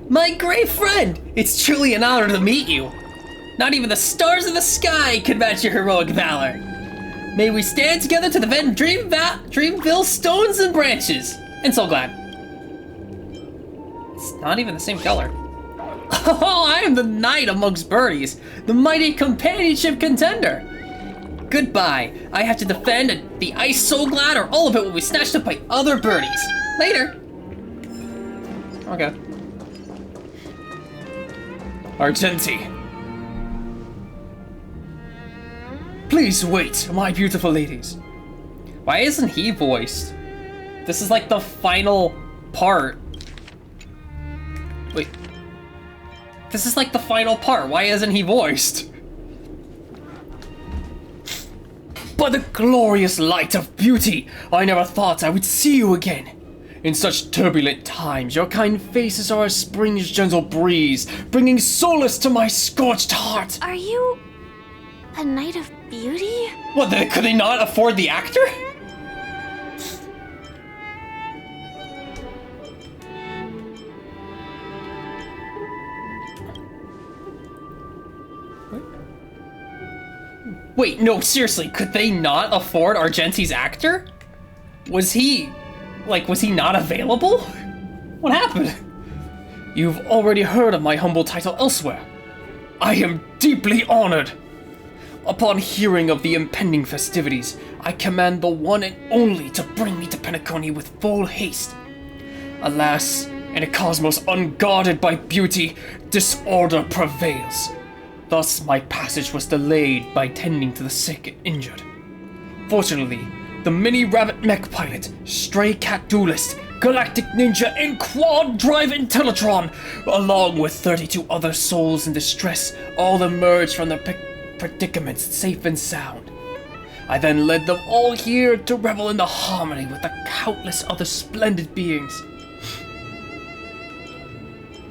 My great friend! It's truly an honor to meet you. Not even the stars in the sky can match your heroic valor. May we stand together to defend Dreamville stones and branches. And so glad. It's not even the same color. Oh, I am the knight amongst birdies, the mighty companionship contender. Goodbye. I have to defend the ice so glad, or all of it will be snatched up by other birdies. Later. Okay. Argenti. Please wait, my beautiful ladies. Why isn't he voiced? This is like the final part. Wait. This is like the final part. Why isn't he voiced? By the glorious light of beauty, I never thought I would see you again. In such turbulent times, your kind faces are as spring's gentle breeze, bringing solace to my scorched heart. Are you a knight of beauty? What, could they not afford the actor? Wait, no, seriously, could they not afford Argenti's actor? Was he not available? What happened? You've already heard of my humble title elsewhere. I am deeply honored. Upon hearing of the impending festivities, I command the one and only to bring me to Penacony with full haste. Alas, in a cosmos unguarded by beauty, disorder prevails. Thus, my passage was delayed by tending to the sick and injured. Fortunately, the mini-rabbit mech pilot, stray cat duelist, galactic ninja, and quad-drive Intellatron, along with 32 other souls in distress, all emerged from their predicaments safe and sound. I then led them all here to revel in the harmony with the countless other splendid beings.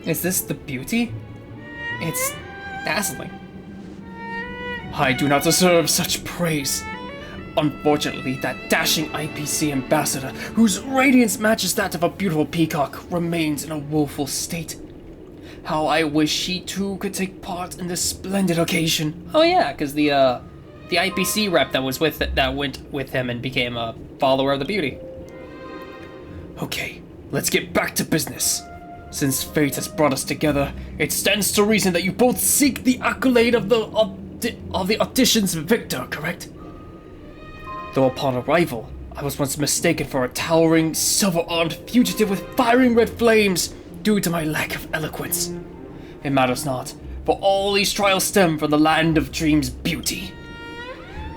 Is this the beauty? It's dazzling. I do not deserve such praise. Unfortunately, that dashing IPC ambassador, whose radiance matches that of a beautiful peacock, remains in a woeful state. How I wish she too could take part in this splendid occasion. Oh yeah, because the IPC rep that went with him and became a follower of the beauty. Okay, let's get back to business. Since fate has brought us together, it stands to reason that you both seek the accolade of the audition's victor, correct? Though upon arrival, I was once mistaken for a towering, silver-armed fugitive with firing red flames due to my lack of eloquence. It matters not, for all these trials stem from the land of dreams' beauty.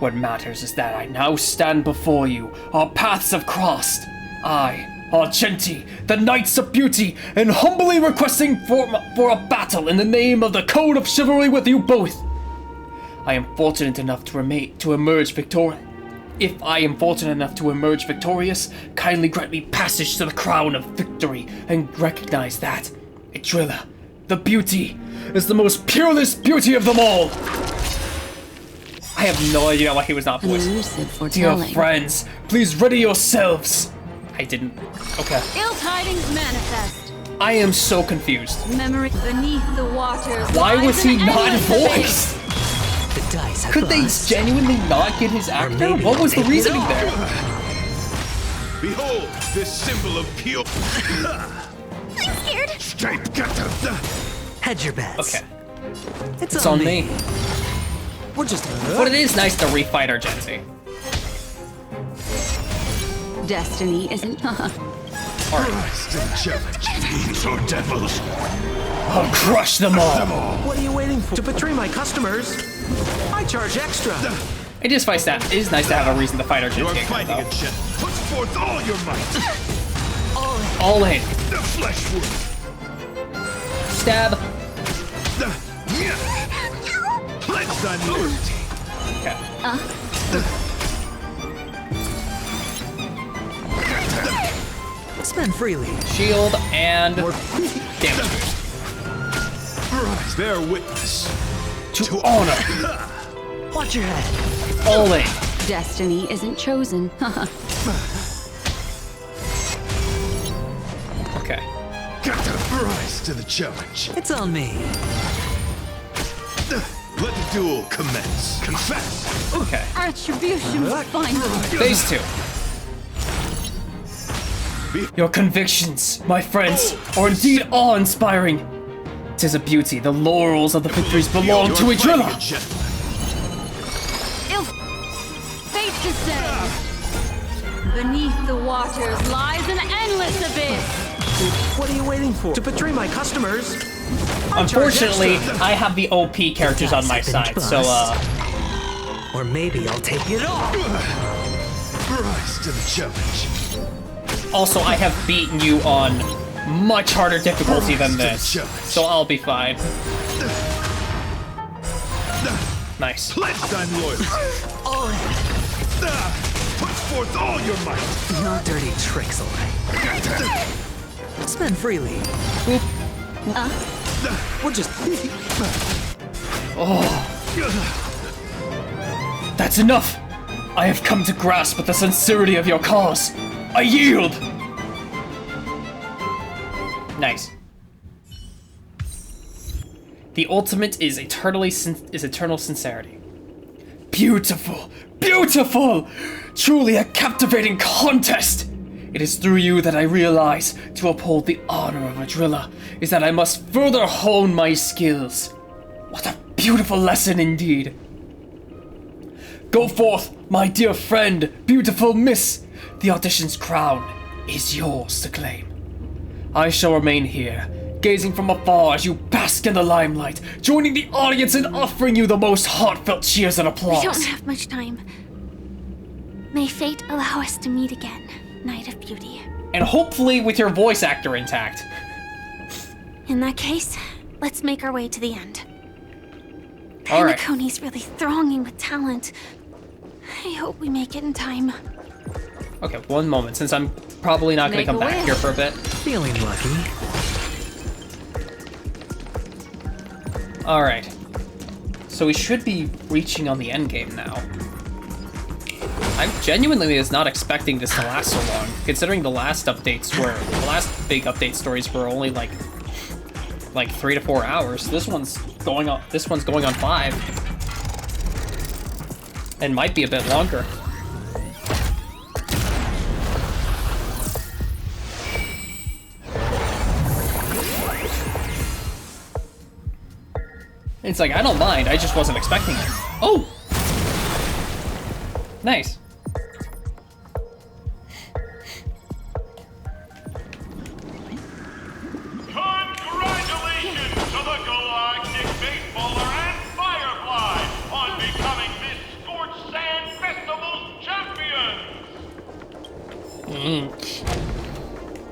What matters is that I now stand before you, our paths have crossed. I, Argenti, the Knights of Beauty, and humbly requesting for a battle in the name of the Code of Chivalry with you both. I am fortunate enough to emerge victorious. If I am fortunate enough to emerge victorious, kindly grant me passage to the crown of victory and recognize that Idrilla, the beauty, is the most peerless beauty of them all. I have no idea why he was not voiced. Dear friends, please ready yourselves. I didn't. Okay. Ill tidings manifest. I am so confused. Memory beneath the waters. Why was he not voiced? The dice have Could they buzzed. genuinely not get his actor? What was the reasoning there? Behold, this symbol of pure. I'm scared. Straight gutter. Hedge your bets. Okay. It's on me. We're just. But it is nice to refight Argenti. Destiny isn't. Rise to the challenge. These are devils. I'll crush them all. What are you waiting for? To betray my customers? I charge extra. It is nice to have a reason to fight Argenti. You are fighting a shit. Put forth all your might. All in. The flesh wound. Stab. Pledge thy loyalty. Okay. Spend freely. Shield and damage. Bear witness to honor. Watch your head. All in. Destiny isn't chosen. Okay. Got to rise to the challenge. It's on me. Let the duel commence. Confess! Okay. Retribution will find you. Phase 2. Your convictions, my friends, are indeed awe-inspiring. 'Tis a beauty. The laurels of the victories belong to a driller. Fate to say, beneath the waters lies an endless abyss. What are you waiting for? To betray my customers? Unfortunately, I have the OP characters on my side, so Or maybe I'll take it all. Rise to the challenge. Also, I have beaten you on much harder difficulty than this, so I'll be fine. Nice. Pledge thine loyalty. Put forth all your might. No dirty tricks, alright. Spend freely. We'll just... Oh. That's enough! I have come to grasp with the sincerity of your cause. I yield! Nice. The ultimate is eternal sincerity. Beautiful! Beautiful! Truly a captivating contest! It is through you that I realize to uphold the honor of a driller is that I must further hone my skills. What a beautiful lesson indeed. Go forth, my dear friend, beautiful miss. The audition's crown is yours to claim. I shall remain here, gazing from afar as you bask in the limelight, joining the audience in offering you the most heartfelt cheers and applause. We don't have much time. May fate allow us to meet again, Knight of Beauty. And hopefully with your voice actor intact. In that case, let's make our way to the end. All right. Penacony's really thronging with talent. I hope we make it in time. Okay, one moment, since I'm probably not going to come back here for a bit. Feeling lucky. Alright. So we should be reaching on the end game now. I genuinely was not expecting this to last so long, considering the last updates were, the last big update stories were only like 3 to 4 hours. This one's going on 5. And might be a bit longer. It's like, I don't mind, I just wasn't expecting it. Oh! Nice. Congratulations to the Galactic Baseballer and Firefly on becoming Miss Scorched Sand Festival's champions!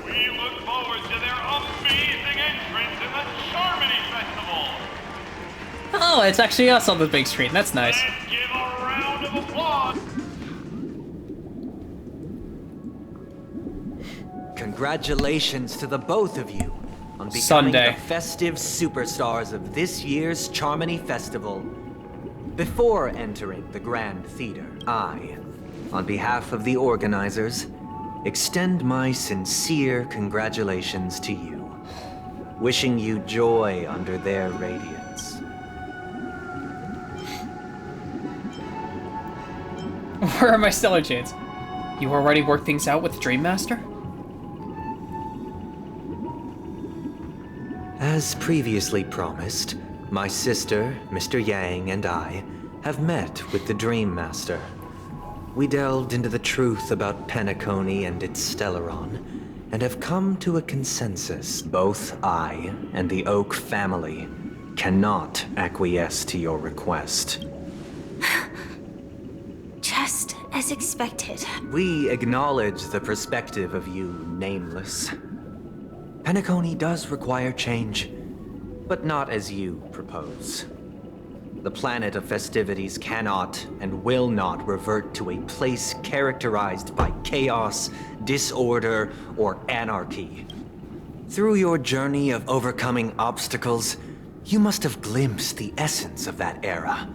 We look forward to their amazing entrance in the Charmony Festival! Oh, it's actually us on the big screen. That's nice. Let's give a round of applause! Congratulations to the both of you on becoming Sunday. the festive superstars of this year's Charmony Festival. Before entering the Grand Theater, I, on behalf of the organizers, extend my sincere congratulations to you, wishing you joy under their radiance. Where are my stellar shades? You already worked things out with Dream Master? As previously promised, my sister, Mr. Yang, and I have met with the Dream Master. We delved into the truth about Penacony and its Stellaron, and have come to a consensus. Both I and the Oak family cannot acquiesce to your request. Just as expected. We acknowledge the perspective of you, Nameless. Penacony does require change, but not as you propose. The planet of festivities cannot and will not revert to a place characterized by chaos, disorder, or anarchy. Through your journey of overcoming obstacles, you must have glimpsed the essence of that era.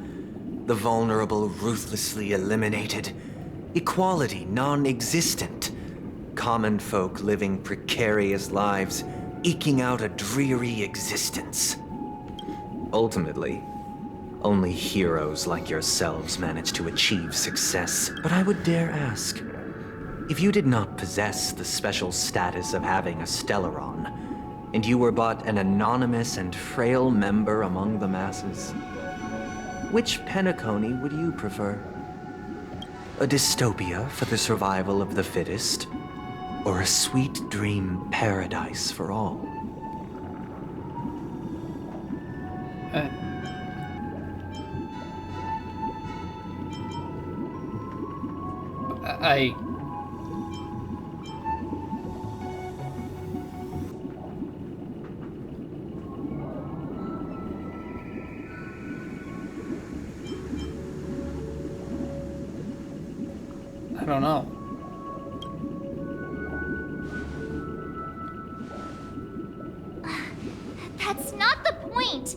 The vulnerable ruthlessly eliminated, equality non-existent, common folk living precarious lives, eking out a dreary existence. Ultimately, Only heroes like yourselves manage to achieve success. But I would dare ask, if you did not possess the special status of having a Stellaron, and you were but an anonymous and frail member among the masses, which Penacony would you prefer? A dystopia for the survival of the fittest, or a sweet dream paradise for all? I don't know. That's not the point!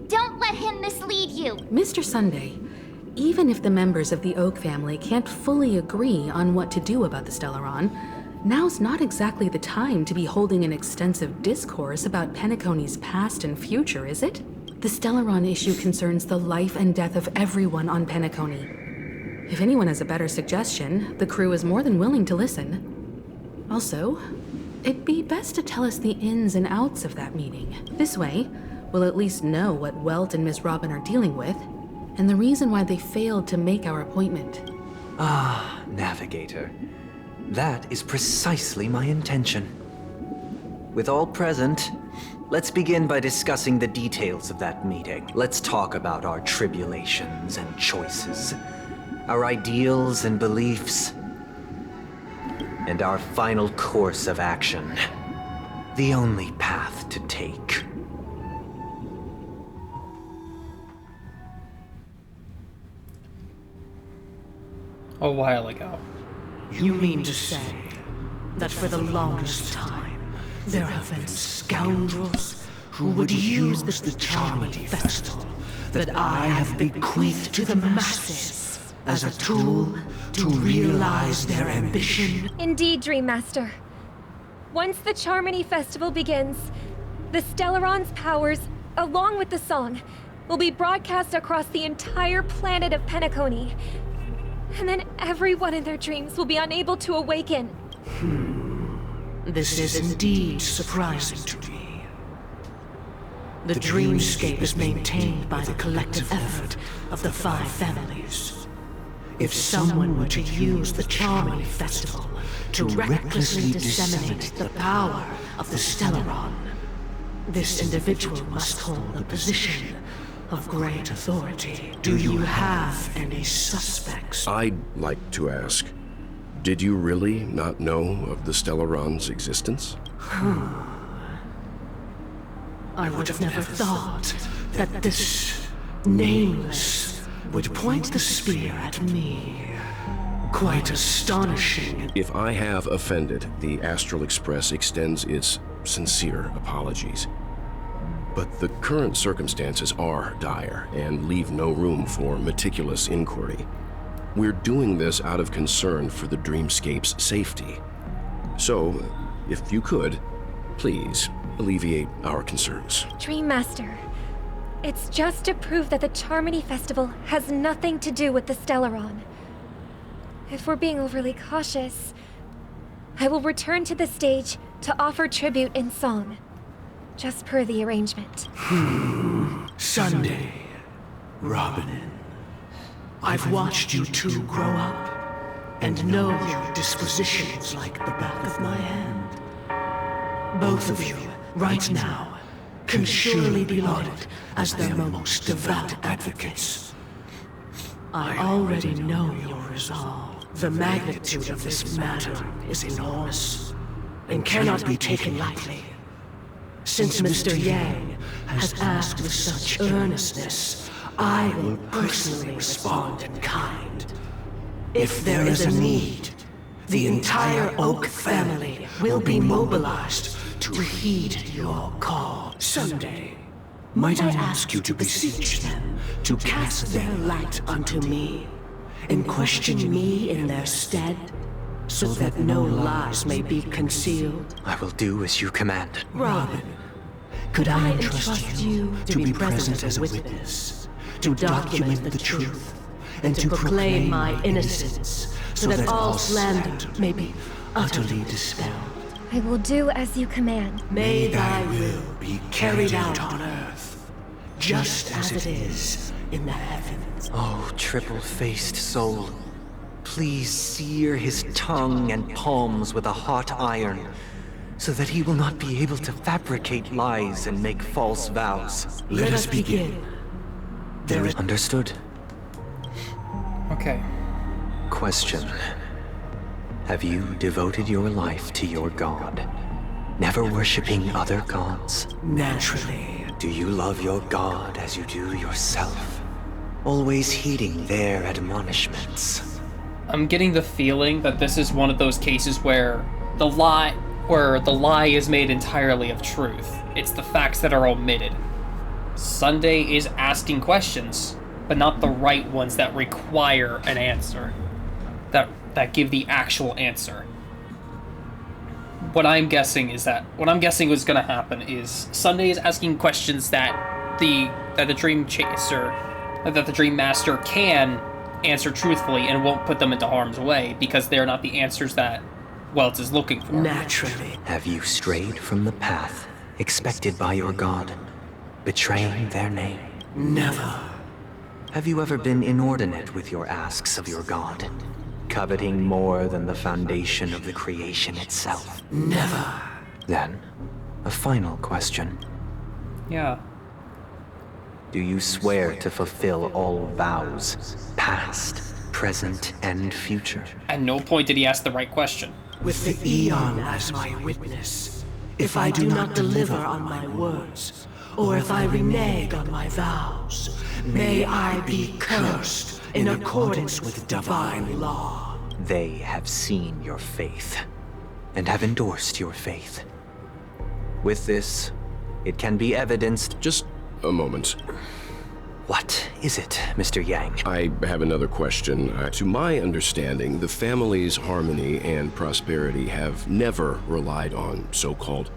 Don't let him mislead you! Mr. Sunday, even if the members of the Oak family can't fully agree on what to do about the Stellaron, now's not exactly the time to be holding an extensive discourse about Penacony's past and future, is it? The Stellaron issue concerns the life and death of everyone on Penacony. If anyone has a better suggestion, the crew is more than willing to listen. Also, it'd be best to tell us the ins and outs of that meeting. This way, we'll at least know what Welt and Miss Robin are dealing with, and the reason why they failed to make our appointment. Ah, Navigator. That is precisely my intention. With all present, let's begin by discussing the details of that meeting. Let's talk about our tribulations and choices, our ideals and beliefs, and our final course of action. The only path to take. A while ago. You mean to say that for the longest time, there have been scoundrels who would use the Charmony Festival that I have bequeathed to the masses as a tool to realize their ambition? Indeed, Dream Master. Once the Charmony Festival begins, the Stellaron's powers, along with the song, will be broadcast across the entire planet of Penacony. And then everyone in their dreams will be unable to awaken. This is indeed surprising to me. The dreamscape is maintained by the collective effort of the 5 families. If someone were to use the Charmony Festival to recklessly disseminate the power of the Stellaron, this individual must hold a position of great authority. Do you have any suspects? I'd like to ask, did you really not know of the Stellaron's existence? I would have never thought that this nameless would point the spear at me. Quite astonishing. If I have offended, the Astral Express extends its sincere apologies. But the current circumstances are dire and leave no room for meticulous inquiry. We're doing this out of concern for the Dreamscape's safety. So, if you could, please alleviate our concerns. Dream Master, it's just to prove that the Charmony Festival has nothing to do with the Stellaron. If we're being overly cautious, I will return to the stage to offer tribute in song. Just per the arrangement. Sunday, Robin, I've watched you two grow up and know your dispositions like the back of my hand. Both of you, right now, can surely be lauded as their most devout advocates. I already know your resolve. The magnitude of this matter is enormous and cannot be taken lightly. Since Mr. Yang has asked with such earnestness, I will personally respond in kind. If there is a need, the entire Oak family will be mobilized to heed your call. Someday, might I ask you to beseech them to cast their light unto me and question me in their stead, so that no lies may be concealed? I will do as you command. Robin, could I entrust you to be present as a witness to document the truth, and to proclaim my innocence, so that all slander may be utterly dispelled. I will do as you command. May thy will be carried out on earth, just as it is in the heavens. Oh, triple-faced soul, please sear his tongue and palms with a hot iron, so that he will not be able to fabricate lies and make false vows. Let us begin. There is... Understood. Okay. Question. Have you devoted your life to your god, never worshipping other gods? Naturally. Do you love your god as you do yourself, always heeding their admonishments? I'm getting the feeling that this is one of those cases where the lie is made entirely of truth. It's the facts that are omitted. Sunday is asking questions, but not the right ones that require an answer. That give the actual answer. What I'm guessing was gonna happen is Sunday is asking questions that the Dream Chaser, that the Dream Master can answer truthfully and won't put them into harm's way because they're not the answers that Welts is looking for. Naturally. Have you strayed from the path expected by your god, betraying their name? Never. Have you ever been inordinate with your asks of your god, coveting more than the foundation of the creation itself? Never. Then, a final question. Yeah. Do you swear to fulfill all vows, past, present, and future? At no point did he ask the right question. With the Eon as my witness, if I do not deliver on my words, or if I renege on my vows, may I be cursed in accordance with divine law. They have seen your faith, and have endorsed your faith. With this, it can be evidenced... Just a moment. What is it, Mr. Yang? I have another question. To my understanding, the family's harmony and prosperity have never relied on so-called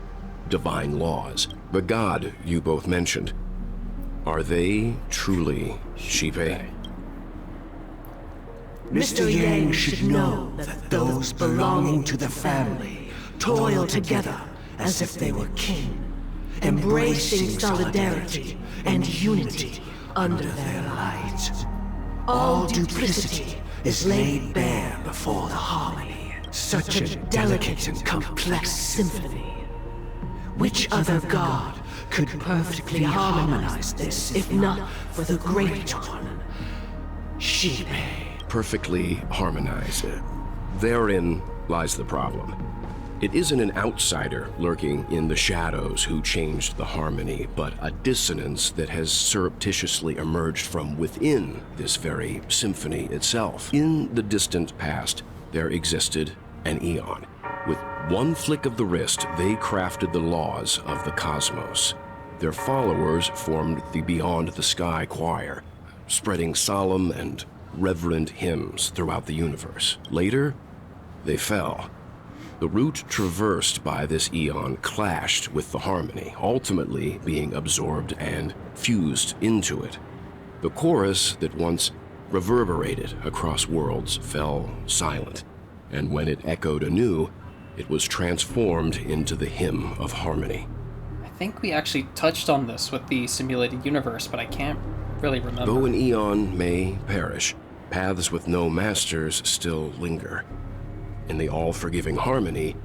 divine laws. The god you both mentioned, are they truly Shipe? Mr. Yang should know that those belonging to the family toil together as if they were kin, embracing solidarity and unity under their light. All duplicity is laid bare before the harmony. Such a delicate and complex symphony. Which other god could perfectly harmonize this, if not for the Great One? Shipe. Perfectly harmonized. Therein lies the problem. It isn't an outsider lurking in the shadows who changed the harmony, but a dissonance that has surreptitiously emerged from within this very symphony itself. In the distant past, there existed an Eon. With one flick of the wrist, they crafted the laws of the cosmos. Their followers formed the Beyond the Sky Choir, spreading solemn and reverent hymns throughout the universe. Later, they fell. The route traversed by this Eon clashed with the harmony, ultimately being absorbed and fused into it. The chorus that once reverberated across worlds fell silent, and when it echoed anew, it was transformed into the hymn of harmony. I think we actually touched on this with the simulated universe, but I can't really remember. Though an Eon may perish, paths with no masters still linger. In the all-forgiving harmony,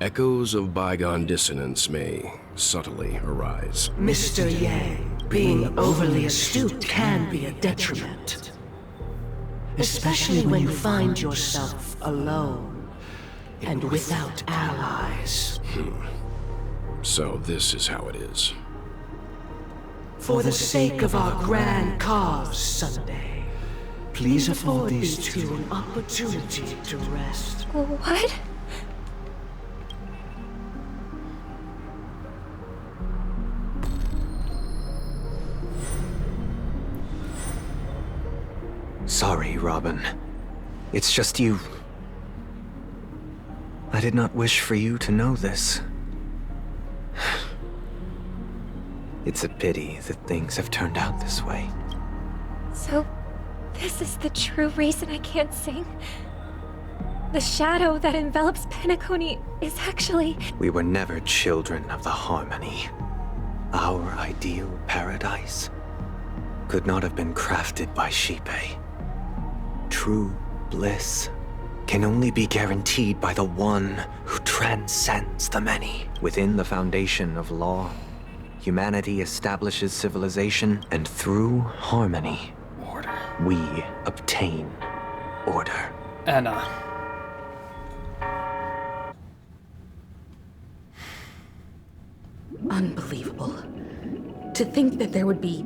echoes of bygone dissonance may subtly arise. Mr. Yang, being overly astute can be a detriment. Especially when you find yourself alone and without allies. So this is how it is. For the sake of our grand cause, Sunday, please afford these two an opportunity to rest. What? Sorry, Robin. It's just you. I did not wish for you to know this. It's a pity that things have turned out this way. So, this is the true reason I can't sing? The shadow that envelops Penacony is actually... We were never children of the harmony. Our ideal paradise could not have been crafted by Xipe. True bliss can only be guaranteed by the one who transcends the many. Within the foundation of law, humanity establishes civilization, and through harmony, we obtain order. Anna. Unbelievable. To think that there would be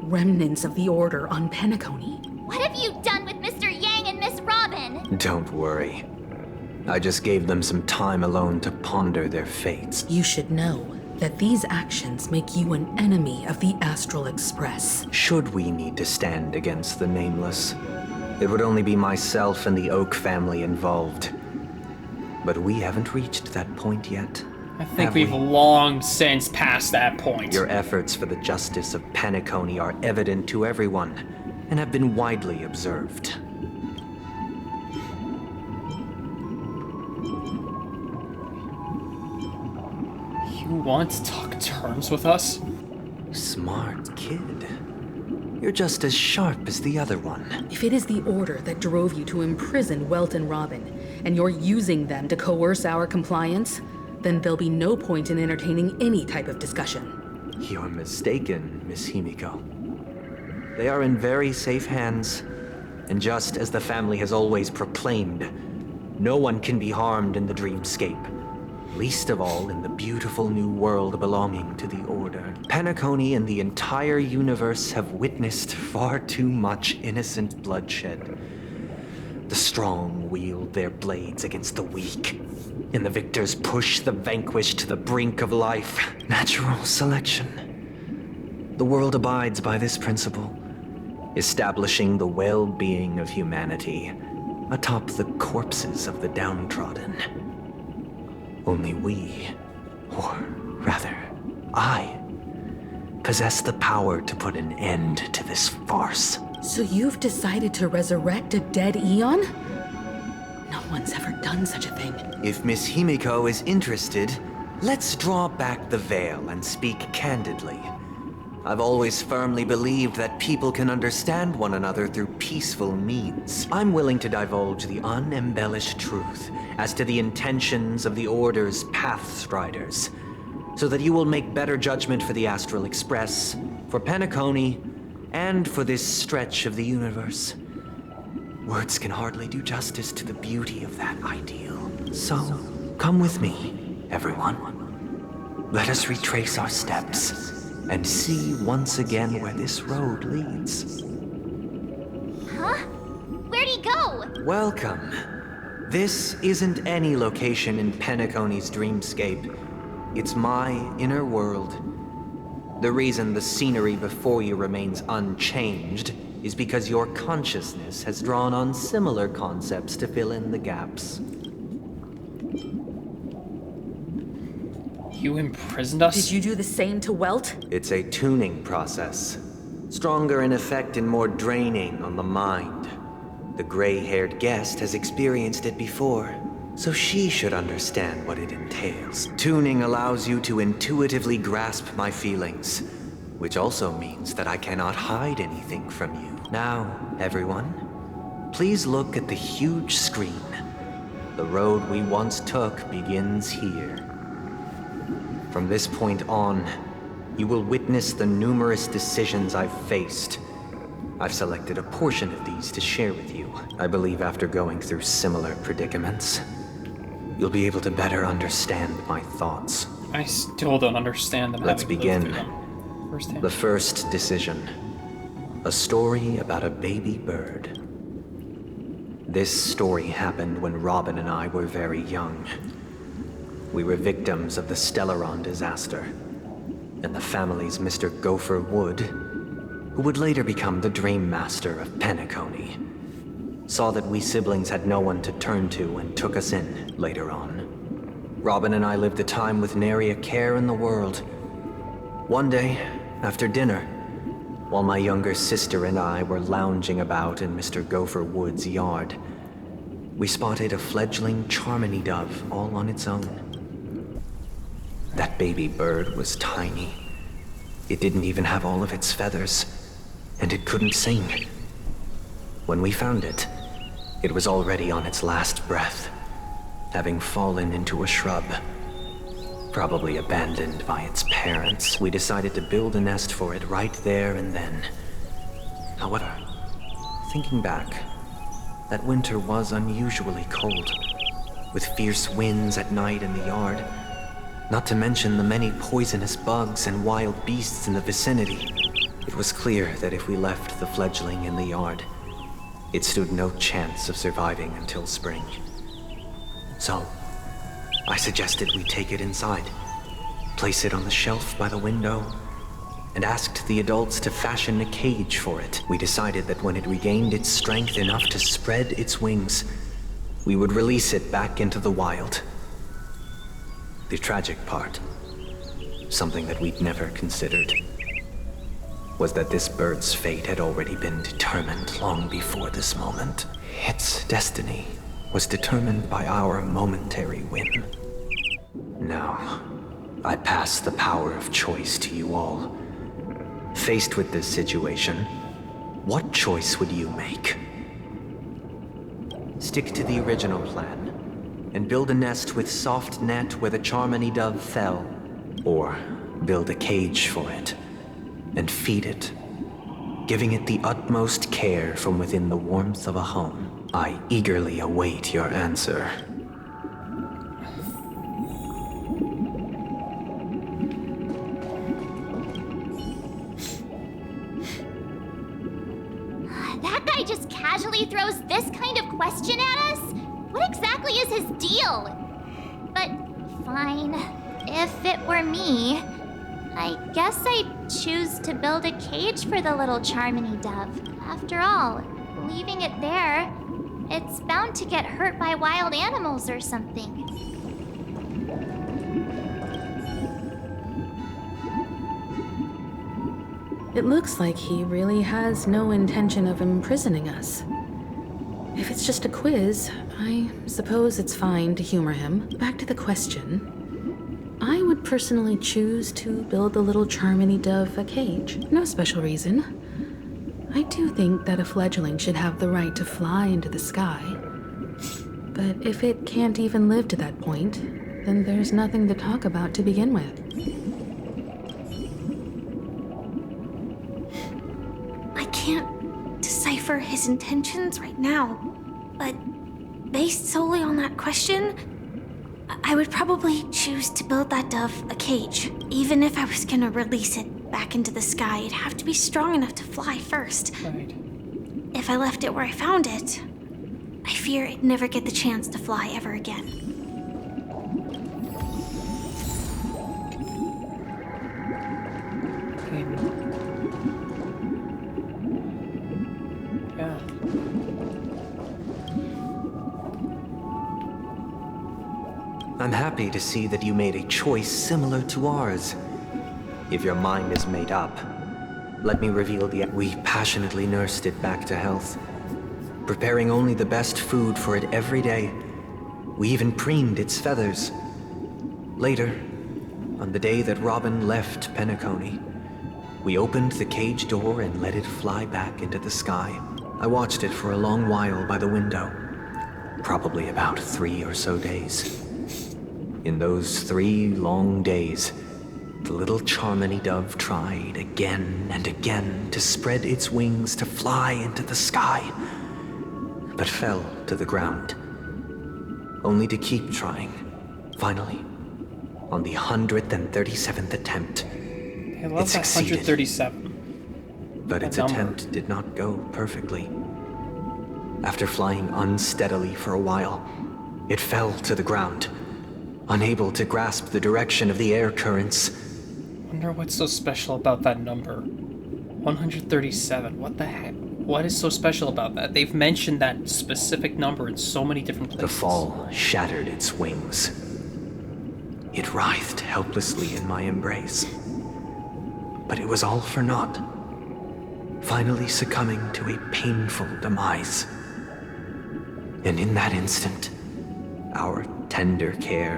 remnants of the Order on Penacony. What have you done with Mr. Yang and Miss Robin? Don't worry. I just gave them some time alone to ponder their fates. You should know that these actions make you an enemy of the Astral Express. Should we need to stand against the Nameless, it would only be myself and the Oak family involved. But we haven't reached that point yet. I think we've long since passed that point. Your efforts for the justice of Penacony are evident to everyone, and have been widely observed. You want to talk terms with us? Smart kid. You're just as sharp as the other one. If it is the Order that drove you to imprison Welt and Robin, and you're using them to coerce our compliance, then there'll be no point in entertaining any type of discussion. You're mistaken, Miss Himiko. They are in very safe hands, and just as the family has always proclaimed, no one can be harmed in the dreamscape, least of all in the beautiful new world belonging to the Order. Penacony and the entire universe have witnessed far too much innocent bloodshed. The strong wield their blades against the weak, and the victors push the vanquished to the brink of life. Natural selection. The world abides by this principle, establishing the well-being of humanity atop the corpses of the downtrodden. Only we, or rather, I, possess the power to put an end to this farce. So you've decided to resurrect a dead Eon? No one's ever done such a thing. If Miss Himiko is interested, let's draw back the veil and speak candidly. I've always firmly believed that people can understand one another through peaceful means. I'm willing to divulge the unembellished truth as to the intentions of the Order's Pathstriders, so that you will make better judgment for the Astral Express, for Penacony, and for this stretch of the universe. Words can hardly do justice to the beauty of that ideal. So, come with me, everyone. Let us retrace our steps and see once again where this road leads. Huh? Where'd he go? Welcome. This isn't any location in Penacony's dreamscape. It's my inner world. The reason the scenery before you remains unchanged is because your consciousness has drawn on similar concepts to fill in the gaps. You imprisoned us? Did you do the same to Welt? It's a tuning process. Stronger in effect and more draining on the mind. The gray-haired guest has experienced it before, so she should understand what it entails. Tuning allows you to intuitively grasp my feelings, which also means that I cannot hide anything from you. Now, everyone, please look at the huge screen. The road we once took begins here. From this point on, you will witness the numerous decisions I've faced. I've selected a portion of these to share with you. I believe after going through similar predicaments, you'll be able to better understand my thoughts. I still don't understand them. Let's begin. Firsthand. The first decision. A story about a baby bird. This story happened when Robin and I were very young. We were victims of the Stellaron disaster, and the family's Mr. Gopher Wood, who would later become the Dream Master of Penacony, saw that we siblings had no one to turn to and took us in later on. Robin and I lived a time with nary a care in the world. One day, after dinner, while my younger sister and I were lounging about in Mr. Gopher Wood's yard, we spotted a fledgling Charmony dove all on its own. That baby bird was tiny. It didn't even have all of its feathers, and it couldn't sing. When we found it, it was already on its last breath, having fallen into a shrub. Probably abandoned by its parents, we decided to build a nest for it right there and then. However, thinking back, that winter was unusually cold, with fierce winds at night in the yard, not to mention the many poisonous bugs and wild beasts in the vicinity. It was clear that if we left the fledgling in the yard, it stood no chance of surviving until spring. So, I suggested we take it inside, place it on the shelf by the window, and asked the adults to fashion a cage for it. We decided that when it regained its strength enough to spread its wings, we would release it back into the wild. The tragic part, something that we'd never considered, was that this bird's fate had already been determined long before this moment. Its destiny was determined by our momentary whim. Now, I pass the power of choice to you all. Faced with this situation, what choice would you make? Stick to the original plan, and build a nest with soft net where the Charmony dove fell, or build a cage for it, and feed it, giving it the utmost care from within the warmth of a home. I eagerly await your answer. That guy just casually throws this kind of question at us? What exactly is his deal? But fine, if it were me, I guess I'd choose to build a cage for the little Charmony dove. After all, leaving it there, it's bound to get hurt by wild animals or something. It looks like he really has no intention of imprisoning us. If it's just a quiz, I suppose it's fine to humor him. Back to the question. I would personally choose to build the little Charmony dove a cage. No special reason. I do think that a fledgling should have the right to fly into the sky. But if it can't even live to that point, then there's nothing to talk about to begin with. I can't decipher his intentions right now, but based solely on that question, I would probably choose to build that dove a cage. Even if I was gonna release it back into the sky, it'd have to be strong enough to fly first. Right. If I left it where I found it, I fear it'd never get the chance to fly ever again. Yeah. I'm happy to see that you made a choice similar to ours. If your mind is made up, let me reveal we passionately nursed it back to health, preparing only the best food for it every day. We even preened its feathers. Later, on the day that Robin left Penacony, we opened the cage door and let it fly back into the sky. I watched it for a long while by the window, probably about 3 or so days. In those 3 long days, the little Charmony dove tried again and again to spread its wings to fly into the sky, but fell to the ground, only to keep trying. Finally, on the 137th attempt, I love it that succeeded. 137. But its attempt did not go perfectly. After flying unsteadily for a while, it fell to the ground, unable to grasp the direction of the air currents. Wonder what's so special about that number. 137. What the heck? What is so special about that? They've mentioned that specific number in so many different places. The fall shattered its wings. It writhed helplessly in my embrace. But it was all for naught. finally succumbing to a painful demise. And in that instant, our tender care,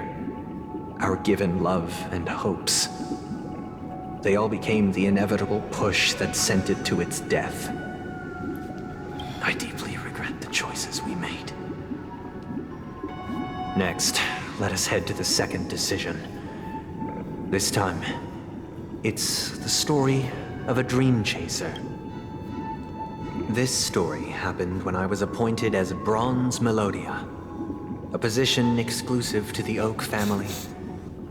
our given love and hopes, they all became the inevitable push that sent it to its death. I deeply regret the choices we made. Next, let us head to the second decision. This time, it's the story of a dream chaser. This story happened when I was appointed as Bronze Melodia, a position exclusive to the Oak family,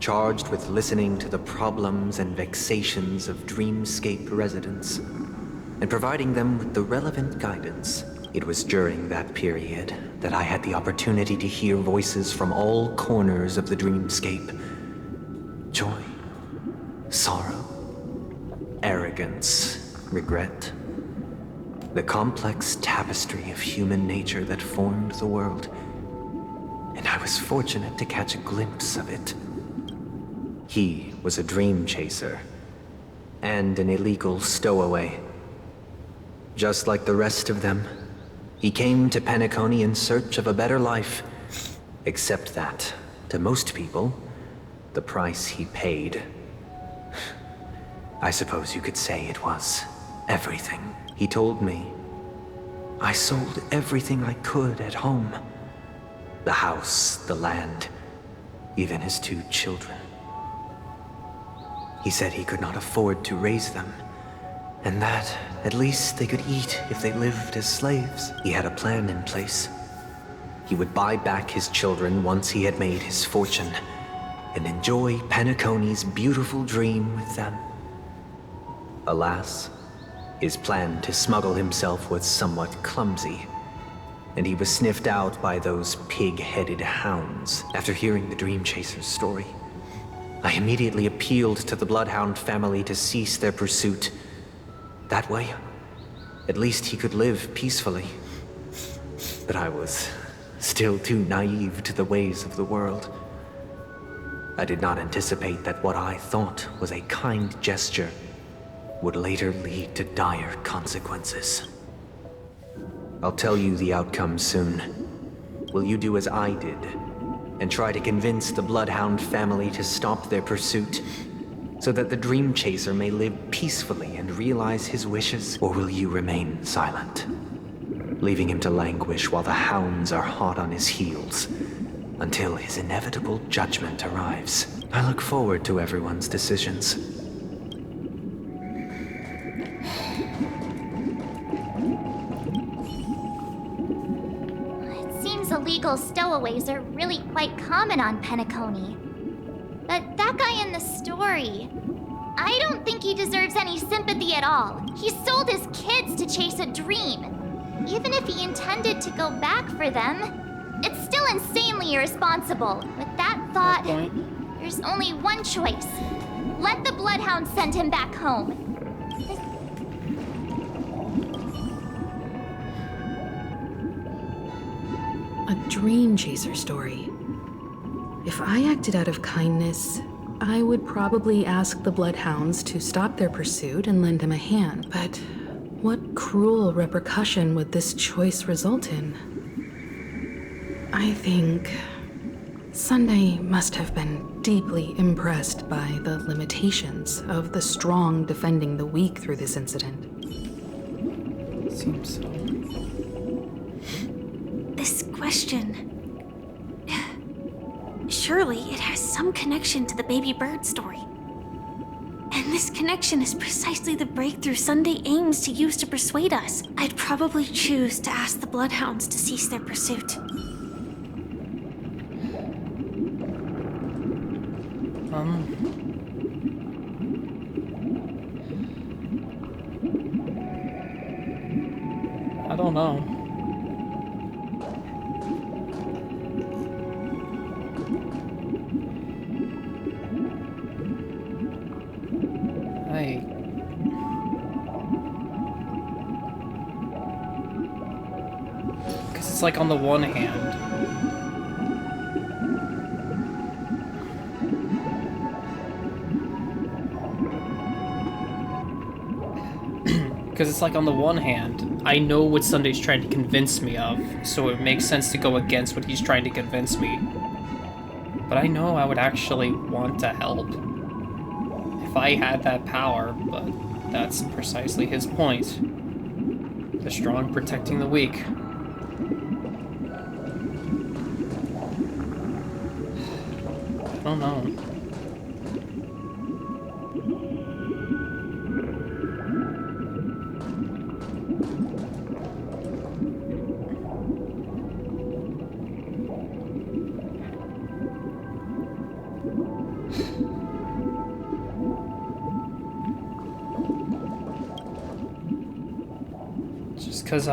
charged with listening to the problems and vexations of Dreamscape residents and providing them with the relevant guidance. It was during that period that I had the opportunity to hear voices from all corners of the Dreamscape. Joy, sorrow, arrogance, regret. The complex tapestry of human nature that formed the world. And I was fortunate to catch a glimpse of it. He was a dream chaser and an illegal stowaway. Just like the rest of them, he came to Penacony in search of a better life, except that, to most people, the price he paid, I suppose you could say it was everything. He told me I sold everything I could at home. The house, the land, even his 2 children. He said he could not afford to raise them, and that at least they could eat if they lived as slaves. He had a plan in place. He would buy back his children once he had made his fortune, and enjoy Penacony's beautiful dream with them. Alas, his plan to smuggle himself was somewhat clumsy, and he was sniffed out by those pig-headed hounds. After hearing the Dream Chaser's story, I immediately appealed to the Bloodhound family to cease their pursuit. That way, at least he could live peacefully. But I was still too naive to the ways of the world. I did not anticipate that what I thought was a kind gesture would later lead to dire consequences. I'll tell you the outcome soon. Will you do as I did and try to convince the Bloodhound family to stop their pursuit so that the Dream Chaser may live peacefully and realize his wishes? Or will you remain silent, leaving him to languish while the hounds are hot on his heels until his inevitable judgment arrives? I look forward to everyone's decisions. Illegal stowaways are really quite common on Penacony. But that guy in the story, I don't think he deserves any sympathy at all. He sold his kids to chase a dream. Even if he intended to go back for them, it's still insanely irresponsible. With that thought, there's only one choice. Let the Bloodhound send him back home. A dream chaser story. If I acted out of kindness, I would probably ask the Bloodhounds to stop their pursuit and lend him a hand. But what cruel repercussion would this choice result in? I think Sunday must have been deeply impressed by the limitations of the strong defending the weak through this incident. Seems so. This question... Surely it has some connection to the baby bird story. And this connection is precisely the breakthrough Sunday aims to use to persuade us. I'd probably choose to ask the Bloodhounds to cease their pursuit. I don't know. Because it's like on the one hand, Because it's like, on the one hand, I know what Sunday's trying to convince me of, so it makes sense to go against what he's trying to convince me. But I know I would actually want to help if I had that power, but that's precisely his point. The strong protecting the weak. I don't know. Just because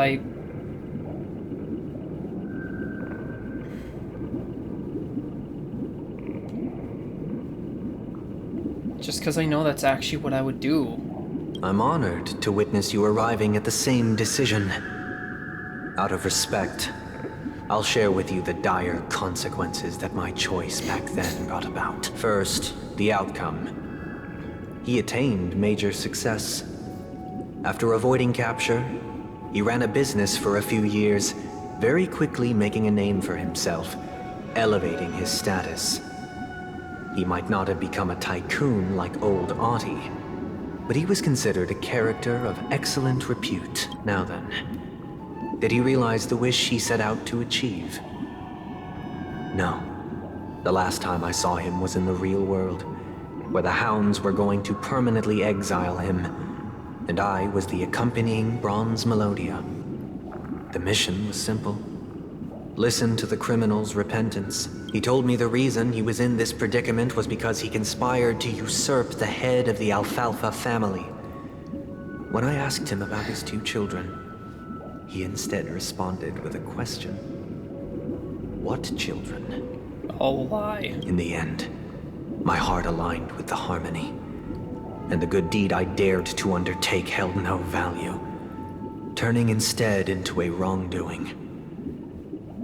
I know that's actually what I would do. I'm honored to witness you arriving at the same decision. Out of respect, I'll share with you the dire consequences that my choice back then brought about. First, the outcome. He attained major success. After avoiding capture, he ran a business for a few years, very quickly making a name for himself, elevating his status. He might not have become a tycoon like old Audie, but he was considered a character of excellent repute. Now then, did he realize the wish he set out to achieve? No. The last time I saw him was in the real world, where the hounds were going to permanently exile him, and I was the accompanying bronze melodia. The mission was simple. Listen to the criminal's repentance. He told me the reason he was in this predicament was because he conspired to usurp the head of the Alfalfa family. When I asked him about his 2 children, he instead responded with a question. What children? Oh, lie. In the end, my heart aligned with the harmony, and the good deed I dared to undertake held no value, turning instead into a wrongdoing.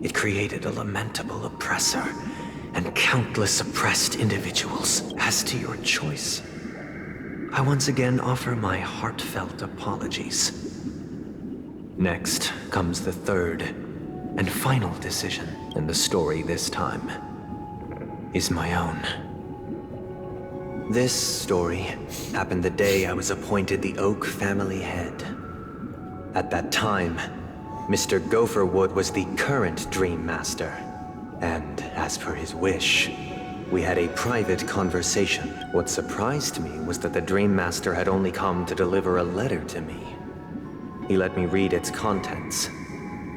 It created a lamentable oppressor and countless oppressed individuals. As to your choice, I once again offer my heartfelt apologies. Next comes the third and final decision, and the story this time is my own. This story happened the day I was appointed the Oak family head. At that time, Mr. Gopherwood was the current Dream Master, and as per his wish, we had a private conversation. What surprised me was that the Dream Master had only come to deliver a letter to me. He let me read its contents,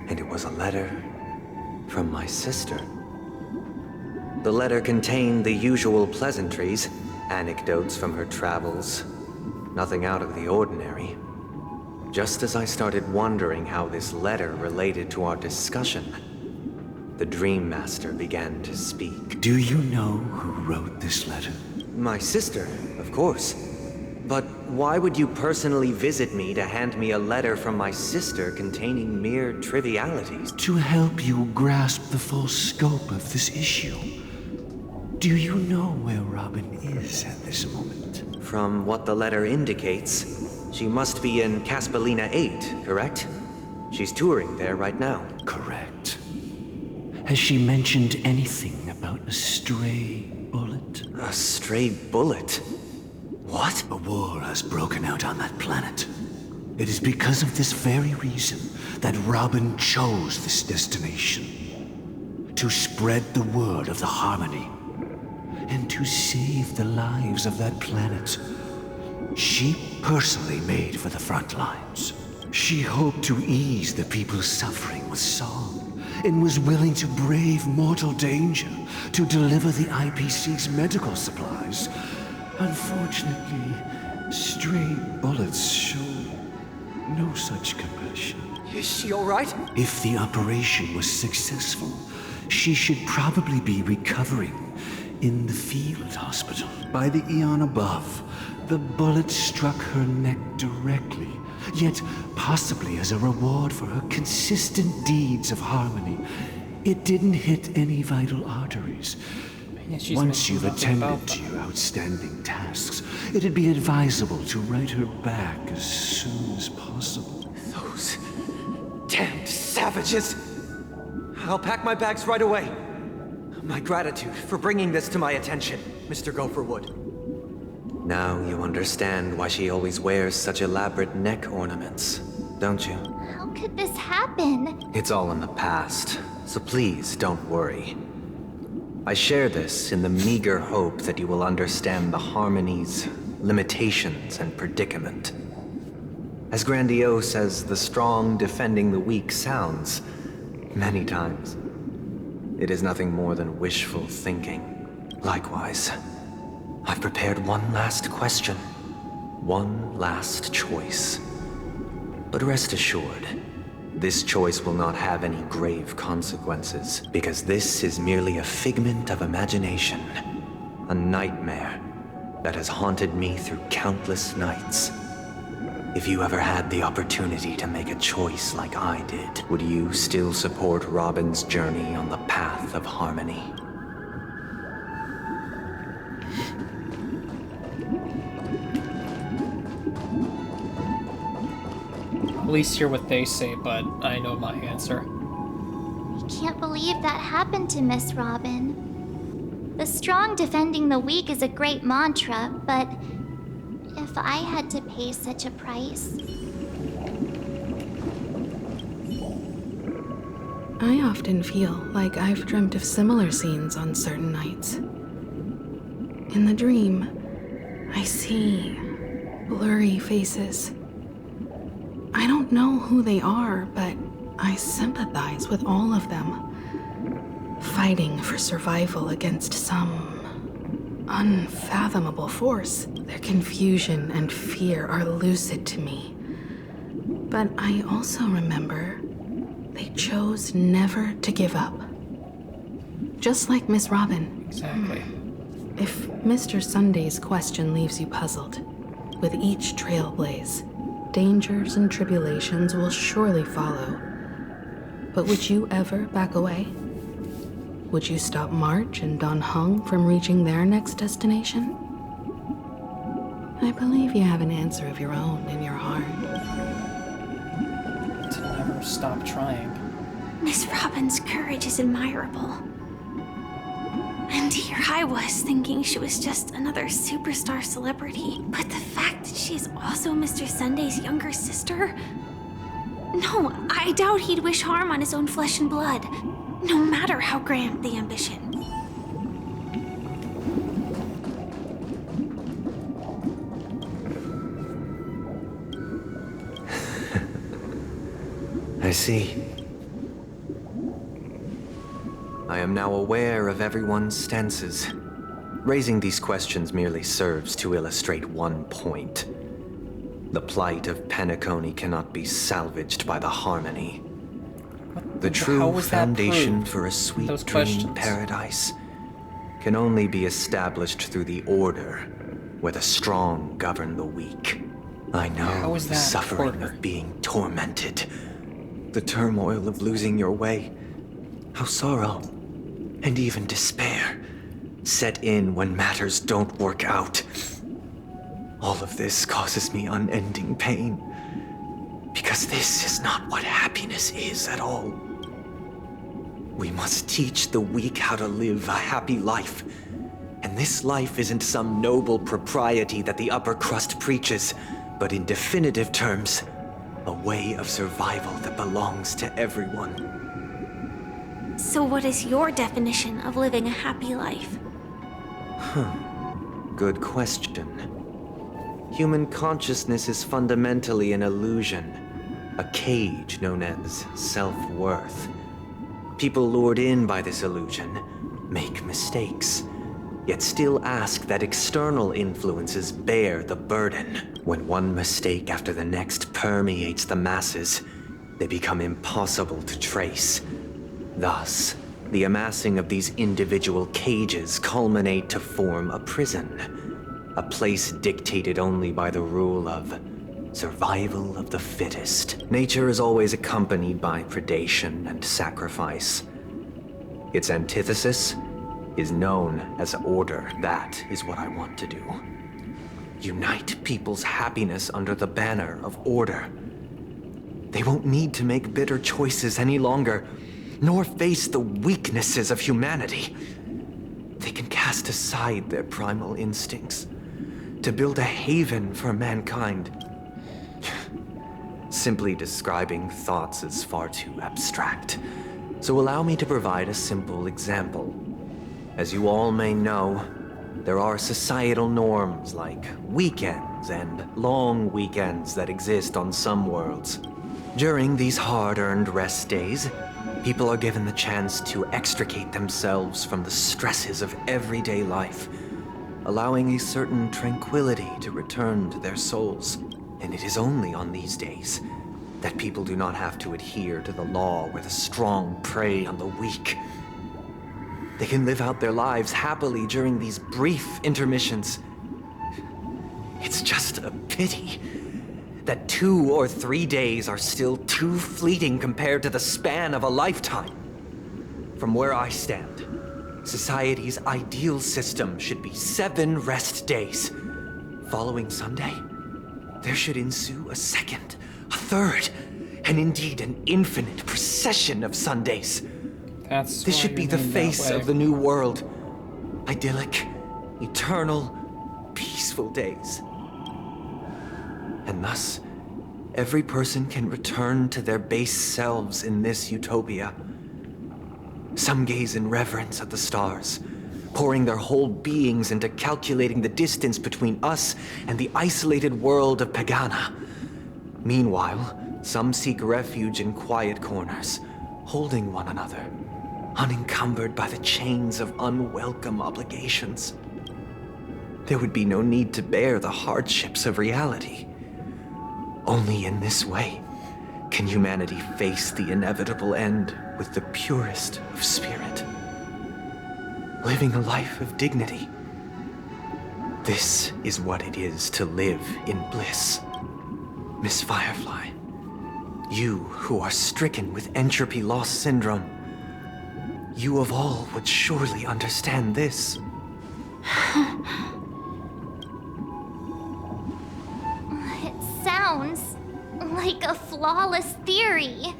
and it was a letter from my sister. The letter contained the usual pleasantries, anecdotes from her travels, nothing out of the ordinary. Just as I started wondering how this letter related to our discussion, the Dream Master began to speak. Do you know who wrote this letter? My sister, of course. But why would you personally visit me to hand me a letter from my sister containing mere trivialities? To help you grasp the full scope of this issue. Do you know where Robin is at this moment? From what the letter indicates, she must be in Caspelina 8, correct? She's touring there right now. Correct. Has she mentioned anything about a stray bullet? A stray bullet? What? A war has broken out on that planet. It is because of this very reason that Robin chose this destination. To spread the word of the Harmony. And to save the lives of that planet. She personally made for the front lines. She hoped to ease the people's suffering with song, and was willing to brave mortal danger to deliver the IPC's medical supplies. Unfortunately, stray bullets show no such compassion. Is she all right? If the operation was successful, she should probably be recovering in the field hospital. By the eon above, the bullet struck her neck directly, yet possibly as a reward for her consistent deeds of harmony. It didn't hit any vital arteries. Yeah, she's Once you've mentioned nothing about attended to your outstanding tasks, it'd be advisable to write her back as soon as possible. Those damned savages! I'll pack my bags right away. My gratitude for bringing this to my attention, Mr. Gopherwood. Now you understand why she always wears such elaborate neck ornaments, don't you? How could this happen? It's all in the past, so please don't worry. I share this in the meager hope that you will understand the harmony's limitations and predicament. As grandiose as the strong defending the weak sounds, many times, it is nothing more than wishful thinking. Likewise, I've prepared one last question, one last choice. But rest assured, this choice will not have any grave consequences, because this is merely a figment of imagination, a nightmare that has haunted me through countless nights. If you ever had the opportunity to make a choice like I did, would you still support Robin's journey on the path of harmony? At least hear what they say, but I know my answer. I can't believe that happened to Miss Robin. The strong defending the weak is a great mantra, but if I had to pay such a price... I often feel like I've dreamt of similar scenes on certain nights. In the dream, I see blurry faces. I don't know who they are, but I sympathize with all of them, fighting for survival against some unfathomable force. Their confusion and fear are lucid to me. But I also remember they chose never to give up. Just like Miss Robin. Exactly. If Mr. Sunday's question leaves you puzzled, with each trailblaze, dangers and tribulations will surely follow. But would you ever back away? Would you stop March and Don Hung from reaching their next destination? I believe you have an answer of your own in your heart. To never stop trying. Miss Robin's courage is admirable. And here I was thinking she was just another superstar celebrity. But the fact that she's also Mr. Sunday's younger sister? No, I doubt he'd wish harm on his own flesh and blood, no matter how grand the ambition. I see. I am now aware of everyone's stances. Raising these questions merely serves to illustrate one point. The plight of Penacony cannot be salvaged by the harmony. The true foundation for a sweet dream paradise can only be established through the order where the strong govern the weak. I know the suffering of being tormented, the turmoil of losing your way, how sorrow and even despair set in when matters don't work out. All of this causes me unending pain, because this is not what happiness is at all. We must teach the weak how to live a happy life, and this life isn't some noble propriety that the upper crust preaches, but in definitive terms, a way of survival that belongs to everyone. So what is your definition of living a happy life? Good question. Human consciousness is fundamentally an illusion, a cage known as self-worth. People lured in by this illusion make mistakes, yet still ask that external influences bear the burden. When one mistake after the next permeates the masses, they become impossible to trace. Thus, the amassing of these individual cages culminate to form a prison, a place dictated only by the rule of survival of the fittest. Nature is always accompanied by predation and sacrifice. Its antithesis, is known as order. That is what I want to do. Unite people's happiness under the banner of order. They won't need to make bitter choices any longer, nor face the weaknesses of humanity. They can cast aside their primal instincts to build a haven for mankind. Simply describing thoughts is far too abstract, so allow me to provide a simple example. As you all may know, there are societal norms like weekends and long weekends that exist on some worlds. During these hard-earned rest days, people are given the chance to extricate themselves from the stresses of everyday life, allowing a certain tranquility to return to their souls. And it is only on these days that people do not have to adhere to the law where the strong prey on the weak. They can live out their lives happily during these brief intermissions. It's just a pity that 2 or 3 days are still too fleeting compared to the span of a lifetime. From where I stand, society's ideal system should be 7 rest days. Following Sunday, there should ensue a second, a third, and indeed an infinite procession of Sundays. This should be the face of the new world. Idyllic, eternal, peaceful days. And thus, every person can return to their base selves in this utopia. Some gaze in reverence at the stars, pouring their whole beings into calculating the distance between us and the isolated world of Pagana. Meanwhile, some seek refuge in quiet corners, holding one another, unencumbered by the chains of unwelcome obligations. There would be no need to bear the hardships of reality. Only in this way can humanity face the inevitable end with the purest of spirit, living a life of dignity. This is what it is to live in bliss. Miss Firefly, you who are stricken with entropy loss syndrome, you of all would surely understand this. It sounds like a flawless theory.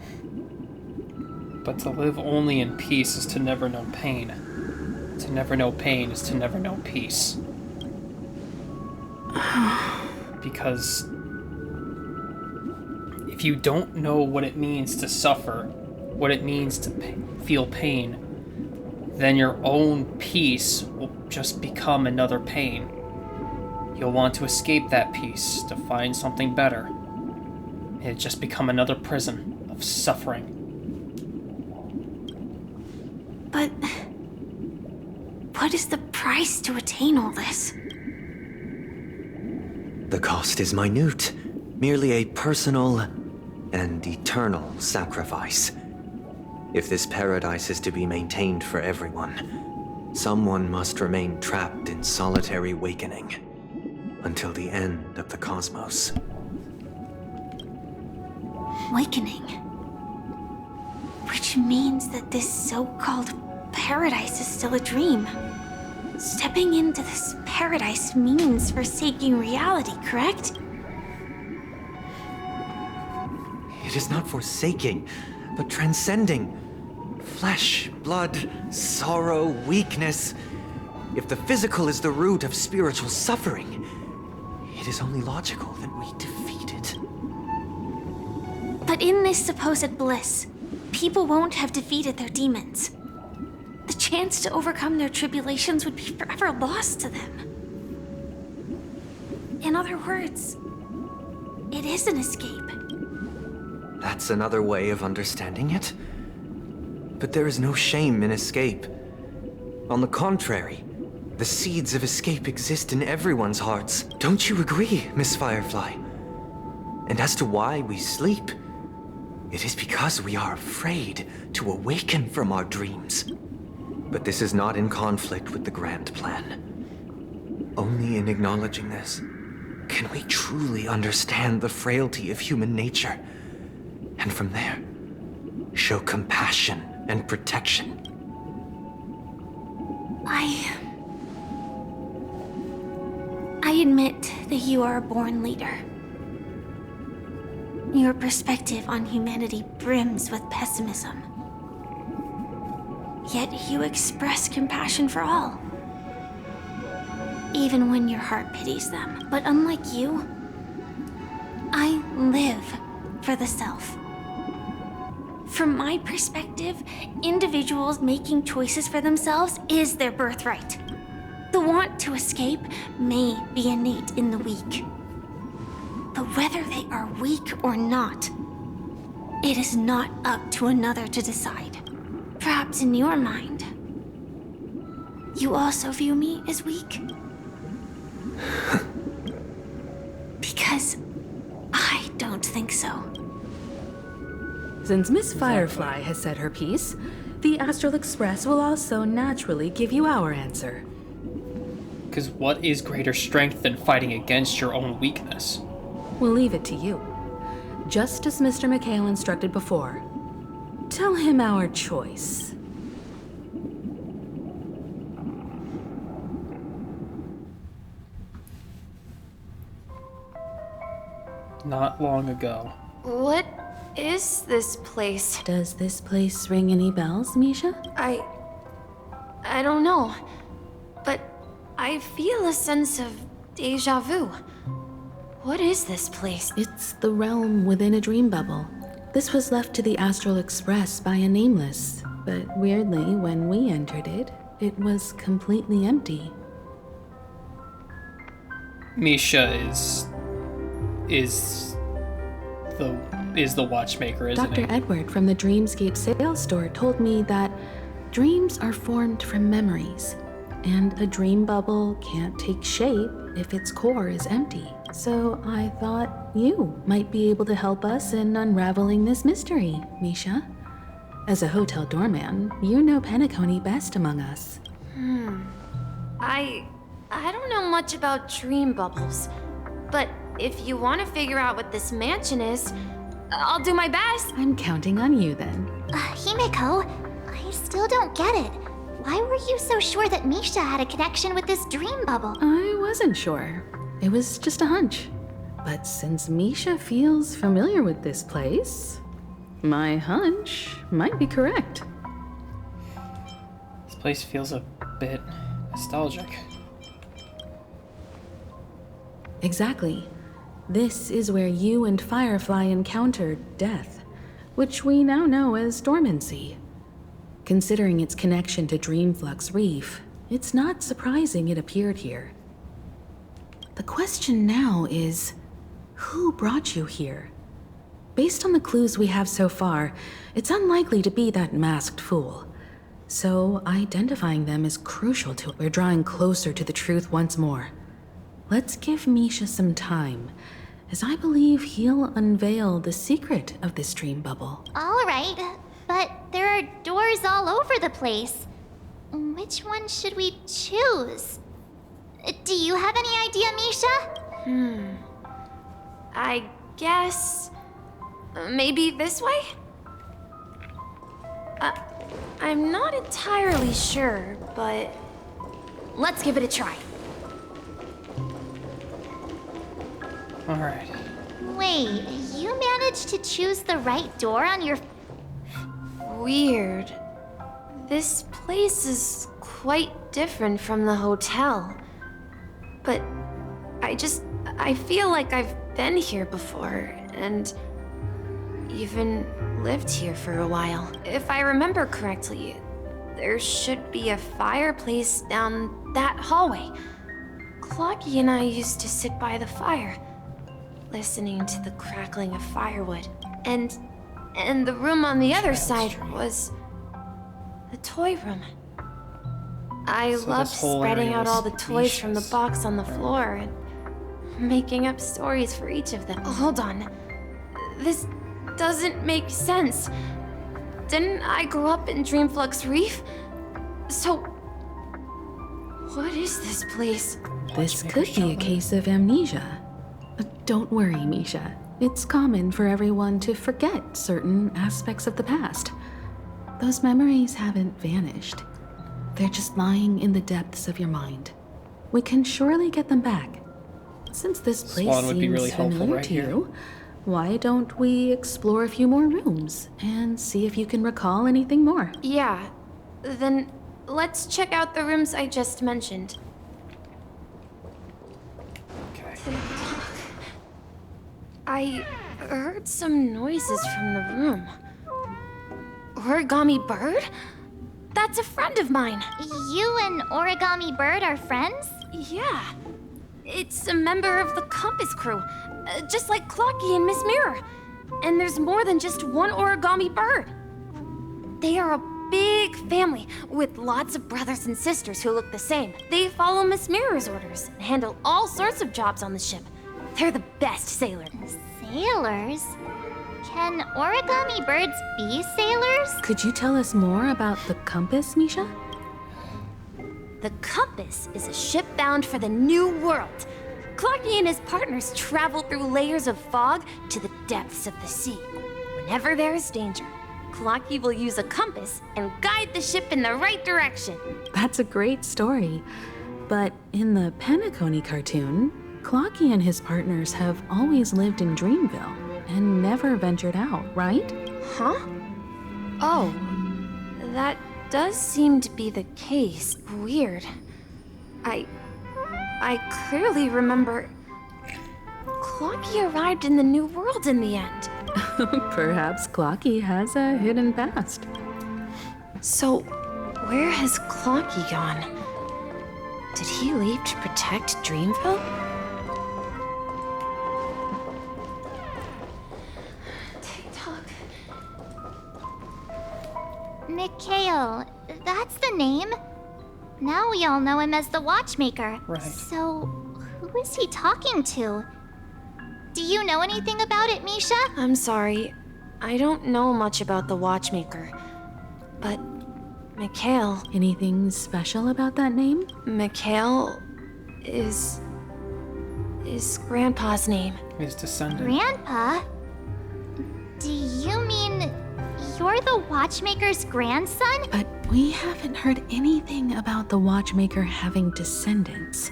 But to live only in peace is to never know pain. To never know pain is to never know peace. Because if you don't know what it means to suffer, what it means to feel pain, then your own peace will just become another pain. You'll want to escape that peace to find something better. It'll just become another prison of suffering. But what is the price to attain all this? The cost is minute, merely a personal and eternal sacrifice. If this paradise is to be maintained for everyone, someone must remain trapped in solitary awakening until the end of the cosmos. Awakening. Which means that this so-called paradise is still a dream. Stepping into this paradise means forsaking reality, correct? It is not forsaking, but transcending. Flesh, blood, sorrow, weakness. If the physical is the root of spiritual suffering, it is only logical that we defeat it. But in this supposed bliss, people won't have defeated their demons. The chance to overcome their tribulations would be forever lost to them. In other words, it is an escape. That's another way of understanding it. But there is no shame in escape. On the contrary, the seeds of escape exist in everyone's hearts. Don't you agree, Miss Firefly? And as to why we sleep, it is because we are afraid to awaken from our dreams. But this is not in conflict with the grand plan. Only in acknowledging this can we truly understand the frailty of human nature, and from there, show compassion and protection. I admit that you are a born leader. Your perspective on humanity brims with pessimism. Yet you express compassion for all. Even when your heart pities them. But unlike you, I live for the self. From my perspective, individuals making choices for themselves is their birthright. The want to escape may be innate in the weak. But whether they are weak or not, it is not up to another to decide. Perhaps in your mind, you also view me as weak? Because I don't think so. Since Miss Firefly has said her piece, the Astral Express will also naturally give you our answer. Because what is greater strength than fighting against your own weakness? We'll leave it to you. Just as Mr. McHale instructed before. Tell him our choice. Not long ago. What is this place? Does this place ring any bells, Misha? I don't know. But I feel a sense of deja vu. What is this place? It's the realm within a dream bubble. This was left to the Astral Express by a Nameless, but weirdly, when we entered it, it was completely empty. Misha is the watchmaker, isn't Dr. he? Edward from the Dreamscape sales store told me that dreams are formed from memories, and a dream bubble can't take shape if its core is empty. So I thought you might be able to help us in unraveling this mystery, Misha. As a hotel doorman, you know Penacony best among us. I don't know much about dream bubbles, but if you want to figure out what this mansion is, I'll do my best. I'm counting on you then. Himeko, I still don't get it. Why were you so sure that Misha had a connection with this dream bubble? I wasn't sure. It was just a hunch. But since Misha feels familiar with this place, my hunch might be correct. This place feels a bit nostalgic. Exactly. This is where you and Firefly encountered death, which we now know as dormancy. Considering its connection to Dreamflux Reef, it's not surprising it appeared here. The question now is, who brought you here? Based on the clues we have so far, it's unlikely to be that masked fool. So identifying them is crucial to we're drawing closer to the truth once more. Let's give Misha some time, as I believe he'll unveil the secret of this dream bubble. All right, but there are doors all over the place. Which one should we choose? Do you have any idea, Misha? I guess maybe this way? I'm not entirely sure, but let's give it a try. All right. Wait, you managed to choose the right door on your... Weird. This place is quite different from the hotel. But I feel like I've been here before, and even lived here for a while. If I remember correctly, there should be a fireplace down that hallway. Clocky and I used to sit by the fire, listening to the crackling of firewood. And the room on the other side was the toy room. I loved spreading out all the toys from the box on the floor and making up stories for each of them. Hold on. This doesn't make sense. Didn't I grow up in Dreamflux Reef? So, what is this place? This could be a case of amnesia. Don't worry, Misha. It's common for everyone to forget certain aspects of the past. Those memories haven't vanished. They're just lying in the depths of your mind. We can surely get them back. Since this place Swan would be seems really helpful familiar right to here. you, why don't we explore a few more rooms and see if you can recall anything more? Yeah, then let's check out the rooms I just mentioned. Okay. I heard some noises from the room. Origami Bird? That's a friend of mine. You and Origami Bird are friends? Yeah. It's a member of the Compass crew, just like Clocky and Miss Mirror. And there's more than just one Origami Bird. They are a big family with lots of brothers and sisters who look the same. They follow Miss Mirror's orders and handle all sorts of jobs on the ship. They're the best sailors. Sailors? Can Origami Birds be sailors? Could you tell us more about the Compass, Misha? The Compass is a ship bound for the New World. Clocky and his partners travel through layers of fog to the depths of the sea. Whenever there is danger, Clocky will use a compass and guide the ship in the right direction. That's a great story. But in the Penacony cartoon, Clocky and his partners have always lived in Dreamville and never ventured out, right? Huh? Oh, that does seem to be the case. Weird. I clearly remember Clocky arrived in the New World in the end. Perhaps Clocky has a hidden past. So, where has Clocky gone? Did he leave to protect Dreamville? Mikhail, that's the name. Now we all know him as the Watchmaker. Right. So, who is he talking to? Do you know anything about it, Misha? I'm sorry. I don't know much about the Watchmaker. But Mikhail... Anything special about that name? Mikhail is Grandpa's name. His descendant. Grandpa? Do you mean you're the Watchmaker's grandson? But we haven't heard anything about the Watchmaker having descendants.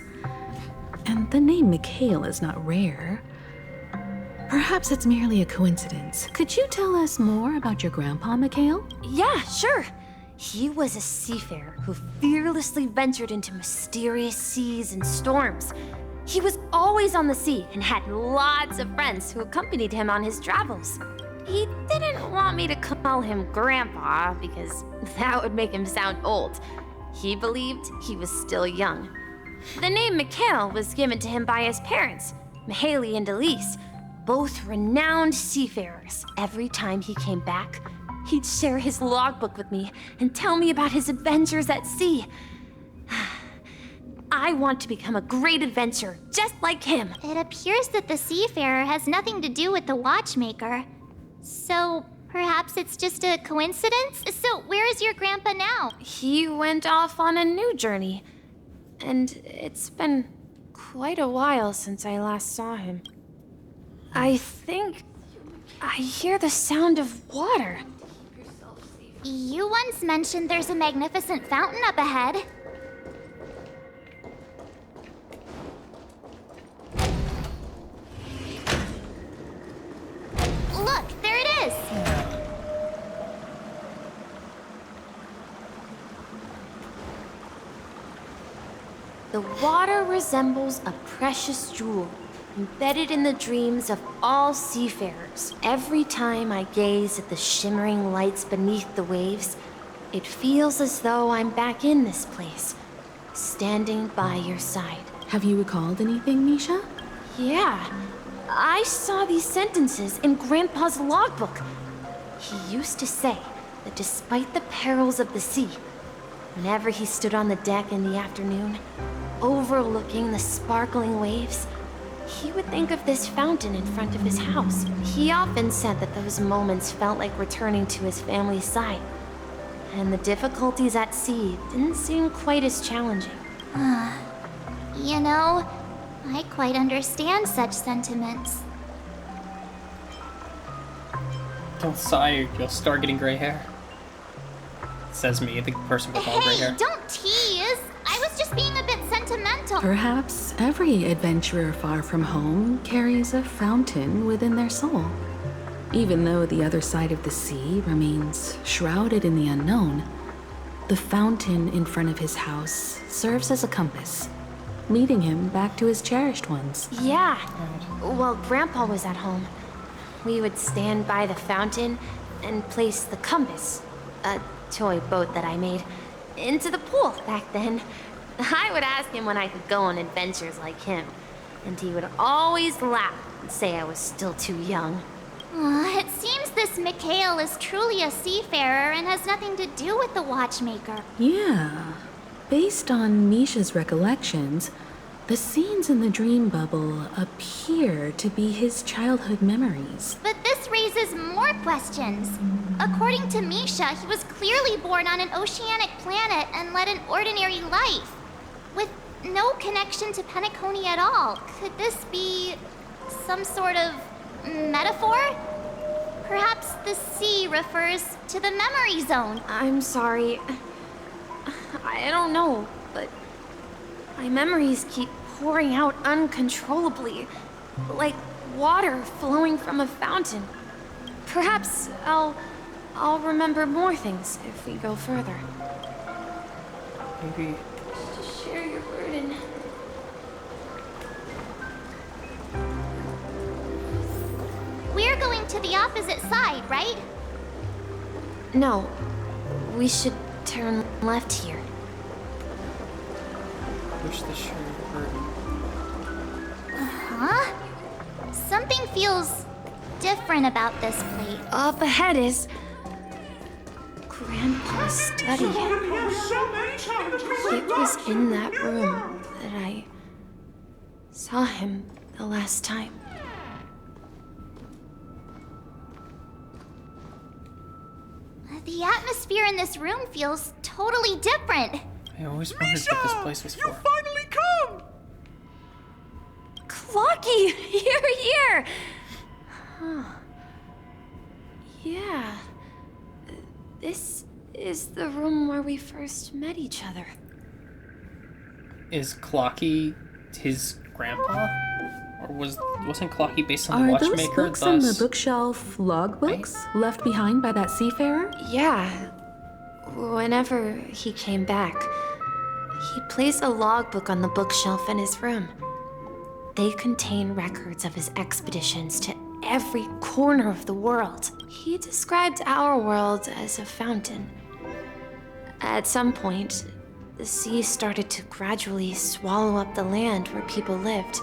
And the name Mikhail is not rare. Perhaps it's merely a coincidence. Could you tell us more about your grandpa, Mikhail? Yeah, sure. He was a seafarer who fearlessly ventured into mysterious seas and storms. He was always on the sea and had lots of friends who accompanied him on his travels. He didn't want me to call him Grandpa because that would make him sound old. He believed he was still young. The name Mikhail was given to him by his parents, Mihaly and Elise, both renowned seafarers. Every time he came back, he'd share his logbook with me and tell me about his adventures at sea. I want to become a great adventurer, just like him. It appears that the Seafarer has nothing to do with the Watchmaker. So, perhaps it's just a coincidence? So, where is your grandpa now? He went off on a new journey. And it's been quite a while since I last saw him. I think I hear the sound of water. You once mentioned there's a magnificent fountain up ahead. Look, there it is! The water resembles a precious jewel, embedded in the dreams of all seafarers. Every time I gaze at the shimmering lights beneath the waves, it feels as though I'm back in this place, standing by your side. Have you recalled anything, Misha? Yeah, I saw these sentences in Grandpa's logbook. He used to say that despite the perils of the sea, whenever he stood on the deck in the afternoon, overlooking the sparkling waves, he would think of this fountain in front of his house. He often said that those moments felt like returning to his family's side, and the difficulties at sea didn't seem quite as challenging. You know, I quite understand such sentiments. Don't sigh, you'll start getting gray hair. says me, the person with all gray Hey, hair. don't tease! I was just being a bit sentimental. Perhaps every adventurer far from home carries a fountain within their soul. Even though the other side of the sea remains shrouded in the unknown, the fountain in front of his house serves as a compass, leading him back to his cherished ones. Yeah. While Grandpa was at home, we would stand by the fountain and place the compass, a toy boat that I made, into the pool back then. I would ask him when I could go on adventures like him, and he would always laugh and say I was still too young. It seems this Mikhail is truly a seafarer and has nothing to do with the watchmaker. Yeah. Based on Misha's recollections, the scenes in the dream bubble appear to be his childhood memories. But this raises more questions. According to Misha, he was clearly born on an oceanic planet and led an ordinary life, with no connection to Penacony at all. Could this be some sort of metaphor? Perhaps the sea refers to the memory zone. I'm sorry. I don't know, but my memories keep pouring out uncontrollably, like water flowing from a fountain. Perhaps I'll remember more things if we go further. Maybe. Just share your burden. We're going to the opposite side, right? No, we should turn left here. Push the shirt burden. Huh? Something feels different about this plate. Up ahead is Grandpa's study. It was in that room that I saw him the last time. The atmosphere in this room feels totally different. I always wondered what this place was for. Finally come! Clocky! You're here! Huh. Yeah. This is the room where we first met each other. Is Clocky his grandpa? Or wasn't Clocky based on the Are those watchmaker? books on the bookshelf logbooks left behind by that seafarer? Yeah. Whenever he came back, he placed a logbook on the bookshelf in his room. They contain records of his expeditions to every corner of the world. He described our world as a fountain. At some point, the sea started to gradually swallow up the land where people lived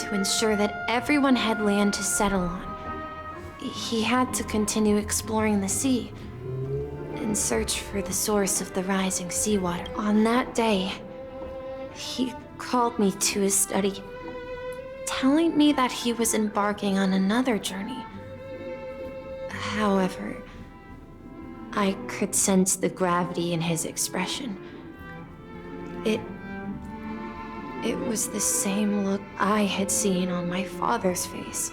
to ensure that everyone had land to settle on. He had to continue exploring the sea and search for the source of the rising seawater. On that day, he called me to his study, telling me that he was embarking on another journey. However, I could sense the gravity in his expression. It was the same look I had seen on my father's face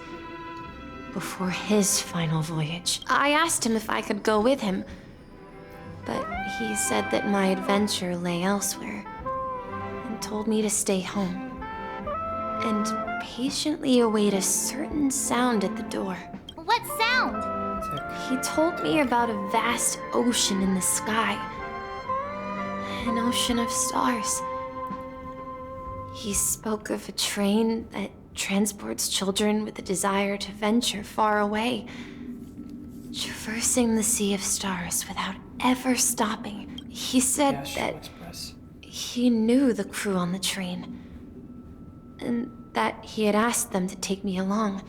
before his final voyage. I asked him if I could go with him, but he said that my adventure lay elsewhere and told me to stay home and patiently await a certain sound at the door. What sound? He told me about a vast ocean in the sky, an ocean of stars. He spoke of a train that transports children with a desire to venture far away, traversing the sea of stars without ever stopping. He said that he knew the crew on the train, and that he had asked them to take me along.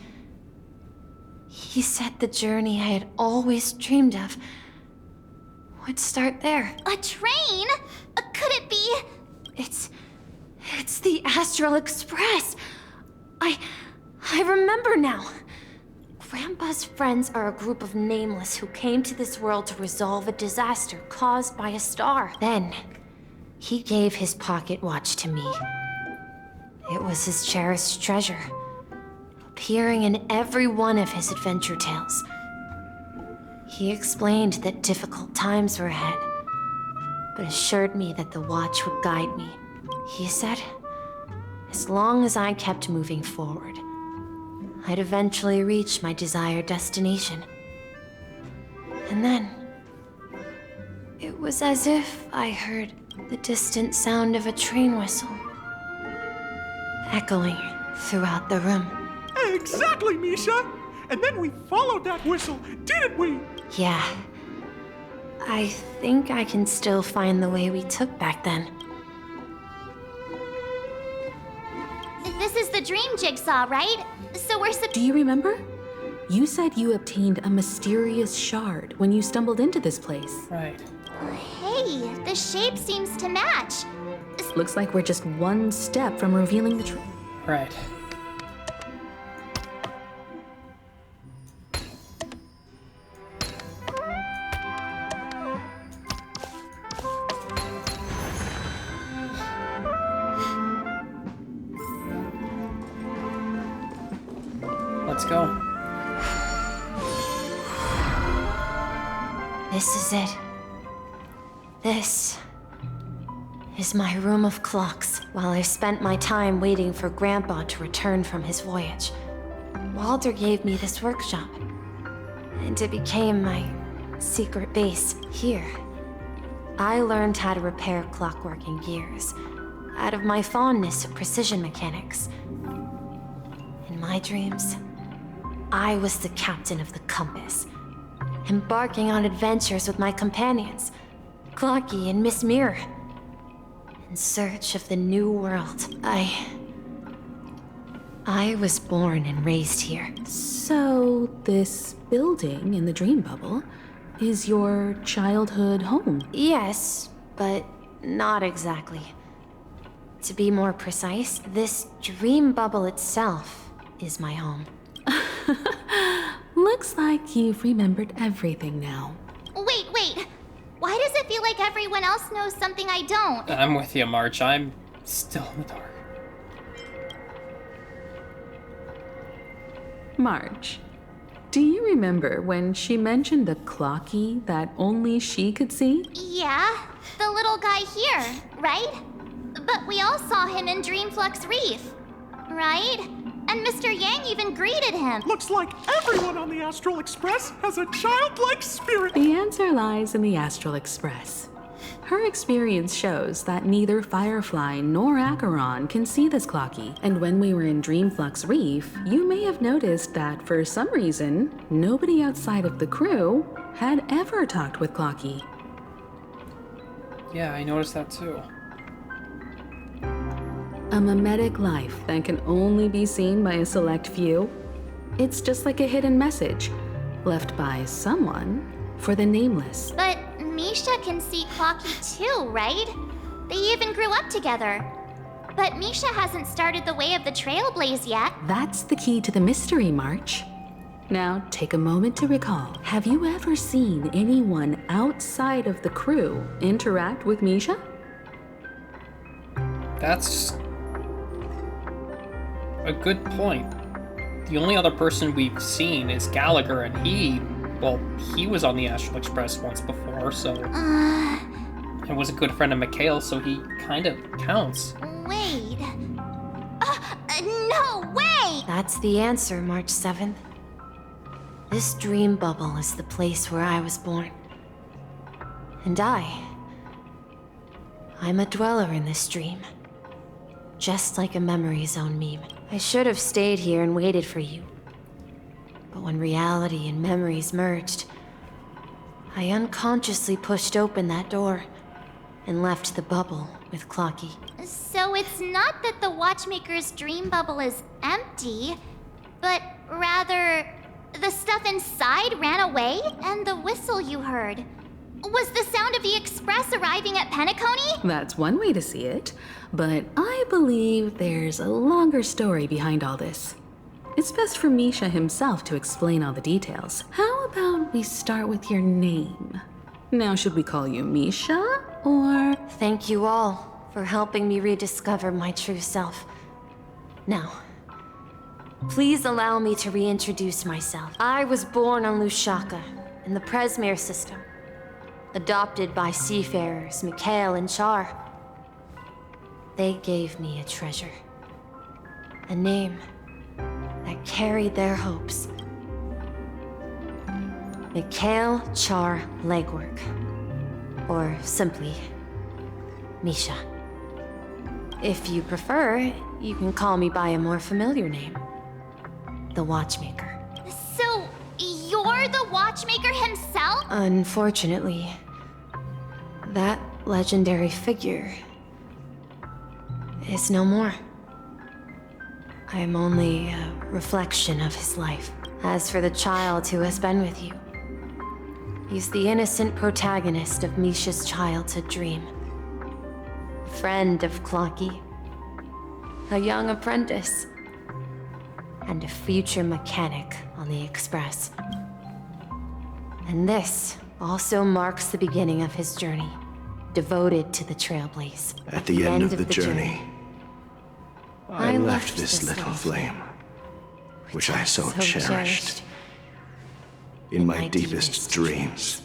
He said the journey I had always dreamed of would start there. A train? Could it be? It's the Astral Express. I remember now. Grandpa's friends are a group of nameless who came to this world to resolve a disaster caused by a star. Then, he gave his pocket watch to me. It was his cherished treasure, appearing in every one of his adventure tales. He explained that difficult times were ahead, but assured me that the watch would guide me. He said, as long as I kept moving forward, I'd eventually reach my desired destination. And then, it was as if I heard the distant sound of a train whistle, echoing throughout the room. Exactly, Misha! And then we followed that whistle, didn't we? Yeah. I think I can still find the way we took back then. This is the dream jigsaw, right? So we're Do you remember? You said you obtained a mysterious shard when you stumbled into this place. Right. Hey, the shape seems to match. Looks like we're just one step from revealing the truth. Right. Let's go. This is it. This is my room of clocks. While I spent my time waiting for Grandpa to return from his voyage, Walter gave me this workshop, and it became my secret base here. I learned how to repair clockwork and gears out of my fondness of precision mechanics. In my dreams, I was the captain of the compass, embarking on adventures with my companions, Clocky and Miss Mirror, in search of the new world. I was born and raised here. So, this building in the dream bubble is your childhood home? Yes, but not exactly. To be more precise, this dream bubble itself is my home. Looks like you've remembered everything now. Wait. Why does it feel like everyone else knows something I don't? I'm with you, March. I'm still in the dark. March, do you remember when she mentioned a clocky that only she could see? Yeah, the little guy here, right? But we all saw him in Dreamflux Reef, right? And Mr. Yang even greeted him. Looks like everyone on the Astral Express has a childlike spirit. The answer lies in the Astral Express. Her experience shows that neither Firefly nor Acheron can see this clocky, and when we were in Dreamflux Reef, you may have noticed that for some reason, nobody outside of the crew had ever talked with Clocky. Yeah, I noticed that too. A mimetic life that can only be seen by a select few. It's just like a hidden message, left by someone for the nameless. But Misha can see Clocky too, right? They even grew up together. But Misha hasn't started the way of the Trailblaze yet. That's the key to the mystery, March. Now, take a moment to recall. Have you ever seen anyone outside of the crew interact with Misha? That's a good point. The only other person we've seen is Gallagher, and he was on the Astral Express once before, so... and was a good friend of Mikhail, so he kind of counts. Wait. No way! That's the answer, March 7th. This dream bubble is the place where I was born. And I'm a dweller in this dream. Just like a memory zone meme. I should have stayed here and waited for you. But when reality and memories merged, I unconsciously pushed open that door and left the bubble with Clocky. So it's not that the Watchmaker's dream bubble is empty, but rather the stuff inside ran away, and the whistle you heard was the sound of the Express arriving at Penacony? That's one way to see it, but I believe there's a longer story behind all this. It's best for Misha himself to explain all the details. How about we start with your name? Now, should we call you Misha, or... Thank you all for helping me rediscover my true self. Now, please allow me to reintroduce myself. I was born on Lushaka, in the Presmere system. adopted by seafarers Mikhail and Char. They gave me a treasure. A name that carried their hopes. Mikhail Char Legwork. Or simply, Misha. If you prefer, you can call me by a more familiar name. The Watchmaker. So, you're the Watchmaker himself? Unfortunately, that legendary figure is no more. I am only a reflection of his life. As for the child who has been with you, he's the innocent protagonist of Misha's childhood dream. A friend of Clocky, a young apprentice, and a future mechanic on the Express. And this also marks the beginning of his journey, devoted to the Trailblaze. At the end of the journey, I left this little flame, which I so cherished, in my deepest dreams,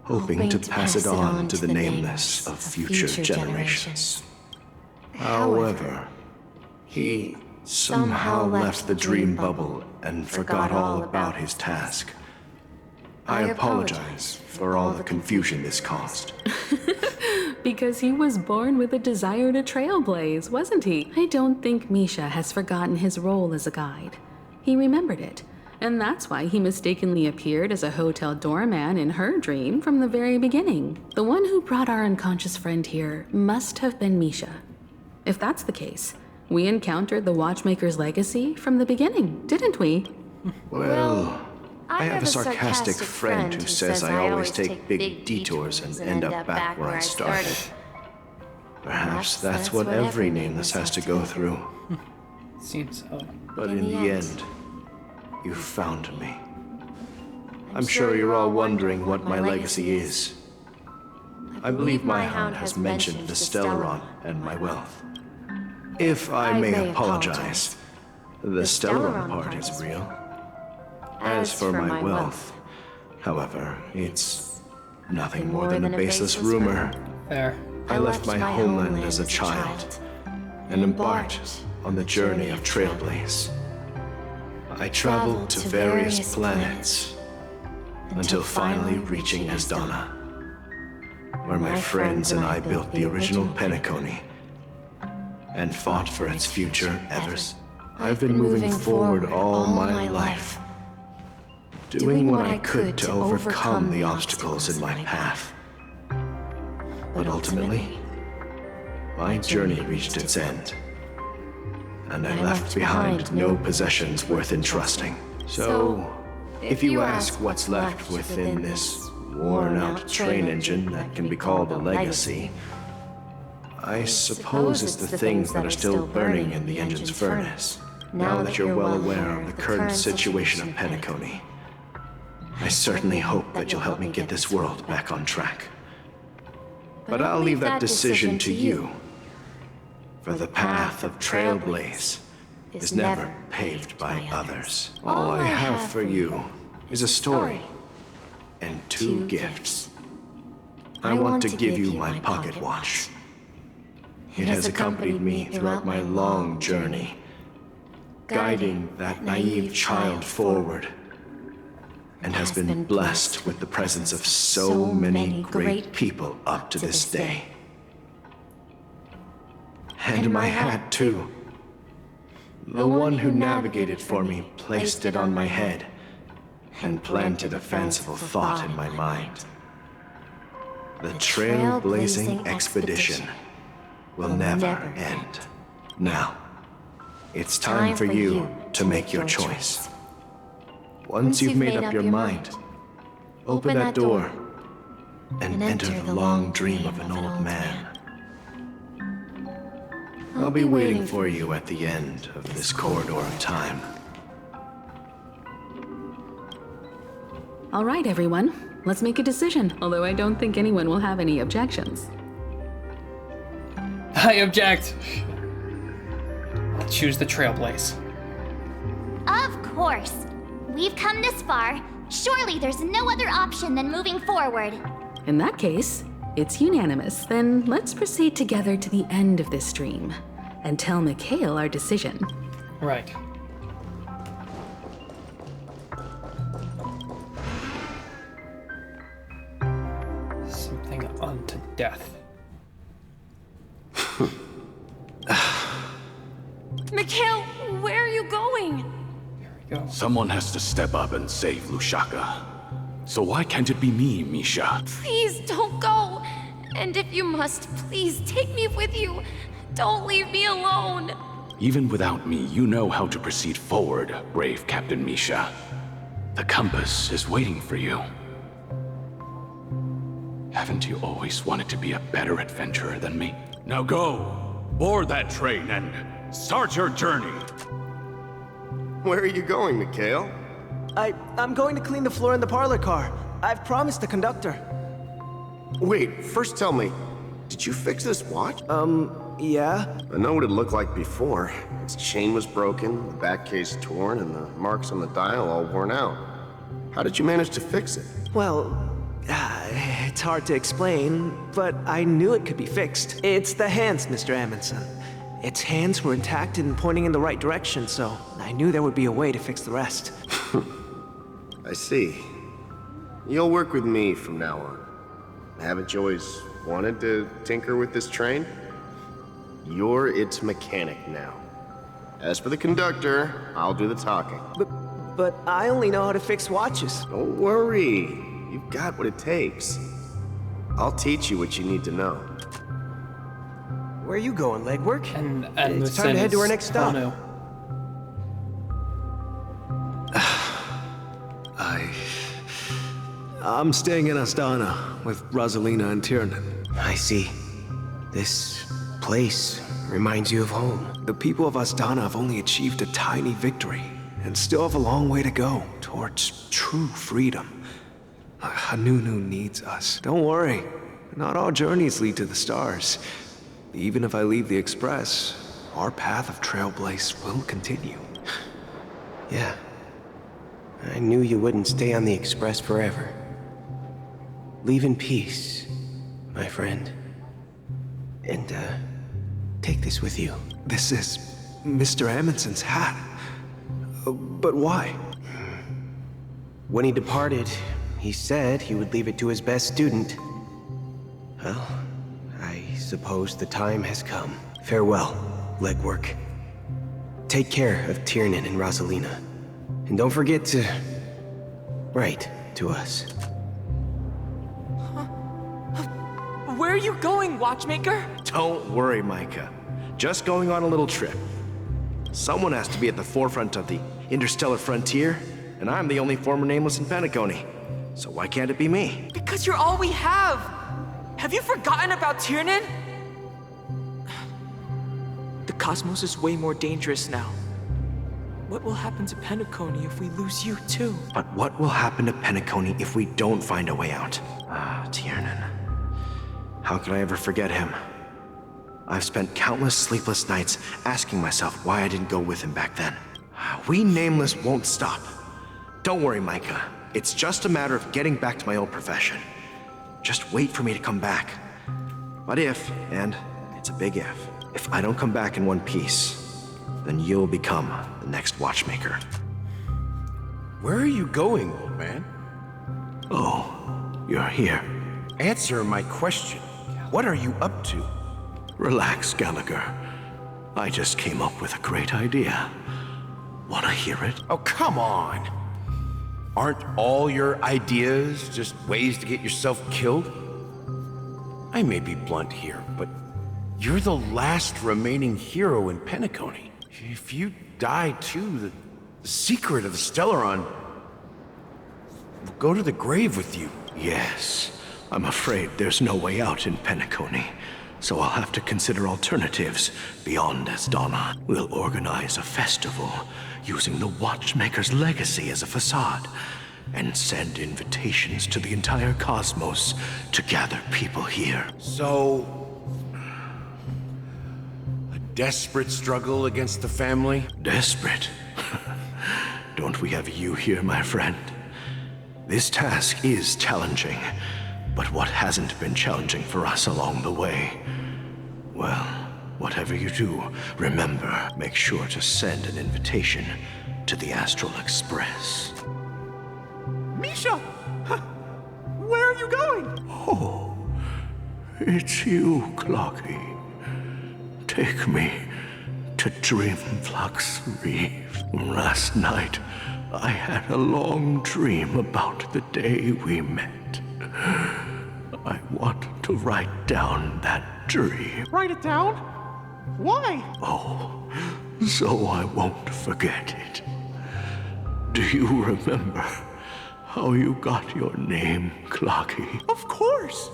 hoping to pass it on to the nameless of future generations. However, he somehow left the dream bubble and forgot all about his task. I apologize for all the confusion this caused. Because he was born with a desire to trailblaze, wasn't he? I don't think Misha has forgotten his role as a guide. He remembered it, and that's why he mistakenly appeared as a hotel doorman in her dream from the very beginning. The one who brought our unconscious friend here must have been Misha. If that's the case, we encountered the Watchmaker's legacy from the beginning, didn't we? Well, I have a sarcastic friend who says I always take big detours and end up back where I started. Perhaps that's what every nameless has to go through. Seems so. But in the end, you found me. I'm sure you're all wondering what my legacy is. I believe my hound has mentioned the Stellaron and my wealth. If I may apologize, the Stellaron part is real. As for my wealth, however, it's nothing more than a baseless rumor. Fair. I left my homeland as a child and embarked on the journey of Trailblaze. I traveled to various planets until finally reaching Asdana, where my friends and I built the original Penacony and fought for its future ever. I've been moving forward all my life, doing what I could to overcome the obstacles in my path. But ultimately, my journey reached its end, and I left behind no possessions worth entrusting. So, if you ask what's left within this worn-out train engine that can be called a legacy, I suppose it's the things that are still burning in the engine's furnace. Now that you're well aware of the current situation of Penacony, I certainly hope that you'll help me get this world back on track. But I'll leave that decision to you, for the path of Trailblaze is never paved by others. All I have for you is a story and two gifts. I want to give you my pocket watch. It has accompanied me throughout my long journey, guiding that naive child forward, and has been blessed with the presence of so many great people up to this day. And my hat, too. The one who navigated for me placed it on my head and planted a fanciful thought in my mind. The trailblazing expedition will never end. Now, it's time for you to make your choice. Once you've made up your mind, open that door and enter the long dream of an old man. I'll be waiting for you at the end of this corridor of time. All right, everyone. Let's make a decision, although I don't think anyone will have any objections. I object. I'll choose the Trailblaze. Of course. We've come this far. Surely there's no other option than moving forward. In that case, it's unanimous. Then let's proceed together to the end of this stream and tell Mikhail our decision. Right. Something unto death. Mikhail, where are you going? Someone has to step up and save Lushaka. So why can't it be me, Misha? Please don't go. And if you must, please take me with you. Don't leave me alone. Even without me, you know how to proceed forward, brave Captain Misha. The compass is waiting for you. Haven't you always wanted to be a better adventurer than me? Now go, board that train and start your journey. Where are you going, Mikhail? I'm going to clean the floor in the parlor car. I've promised the conductor. Wait, first tell me, did you fix this watch? Yeah? I know what it looked like before. Its chain was broken, the back case torn, and the marks on the dial all worn out. How did you manage to fix it? Well, it's hard to explain, but I knew it could be fixed. It's the hands, Mr. Amundsen. Its hands were intact and pointing in the right direction, so I knew there would be a way to fix the rest. I see. You'll work with me from now on. Haven't you always wanted to tinker with this train? You're its mechanic now. As for the conductor, I'll do the talking. But I only know how to fix watches. Don't worry. You've got what it takes. I'll teach you what you need to know. Where are you going, legwork? And it's time to head to our next stop. I'm staying in Astana with Rosalina and Tiernan. I see. This place reminds you of home. The people of Astana have only achieved a tiny victory and still have a long way to go towards true freedom. Hanunu needs us. Don't worry, not all journeys lead to the stars. Even if I leave the Express, our path of Trailblaze will continue. Yeah. I knew you wouldn't stay on the Express forever. Leave in peace, my friend. And, take this with you. This is Mr. Amundsen's hat. But why? When he departed, he said he would leave it to his best student. Well, I suppose the time has come. Farewell, legwork. Take care of Tiernan and Rosalina. And don't forget to write to us. Where are you going, Watchmaker? Don't worry, Micah. Just going on a little trip. Someone has to be at the forefront of the interstellar frontier, and I'm the only former nameless in Penacony. So why can't it be me? Because you're all we have! Have you forgotten about Tiernan? The cosmos is way more dangerous now. What will happen to Penacony if we lose you too? But what will happen to Penacony if we don't find a way out? Tiernan. How could I ever forget him? I've spent countless sleepless nights asking myself why I didn't go with him back then. We Nameless won't stop. Don't worry, Micah. It's just a matter of getting back to my old profession. Just wait for me to come back. But if, and it's a big if I don't come back in one piece, then you'll become the next Watchmaker. Where are you going, old man? Oh, you're here. Answer my question. What are you up to? Relax, Gallagher. I just came up with a great idea. Wanna hear it? Oh, come on! Aren't all your ideas just ways to get yourself killed? I may be blunt here, but you're the last remaining hero in Penacony. If you die too, the secret of the Stellaron will go to the grave with you. Yes. I'm afraid there's no way out in Penacony, so I'll have to consider alternatives beyond Astana. We'll organize a festival using the Watchmaker's legacy as a facade, and send invitations to the entire cosmos to gather people here. So, a desperate struggle against the family? Desperate? Don't we have you here, my friend? This task is challenging, but what hasn't been challenging for us along the way? Well, whatever you do, remember, make sure to send an invitation to the Astral Express. Misha! Where are you going? Oh, it's you, Clocky. Take me to Dreamflux Reef. Last night, I had a long dream about the day we met. I want to write down that dream. Write it down? Why? Oh, so I won't forget it. Do you remember how you got your name, Clocky? Of course!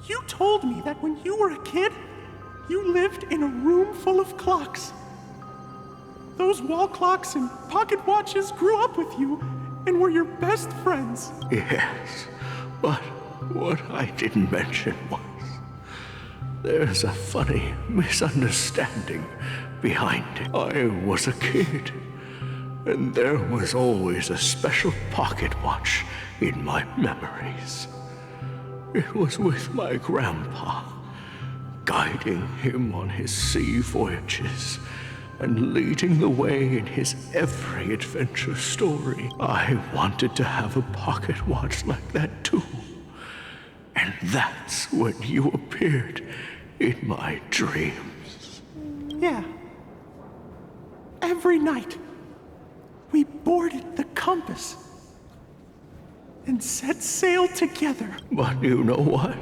You told me that when you were a kid, you lived in a room full of clocks. Those wall clocks and pocket watches grew up with you and were your best friends. Yes, but what I didn't mention was there's a funny misunderstanding behind it. I was a kid, and there was always a special pocket watch in my memories. It was with my grandpa, guiding him on his sea voyages and leading the way in his every adventure story. I wanted to have a pocket watch like that too. And that's when you appeared in my dreams. Yeah. Every night, we boarded the compass and set sail together. But you know what?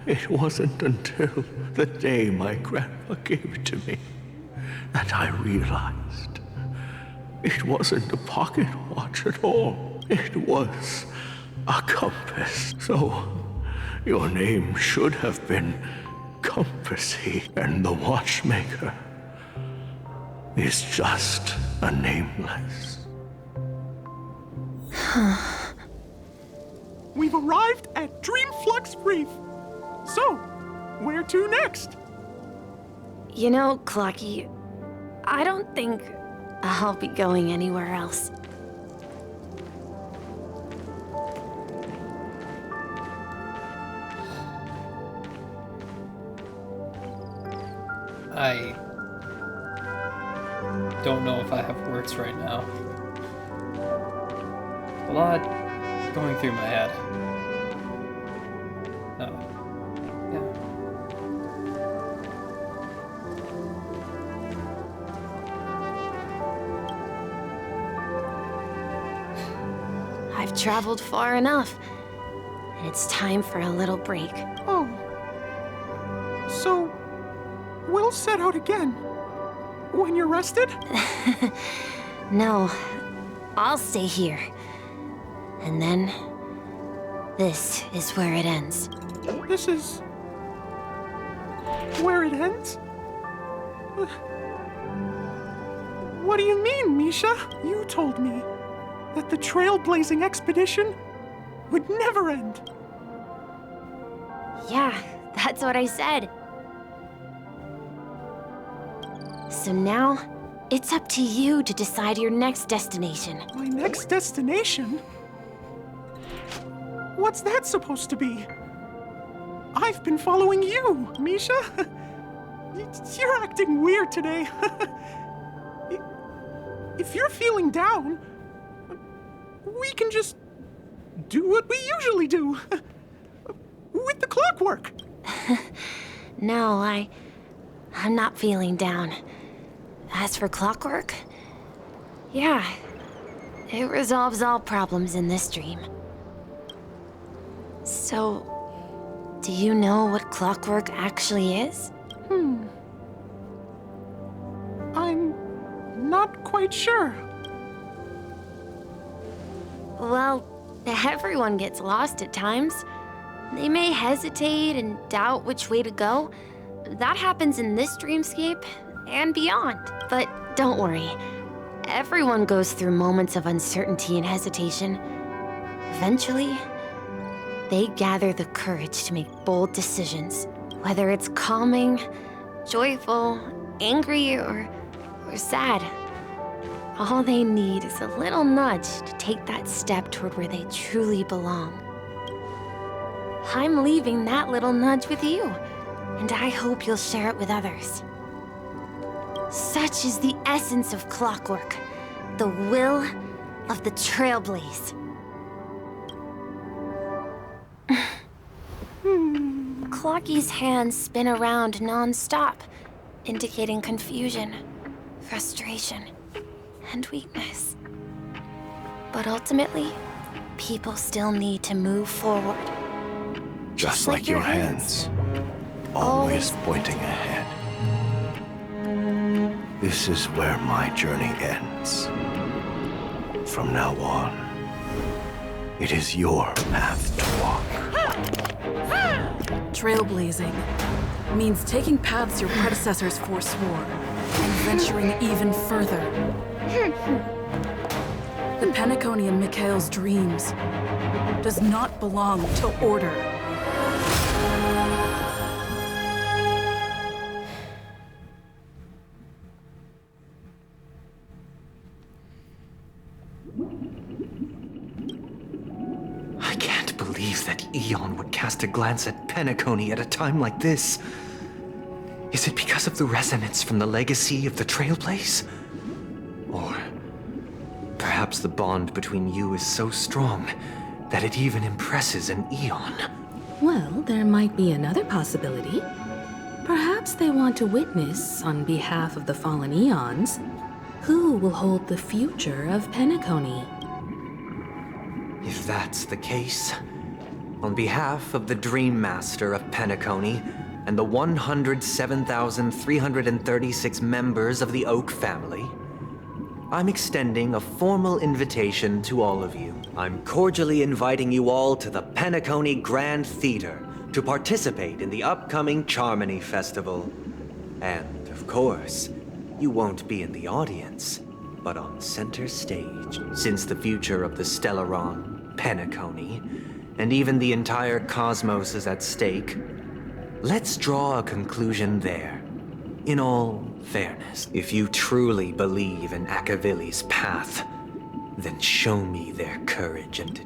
It wasn't until the day my grandpa gave it to me that I realized it wasn't a pocket watch at all. It was a compass. So your name should have been Compassy, and the watchmaker is just a nameless. We've arrived at Dreamflux Reef. So, where to next? You know, Clocky, I don't think I'll be going anywhere else. I don't know if I have words right now. A lot going through my head. I've traveled far enough. It's time for a little break. Oh. So, we'll set out again. When you're rested? No, I'll stay here. And then, this is where it ends. This is where it ends? What do you mean, Misha? You told me that the trailblazing expedition would never end. Yeah, that's what I said. So now, it's up to you to decide your next destination. My next destination? What's that supposed to be? I've been following you, Misha. You're acting weird today. If you're feeling down, we can just do what we usually do. With the clockwork. No, I'm not feeling down. As for clockwork, yeah, it resolves all problems in this dream. So, do you know what clockwork actually is? I'm not quite sure. Well, everyone gets lost at times. They may hesitate and doubt which way to go. That happens in this dreamscape and beyond. But don't worry. Everyone goes through moments of uncertainty and hesitation. Eventually, they gather the courage to make bold decisions. Whether it's calming, joyful, angry, or sad. All they need is a little nudge to take that step toward where they truly belong. I'm leaving that little nudge with you, and I hope you'll share it with others. Such is the essence of clockwork, the will of the Trailblaze. Clocky's hands spin around non-stop, indicating confusion, frustration, and weakness. But ultimately, people still need to move forward. Just like your hands, always pointing ahead. This is where my journey ends. From now on, it is your path to walk. Trailblazing means taking paths your predecessors forswore and venturing even further. The Penacony in Mikhail's dreams does not belong to Order. I can't believe that Eon would cast a glance at Penacony at a time like this. Is it because of the resonance from the legacy of the Trailblaze? Or perhaps the bond between you is so strong that it even impresses an Eon? Well, there might be another possibility. Perhaps they want to witness, on behalf of the fallen Eons, who will hold the future of Penacony. If that's the case, on behalf of the Dream Master of Penacony and the 107,336 members of the Oak family, I'm extending a formal invitation to all of you. I'm cordially inviting you all to the Penacony Grand Theater to participate in the upcoming Charmony Festival. And, of course, you won't be in the audience, but on center stage, since the future of the Stellaron, Penacony, and even the entire cosmos is at stake. Let's draw a conclusion there. In all fairness, if you truly believe in Akavili's path, then show me their courage and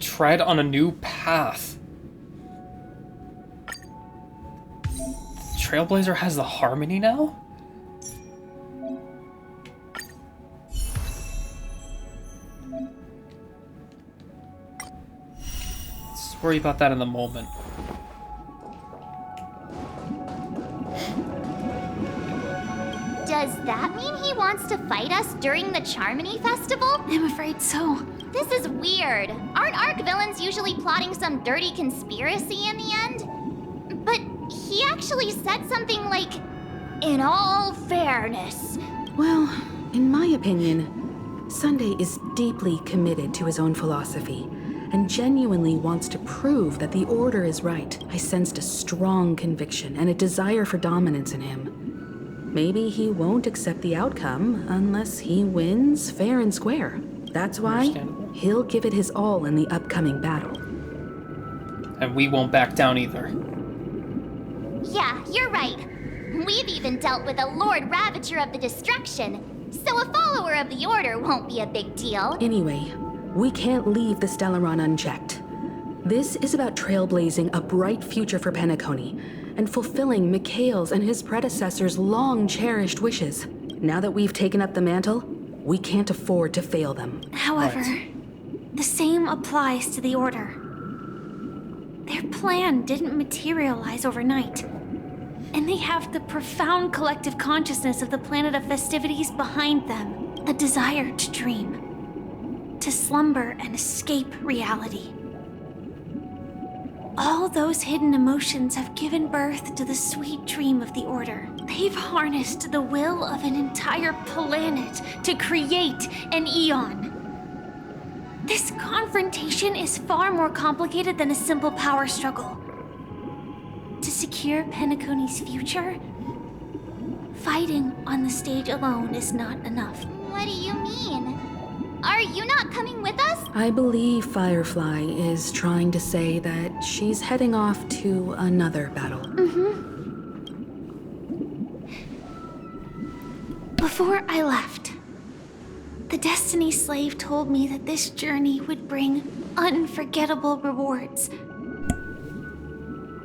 tread on a new path. Trailblazer has the harmony now? Let's worry about that in the moment. Does that mean he wants to fight us during the Charmony Festival? I'm afraid so. This is weird. Aren't Arc villains usually plotting some dirty conspiracy in the end? But he actually said something like, "In all fairness." Well, in my opinion, Sunday is deeply committed to his own philosophy and genuinely wants to prove that the Order is right. I sensed a strong conviction and a desire for dominance in him. Maybe he won't accept the outcome unless he wins fair and square. That's why he'll give it his all in the upcoming battle. And we won't back down either. Yeah, you're right. We've even dealt with a Lord Ravager of the Destruction, so a follower of the Order won't be a big deal. Anyway, we can't leave the Stellaron unchecked. This is about trailblazing a bright future for Penacony and fulfilling Mikhail's and his predecessors' long-cherished wishes. Now that we've taken up the mantle, we can't afford to fail them. However, the same applies to the Order. Their plan didn't materialize overnight, and they have the profound collective consciousness of the planet of festivities behind them, a desire to dream, to slumber and escape reality. All those hidden emotions have given birth to the sweet dream of the Order. They've harnessed the will of an entire planet to create an Eon. This confrontation is far more complicated than a simple power struggle. To secure Penacony's future, fighting on the stage alone is not enough. What do you mean? Are you not coming with us? I believe Firefly is trying to say that she's heading off to another battle. Before I left, the Destiny Slave told me that this journey would bring unforgettable rewards.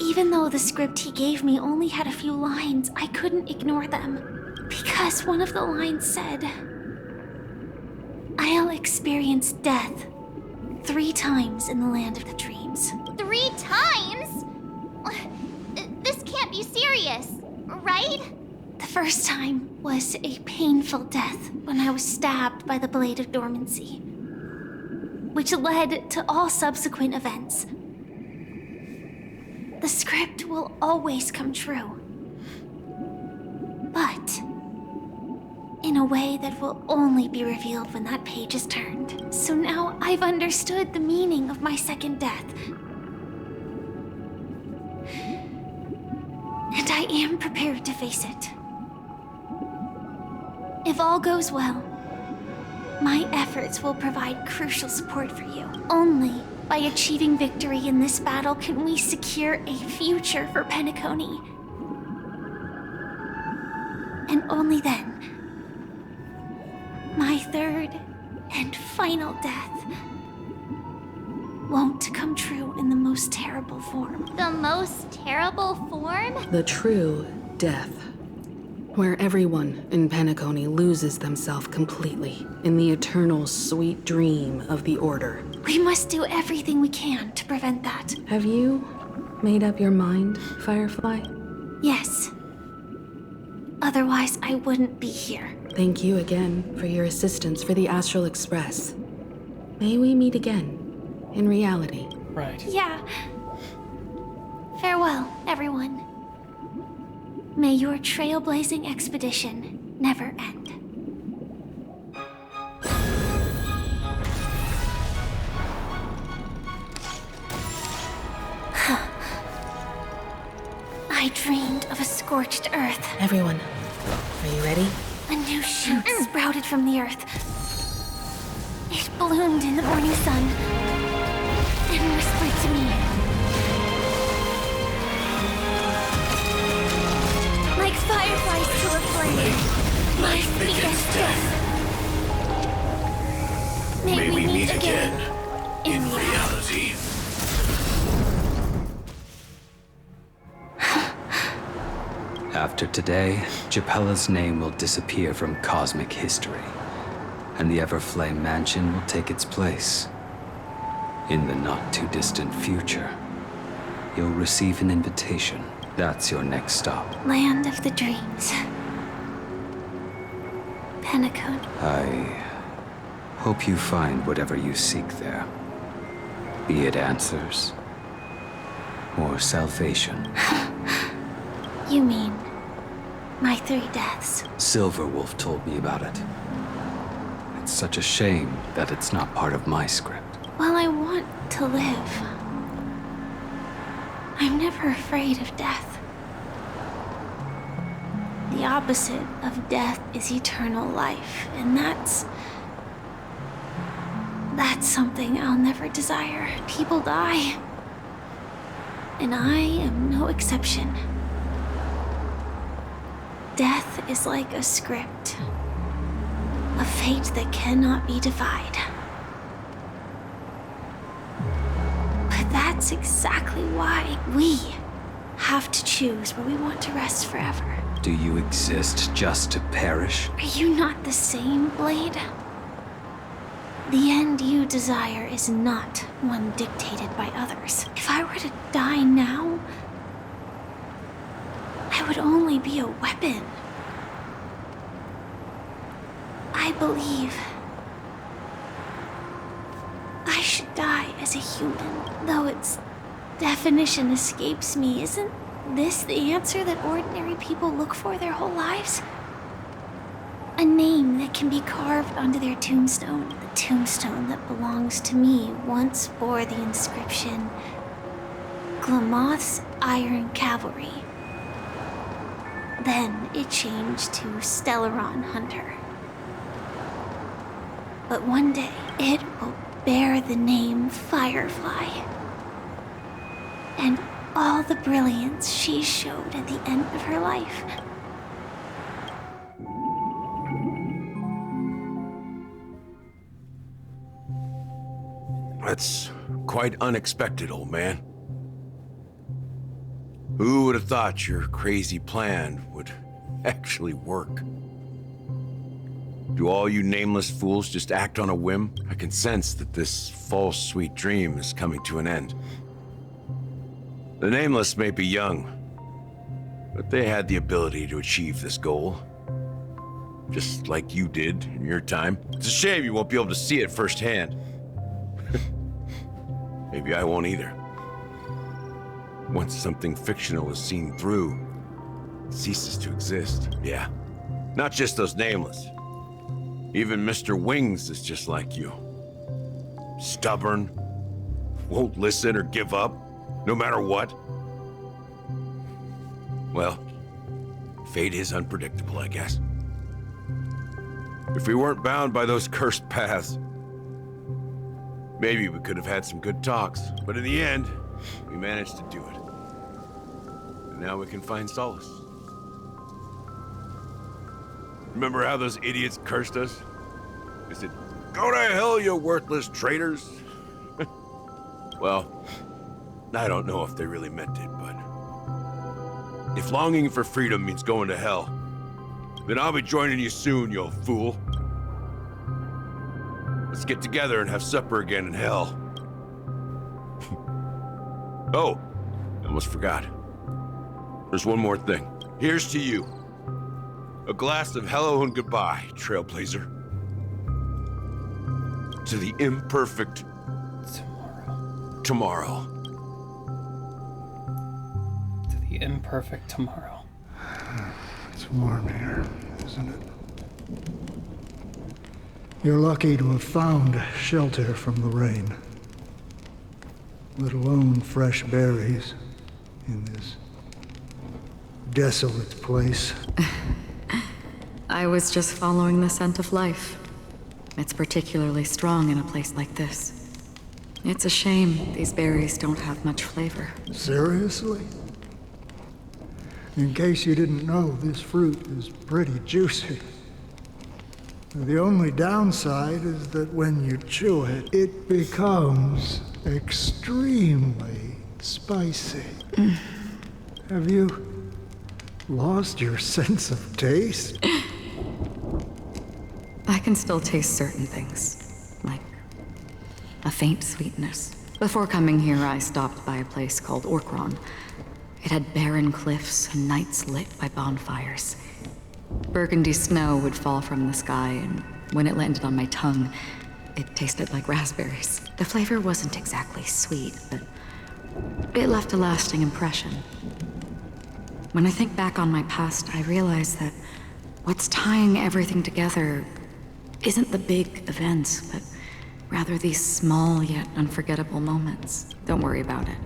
Even though the script he gave me only had a few lines, I couldn't ignore them. Because one of the lines said, I'll experience death 3 times in the land of the dreams. 3 times? This can't be serious, right? The first time was a painful death when I was stabbed by the Blade of Dormancy, which led to all subsequent events. The script will always come true, but in a way that will only be revealed when that page is turned. So now I've understood the meaning of my second death. And I am prepared to face it. If all goes well, my efforts will provide crucial support for you. Only by achieving victory in this battle can we secure a future for Penacony. And only then, my third and final death won't come true in the most terrible form. The most terrible form? The true death. Where everyone in Penacony loses themselves completely in the eternal sweet dream of the Order. We must do everything we can to prevent that. Have you made up your mind, Firefly? Yes. Otherwise, I wouldn't be here. Thank you again for your assistance for the Astral Express. May we meet again, in reality. Right. Yeah. Farewell, everyone. May your trailblazing expedition never end. I dreamed of a scorched earth. Everyone, are you ready? A new shoot sprouted from the earth. It bloomed in the morning sun and whispered to me. Like fireflies to a flame, life begets death. May we meet again in reality. After today, Japella's name will disappear from cosmic history, and the Everflame Mansion will take its place. In the not-too-distant future, you'll receive an invitation. That's your next stop. Land of the dreams. Penacony. I hope you find whatever you seek there. Be it answers or salvation. You mean my 3 deaths? Silverwolf told me about it. It's such a shame that it's not part of my script. Well, I want to live. I'm never afraid of death. The opposite of death is eternal life, and that's something I'll never desire. People die, and I am no exception. Death is like a script, a fate that cannot be defied. But that's exactly why we have to choose where we want to rest forever. Do you exist just to perish? Are you not the same, Blade? The end you desire is not one dictated by others. If I were to die now, I would only be a weapon. I believe I should die as a human, though its definition escapes me. Isn't this the answer that ordinary people look for their whole lives? A name that can be carved onto their tombstone. The tombstone that belongs to me once bore the inscription, Glamoth's Iron Cavalry. Then it changed to Stellaron Hunter. But one day, it will bear the name Firefly. And all the brilliance she showed at the end of her life. That's quite unexpected, old man. Who would have thought your crazy plan would actually work? Do all you nameless fools just act on a whim? I can sense that this false sweet dream is coming to an end. The nameless may be young, but they had the ability to achieve this goal. Just like you did in your time. It's a shame you won't be able to see it firsthand. Maybe I won't either. Once something fictional is seen through, it ceases to exist. Yeah, not just those nameless. Even Mr. Wings is just like you. Stubborn, won't listen or give up, no matter what. Well, fate is unpredictable, I guess. If we weren't bound by those cursed paths, maybe we could have had some good talks. But in the end, we managed to do it. And now we can find solace. Remember how those idiots cursed us? They said, "Go to hell, you worthless traitors." Well, I don't know if they really meant it, but if longing for freedom means going to hell, then I'll be joining you soon, you fool. Let's get together and have supper again in hell. Oh, I almost forgot. There's one more thing. Here's to you. A glass of hello and goodbye, Trailblazer. To the imperfect tomorrow. To the imperfect tomorrow. It's warm here, isn't it? You're lucky to have found shelter from the rain. Let alone fresh berries in this desolate place. I was just following the scent of life. It's particularly strong in a place like this. It's a shame these berries don't have much flavor. Seriously? In case you didn't know, this fruit is pretty juicy. The only downside is that when you chew it, it becomes extremely spicy. Have you lost your sense of taste? I can still taste certain things, like a faint sweetness. Before coming here, I stopped by a place called Orkron. It had barren cliffs and nights lit by bonfires. Burgundy snow would fall from the sky, and when it landed on my tongue, it tasted like raspberries. The flavor wasn't exactly sweet, but it left a lasting impression. When I think back on my past, I realize that what's tying everything together isn't the big events, but rather these small yet unforgettable moments. Don't worry about it.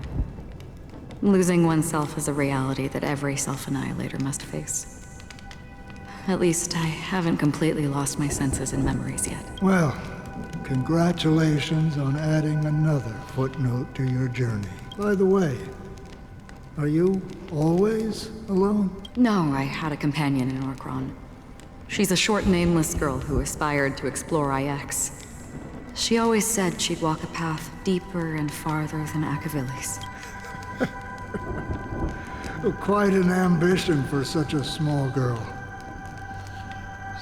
Losing oneself is a reality that every self-annihilator must face. At least I haven't completely lost my senses and memories yet. Well, congratulations on adding another footnote to your journey. By the way, are you always alone? No, I had a companion in Orkron. She's a short, nameless girl who aspired to explore IX. She always said she'd walk a path deeper and farther than Akavili's. Quite an ambition for such a small girl.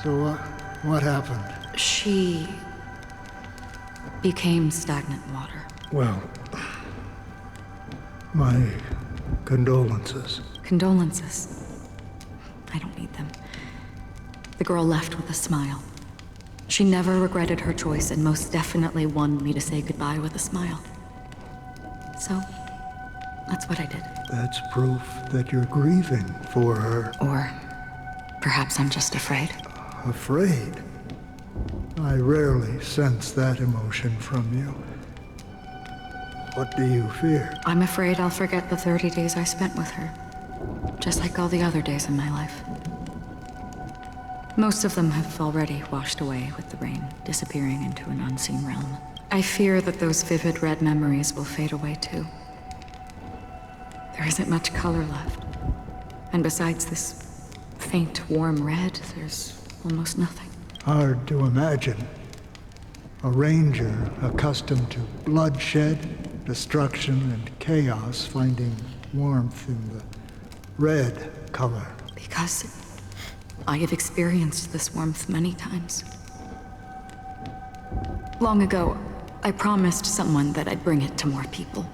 So, what happened? She became stagnant water. Well, my condolences. Condolences. I don't need them. The girl left with a smile. She never regretted her choice and most definitely wanted me to say goodbye with a smile. So, that's what I did. That's proof that you're grieving for her. Or perhaps I'm just afraid. Afraid? I rarely sense that emotion from you. What do you fear? I'm afraid I'll forget the 30 days I spent with her. Just like all the other days in my life. Most of them have already washed away with the rain, disappearing into an unseen realm. I fear that those vivid red memories will fade away too. There isn't much color left. And besides this faint, warm red, there's almost nothing. Hard to imagine. A ranger accustomed to bloodshed, destruction, and chaos finding warmth in the red color. Because I have experienced this warmth many times. Long ago, I promised someone that I'd bring it to more people.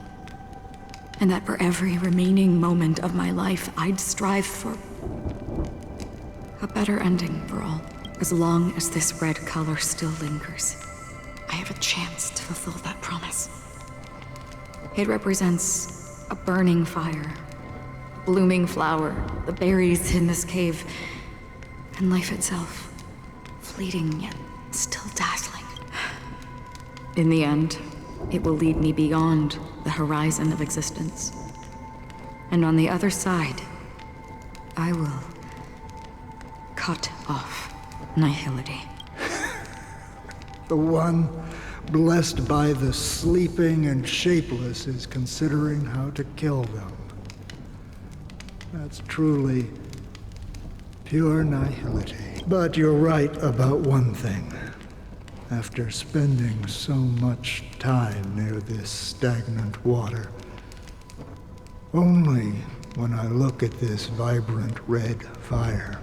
And that for every remaining moment of my life, I'd strive for a better ending for all. As long as this red color still lingers, I have a chance to fulfill that promise. It represents a burning fire, a blooming flower, the berries in this cave, and life itself, fleeting yet still dazzling. In the end, it will lead me beyond the horizon of existence. And on the other side, I will cut off nihility. The one blessed by the sleeping and shapeless is considering how to kill them. That's truly pure nihility. But you're right about one thing. After spending so much time near this stagnant water, only when I look at this vibrant red fire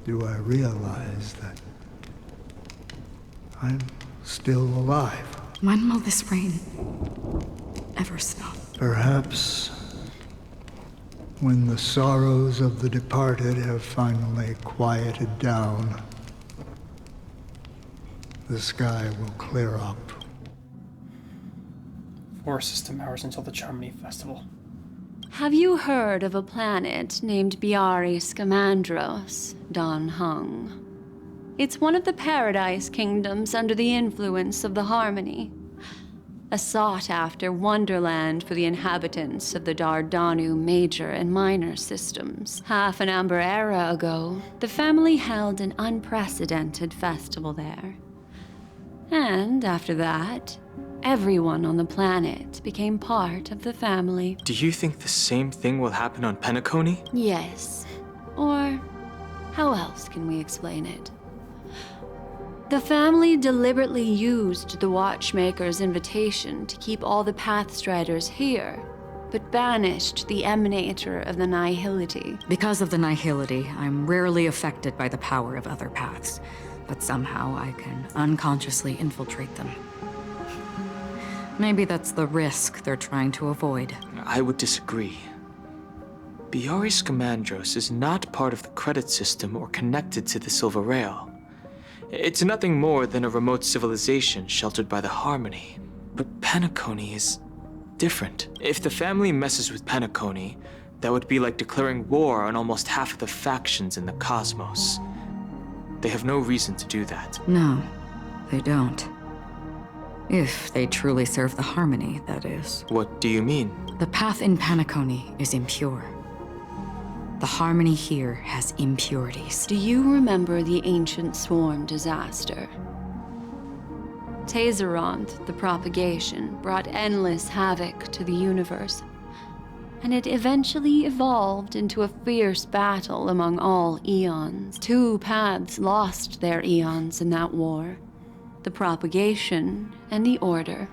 do I realize that I'm still alive. When will this rain ever stop? Perhaps when the sorrows of the departed have finally quieted down, the sky will clear up. 4 system hours until the Charmony Festival. Have you heard of a planet named Biari Scamandros, Don Hung? It's one of the Paradise Kingdoms under the influence of the Harmony. A sought-after wonderland for the inhabitants of the Dardanu Major and Minor systems. Half an Amber Era ago, the family held an unprecedented festival there. And after that, everyone on the planet became part of the family. Do you think the same thing will happen on Penacony? Yes. Or how else can we explain it? The family deliberately used the Watchmaker's invitation to keep all the Pathstriders here, but banished the Emanator of the Nihility. Because of the Nihility, I'm rarely affected by the power of other paths, but somehow I can unconsciously infiltrate them. Maybe that's the risk they're trying to avoid. I would disagree. Biari Scamandros is not part of the credit system or connected to the Silver Rail. It's nothing more than a remote civilization sheltered by the Harmony. But Penacony is different. If the family messes with Penacony, that would be like declaring war on almost half of the factions in the cosmos. They have no reason to do that. No, they don't. If they truly serve the Harmony, that is. What do you mean? The path in Penacony is impure. The Harmony here has impurities. Do you remember the Ancient Swarm disaster? Tazeront, the propagation, brought endless havoc to the universe, and it eventually evolved into a fierce battle among all eons. 2 paths lost their eons in that war, the propagation and the order.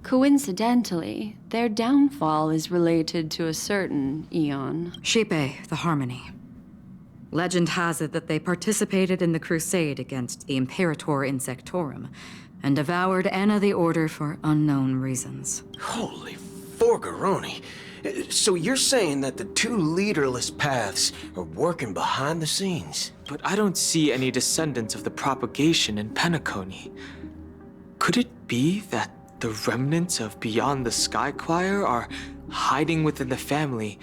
Coincidentally, their downfall is related to a certain eon. Shepe, the Harmony. Legend has it that they participated in the crusade against the Imperator Insectorum and devoured Anna the Order for unknown reasons. Holy Forgaroni. So you're saying that the 2 leaderless paths are working behind the scenes? But I don't see any descendants of the propagation in Penacony. Could it be that the remnants of Beyond the Sky Choir are hiding within the family,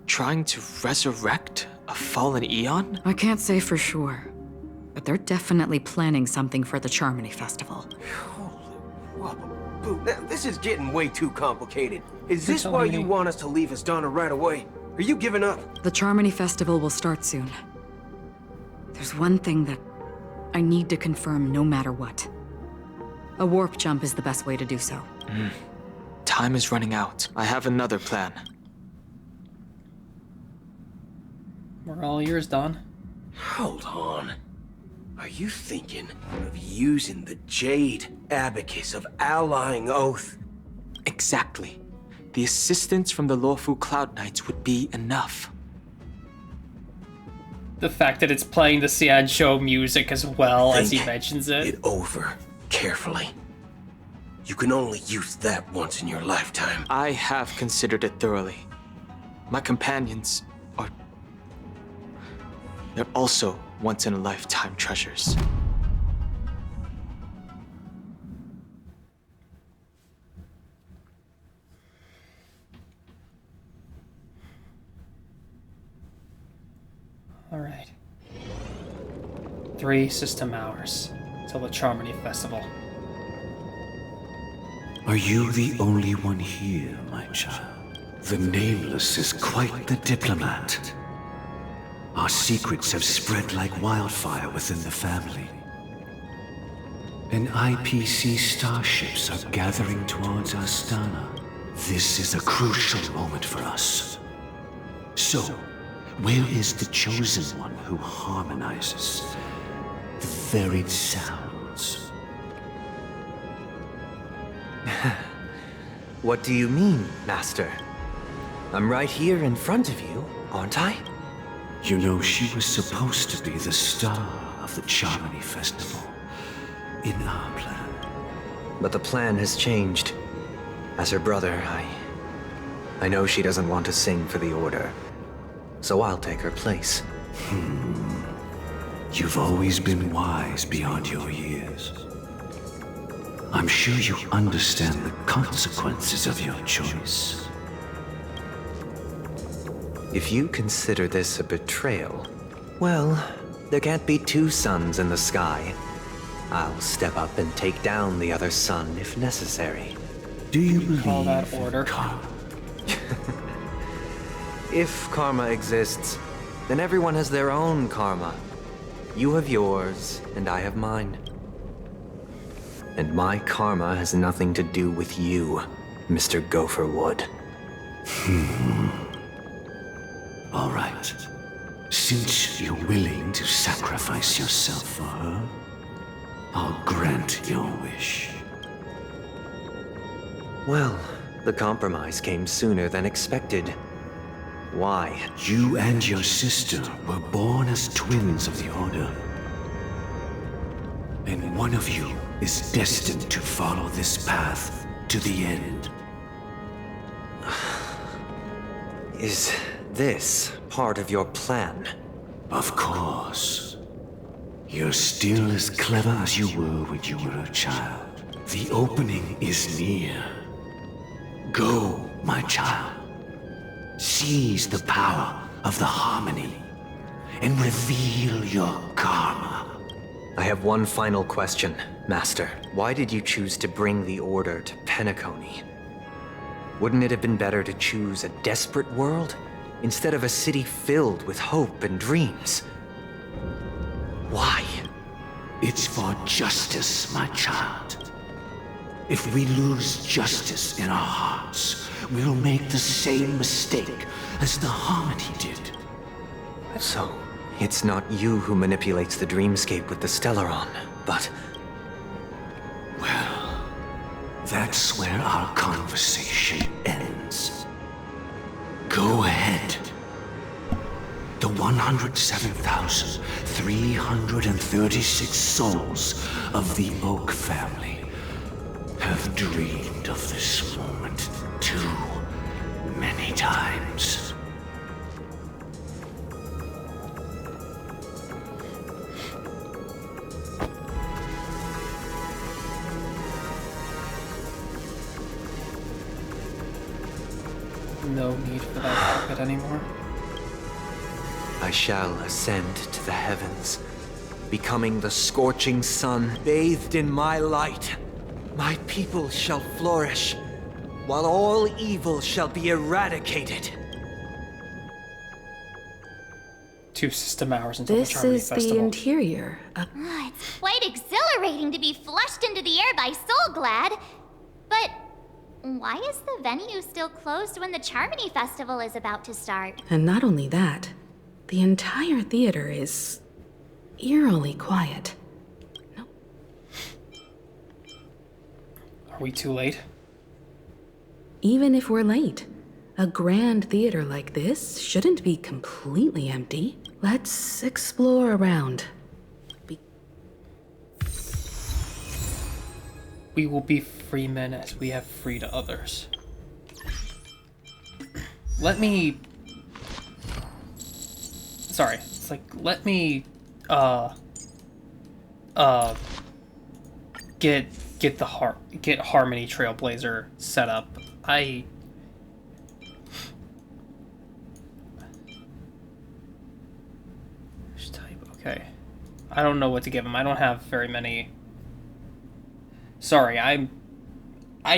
trying to resurrect a fallen eon? I can't say for sure, but they're definitely planning something for the Charmony Festival. Holy wabba-boo. Now, this is getting way too complicated. Is this why you want us to leave Asdana right away? Are you giving up? The Charmony Festival will start soon. There's one thing that I need to confirm no matter what. A warp jump is the best way to do so. Time is running out. I have another plan. We're all yours, Don. Hold on. Are you thinking of using the Jade Abacus of Allying Oath? Exactly. The assistance from the lawful Cloud Knights would be enough. The fact that it's playing the Xian show music as well as he mentions it. It over carefully. You can only use that once in your lifetime. I have considered it thoroughly. My companions are... they're also once-in-a-lifetime treasures. All right. 3 system hours till the Charmony Festival. Are you the only one here, my child? The Nameless is quite the diplomat. Our secrets have spread like wildfire within the family. And IPC starships are gathering towards Astana. This is a crucial moment for us. So, where is the chosen one who harmonizes the varied sounds? What do you mean, Master? I'm right here in front of you, aren't I? You know, she was supposed to be the star of the Charmony Festival in our plan. But the plan has changed. As her brother, I know she doesn't want to sing for the Order. So I'll take her place. You've always been wise beyond your years. I'm sure you understand the consequences of your choice. If you consider this a betrayal, well, there can't be 2 suns in the sky. I'll step up and take down the other sun if necessary. Do you believe Call that order? If karma exists, then everyone has their own karma. You have yours, and I have mine. And my karma has nothing to do with you, Mr. Gopherwood. All right. Since you're willing to sacrifice yourself for her, I'll grant your wish. Well, the compromise came sooner than expected. Why? You and your sister were born as twins of the Order. And one of you is destined to follow this path to the end. Is this part of your plan? Of course. You're still as clever as you were when you were a child. The opening is near. Go, my child. Seize the power of the harmony and reveal your karma. I have one final question, Master. Why did you choose to bring the Order to Penacony? Wouldn't it have been better to choose a desperate world instead of a city filled with hope and dreams? Why? It's for justice, my child. If we lose justice in our hearts, we'll make the same mistake as the Harmony did. So, it's not you who manipulates the dreamscape with the Stellaron, but... Well, that's where our conversation ends. Go ahead. The 107,336 souls of the Oak family have dreamed of this moment too many times. No need for that carpet anymore. I shall ascend to the heavens, becoming the scorching sun bathed in my light. My people shall flourish, while all evil shall be eradicated. 2 system hours until This the Charmony is Festival. the interior. It's quite exhilarating to be flushed into the air by Soulglad. But why is the venue still closed when the Charmony Festival is about to start? And not only that, the entire theater is eerily quiet. Are we too late? Even if we're late, a grand theater like this shouldn't be completely empty. Let's explore around. We will be free men as we have freed others. Let me... Sorry, it's like, let me, get Harmony Trailblazer set up. Just type, okay. I don't know what to give him. I don't have very many. Sorry, I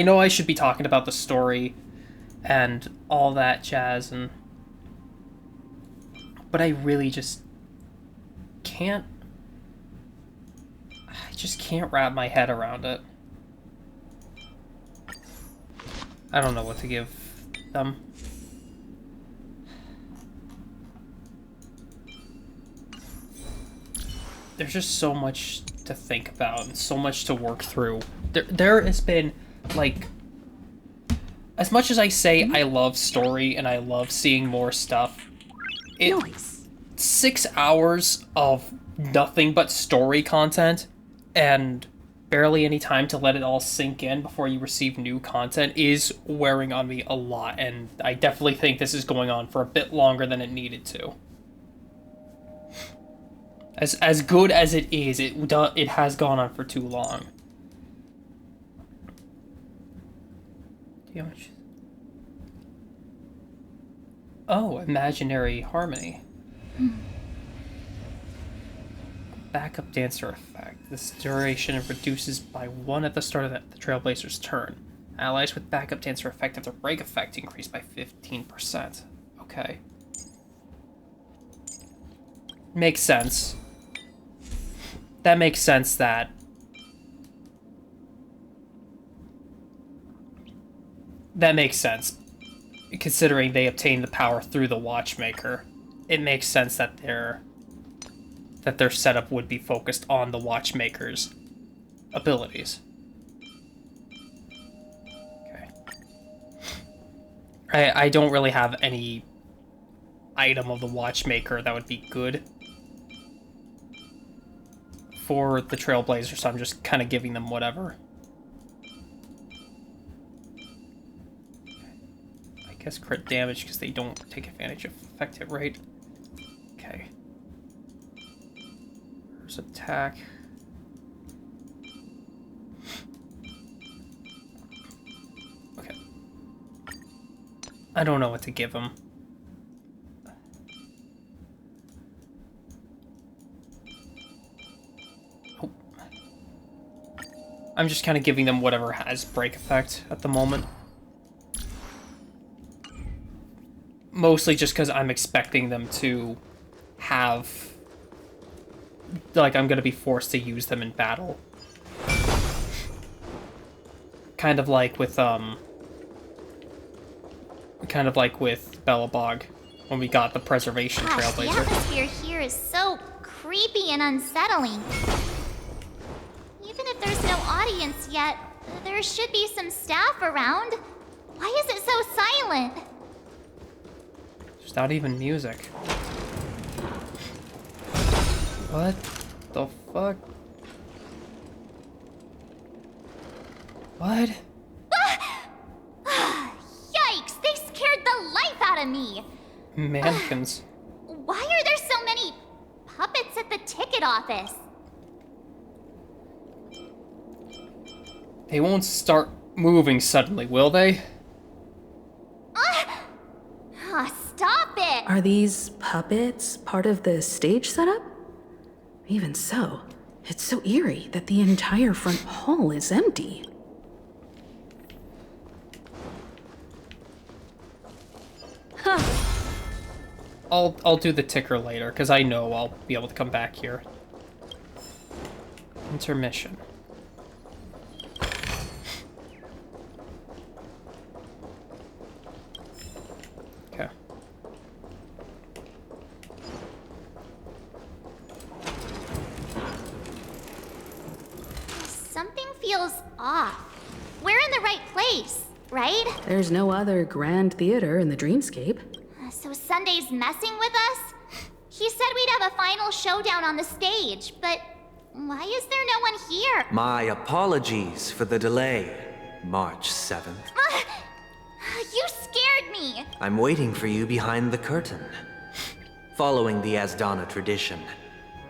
know I should be talking about the story and all that jazz, but I really just can't. I just can't wrap my head around it. I don't know what to give them. There's just so much to think about and so much to work through. There has been, like, as much as I say I love story and I love seeing more stuff, 6 hours of nothing but story content and barely any time to let it all sink in before you receive new content is wearing on me a lot, and I definitely think this is going on for a bit longer than it needed to. As good as it is, it has gone on for too long. Oh, imaginary harmony. Backup dancer effect. This duration reduces by 1 at the start of the Trailblazer's turn. Allies with backup dancer effect have the break effect increased by 15%. Okay. Makes sense. That makes sense that... That makes sense. Considering they obtain the power through the Watchmaker, it makes sense that their setup would be focused on the Watchmaker's abilities. Okay. I don't really have any item of the Watchmaker that would be good for the Trailblazer, so I'm just kind of giving them whatever. I guess crit damage because they don't take advantage of effective rate. Okay. There's attack. Okay. I don't know what to give him. I'm just kind of giving them whatever has break effect at the moment. Mostly just because I'm expecting them to have... Like, I'm going to be forced to use them in battle. Kind of like with Bellabog, when we got the Preservation Gosh, the Trailblazer. atmosphere here is so creepy and unsettling. Even if there's no audience yet, there should be some staff around. Why is it so silent? There's not even music. What the fuck? What? Yikes, they scared the life out of me. Mannequins. Why are there so many puppets at the ticket office? They won't start moving suddenly, will they? Stop it! Are these puppets part of the stage setup? Even so, it's so eerie that the entire front hall is empty. I'll do the ticker later, because I know I'll be able to come back here. Intermission. Okay. Something feels off. We're in the right place, right? There's no other grand theater in the dreamscape. So Sunday's messing with us? He said we'd have a final showdown on the stage, but why is there no one here? My apologies for the delay, March 7th. You scared me! I'm waiting for you behind the curtain. Following the Asdana tradition,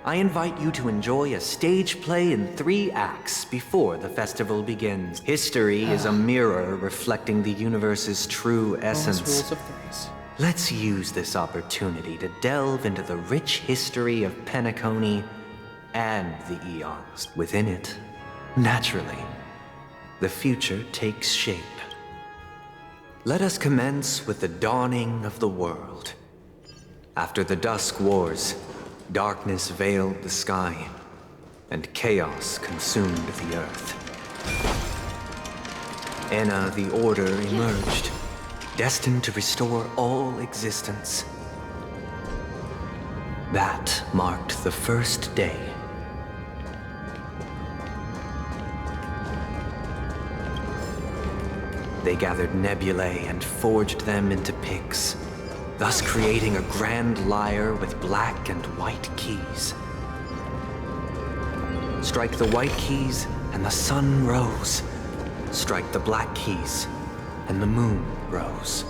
I invite you to enjoy a stage play in 3 acts before the festival begins. History is a mirror reflecting the universe's true essence. Rules of threes. Let's use this opportunity to delve into the rich history of Penacony and the eons within it. Naturally, the future takes shape. Let us commence with the dawning of the world. After the Dusk Wars, darkness veiled the sky, and chaos consumed the earth. Enna the Order emerged, destined to restore all existence. That marked the first day. They gathered nebulae and forged them into picks, thus creating a grand lyre with black and white keys. Strike the white keys, and the sun rose. Strike the black keys, and the moon rose.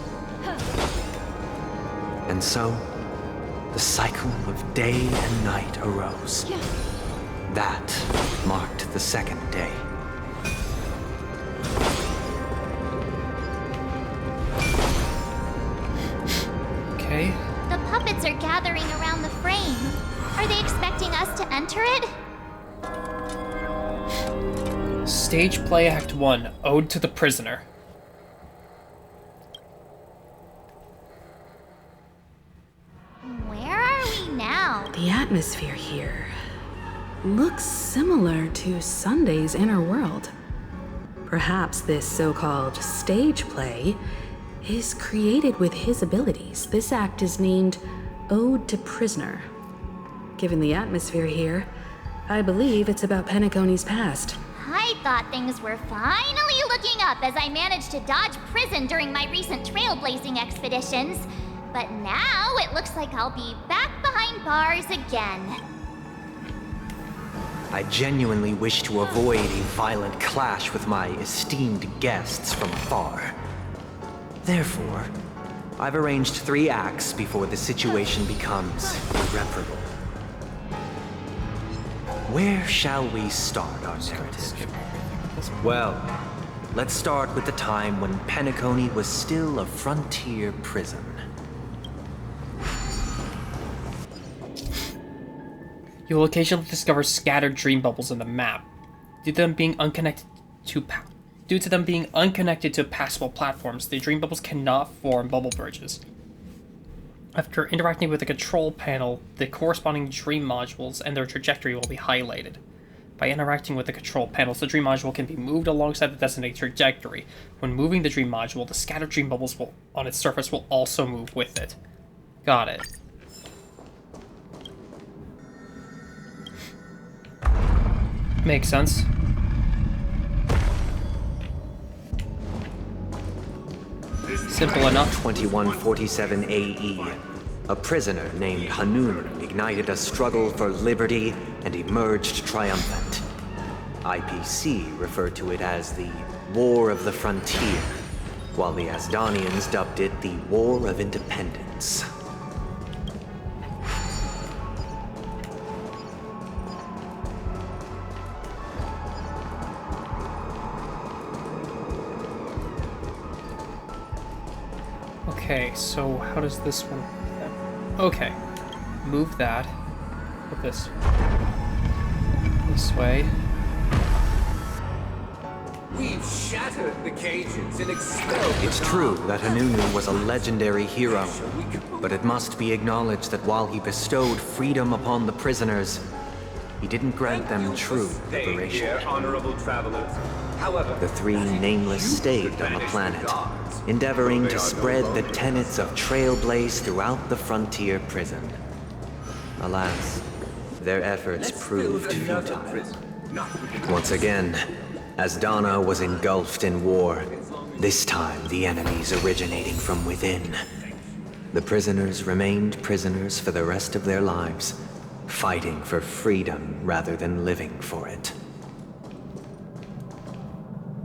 And so, the cycle of day and night arose. That marked the second day. Okay. The puppets are gathering around the frame. Are they expecting us to enter it? Stage play Act 1, Ode to the Prisoner. Where are we now? The atmosphere here looks similar to Sunday's inner world. Perhaps this so-called stage play is created with his abilities. This act is named Ode to Prisoner. Given the atmosphere here, I believe it's about Penacony's past. I thought things were finally looking up as I managed to dodge prison during my recent trailblazing expeditions. But now it looks like I'll be back behind bars again. I genuinely wish to avoid a violent clash with my esteemed guests from afar. Therefore, I've arranged 3 acts before the situation becomes irreparable. Where shall we start our narrative? Well, let's start with the time when Penacony was still a frontier prison. You'll occasionally discover scattered dream bubbles in the map, due to them being unconnected to passable platforms. The dream bubbles cannot form bubble bridges. After interacting with the control panel, the corresponding dream modules and their trajectory will be highlighted. By interacting with the control panels, the dream module can be moved alongside the designated trajectory. When moving the dream module, the scattered dream bubbles on its surface will also move with it. Got it. Makes sense. Simple enough. 2147 AE. A prisoner named Hanun ignited a struggle for liberty and emerged triumphant. IPC referred to it as the War of the Frontier, while the Asdanians dubbed it the War of Independence. Okay, so how does this one... Okay. Move that. Put this way. We've shattered the cages and expelled It's the true guards. that Hanunu was a legendary hero, but it must be acknowledged that while he bestowed freedom upon the prisoners, he didn't grant them true Stay liberation. here, honorable travelers. However, The three nameless stayed on the planet, endeavoring to spread the tenets of Trailblaze throughout the frontier prison. Alas, their efforts proved futile. Once again, as Donna was engulfed in war, this time the enemies originating from within. The prisoners remained prisoners for the rest of their lives, fighting for freedom rather than living for it.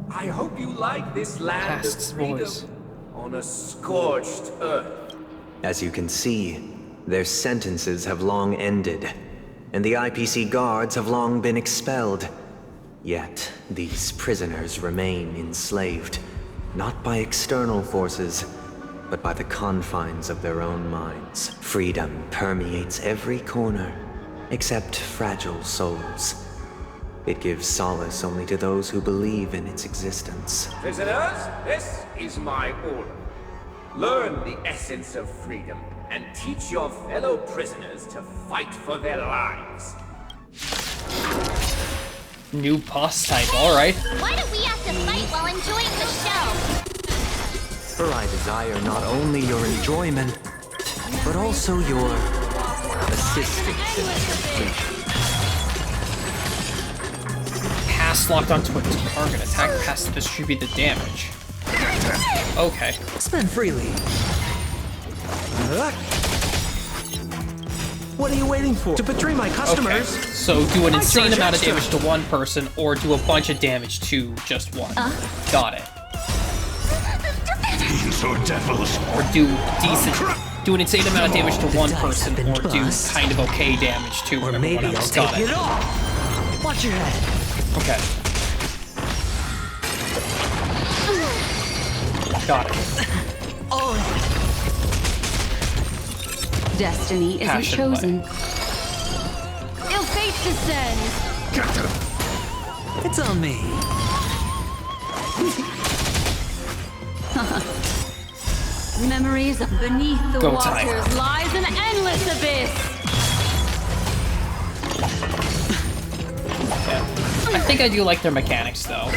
I hope you like this land of Past's freedom voice. on a scorched earth. As you can see, their sentences have long ended, and the IPC guards have long been expelled. Yet, these prisoners remain enslaved, not by external forces, but by the confines of their own minds. Freedom permeates every corner, except fragile souls. It gives solace only to those who believe in its existence. Prisoners, this is my order. Learn the essence of freedom and teach your fellow prisoners to fight for their lives. New boss type, alright. Why do we have to fight while enjoying the show? For I desire not only your enjoyment, but also your assistance in its completion. Pass locked onto a target. Attack pass to distribute the damage. Okay. Spend freely. What are you waiting for? To betray my customers? Okay. So do an I insane charge amount of extra. damage to one person, or do a bunch of damage to just one. Got it. Fiends or devils. Or do an insane amount of damage to one person, or do kind of okay damage to everyone Maybe else. I'll Got take it. it all. Watch your head. Okay. Got it. Destiny isn't Passion chosen. Ill fate descends. It's on me. Memories beneath the Go, waters Tiger. lies an endless abyss. Yeah. I think I do like their mechanics, though.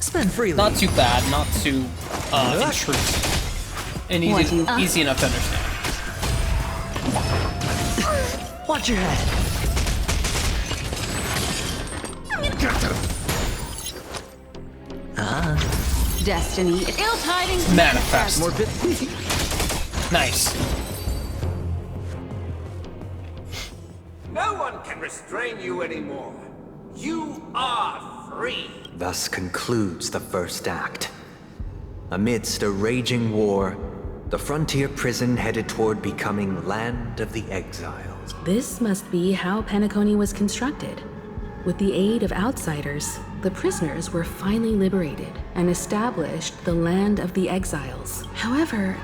Spend freely. Not too bad, not too intrusive. And easy enough to understand. Watch your head. Destiny. Ill tidings Manifest. More bit. Nice. No one can restrain you anymore. You are free. Thus concludes the first act. Amidst a raging war, the frontier prison headed toward becoming Land of the Exiles. This must be how Penacony was constructed. With the aid of outsiders, the prisoners were finally liberated and established the Land of the Exiles. However,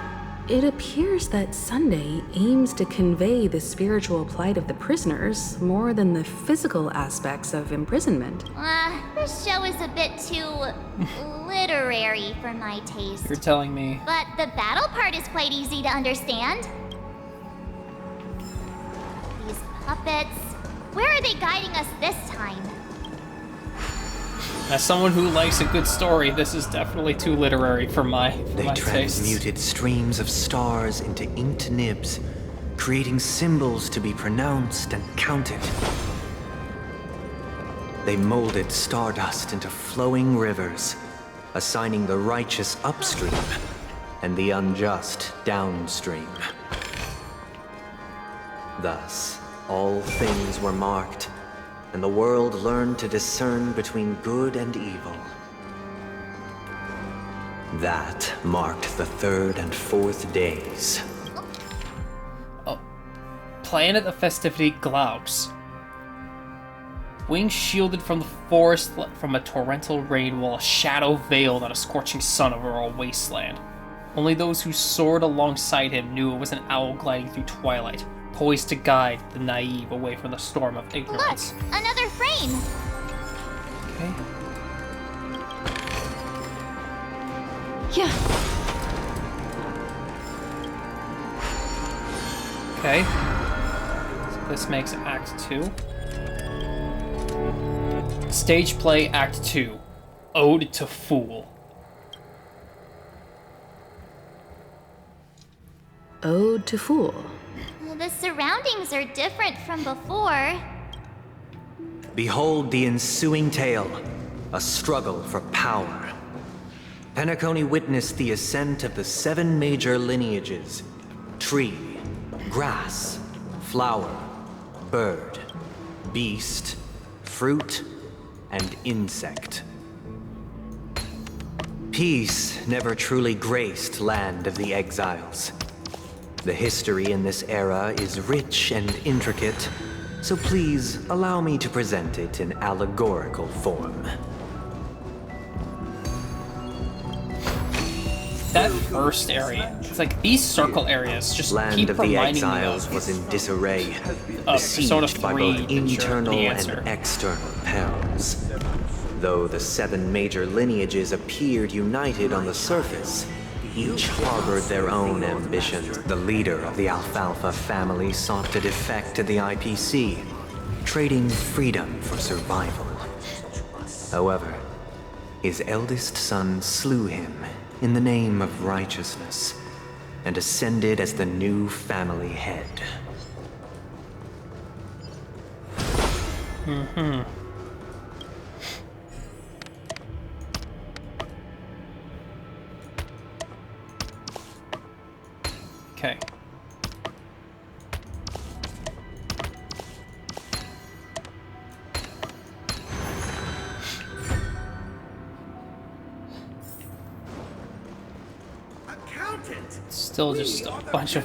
it appears that Sunday aims to convey the spiritual plight of the prisoners more than the physical aspects of imprisonment. This show is a bit too literary for my taste. You're telling me. But the battle part is quite easy to understand. These puppets, where are they guiding us this time? As someone who likes a good story, this is definitely too literary for my They tastes. transmuted streams of stars into inked nibs, creating symbols to be pronounced and counted. They molded stardust into flowing rivers, assigning the righteous upstream and the unjust downstream. Thus, all things were marked, and the world learned to discern between good and evil. That marked the third and fourth days. Planet of Festivity Glaus. Wings shielded from the forest from a torrential rain while a shadow veiled on a scorching sun over a wasteland. Only those who soared alongside him knew it was an owl gliding through twilight, poised to guide the naive away from the storm of ignorance. Look, another frame. Okay. Yeah. Okay. So this makes Act 2. Stage play Act 2. Ode to Fool. Ode to Fool. The surroundings are different from before. Behold the ensuing tale, a struggle for power. Penacony witnessed the ascent of the 7 major lineages: tree, grass, flower, bird, beast, fruit, and insect. Peace never truly graced Land of the Exiles. The history in this era is rich and intricate, so please allow me to present it in allegorical form. That first area, it's like these circle areas just Land keep of the reminding me Exiles of was in disarray, Persona besieged by 3, both internal the and answer. external perils. Though the 7 major lineages appeared united on the surface, each harbored their own ambitions. The leader of the Alfalfa family sought to defect to the IPC, trading freedom for survival. However, his eldest son slew him in the name of righteousness and ascended as the new family head. Mm-hmm. Okay. Still just a bunch of...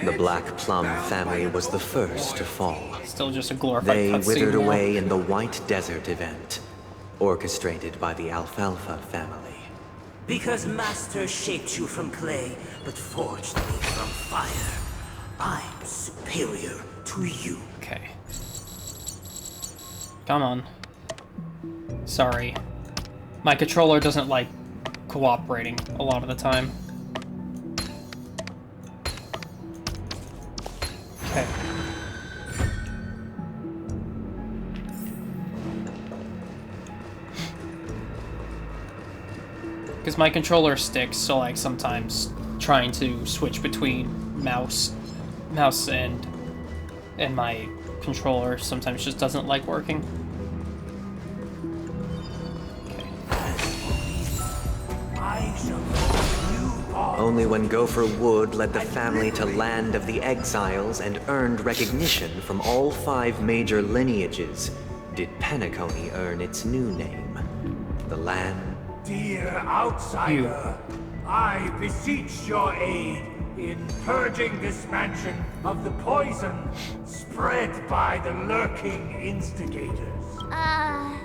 The Black Plum family was the first to fall. Still just a glorified They cutscene withered now. away in the White Desert event, orchestrated by the Alfalfa family. Because Master shaped you from clay, but forged me from fire. I'm superior to you. Okay. Come on. Sorry. My controller doesn't like cooperating a lot of the time. Okay. Because my controller sticks, so like sometimes trying to switch between mouse and my controller sometimes just doesn't like working. Only when Gopher Wood led the family to Land of the Exiles and earned recognition from all 5 major lineages did Penacony earn its new name, the Land. Dear outsider, I beseech your aid in purging this mansion of the poison spread by the lurking instigators. I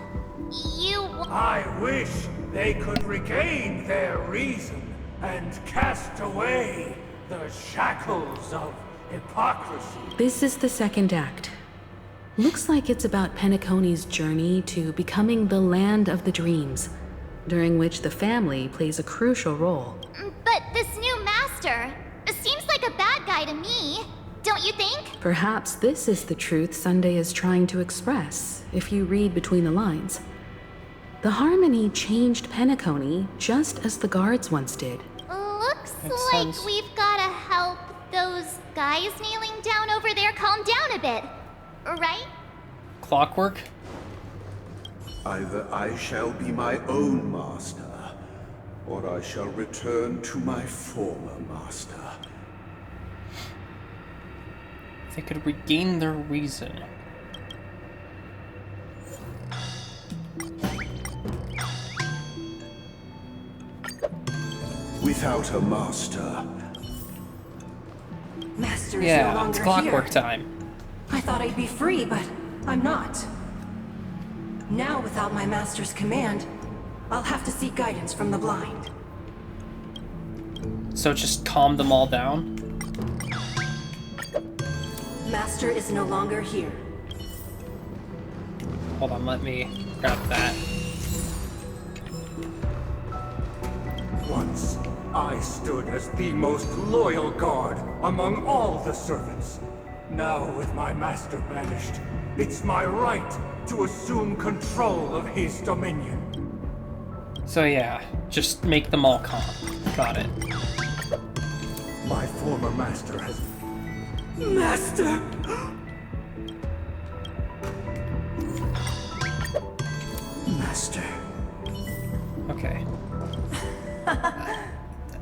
wish they could regain their reason and cast away the shackles of hypocrisy. This is the second act. Looks like it's about Penacony's journey to becoming the Land of the Dreams, during which the family plays a crucial role. But this new master seems like a bad guy to me, don't you think? Perhaps this is the truth Sunday is trying to express, if you read between the lines. The Harmony changed Penacony just as the guards once did. Looks Makes like sense. we've gotta help those guys kneeling down over there calm down a bit, right? Clockwork? Either I shall be my own master, or I shall return to my former master. They could regain their reason. Without a master. Master is no Yeah, longer it's clockwork here. time. I thought I'd be free, but I'm not. Now, without my master's command, I'll have to seek guidance from the blind. So just calm them all down? Master is no longer here. Hold on, let me Grab that. Once, I stood as the most loyal guard among all the servants. Now, with my master banished, it's my right to assume control of his dominion. So yeah, just make them all calm. Got it. My former master has... Master! Master. Okay.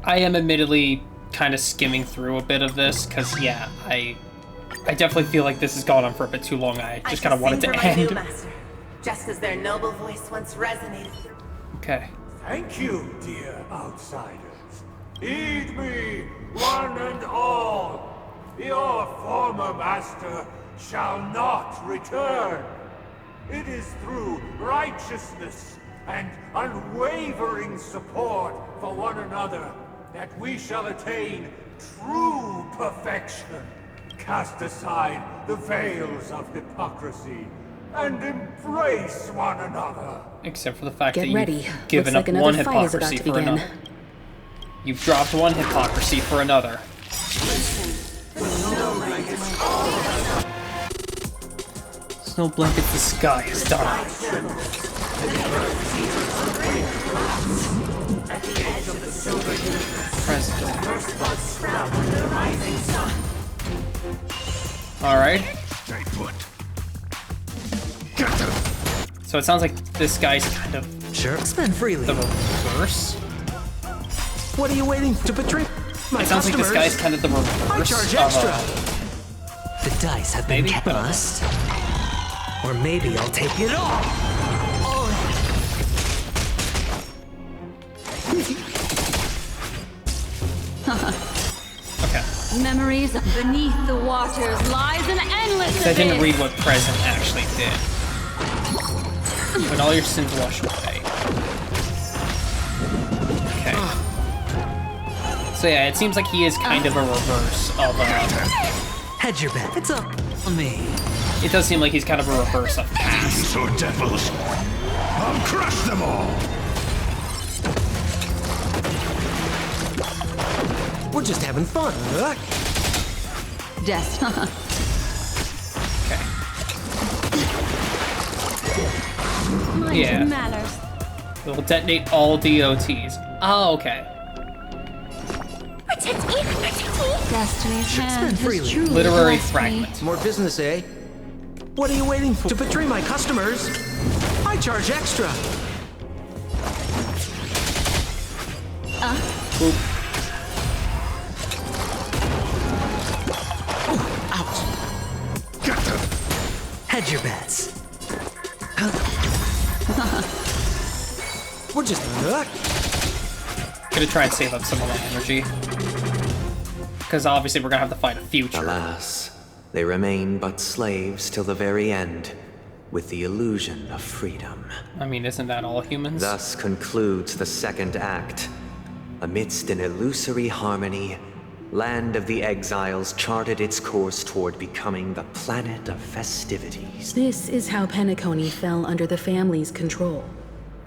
I am admittedly kind of skimming through a bit of this, because yeah, I definitely feel like this has gone on for a bit too long. I just kind of want it to my new end. master, just as their noble voice once resonated. Okay. Thank you, dear outsiders. Heed me, one and all. Your former master shall not return. It is through righteousness and unwavering support for one another that we shall attain true perfection. Cast aside the veils of hypocrisy and embrace one another. Except for the fact Get that you've ready. given Looks up like one another fight is about hypocrisy to for begin. another. You've dropped one hypocrisy for another. Snow blankets the sky is done. President. Alright. So it sounds like this guy's kind of Spend freely. the reverse. What are you waiting for? To betray my It sounds like this guy's kind of the I reverse charge of extra. The dice have been maybe, but cast. Or maybe I'll take it all. okay. Memories of beneath the waters lies an endless I didn't abyss. read what present actually did. When all your sins wash away. Okay. So yeah, it seems like he is kind of a reverse of Hedge your bet. It's up on me. It does seem like he's kind of a reverse of past. So devils, I'll crush them all. We're just having fun. Death. Mind Yeah. your manners. It'll detonate all DOTs. Oh, okay. Protect me! Protect me! Destiny's hand has freely. truly Literary blessed me. fragment. More business, eh? What are you waiting for? To betray my customers? I charge extra. Oop. Out. Hedge your bets. We're just Gonna try and save up some of my energy. Because obviously we're gonna have to fight a future. Alas, they remain but slaves till the very end, with the illusion of freedom. I mean, isn't that all humans? Thus concludes the second act. Amidst an illusory harmony, Land of the Exiles charted its course toward becoming the planet of festivities. This is how Penacony fell under the family's control.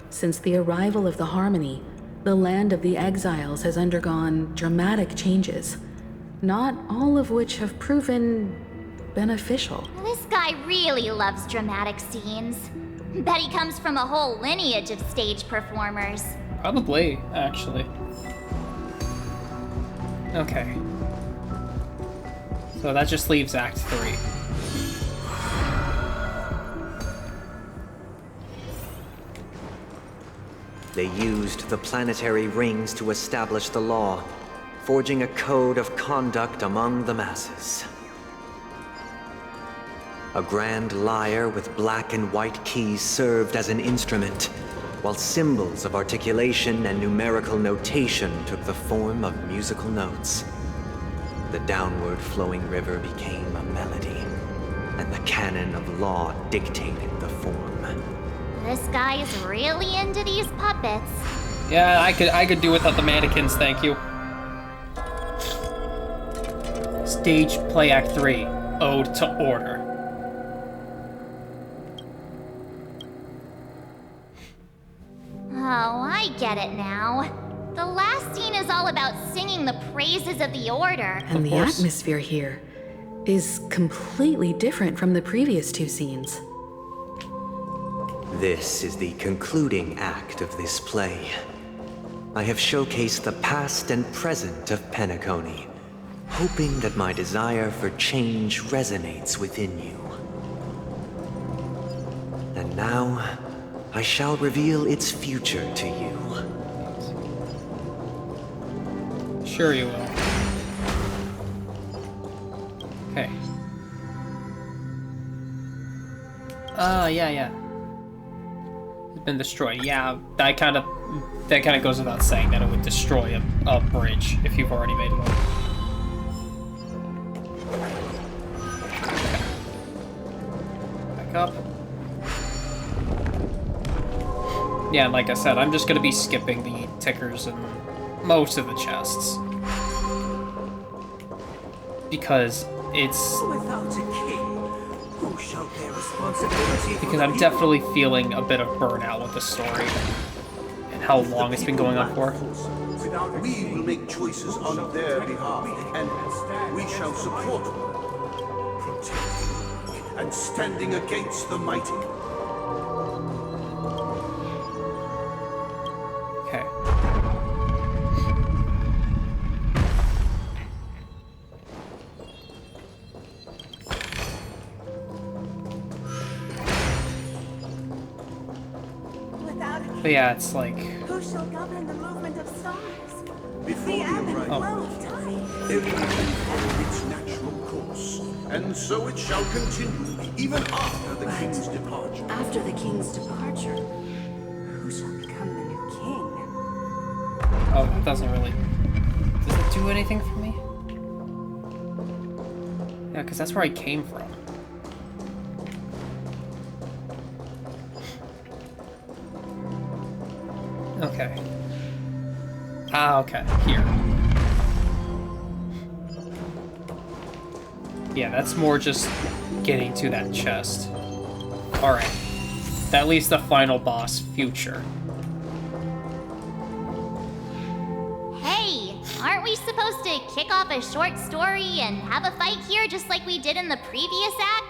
Since the arrival of the Harmony, the Land of the Exiles has undergone dramatic changes, not all of which have proven beneficial. This guy really loves dramatic scenes. Bet he comes from a whole lineage of stage performers. Probably, actually. Okay. So that just leaves Act 3. They used the planetary rings to establish the law, forging a code of conduct among the masses. A grand lyre with black and white keys served as an instrument, while symbols of articulation and numerical notation took the form of musical notes. The downward flowing river became a melody, and the canon of law dictated the form. This guy is really into these puppets. Yeah, I could do without the mannequins, thank you. Stage play Act 3, Ode to Order. get it now. The last scene is all about singing the praises of the Order. And the atmosphere here is completely different from the previous two scenes. This is the concluding act of this play. I have showcased the past and present of Penacony, hoping that my desire for change resonates within you. And now, I shall reveal its future to you. Sure you will. Okay. Yeah. It's been destroyed. Yeah, that kind of goes without saying that it would destroy a bridge if you've already made one. Back up. Yeah, like I said, I'm just gonna be skipping the tickers and most of the chests. Because it's... Without a king, who shall bear responsibility? Because I'm definitely feeling a bit of burnout with the story. And how long it's been going on for. We will make choices on their behalf, and we shall support them, protecting and standing against the mighty. Okay. But yeah, it's like... Who shall govern the movement of stars? Before the arrival of time, everything followed its natural course, and so it shall continue, even after the king's departure. After the king's departure, who shall become the new king? Oh, it doesn't really... Does it do anything for me? Yeah, because that's where I came from. Okay. Ah, okay. Here. Yeah, that's more just getting to that chest. Alright. That leaves the final boss, Future. Hey, aren't we supposed to kick off a short story and have a fight here just like we did in the previous acts?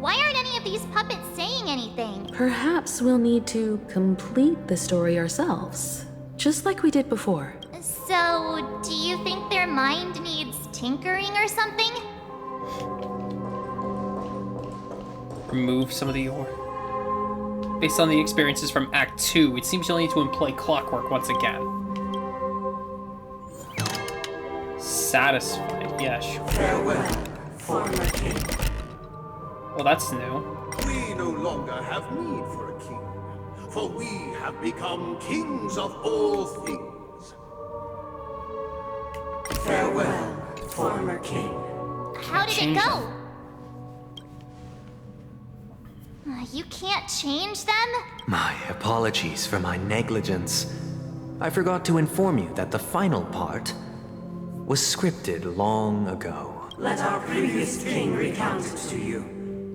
Why aren't any of these puppets saying anything? Perhaps we'll need to complete the story ourselves, just like we did before. So, do you think their mind needs tinkering or something? Remove some of the ore. Based on the experiences from Act 2, it seems you'll need to employ clockwork once again. Satisfied, yeah, sure. Farewell, former king. Well, that's new. We no longer have need for a king, for we have become kings of all things. Farewell, former king. How did it go? You can't change them? My apologies for my negligence. I forgot to inform you that the final part was scripted long ago. Let our previous king recount it to you.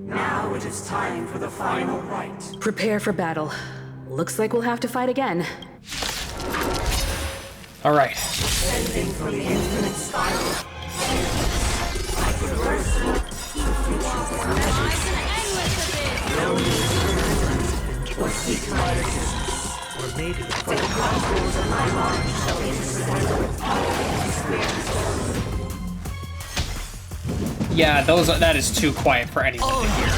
Now it is time for the final rite. Prepare for battle. Looks like we'll have to fight again. Alright. Ending from the infinite spiral. I reverse or seek my assistance. Or maybe for the contours of my mind shall intersect with all experience. Yeah, that is too quiet for anyone to hear.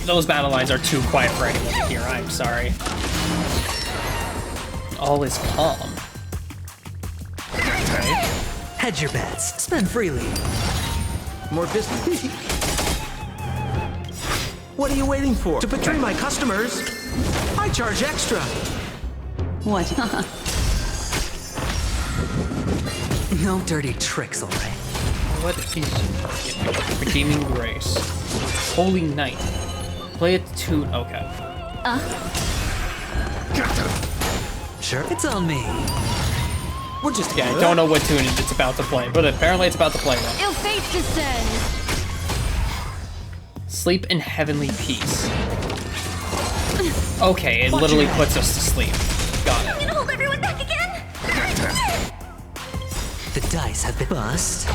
Those battle lines are too quiet for anyone to hear, I'm sorry. All is calm. Okay. Hedge your bets. Spend freely. More business. What are you waiting for? To betray my customers, I charge extra. What? No dirty tricks, all right? What is your redeeming grace? Holy Knight. Play it to tune. Okay. Sure. It's on me. We're just I don't know what tune it's about to play, but apparently it's about to play one. Ill fate descends. Sleep in heavenly peace. Okay, it literally puts us to sleep. Got I'm it. gonna hold everyone back again. The dice have been bust.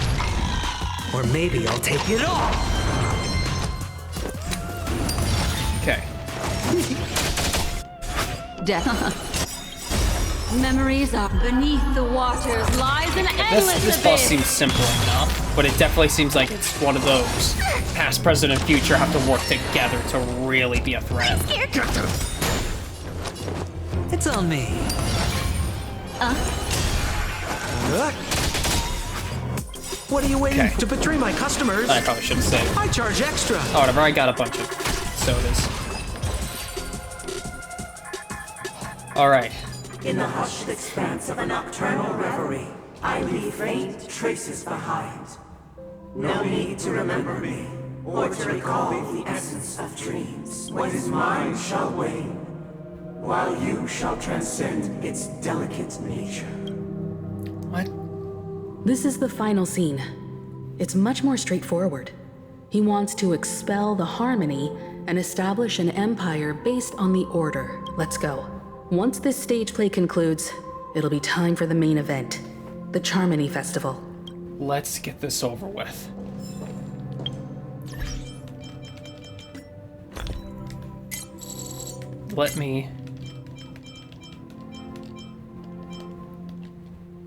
Or maybe I'll take it all. Okay. Death. Memories are beneath the waters lies an endless This boss seems simple enough, but it definitely seems like it's one of those past, present, and future have to work together to really be a threat. It's on me. What are you waiting Okay. to betray my customers? I probably shouldn't say. I charge extra. Oh, whatever, I got a bunch of sodas. Alright. In the hushed expanse of a nocturnal reverie, I leave faint traces behind. No need to remember me, or to recall the essence of dreams. What is mine shall wane, while you shall transcend its delicate nature. What? This is the final scene. It's much more straightforward. He wants to expel the Harmony and establish an empire based on the Order. Let's go. Once this stage play concludes, it'll be time for the main event, the Charmony Festival. Let's get this over with. Let me...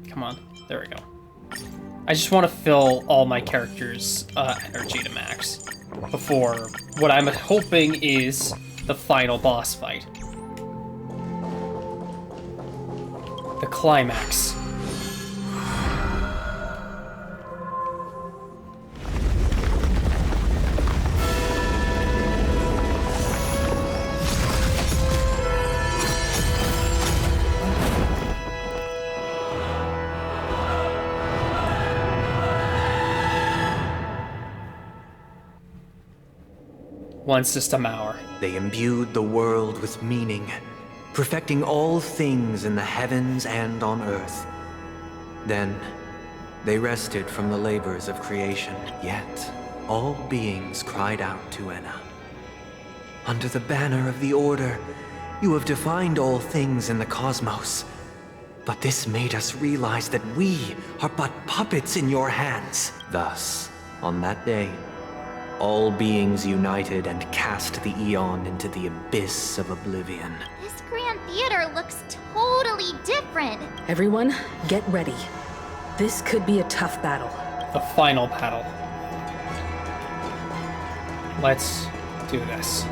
Come on, there we go. I just want to fill all my characters' energy to max before what I'm hoping is the final boss fight. The climax. One system hour. They imbued the world with meaning, perfecting all things in the heavens and on earth. Then, they rested from the labors of creation, yet all beings cried out to Enna. Under the banner of the Order, you have defined all things in the cosmos. But this made us realize that we are but puppets in your hands. Thus, on that day, all beings united and cast the Eon into the abyss of oblivion. This Grand Theater looks totally different. Everyone, get ready. This could be a tough battle. The final battle. Let's do this.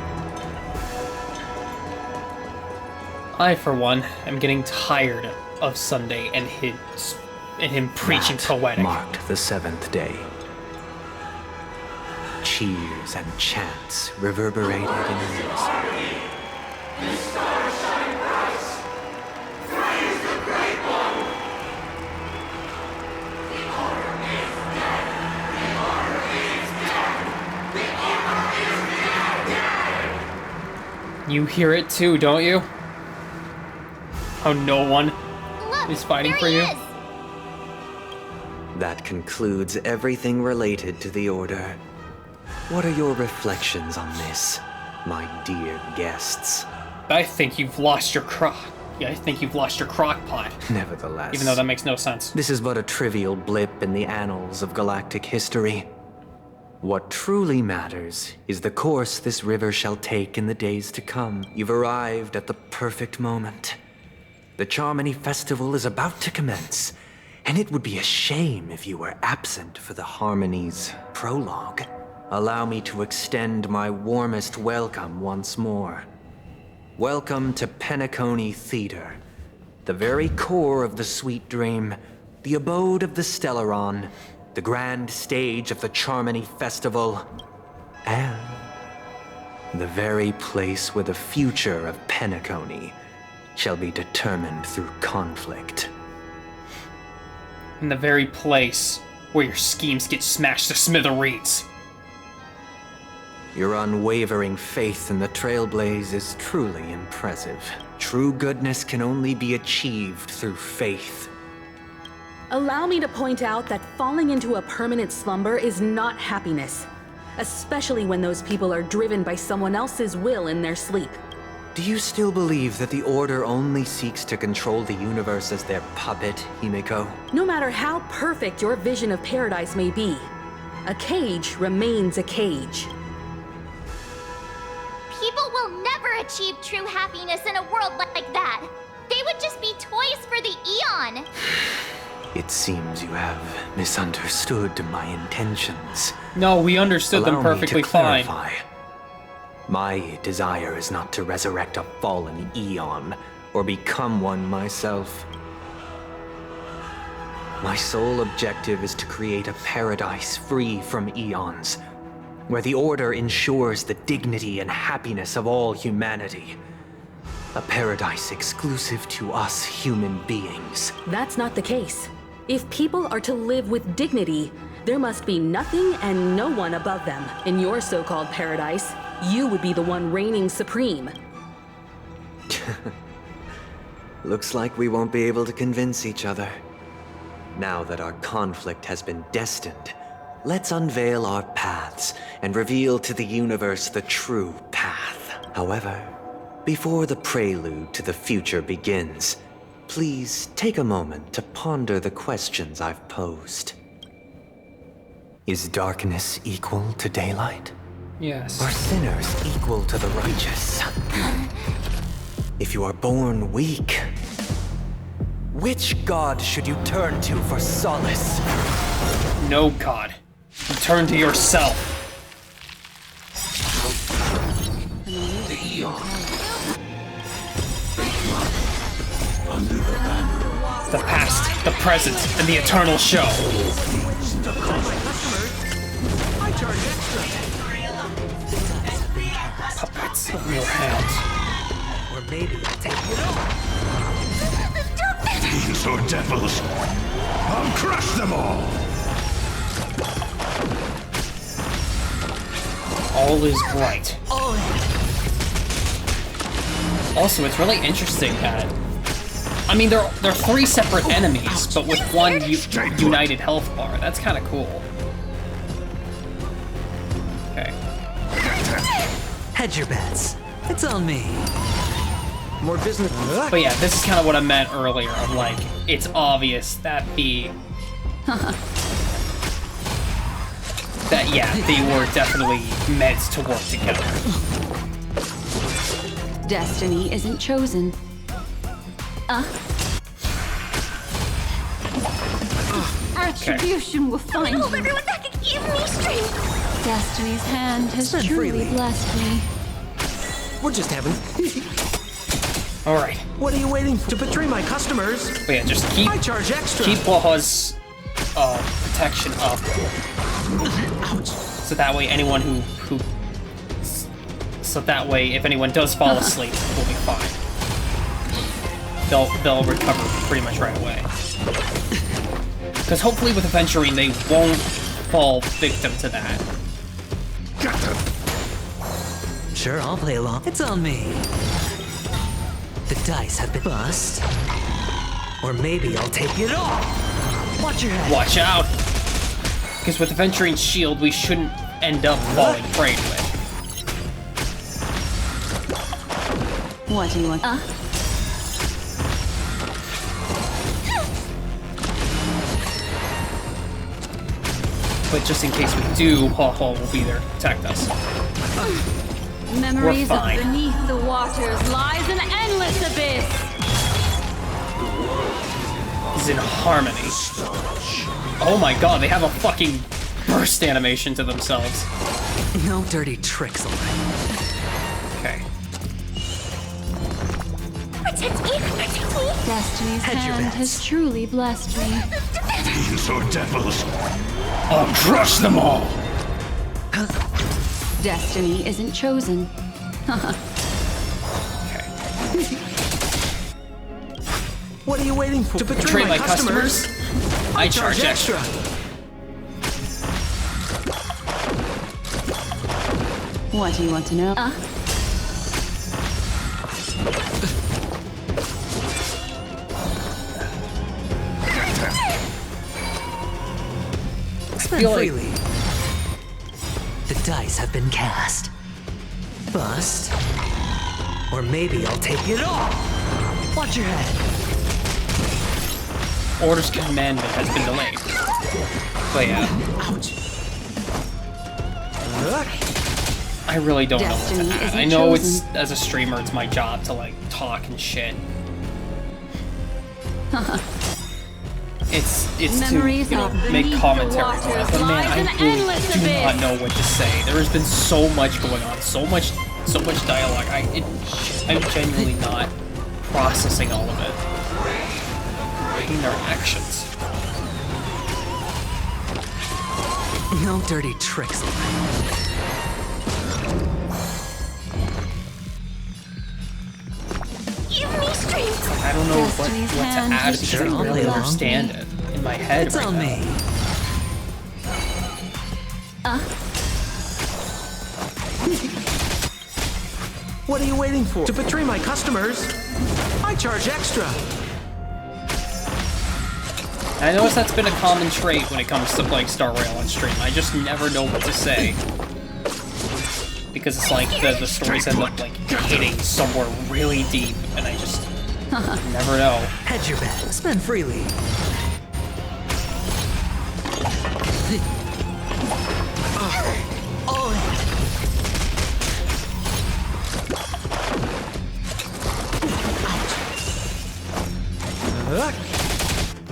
I, for one, am getting tired of Sunday and him preaching poetic. Marked the seventh day. Cheers and chants reverberated in ears. You hear it too, don't you? How no one is fighting for you? That concludes everything related to the Order. What are your reflections on this, my dear guests? I think you've lost your I think you've lost your crock pot. Nevertheless, Even though that makes no sense. This is but a trivial blip in the annals of galactic history. What truly matters is the course this river shall take in the days to come. You've arrived at the perfect moment. The Charmony Festival is about to commence, and it would be a shame if you were absent for the Harmony's prologue. Allow me to extend my warmest welcome once more. Welcome to Penacony Theater, the very core of the Sweet Dream, the abode of the Stellaron, the grand stage of the Charmony Festival, and the very place where the future of Penacony shall be determined through conflict. In the very place where your schemes get smashed to smithereens. Your unwavering faith in the Trailblaze is truly impressive. True goodness can only be achieved through faith. Allow me to point out that falling into a permanent slumber is not happiness, especially when those people are driven by someone else's will in their sleep. Do you still believe that the Order only seeks to control the universe as their puppet, Himiko? No matter how perfect your vision of paradise may be, a cage remains a cage. People will never achieve true happiness in a world like that. They would just be toys for the Eon. It seems you have misunderstood my intentions. No, we understood them perfectly fine. My desire is not to resurrect a fallen Eon, or become one myself. My sole objective is to create a paradise free from Eons, where the Order ensures the dignity and happiness of all humanity. A paradise exclusive to us human beings. That's not the case. If people are to live with dignity, there must be nothing and no one above them. In your so-called paradise, you would be the one reigning supreme. Looks like we won't be able to convince each other. Now that our conflict has been destined, let's unveil our paths and reveal to the universe the true path. However, before the prelude to the future begins, please take a moment to ponder the questions I've posed. Is darkness equal to daylight? Yes. Are sinners equal to the righteous? If you are born weak, which god should you turn to for solace? No god. You turn to yourself. The past, the present, and the eternal show. Puppets in your hands. Or maybe I'll take it all. Demons or devils, I'll crush them all! All is bright. Also, it's really interesting that, I mean, they're three separate enemies, but with one united health bar. That's kind of cool. Okay. Hedge your bets. It's on me. More business. But yeah, this is kind of what I meant earlier. Of like, it's obvious that they were definitely meant to work together. Destiny isn't chosen. Attribution will find you. Everyone that could give me strength. Destiny's hand has Spend truly freely. blessed me. We're just having. All right. What are you waiting for? To betray my customers? But yeah, just keep. I charge extra. Keep Waha's protection up. So that way, anyone so that way, if anyone does fall asleep, we'll be fine. They'll recover pretty much right away. Because hopefully with Aventurine, they won't fall victim to that. Sure, I'll play along. It's on me. The dice have been bust. Or maybe I'll take it all. Watch your head. Watch out! Because with Aventurine's shield, we shouldn't end up falling prey to it. What do you want? But just in case we do, Haw will be there to protect us. Memories of fine. beneath the waters lies an endless abyss. Is in harmony. Oh my god, they have a fucking burst animation to themselves. No dirty tricks allowed. Okay. Protect me! Protect me! Destiny's Hedge your hand bets. has truly blessed me. Demons or devils, I'll crush them all! Destiny isn't chosen. What are you waiting for? To Betray my customers? I charge extra. What do you want to know? Spend feel like- freely. The dice have been cast. Bust. Or maybe I'll take it all! Watch your head! Order's commandment has been delayed. But yeah. I really don't know what to add. I know it's, as a streamer, it's my job to like talk and shit. It's to, you know, make commentary on it, but man, I really do not know what to say. There has been so much going on, so much dialogue. I'm genuinely not processing all of it. In their actions. No dirty tricks. I don't know what to add because I don't really understand it in my head It's right on now. me. What are you waiting for? To betray my customers? I charge extra. I notice that's been a common trait when it comes to like Star Rail on stream. I just never know what to say. Because it's like the stories end up like hitting somewhere really deep and I just never know. Hedge your bet. Spend freely. All in.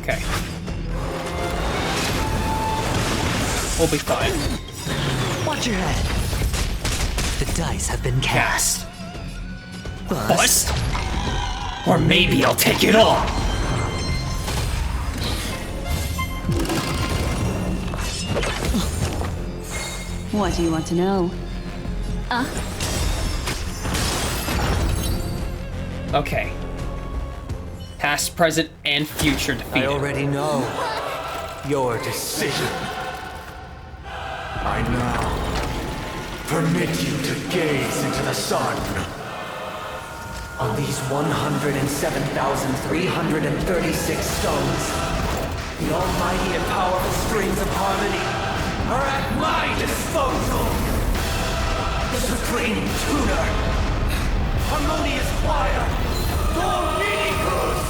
Okay. We'll be fine. Watch your head. The dice have been cast. Bust? Or maybe I'll take it all. What do you want to know? Okay. Past, present, and future defeated. I already know your decision. I now permit you to gaze into the sun. On these 107,336 stones, the almighty and powerful strings of harmony are at my disposal. The supreme tuner, harmonious choir, Dominicus.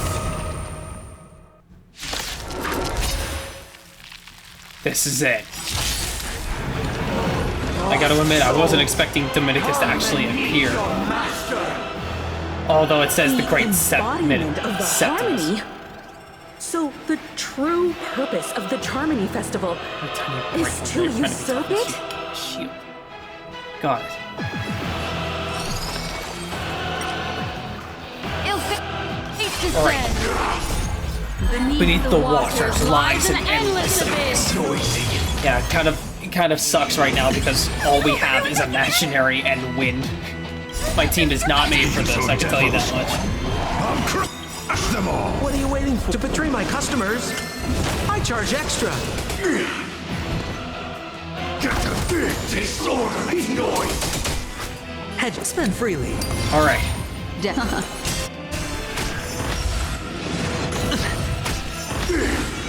This is it. I gotta admit, I wasn't expecting Dominicus to actually appear. Although it says the great Embodiment of the Septimus. harmony. So the true purpose of the Charmony Festival is to usurp it? Shield. Got it. Alright. Beneath the waters lies an endless abyss. Yeah, it kind of sucks right now because all we have is imaginary and wind. My team is not made for this, I can tell you that much. Crush them all. What are you waiting for? To betray my customers? I charge extra. Get a big disorderly noise. Hedge, spend freely. Alright.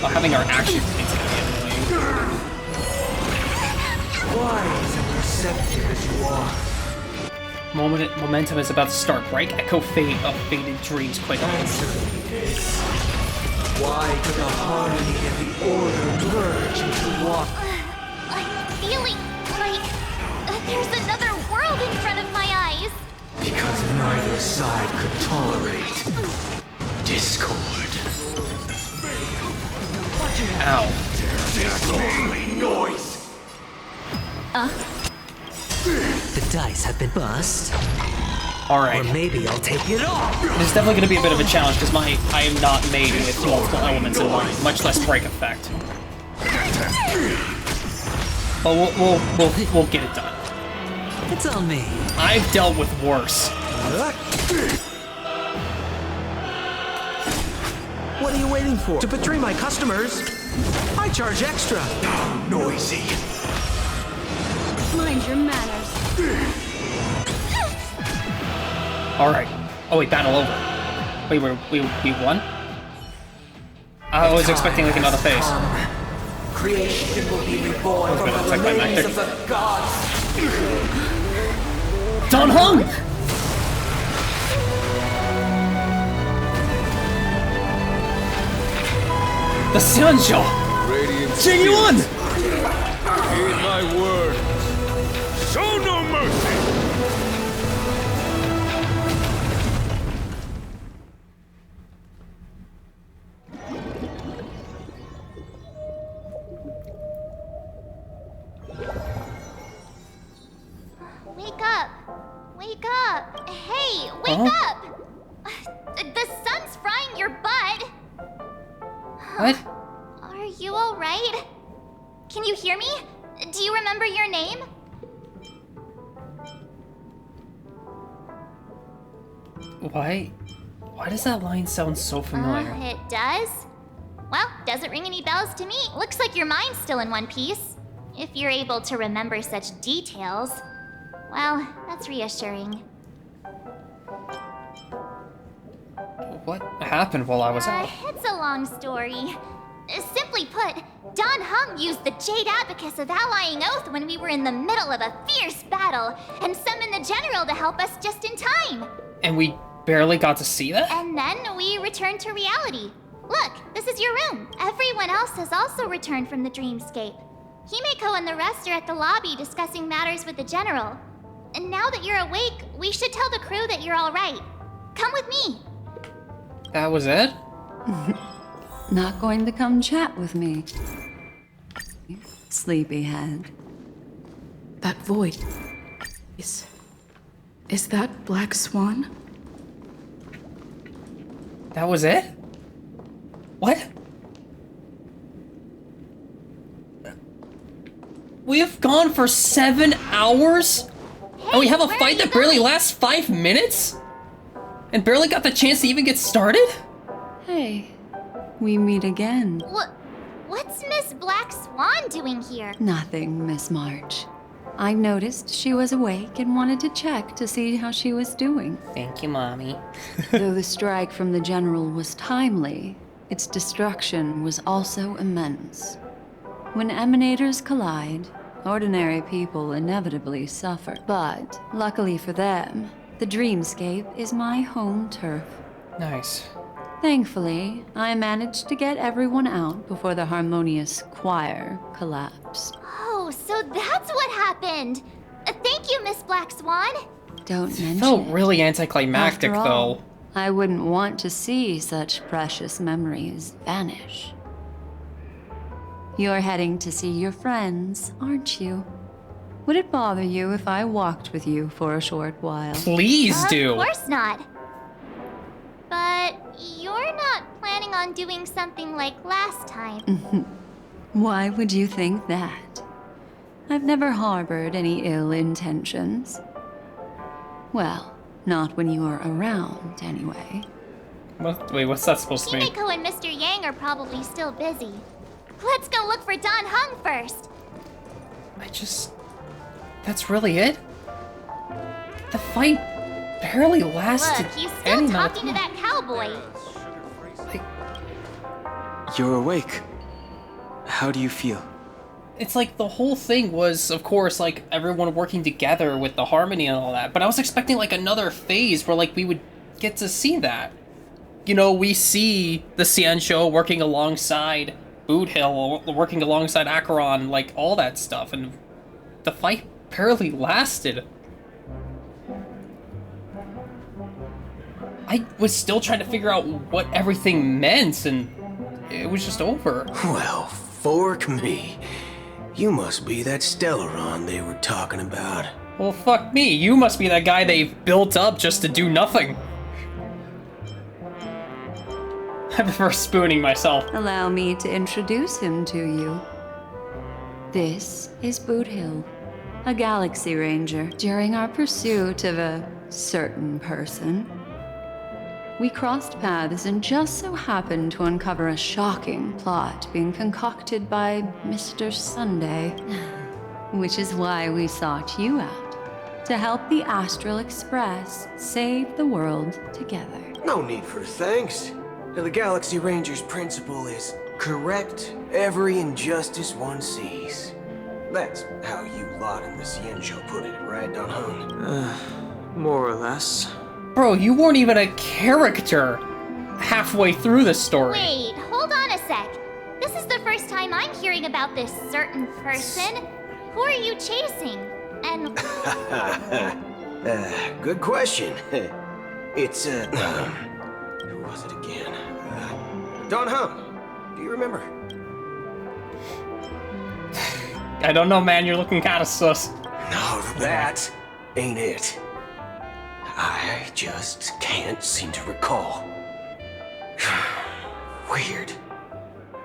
Having our actions is gonna be annoying. Wise and perceptive as you are. Momentum is about to start. Break echo fate of faded dreams quickly. Why could the harmony and the order merge into one? I'm feeling like there's another world in front of my eyes. Because neither side could tolerate discord. Ow. Disorderly noise. The dice have been bust. Alright. Or maybe I'll take it all. It's definitely going to be a bit of a challenge because I am not made with multiple elements in mind, much less break effect. But we'll get it done. It's on me. I've dealt with worse. What are you waiting for? To betray my customers? I charge extra. Noisy. Mind your manners. Alright. Oh wait, battle over. Wait, we won? I was expecting like another phase. Creation will be reborn from the remains of the gods. Don Hung! The Sanjo! Genuine! Heed my word. Show no mercy! Wake up! Wake up! Hey, wake up! The sun's frying your butt! What? Are you alright? Can you hear me? Do you remember your name? Why does that line sound so familiar? It does? Well, doesn't ring any bells to me. Looks like your mind's still in one piece. If you're able to remember such details. Well, that's reassuring. What happened while I was out? It's a long story. Simply put, Don Hung used the Jade Abacus of Allying Oath when we were in the middle of a fierce battle, and summoned the General to help us just in time. And we barely got to see that? And then we returned to reality. Look, this is your room. Everyone else has also returned from the dreamscape. Himeko and the rest are at the lobby discussing matters with the General. And now that you're awake, we should tell the crew that you're all right. Come with me. That was it? Not going to come chat with me, sleepyhead. That void. Is that Black Swan? That was it? What? We have gone for 7 hours? And we have a fight that barely lasts 5 minutes? And barely got the chance to even get started? Hey, we meet again. What's Miss Black Swan doing here? Nothing, Miss March. I noticed she was awake and wanted to check to see how she was doing. Thank you, Mommy. Though the strike from the General was timely, its destruction was also immense. When emanators collide, ordinary people inevitably suffer. But, luckily for them, the dreamscape is my home turf. Nice. Thankfully, I managed to get everyone out before the harmonious choir collapsed. Oh, so that's what happened. Thank you, Miss Black Swan. Don't mention Felt it. really anticlimactic, After all, though. I wouldn't want to see such precious memories vanish. You're heading to see your friends, aren't you? Would it bother you if I walked with you for a short while? Please do. Of course not. But you're not planning on doing something like last time. Why would you think that? I've never harbored any ill intentions. Well, not when you are around, anyway. Wait, what's that supposed to mean? Himeko and Mr. Yang are probably still busy. Let's go look for Don Hung first. That's really it? The fight barely lasted Look, he's any still amount of talking to that cowboy. You're awake. How do you feel? It's like the whole thing was, of course, like everyone working together with the harmony and all that, but I was expecting like another phase where like we would get to see that. You know, we see the Xianzhou working alongside Boot Hill, working alongside Acheron, like all that stuff, and the fight barely lasted. I was still trying to figure out what everything meant, and it was just over. Well, fork me. You must be that Stellaron they were talking about. Well, fuck me. You must be that guy they've built up just to do nothing. I prefer spooning myself. Allow me to introduce him to you. This is Boot Hill, a Galaxy Ranger. During our pursuit of a certain person, we crossed paths and just so happened to uncover a shocking plot being concocted by Mr. Sunday. Which is why we sought you out, to help the Astral Express save the world together. No need for thanks. The Galaxy Ranger's principle is correct every injustice one sees. That's how you lot in the Xianzhou put it, right, Don Hung? More or less. Bro, you weren't even a character halfway through the story. Wait, hold on a sec. time I'm hearing about this certain person. Who are you chasing? And Good question. It's, who was it again? Don Hum. Do you remember? I don't know, man. You're looking kind of sus. No, that ain't it. I just can't seem to recall. Weird.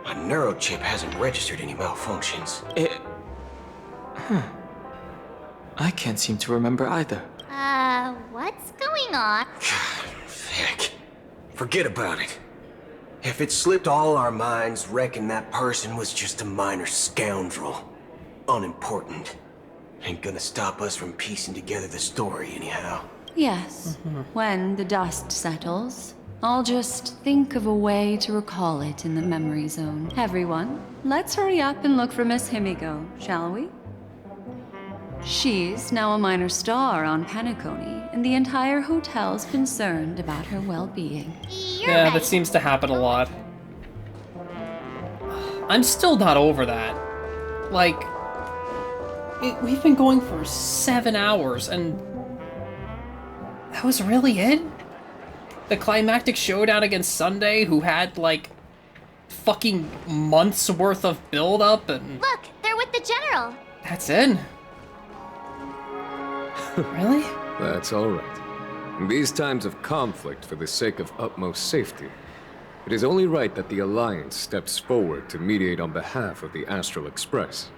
My neurochip hasn't registered any malfunctions. I can't seem to remember either. What's going on? Heck. Forget about it. If it slipped all our minds, reckon that person was just a minor scoundrel. Unimportant. Ain't gonna stop us from piecing together the story anyhow. Yes. When the dust settles, I'll just think of a way to recall it in the memory zone. Everyone, let's hurry up and look for Miss Himiko, shall we? She's now a minor star on Penacony, and the entire hotel's concerned about her well-being. Yeah, that seems to happen a lot. I'm still not over that. Like, we've been going for 7 hours, and that was really it? The climactic showdown against Sunday, who had, like, fucking months worth of build-up, and... Look, they're with the general. That's it? Really? That's all right. In these times of conflict for the sake of utmost safety, it is only right that the Alliance steps forward to mediate on behalf of the Astral Express.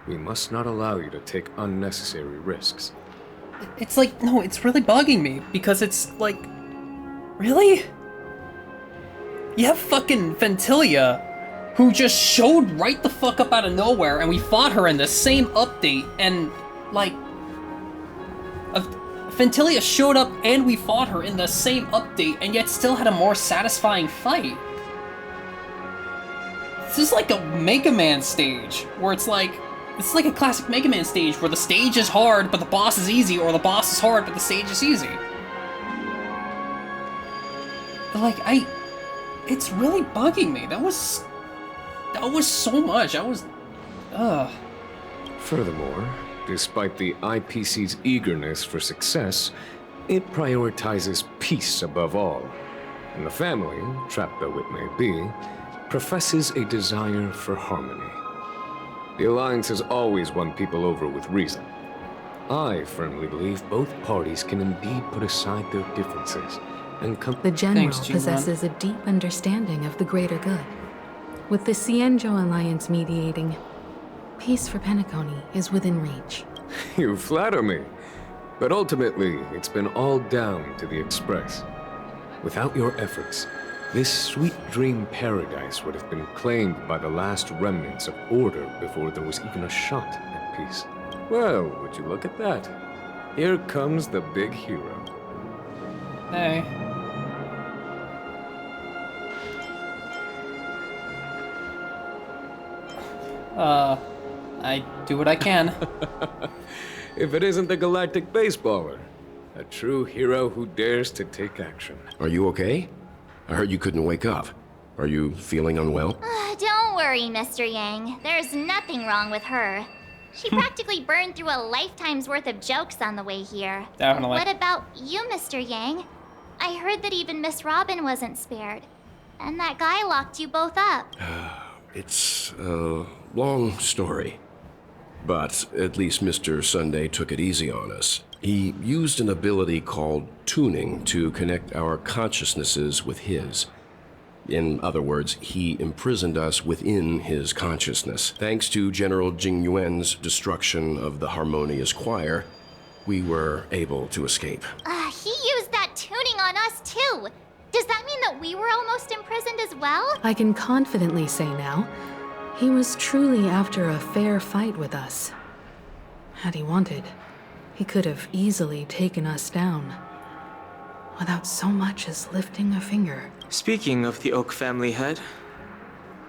We must not allow you to take unnecessary risks. It's like, no, it's really bugging me, because it's like, really? You have fucking Ventilia, who just showed right the fuck up out of nowhere, and we fought her in the same update, and, like, Ventilia showed up and we fought her in the same update, and yet still had a more satisfying fight. This is like a Mega Man stage, where it's like a classic Mega Man stage, where the stage is hard, but the boss is easy, or the boss is hard, but the stage is easy. But like, it's really bugging me. That was so much. Furthermore, despite the IPC's eagerness for success, it prioritizes peace above all. And the family, trapped though it may be, professes a desire for harmony. The Alliance has always won people over with reason. I firmly believe both parties can indeed put aside their differences and come... The General possesses a deep understanding of the greater good. With the Cienjo Alliance mediating, peace for Penacony is within reach. You flatter me. But ultimately, it's been all down to the Express. Without your efforts, this sweet dream paradise would have been claimed by the last remnants of order before there was even a shot at peace. Well, would you look at that? Here comes the big hero. Hey. I do what I can. If it isn't the galactic baseballer, a true hero who dares to take action. Are you okay? I heard you couldn't wake up. Are you feeling unwell? Don't worry, Mr. Yang. There's nothing wrong with her. She practically burned through a lifetime's worth of jokes on the way here. Definitely. What about you, Mr. Yang? I heard that even Miss Robin wasn't spared. And that guy locked you both up. It's a long story. But at least Mr. Sunday took it easy on us. He used an ability called tuning to connect our consciousnesses with his. In other words, he imprisoned us within his consciousness. Thanks to General Jing Yuan's destruction of the Harmonious Choir, we were able to escape. He used that tuning on us too. Does that mean that we were almost imprisoned as well? I can confidently say now, he was truly after a fair fight with us. Had he wanted, he could have easily taken us down, without so much as lifting a finger. Speaking of the Oak family head,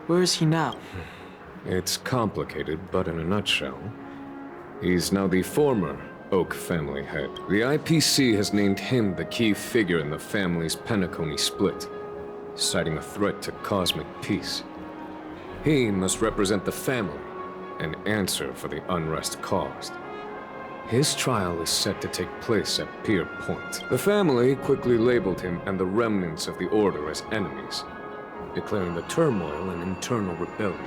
where is he now? It's complicated, but in a nutshell, he's now the former Oak family head. The IPC has named him the key figure in the family's Penacony split, citing a threat to cosmic peace. He must represent the family and answer for the unrest caused. His trial is set to take place at Pier Point. The family quickly labeled him and the remnants of the Order as enemies, declaring the turmoil an internal rebellion.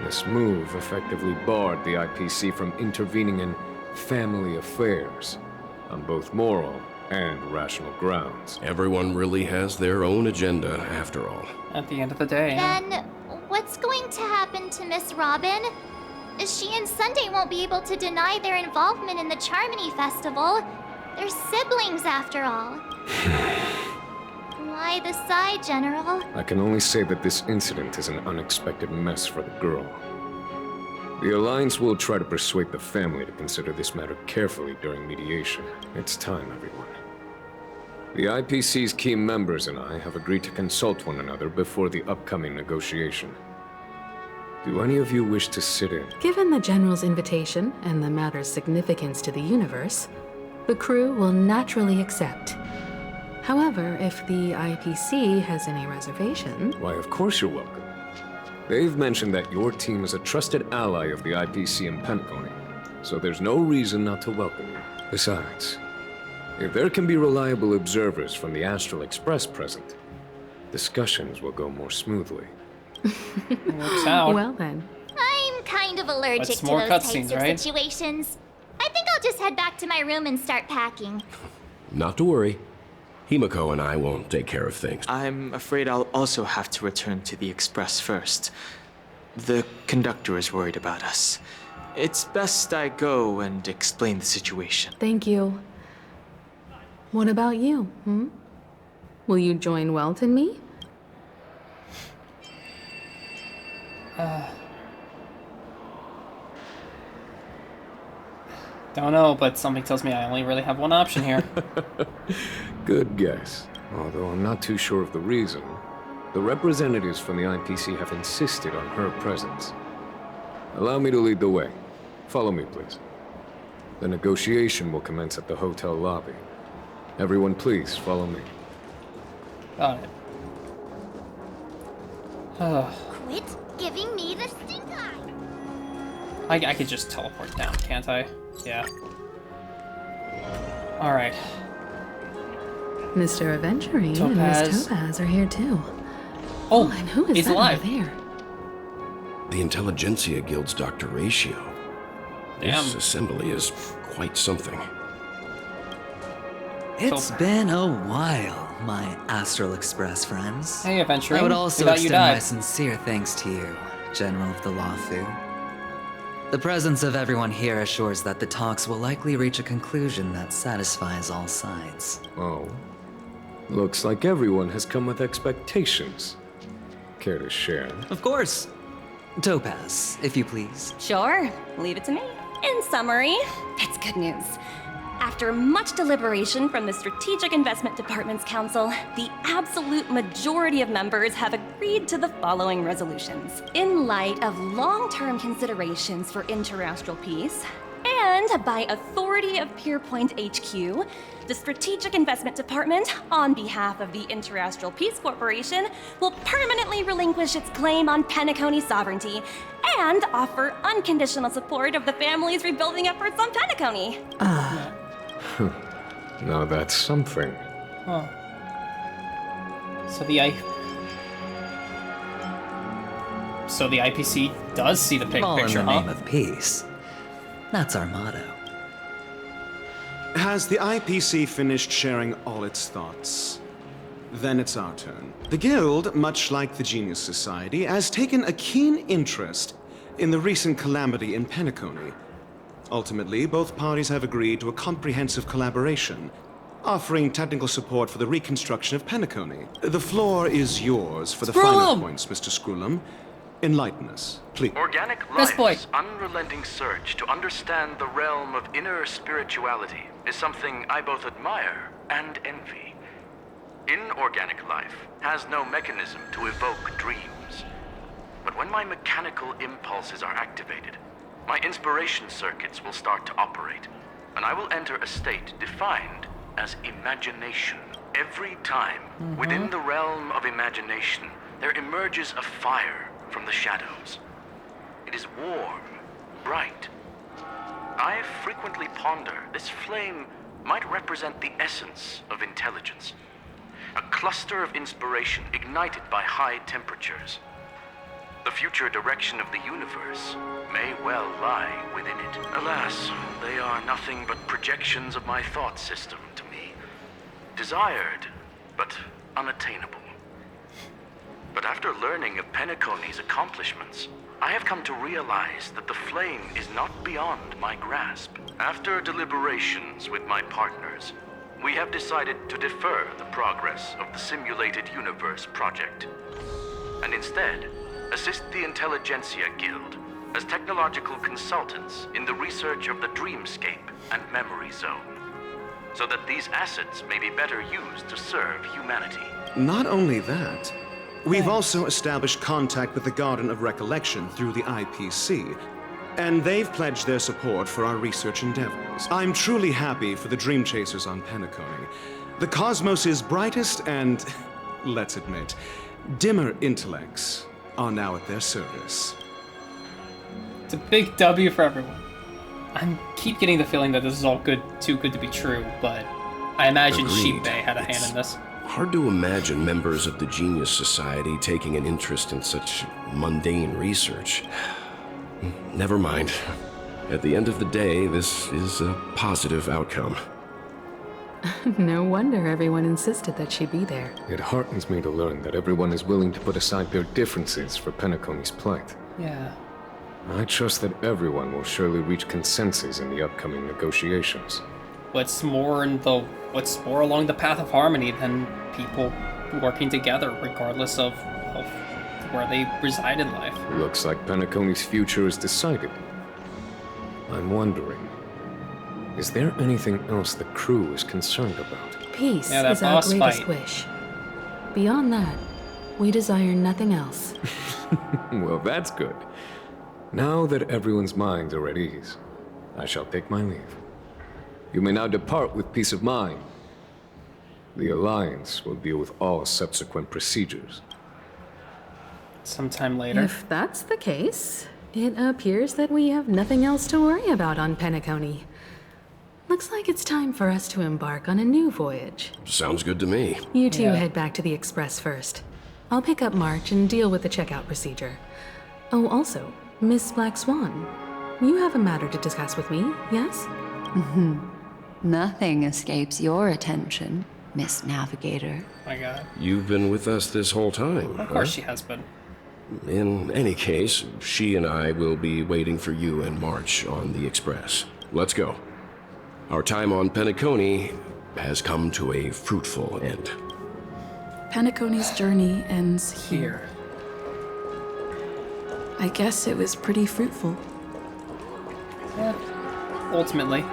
This move effectively barred the IPC from intervening in family affairs on both moral and rational grounds. Everyone really has their own agenda, after all. At the end of the day. Then, what's going to happen to Miss Robin? She and Sunday won't be able to deny their involvement in the Charmony Festival. They're siblings, after all. Why the sigh, General? I can only say that this incident is an unexpected mess for the girl. The Alliance will try to persuade the family to consider this matter carefully during mediation. It's time, everyone. The IPC's key members and I have agreed to consult one another before the upcoming negotiation. Do any of you wish to sit in? Given the General's invitation and the matter's significance to the universe, the crew will naturally accept. However, if the IPC has any reservations... Why, of course you're welcome. They've mentioned that your team is a trusted ally of the IPC in Penacony, so there's no reason not to welcome you. Besides, if there can be reliable observers from the Astral Express present, discussions will go more smoothly. Works out. Well then. I'm kind of allergic That's to more those types cutscenes, of right? situations. I think I'll just head back to my room and start packing. Not to worry. Himiko and I won't take care of things. I'm afraid I'll also have to return to the Express first. The conductor is worried about us. It's best I go and explain the situation. Thank you. What about you, Will you join Welt and me? Don't know, but something tells me I only really have one option here. Good guess. Although I'm not too sure of the reason. The representatives from the IPC have insisted on her presence. Allow me to lead the way. Follow me, please. The negotiation will commence at the hotel lobby. Everyone, please follow me. Got it. Quit giving me the stink eye! I could just teleport down, can't I? Yeah. Alright. Mr. Aventurine and Miss Topaz are here too. Oh, and who is he's that alive. over there? The Intelligentsia Guild's Dr. Ratio. This assembly is quite something. It's been a while, my Astral Express friends. Hey, Aventurine. I would We also thought you extend my died. sincere thanks to you, General of the Lawfu. The presence of everyone here assures that the talks will likely reach a conclusion that satisfies all sides. Oh. Looks like everyone has come with expectations. Care to share? Of course. Topaz, if you please. Sure, leave it to me. In summary, it's good news. After much deliberation from the Strategic Investment Department's Council, the absolute majority of members have agreed to the following resolutions. In light of long-term considerations for interastral peace, and by authority of Pierpoint HQ, the Strategic Investment Department, on behalf of the Interastral Peace Corporation, will permanently relinquish its claim on Penacony sovereignty and offer unconditional support of the family's rebuilding efforts on Penacony. Now that's something. Huh. So the IPC does see the big All picture, in the huh? name of peace. That's our motto. Has the IPC finished sharing all its thoughts? Then it's our turn. The Guild, much like the Genius Society, has taken a keen interest in the recent calamity in Penacony. Ultimately, both parties have agreed to a comprehensive collaboration, offering technical support for the reconstruction of Penacony. The floor is yours for the final points, Mr. Screwlum. Enlighten us, please. Organic life's unrelenting search to understand the realm of inner spirituality is something I both admire and envy. Inorganic life has no mechanism to evoke dreams. But when my mechanical impulses are activated, my inspiration circuits will start to operate, and I will enter a state defined as imagination. Every time, within the realm of imagination, there emerges a fire from the shadows. It is warm, bright. I frequently ponder this flame might represent the essence of intelligence. A cluster of inspiration ignited by high temperatures. The future direction of the universe may well lie within it. Alas, they are nothing but projections of my thought system to me. Desired, but unattainable. But after learning of Penacony's accomplishments, I have come to realize that the flame is not beyond my grasp. After deliberations with my partners, we have decided to defer the progress of the Simulated Universe project, and instead assist the Intelligentsia Guild as technological consultants in the research of the Dreamscape and Memory Zone, so that these assets may be better used to serve humanity. Not only that, we've also established contact with the Garden of Recollection through the IPC, and they've pledged their support for our research endeavors. I'm truly happy for the Dream Chasers on Penacony. The cosmos' brightest and, let's admit, dimmer intellects are now at their service. It's a big W for everyone. I keep getting the feeling that this is all too good to be true, but I imagine Agreed. Sheep Bay had a hand in this. Hard to imagine members of the Genius Society taking an interest in such mundane research. Never mind. At the end of the day, this is a positive outcome. No wonder everyone insisted that she be there. It heartens me to learn that everyone is willing to put aside their differences for Penacony's plight. Yeah. I trust that everyone will surely reach consensus in the upcoming negotiations. What's more along the path of harmony than people working together, regardless of where they reside in life. Looks like Penacony's future is decided. I'm wondering, is there anything else the crew is concerned about? Peace Yeah, that is our boss greatest fight. wish. Beyond that, we desire nothing else. Well, that's good. Now that everyone's minds are at ease, I shall take my leave. You may now depart with peace of mind. The Alliance will deal with all subsequent procedures. Sometime later. If that's the case, it appears that we have nothing else to worry about on Penacony. Looks like it's time for us to embark on a new voyage. Sounds good to me. You two head back to the Express first. I'll pick up March and deal with the checkout procedure. Oh, also, Miss Black Swan, you have a matter to discuss with me, yes? Nothing escapes your attention, Miss Navigator. My God. You've been with us this whole time, Of course she has been. In any case, she and I will be waiting for you and March on the Express. Let's go. Our time on Penacony has come to a fruitful end. Penacony's journey ends here. I guess it was pretty fruitful. Yeah. Ultimately,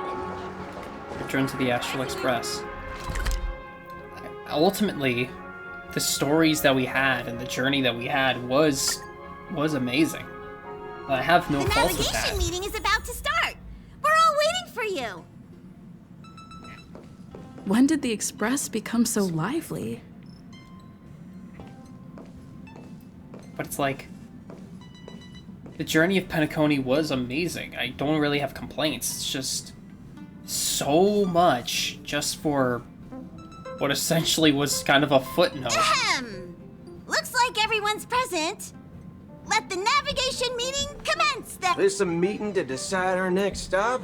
return to the Astral Express. Ultimately, the stories that we had and the journey that we had was amazing. I have no fault with that. The navigation meeting is about to start. We're all waiting for you. When did the Express become so lively? But it's like, the journey of Penacony was amazing. I don't really have complaints. It's just so much just for what essentially was kind of a footnote. Ahem. Looks like everyone's present. Let the navigation meeting commence then. This a meeting to decide our next stop?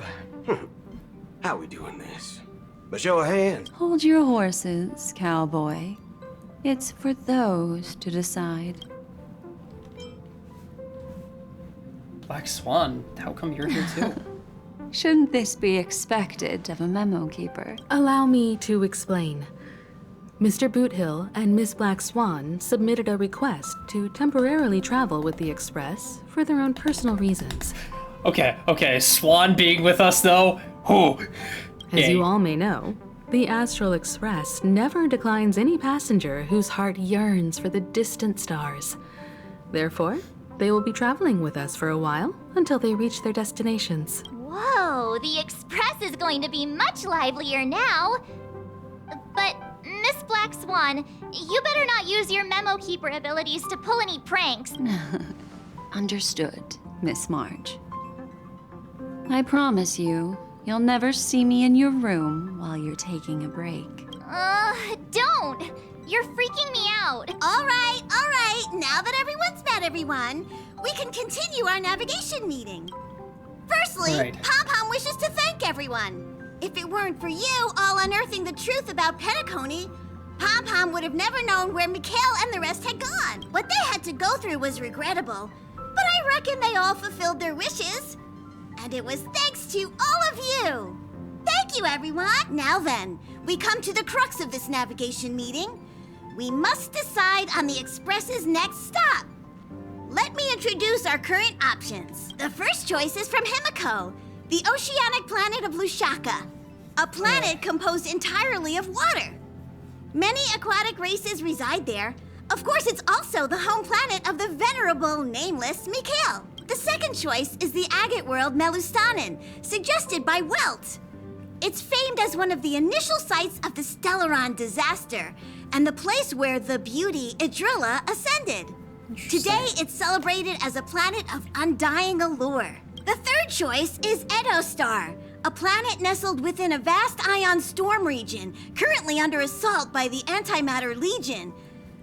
How we doing this? By show of hands. Hold your horses, cowboy. It's for those to decide. Black Swan, how come you're here too? Shouldn't this be expected of a memo keeper? Allow me to explain. Mr. Boothill and Miss Black Swan submitted a request to temporarily travel with the Express for their own personal reasons. Okay, Swan being with us though? Whew. As you all may know, the Astral Express never declines any passenger whose heart yearns for the distant stars. Therefore, they will be traveling with us for a while until they reach their destinations. Whoa, the Express is going to be much livelier now. But, Miss Black Swan, you better not use your memo keeper abilities to pull any pranks. Understood, Miss Marge. I promise you, you'll never see me in your room while you're taking a break. Don't! You're freaking me out. All right. Now that everyone's met everyone, we can continue our navigation meeting. Firstly, Right. Pom-Pom wishes to thank everyone. If it weren't for you all unearthing the truth about Penacony, Pom-Pom would have never known where Mikhail and the rest had gone. What they had to go through was regrettable, but I reckon they all fulfilled their wishes. And it was thanks to all of you. Thank you, everyone. Now then, we come to the crux of this navigation meeting. We must decide on the Express's next stop. Let me introduce our current options. The first choice is from Himiko, the oceanic planet of Lushaka, a planet composed entirely of water. Many aquatic races reside there. Of course, it's also the home planet of the venerable, nameless Mikhail. The second choice is the agate world Melustanen, suggested by Welt. It's famed as one of the initial sites of the Stellaron disaster, and the place where the beauty Idrilla ascended. Today, it's celebrated as a planet of undying allure. The third choice is Edostar, a planet nestled within a vast ion storm region, currently under assault by the Antimatter Legion.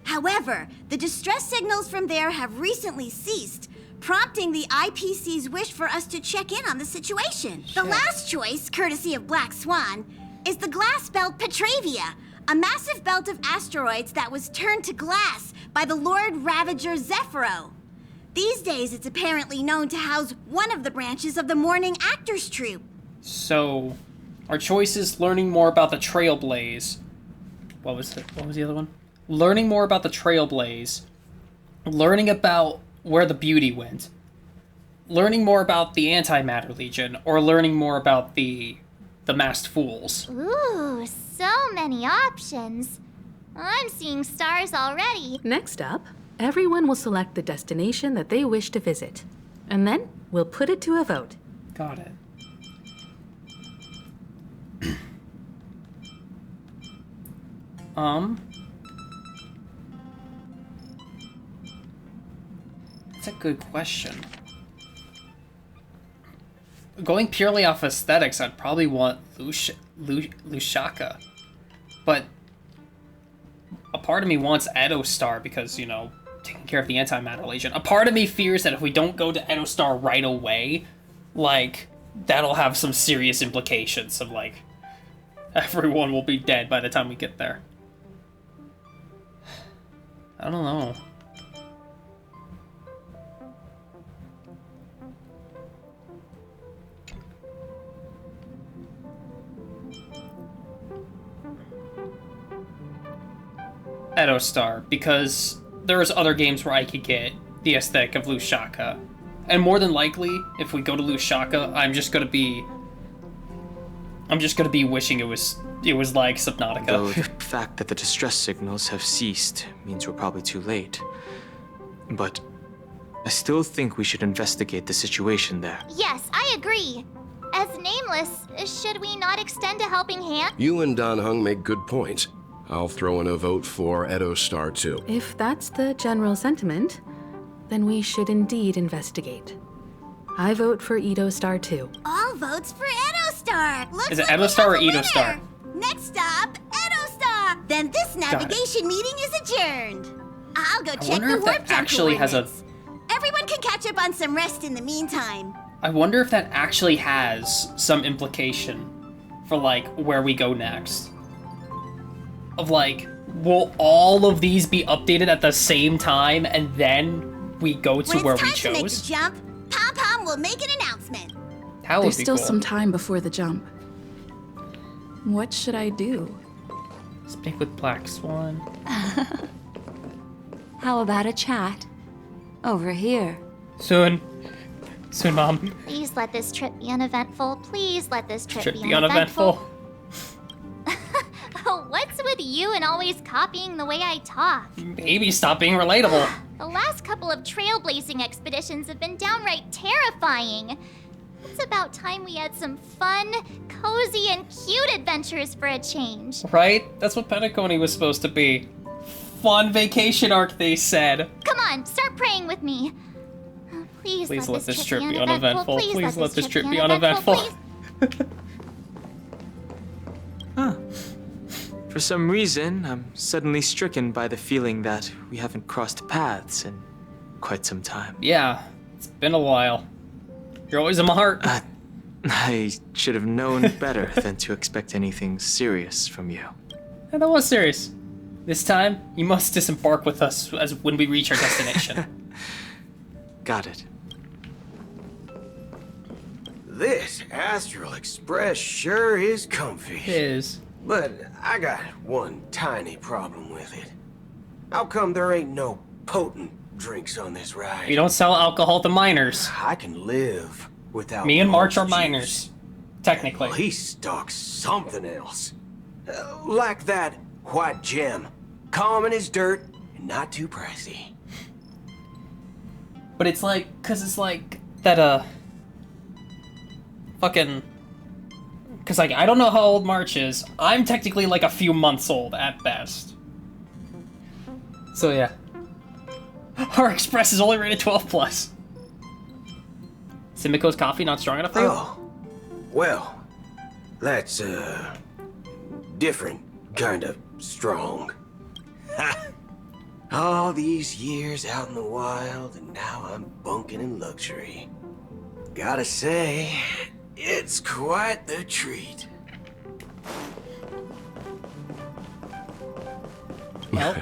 However, the distress signals from there have recently ceased, prompting the IPC's wish for us to check in on the situation. The last choice, courtesy of Black Swan, is the glass belt Petravia, a massive belt of asteroids that was turned to glass by the Lord Ravager Zephyro. These days, it's apparently known to house one of the branches of the Morning Actors Troupe. So, our choice is learning more about the Trailblaze. What was the other one? Learning more about the Trailblaze. Learning about where the beauty went. Learning more about the Antimatter Legion, or learning more about the Masked Fools. Ooh, so many options. I'm seeing stars already. Next up, everyone will select the destination that they wish to visit. And then we'll put it to a vote. Got it. That's a good question. Going purely off aesthetics, I'd probably want Lushaka. But a part of me wants Edostar because, you know, taking care of the Antimatter Legion. A part of me fears that if we don't go to Edostar right away, like, that'll have some serious implications of, like, everyone will be dead by the time we get there. I don't know. Edostar, because there's other games where I could get the aesthetic of Lushaka. And more than likely, if we go to Lushaka, I'm just gonna be wishing it was like Subnautica. Though the fact that the distress signals have ceased means we're probably too late. But I still think we should investigate the situation there. Yes, I agree. As Nameless, should we not extend a helping hand? You and Dan Heng make good points. I'll throw in a vote for Edostar too. If that's the general sentiment, then we should indeed investigate. I vote for Edostar too. All votes for Edostar. Looks Is it like Edostar or we have a Edostar? winner. Next stop, Edostar. Then this navigation meeting is adjourned. I'll go check wonder the if warp that jump actually has a- coordinates. Everyone can catch up on some rest in the meantime. I wonder if that actually has some implication for, like, where we go next. Of, like, will all of these be updated at the same time and then we go to where we When it's time to make the chose? jump, Pom-Pom will make an announcement. That would There's be still cool. some time before the jump. What should I do? Speak with Black Swan. How about a chat? Over here. Soon. Soon, Mom. Please let this trip be uneventful. Please let this trip Should be be uneventful. What's with you and always copying the way I talk? Maybe stop being relatable. The last couple of trailblazing expeditions have been downright terrifying. It's about time we had some fun, cozy, and cute adventures for a change. Right? That's what Penacony was supposed to be. Fun vacation arc, they said. Come on, start praying with me. Please let this trip be uneventful. Please let this trip be uneventful. Huh. For some reason, I'm suddenly stricken by the feeling that we haven't crossed paths in quite some time. Yeah, it's been a while. You're always in my heart. I should have known better than to expect anything serious from you. And that was serious. This time, you must disembark with us as when we reach our destination. Got it. This Astral Express sure is comfy. It is. But I got one tiny problem with it. How come there ain't no potent drinks on this ride? We don't sell alcohol to minors. I can live without. Me and March are juice. minors. Technically. Well, he stocks something else. Like that white gem. Common as dirt and not too pricey. But it's like, cause it's like that, fucking, cause like, I don't know how old March is. I'm technically like a few months old at best. So yeah. Our Express is only rated 12+. Simcoe's coffee not strong enough for you? Oh, well, that's, different kind of strong. All these years out in the wild, and now I'm bunking in luxury. Gotta say, it's quite the treat. Well,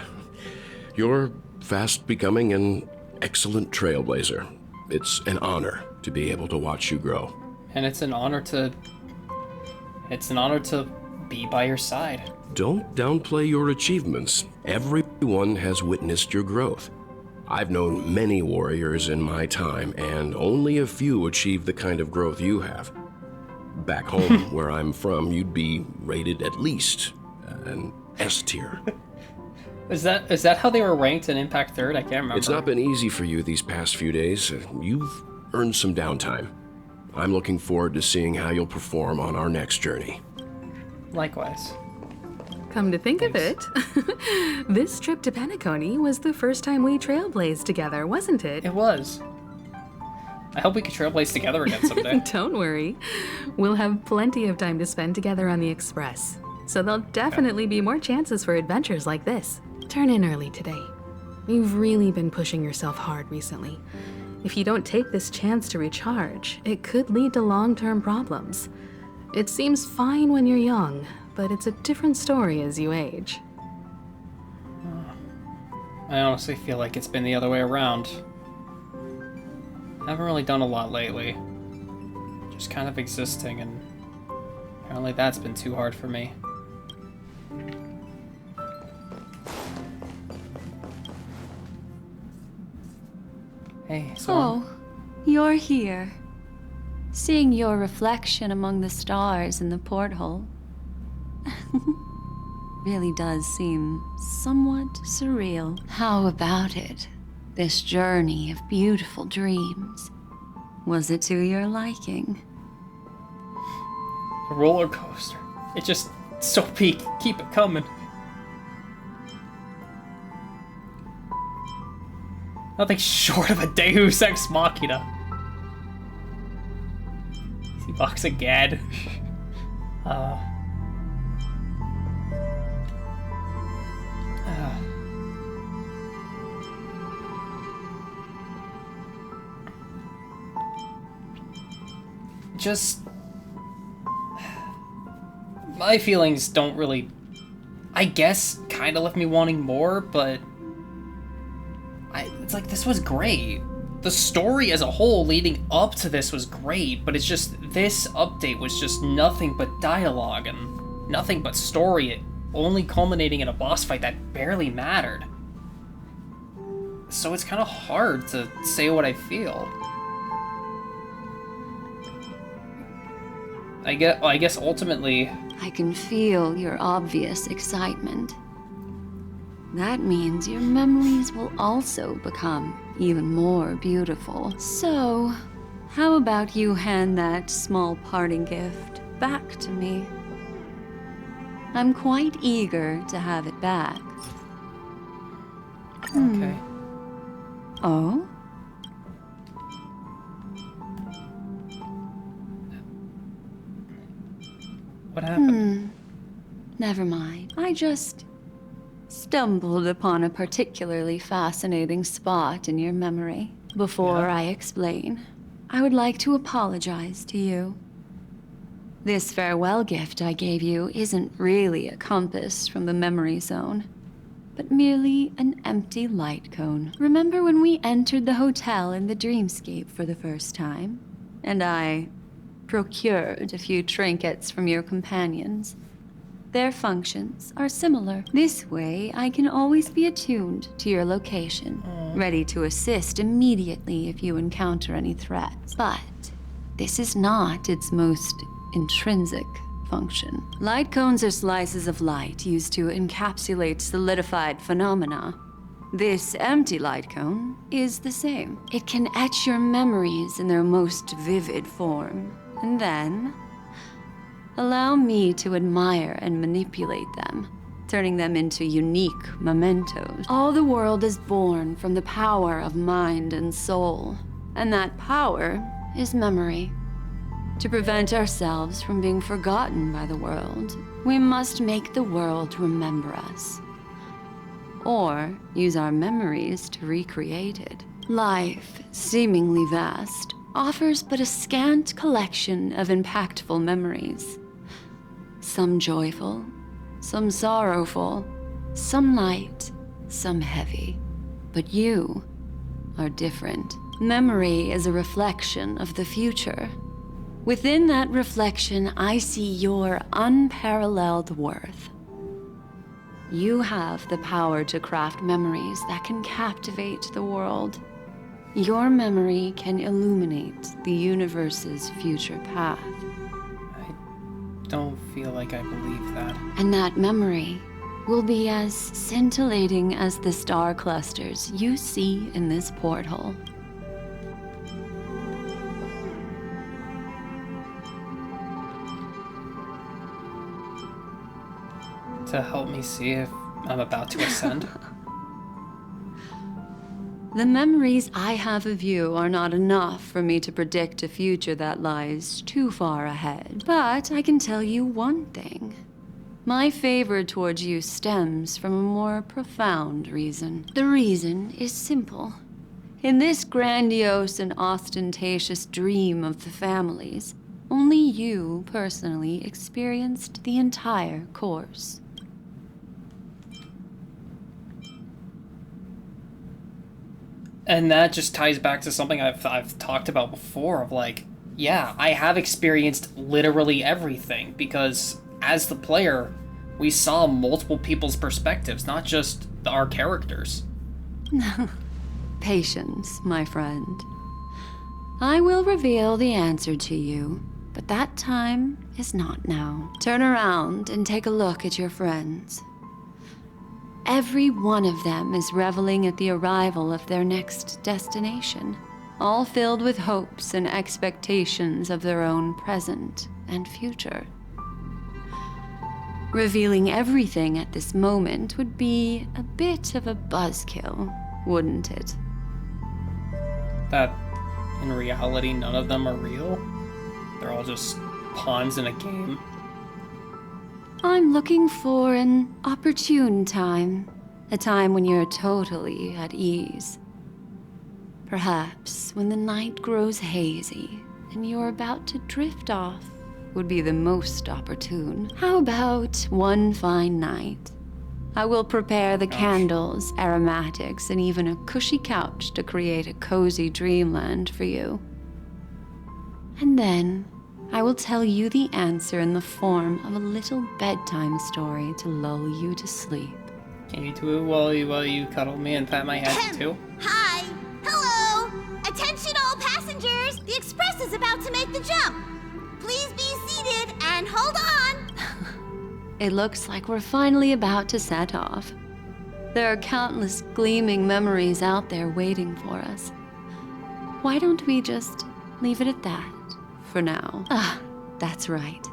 You're fast becoming an excellent trailblazer. It's an honor to be able to watch you grow. and it's an honor to be by your side. Don't downplay your achievements. Everyone has witnessed your growth. I've known many warriors in my time, and only a few achieve the kind of growth you have. Back home, where I'm from, you'd be rated at least an S tier. Is that how they were ranked in Impact 3rd? I can't remember. It's not been easy for you these past few days. You've earned some downtime. I'm looking forward to seeing how you'll perform on our next journey. Likewise. Come to think of it, this trip to Penacony was the first time we trailblazed together, wasn't it? It was. I hope we could trailblaze together again someday. Don't worry. We'll have plenty of time to spend together on the Express. So there'll definitely be more chances for adventures like this. Turn in early today. You've really been pushing yourself hard recently. If you don't take this chance to recharge, it could lead to long-term problems. It seems fine when you're young, but it's a different story as you age. I honestly feel like it's been the other way around. I haven't really done a lot lately. Just kind of existing, and apparently that's been too hard for me. Hey, Sfalma. Oh, you're here. Seeing your reflection among the stars in the porthole really does seem somewhat surreal. How about it? This journey of beautiful dreams. Was it to your liking? A roller coaster. It's just so peak. Keep it coming. Nothing short of a Deus Ex Machina. Box of Gad. Just my feelings don't really, I guess, kind of left me wanting more, but it's like this was great. The story as a whole leading up to this was great, but it's just this update was just nothing but dialogue and nothing but story, only culminating in a boss fight that barely mattered. So it's kind of hard to say what I feel. I guess ultimately... I can feel your obvious excitement. That means your memories will also become even more beautiful. So, how about you hand that small parting gift back to me? I'm quite eager to have it back. Okay. Oh? What happened? Never mind. I just stumbled upon a particularly fascinating spot in your memory. Before I explain, I would like to apologize to you. This farewell gift I gave you isn't really a compass from the memory zone, but merely an empty light cone. Remember when we entered the hotel in the dreamscape for the first time, and I procured a few trinkets from your companions? Their functions are similar. This way, I can always be attuned to your location, ready to assist immediately if you encounter any threats. But this is not its most intrinsic function. Light cones are slices of light used to encapsulate solidified phenomena. This empty light cone is the same. It can etch your memories in their most vivid form, and then allow me to admire and manipulate them, turning them into unique mementos. All the world is born from the power of mind and soul, and that power is memory. To prevent ourselves from being forgotten by the world, we must make the world remember us, or use our memories to recreate it. Life, seemingly vast, offers but a scant collection of impactful memories. Some joyful, some sorrowful, some light, some heavy. But you are different. Memory is a reflection of the future. Within that reflection, I see your unparalleled worth. You have the power to craft memories that can captivate the world. Your memory can illuminate the universe's future path. I don't feel like I believe that. And that memory will be as scintillating as the star clusters you see in this porthole. To help me see if I'm about to ascend? The memories I have of you are not enough for me to predict a future that lies too far ahead. But I can tell you one thing. My favor towards you stems from a more profound reason. The reason is simple. In this grandiose and ostentatious dream of the families, only you personally experienced the entire course. And that just ties back to something I've talked about before of like, yeah, I have experienced literally everything because as the player, we saw multiple people's perspectives, not just our characters. Patience, my friend. I will reveal the answer to you, but that time is not now. Turn around and take a look at your friends. Every one of them is reveling at the arrival of their next destination, all filled with hopes and expectations of their own present and future. Revealing everything at this moment would be a bit of a buzzkill, wouldn't it? That, in reality, none of them are real? They're all just pawns in a game? I'm looking for an opportune time. A time when you're totally at ease. Perhaps when the night grows hazy and you're about to drift off would be the most opportune. How about one fine night? I will prepare the candles, aromatics, and even a cushy couch to create a cozy dreamland for you. And then I will tell you the answer in the form of a little bedtime story to lull you to sleep. Can you do it while you cuddle me and pat my head too? Hi! Hello! Attention all passengers! The express is about to make the jump! Please be seated and hold on! It looks like we're finally about to set off. There are countless gleaming memories out there waiting for us. Why don't we just leave it at that for now? That's right.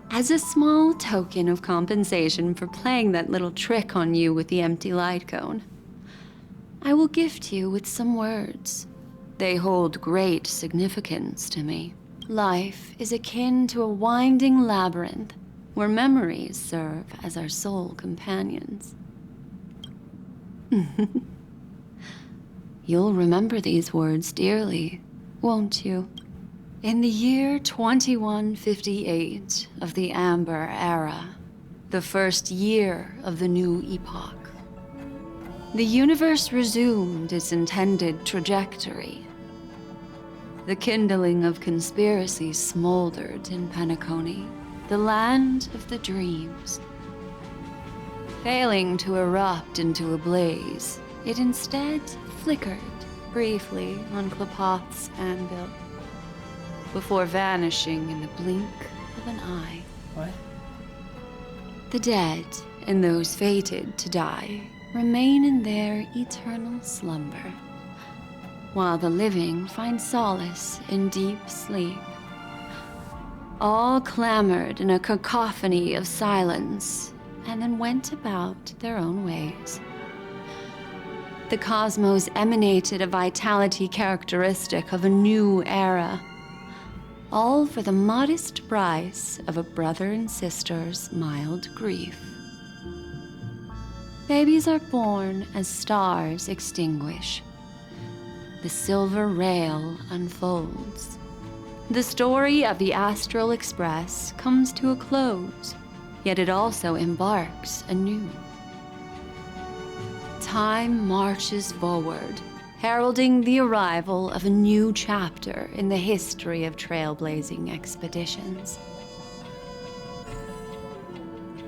As a small token of compensation for playing that little trick on you with the empty light cone, I will gift you with some words. They hold great significance to me. Life is akin to a winding labyrinth where memories serve as our sole companions. You'll remember these words dearly, won't you? In the year 2158 of the Amber Era, the first year of the new epoch, the universe resumed its intended trajectory. The kindling of conspiracy smoldered in Penacony, the land of the dreams. Failing to erupt into a blaze, it instead flickered briefly on Klapoth's anvil, before vanishing in the blink of an eye. What? The dead and those fated to die remain in their eternal slumber, while the living find solace in deep sleep. All clamored in a cacophony of silence, and then went about their own ways. The cosmos emanated a vitality characteristic of a new era, all for the modest price of a brother and sister's mild grief. Babies are born as stars extinguish. The silver rail unfolds. The story of the Astral Express comes to a close, yet it also embarks anew. Time marches forward, heralding the arrival of a new chapter in the history of trailblazing expeditions.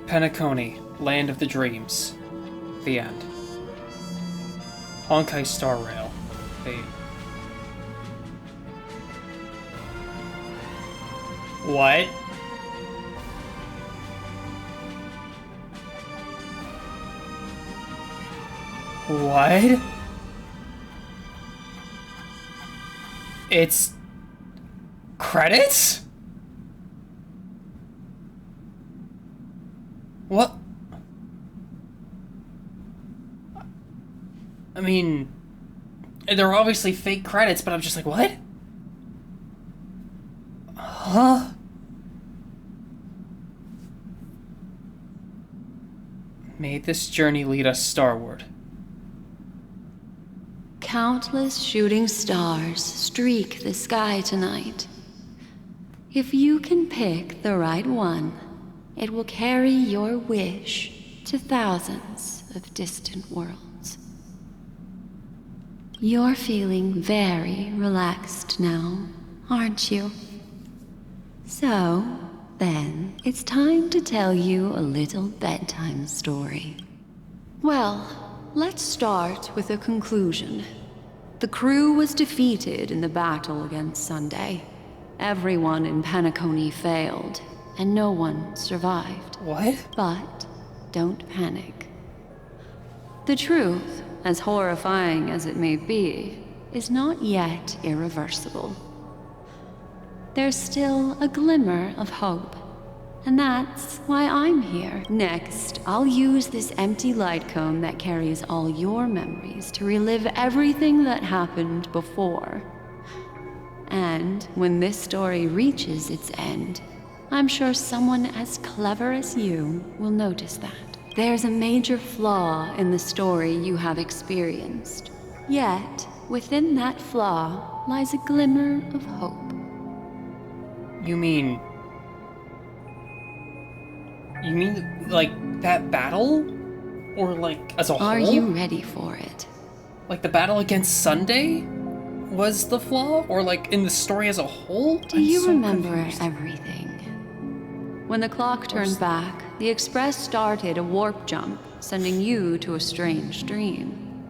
Penacony, Land of the Dreams. The end. Honkai Star Rail. What? What? It's credits? What? I mean, they're obviously fake credits, but I'm just like, what? Huh? May this journey lead us starward. Countless shooting stars streak the sky tonight. If you can pick the right one, it will carry your wish to thousands of distant worlds. You're feeling very relaxed now, aren't you? So, then, it's time to tell you a little bedtime story. Well, let's start with a conclusion. The crew was defeated in the battle against Sunday. Everyone in Penacony failed, and no one survived. What? But don't panic. The truth, as horrifying as it may be, is not yet irreversible. There's still a glimmer of hope, and that's why I'm here. Next, I'll use this empty light cone that carries all your memories to relive everything that happened before. And when this story reaches its end, I'm sure someone as clever as you will notice that. There's a major flaw in the story you have experienced. Yet, within that flaw lies a glimmer of hope. You mean, like, that battle? Or, like, as a whole? Are you ready for it? Like, the battle against Sunday was the flaw? Or, like, in the story as a whole? Do you remember everything? When the clock turned back, the Express started a warp jump, sending you to a strange dream.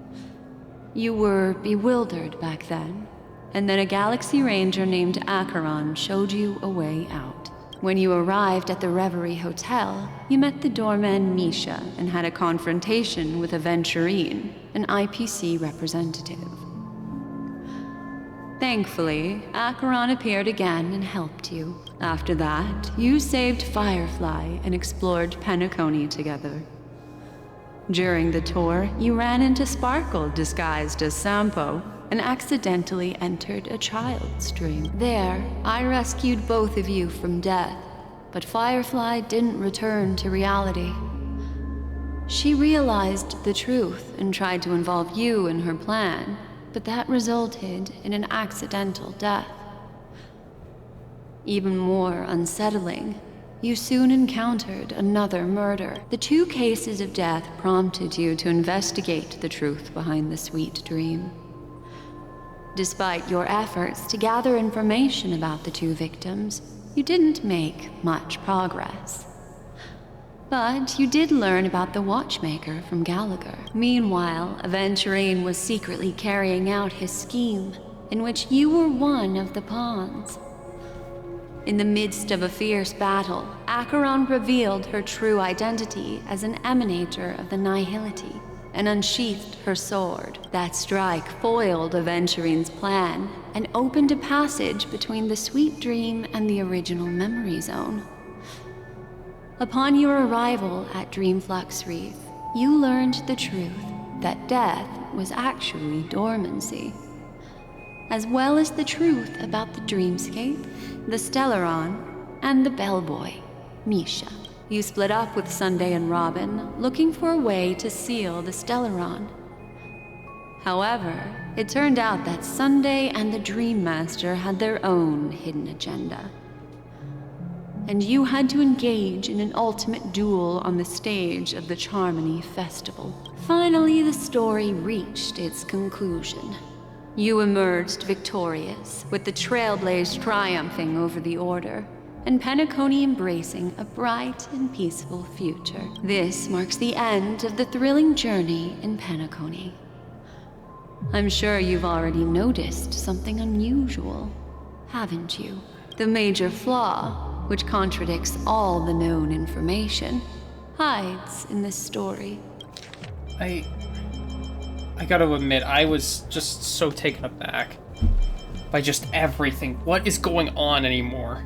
You were bewildered back then, and then a Galaxy Ranger named Acheron showed you a way out. When you arrived at the Reverie Hotel, you met the doorman Misha and had a confrontation with Aventurine, an IPC representative. Thankfully, Acheron appeared again and helped you. After that, you saved Firefly and explored Penacony together. During the tour, you ran into Sparkle disguised as Sampo, and accidentally entered a child's dream. There, I rescued both of you from death, but Firefly didn't return to reality. She realized the truth and tried to involve you in her plan, but that resulted in an accidental death. Even more unsettling, you soon encountered another murder. The 2 cases of death prompted you to investigate the truth behind the sweet dream. Despite your efforts to gather information about the 2 victims, you didn't make much progress. But you did learn about the watchmaker from Gallagher. Meanwhile, Aventurine was secretly carrying out his scheme, in which you were one of the pawns. In the midst of a fierce battle, Acheron revealed her true identity as an emanator of the Nihility and unsheathed her sword. That strike foiled Aventurine's plan and opened a passage between the sweet dream and the original memory zone. Upon your arrival at Dreamflux Reef, you learned the truth that death was actually dormancy, as well as the truth about the dreamscape, the Stellaron, and the bellboy, Misha. You split up with Sunday and Robin, looking for a way to seal the Stellaron. However, it turned out that Sunday and the Dream Master had their own hidden agenda, and you had to engage in an ultimate duel on the stage of the Charmony Festival. Finally, the story reached its conclusion. You emerged victorious, with the Trailblaze triumphing over the Order, and Penacony embracing a bright and peaceful future. This marks the end of the thrilling journey in Penacony. I'm sure you've already noticed something unusual, haven't you? The major flaw, which contradicts all the known information, hides in this story. I gotta admit, I was just so taken aback by just everything. What is going on anymore?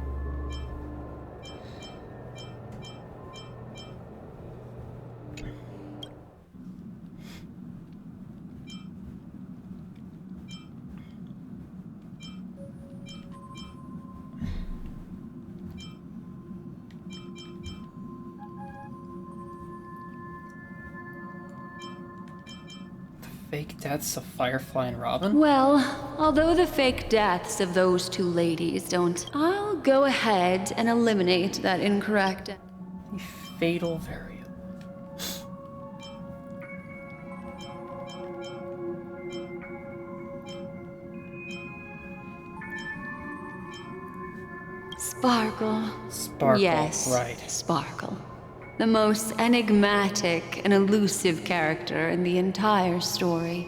Fake deaths of Firefly and Robin? Well, although the fake deaths of those 2 ladies don't, I'll go ahead and eliminate that incorrect. The fatal variable. Sparkle. Sparkle, yes, right. Sparkle. The most enigmatic and elusive character in the entire story.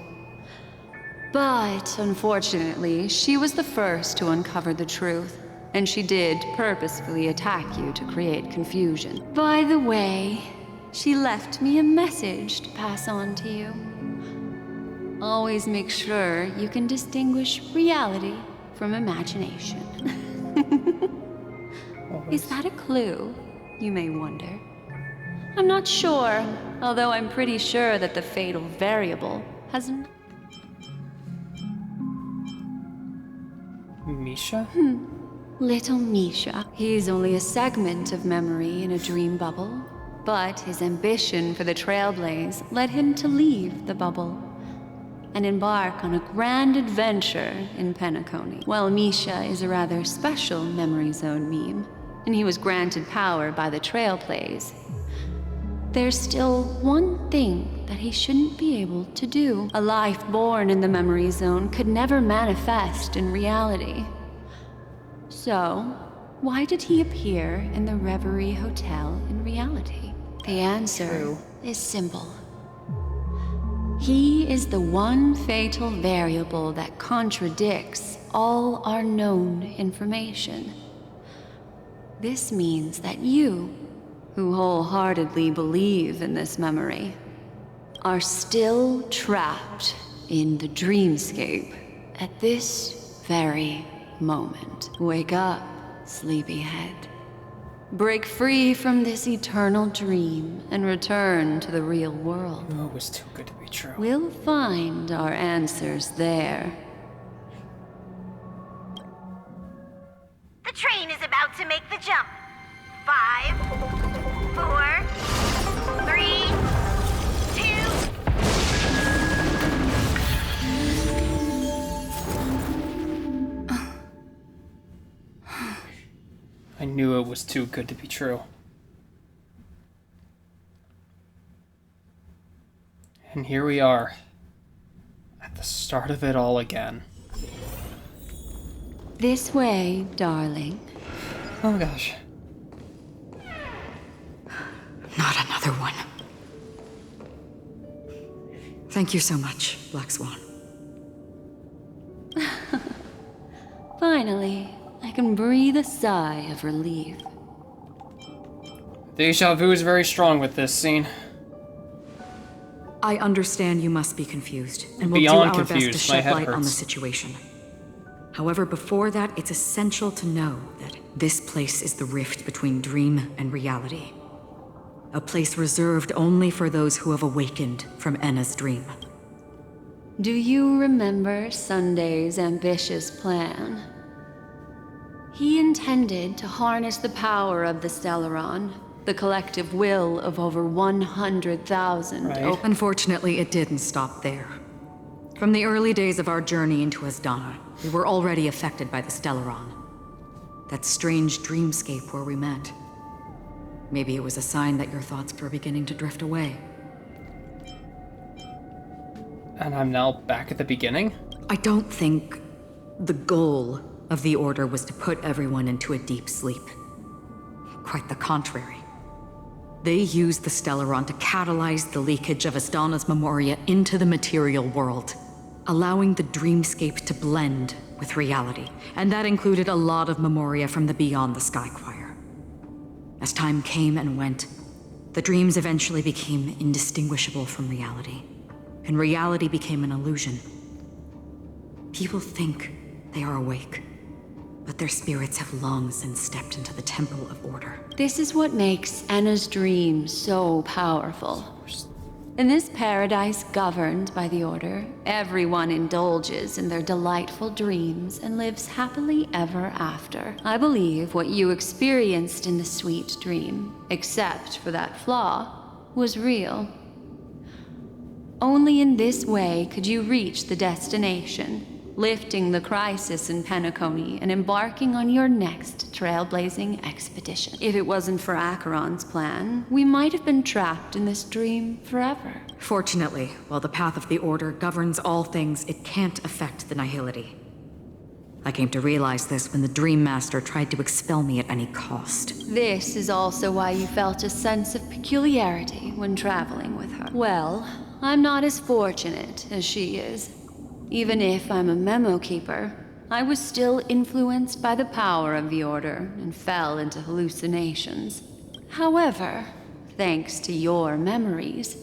But, unfortunately, she was the first to uncover the truth, and she did purposefully attack you to create confusion. By the way, she left me a message to pass on to you. Always make sure you can distinguish reality from imagination. Is that a clue, you may wonder? I'm not sure, although I'm pretty sure that the fatal variable hasn't. Misha? Little Misha. He's only a segment of memory in a dream bubble, but his ambition for the Trailblaze led him to leave the bubble and embark on a grand adventure in Penacony. Well, Misha is a rather special memory zone meme, and he was granted power by the Trailblaze. There's still one thing that he shouldn't be able to do. A life born in the memory zone could never manifest in reality. So, why did he appear in the Reverie Hotel in reality? The answer is simple. He is the one fatal variable that contradicts all our known information. This means that you, who wholeheartedly believe in this memory, are still trapped in the dreamscape at this very moment. Wake up, sleepyhead. Break free from this eternal dream and return to the real world. Oh, it was too good to be true. We'll find our answers there. about to make the jump. 5, 4, 3, 2. I knew it was too good to be true. And here we are, at the start of it all again. This way, darling. Oh gosh. Not another one. Thank you so much, Black Swan. Finally, I can breathe a sigh of relief. Deja vu is very strong with this scene. I understand you must be confused, and we'll Beyond do our best to confused. My shed head light on the hurts. situation. However, before that, it's essential to know that this place is the rift between dream and reality. A place reserved only for those who have awakened from Enna's dream. Do you remember Sunday's ambitious plan? He intended to harness the power of the Stellaron, the collective will of over 100,000. Right. Unfortunately, it didn't stop there. From the early days of our journey into Asdana, we were already affected by the Stellaron. That strange dreamscape where we met. Maybe it was a sign that your thoughts were beginning to drift away. And I'm now back at the beginning? I don't think the goal of the Order was to put everyone into a deep sleep. Quite the contrary. They used the Stellaron to catalyze the leakage of Asdana's memoria into the material world, allowing the dreamscape to blend with reality, and that included a lot of memoria from the Beyond the Sky Choir. As time came and went, the dreams eventually became indistinguishable from reality, and reality became an illusion. People think they are awake, but their spirits have long since stepped into the Temple of Order. This is what makes Enna's dream so powerful. In this paradise governed by the Order, everyone indulges in their delightful dreams and lives happily ever after. I believe what you experienced in the sweet dream, except for that flaw, was real. Only in this way could you reach the destination, lifting the crisis in Penacony and embarking on your next trailblazing expedition. If it wasn't for Acheron's plan, we might have been trapped in this dream forever. Fortunately, while the path of the Order governs all things, it can't affect the Nihility. I came to realize this when the Dream Master tried to expel me at any cost. This is also why you felt a sense of peculiarity when traveling with her. Well, I'm not as fortunate as she is. Even if I'm a memo keeper, I was still influenced by the power of the Order and fell into hallucinations. However, thanks to your memories,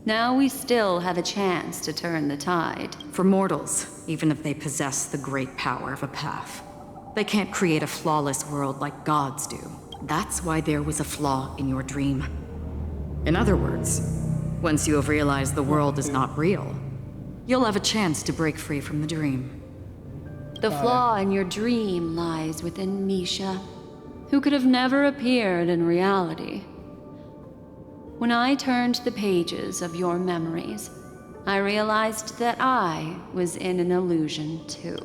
now we still have a chance to turn the tide. For mortals, even if they possess the great power of a path, they can't create a flawless world like gods do. That's why there was a flaw in your dream. In other words, once you have realized the world is not real, you'll have a chance to break free from the dream. The flaw in your dream lies within Misha, who could have never appeared in reality. When I turned the pages of your memories, I realized that I was in an illusion too.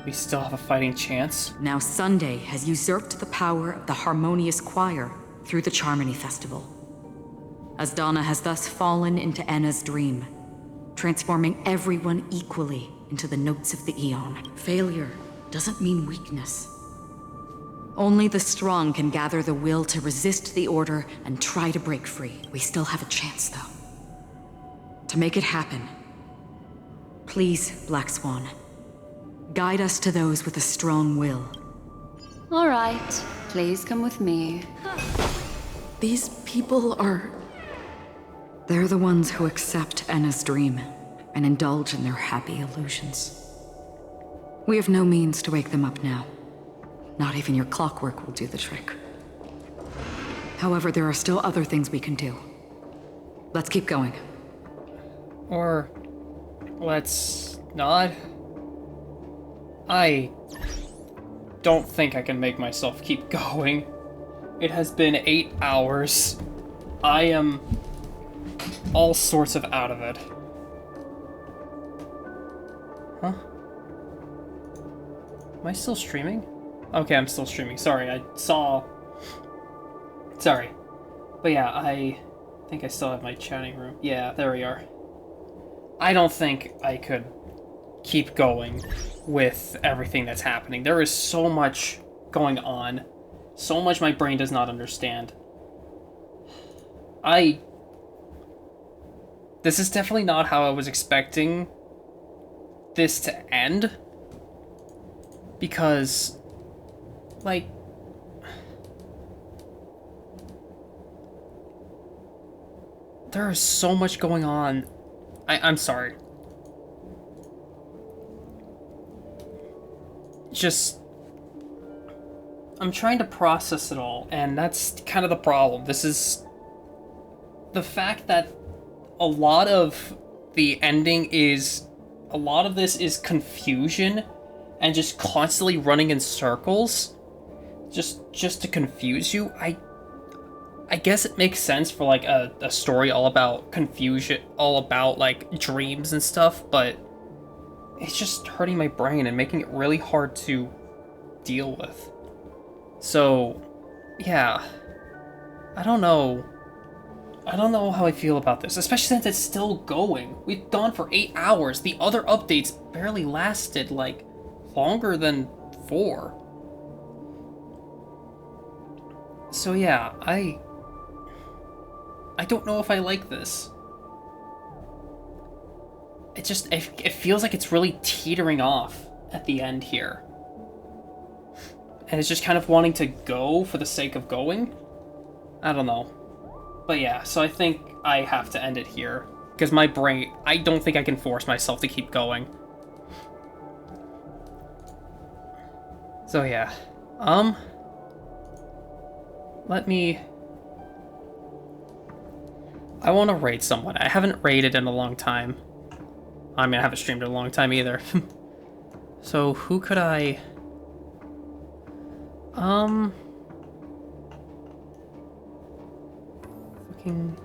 We still have a fighting chance? Now Sunday has usurped the power of the Harmonious Choir through the Charmony Festival. Asdana has thus fallen into Enna's dream, transforming everyone equally into the notes of the Aeon. Failure doesn't mean weakness. Only the strong can gather the will to resist the Order and try to break free. We still have a chance, though. To make it happen, please, Black Swan, guide us to those with a strong will. All right, please come with me. These people are... They're the ones who accept Enna's dream and indulge in their happy illusions. We have no means to wake them up now. Not even your clockwork will do the trick. However, there are still other things we can do. Let's keep going. Or... let's not? I don't think I can make myself keep going. It has been 8 hours. I am all sorts of out of it. Huh? Am I still streaming? Okay, I'm still streaming. Sorry, I saw... Sorry. But yeah, I think I still have my chatting room. Yeah, there we are. I don't think I could keep going with everything that's happening. There is so much going on. So much my brain does not understand. This is definitely not how I was expecting this to end. Because, like... there is so much going on. I'm sorry. Just... I'm trying to process it all, and that's kind of the problem. This is... the fact that a lot of the ending is... a lot of this is confusion, and just constantly running in circles. Just to confuse you. I guess it makes sense for, like, a story all about confusion, all about, like, dreams and stuff, but it's just hurting my brain and making it really hard to deal with. So, yeah. I don't know how I feel about this, especially since it's still going. We've gone for 8 hours. The other updates barely lasted, like, longer than 4. So yeah, I don't know if I like this. It feels like it's really teetering off at the end here. And it's just kind of wanting to go for the sake of going? I don't know. But yeah, so I think I have to end it here. Because my brain, I don't think I can force myself to keep going. So yeah. Let me... I want to raid someone. I haven't raided in a long time. I mean, I haven't streamed in a long time either. So, who could I... Fucking...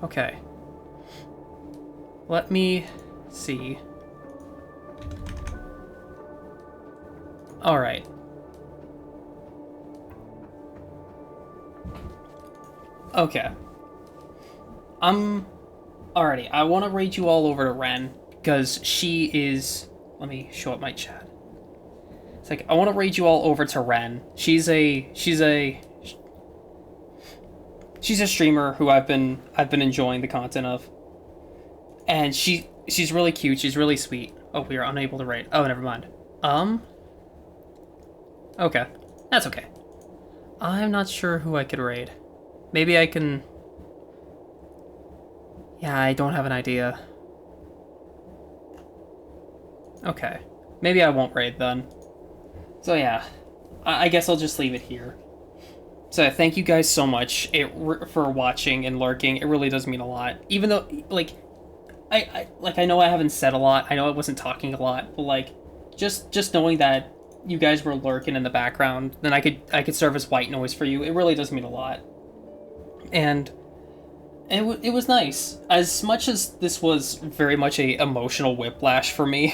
Okay. Let me see. Alright. Okay. Alrighty, I want to raid you all over to Ren, because she is... Let me show up my chat. It's like, I want to raid you all over to Ren. She's a streamer who I've been enjoying the content of. And she's really cute, she's really sweet. Oh, we are unable to raid. Oh, never mind. Okay. That's okay. I'm not sure who I could raid. Maybe I can... Yeah, I don't have an idea. Okay. Maybe I won't raid then. So yeah. I guess I'll just leave it here. So thank you guys so much for watching and lurking. It really does mean a lot. Even though, like... I know I haven't said a lot. I know I wasn't talking a lot. But, like, just knowing that you guys were lurking in the background, then I could serve as white noise for you. It really does mean a lot. And it was nice. As much as this was very much a emotional whiplash for me,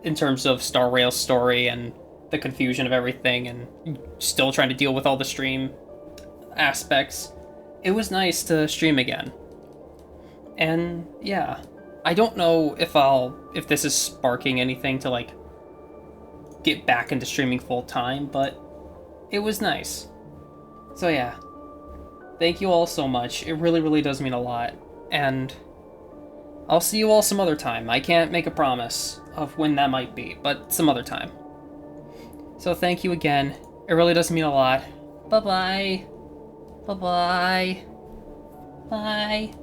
in terms of Star Rail's story and the confusion of everything, and still trying to deal with all the stream aspects, it was nice to stream again. And yeah, I don't know if this is sparking anything to, like, get back into streaming full time, but it was nice. So yeah, thank you all so much. It really, really does mean a lot. And I'll see you all some other time. I can't make a promise of when that might be, but some other time. So thank you again. It really does mean a lot. Bye-bye. Bye-bye. Bye.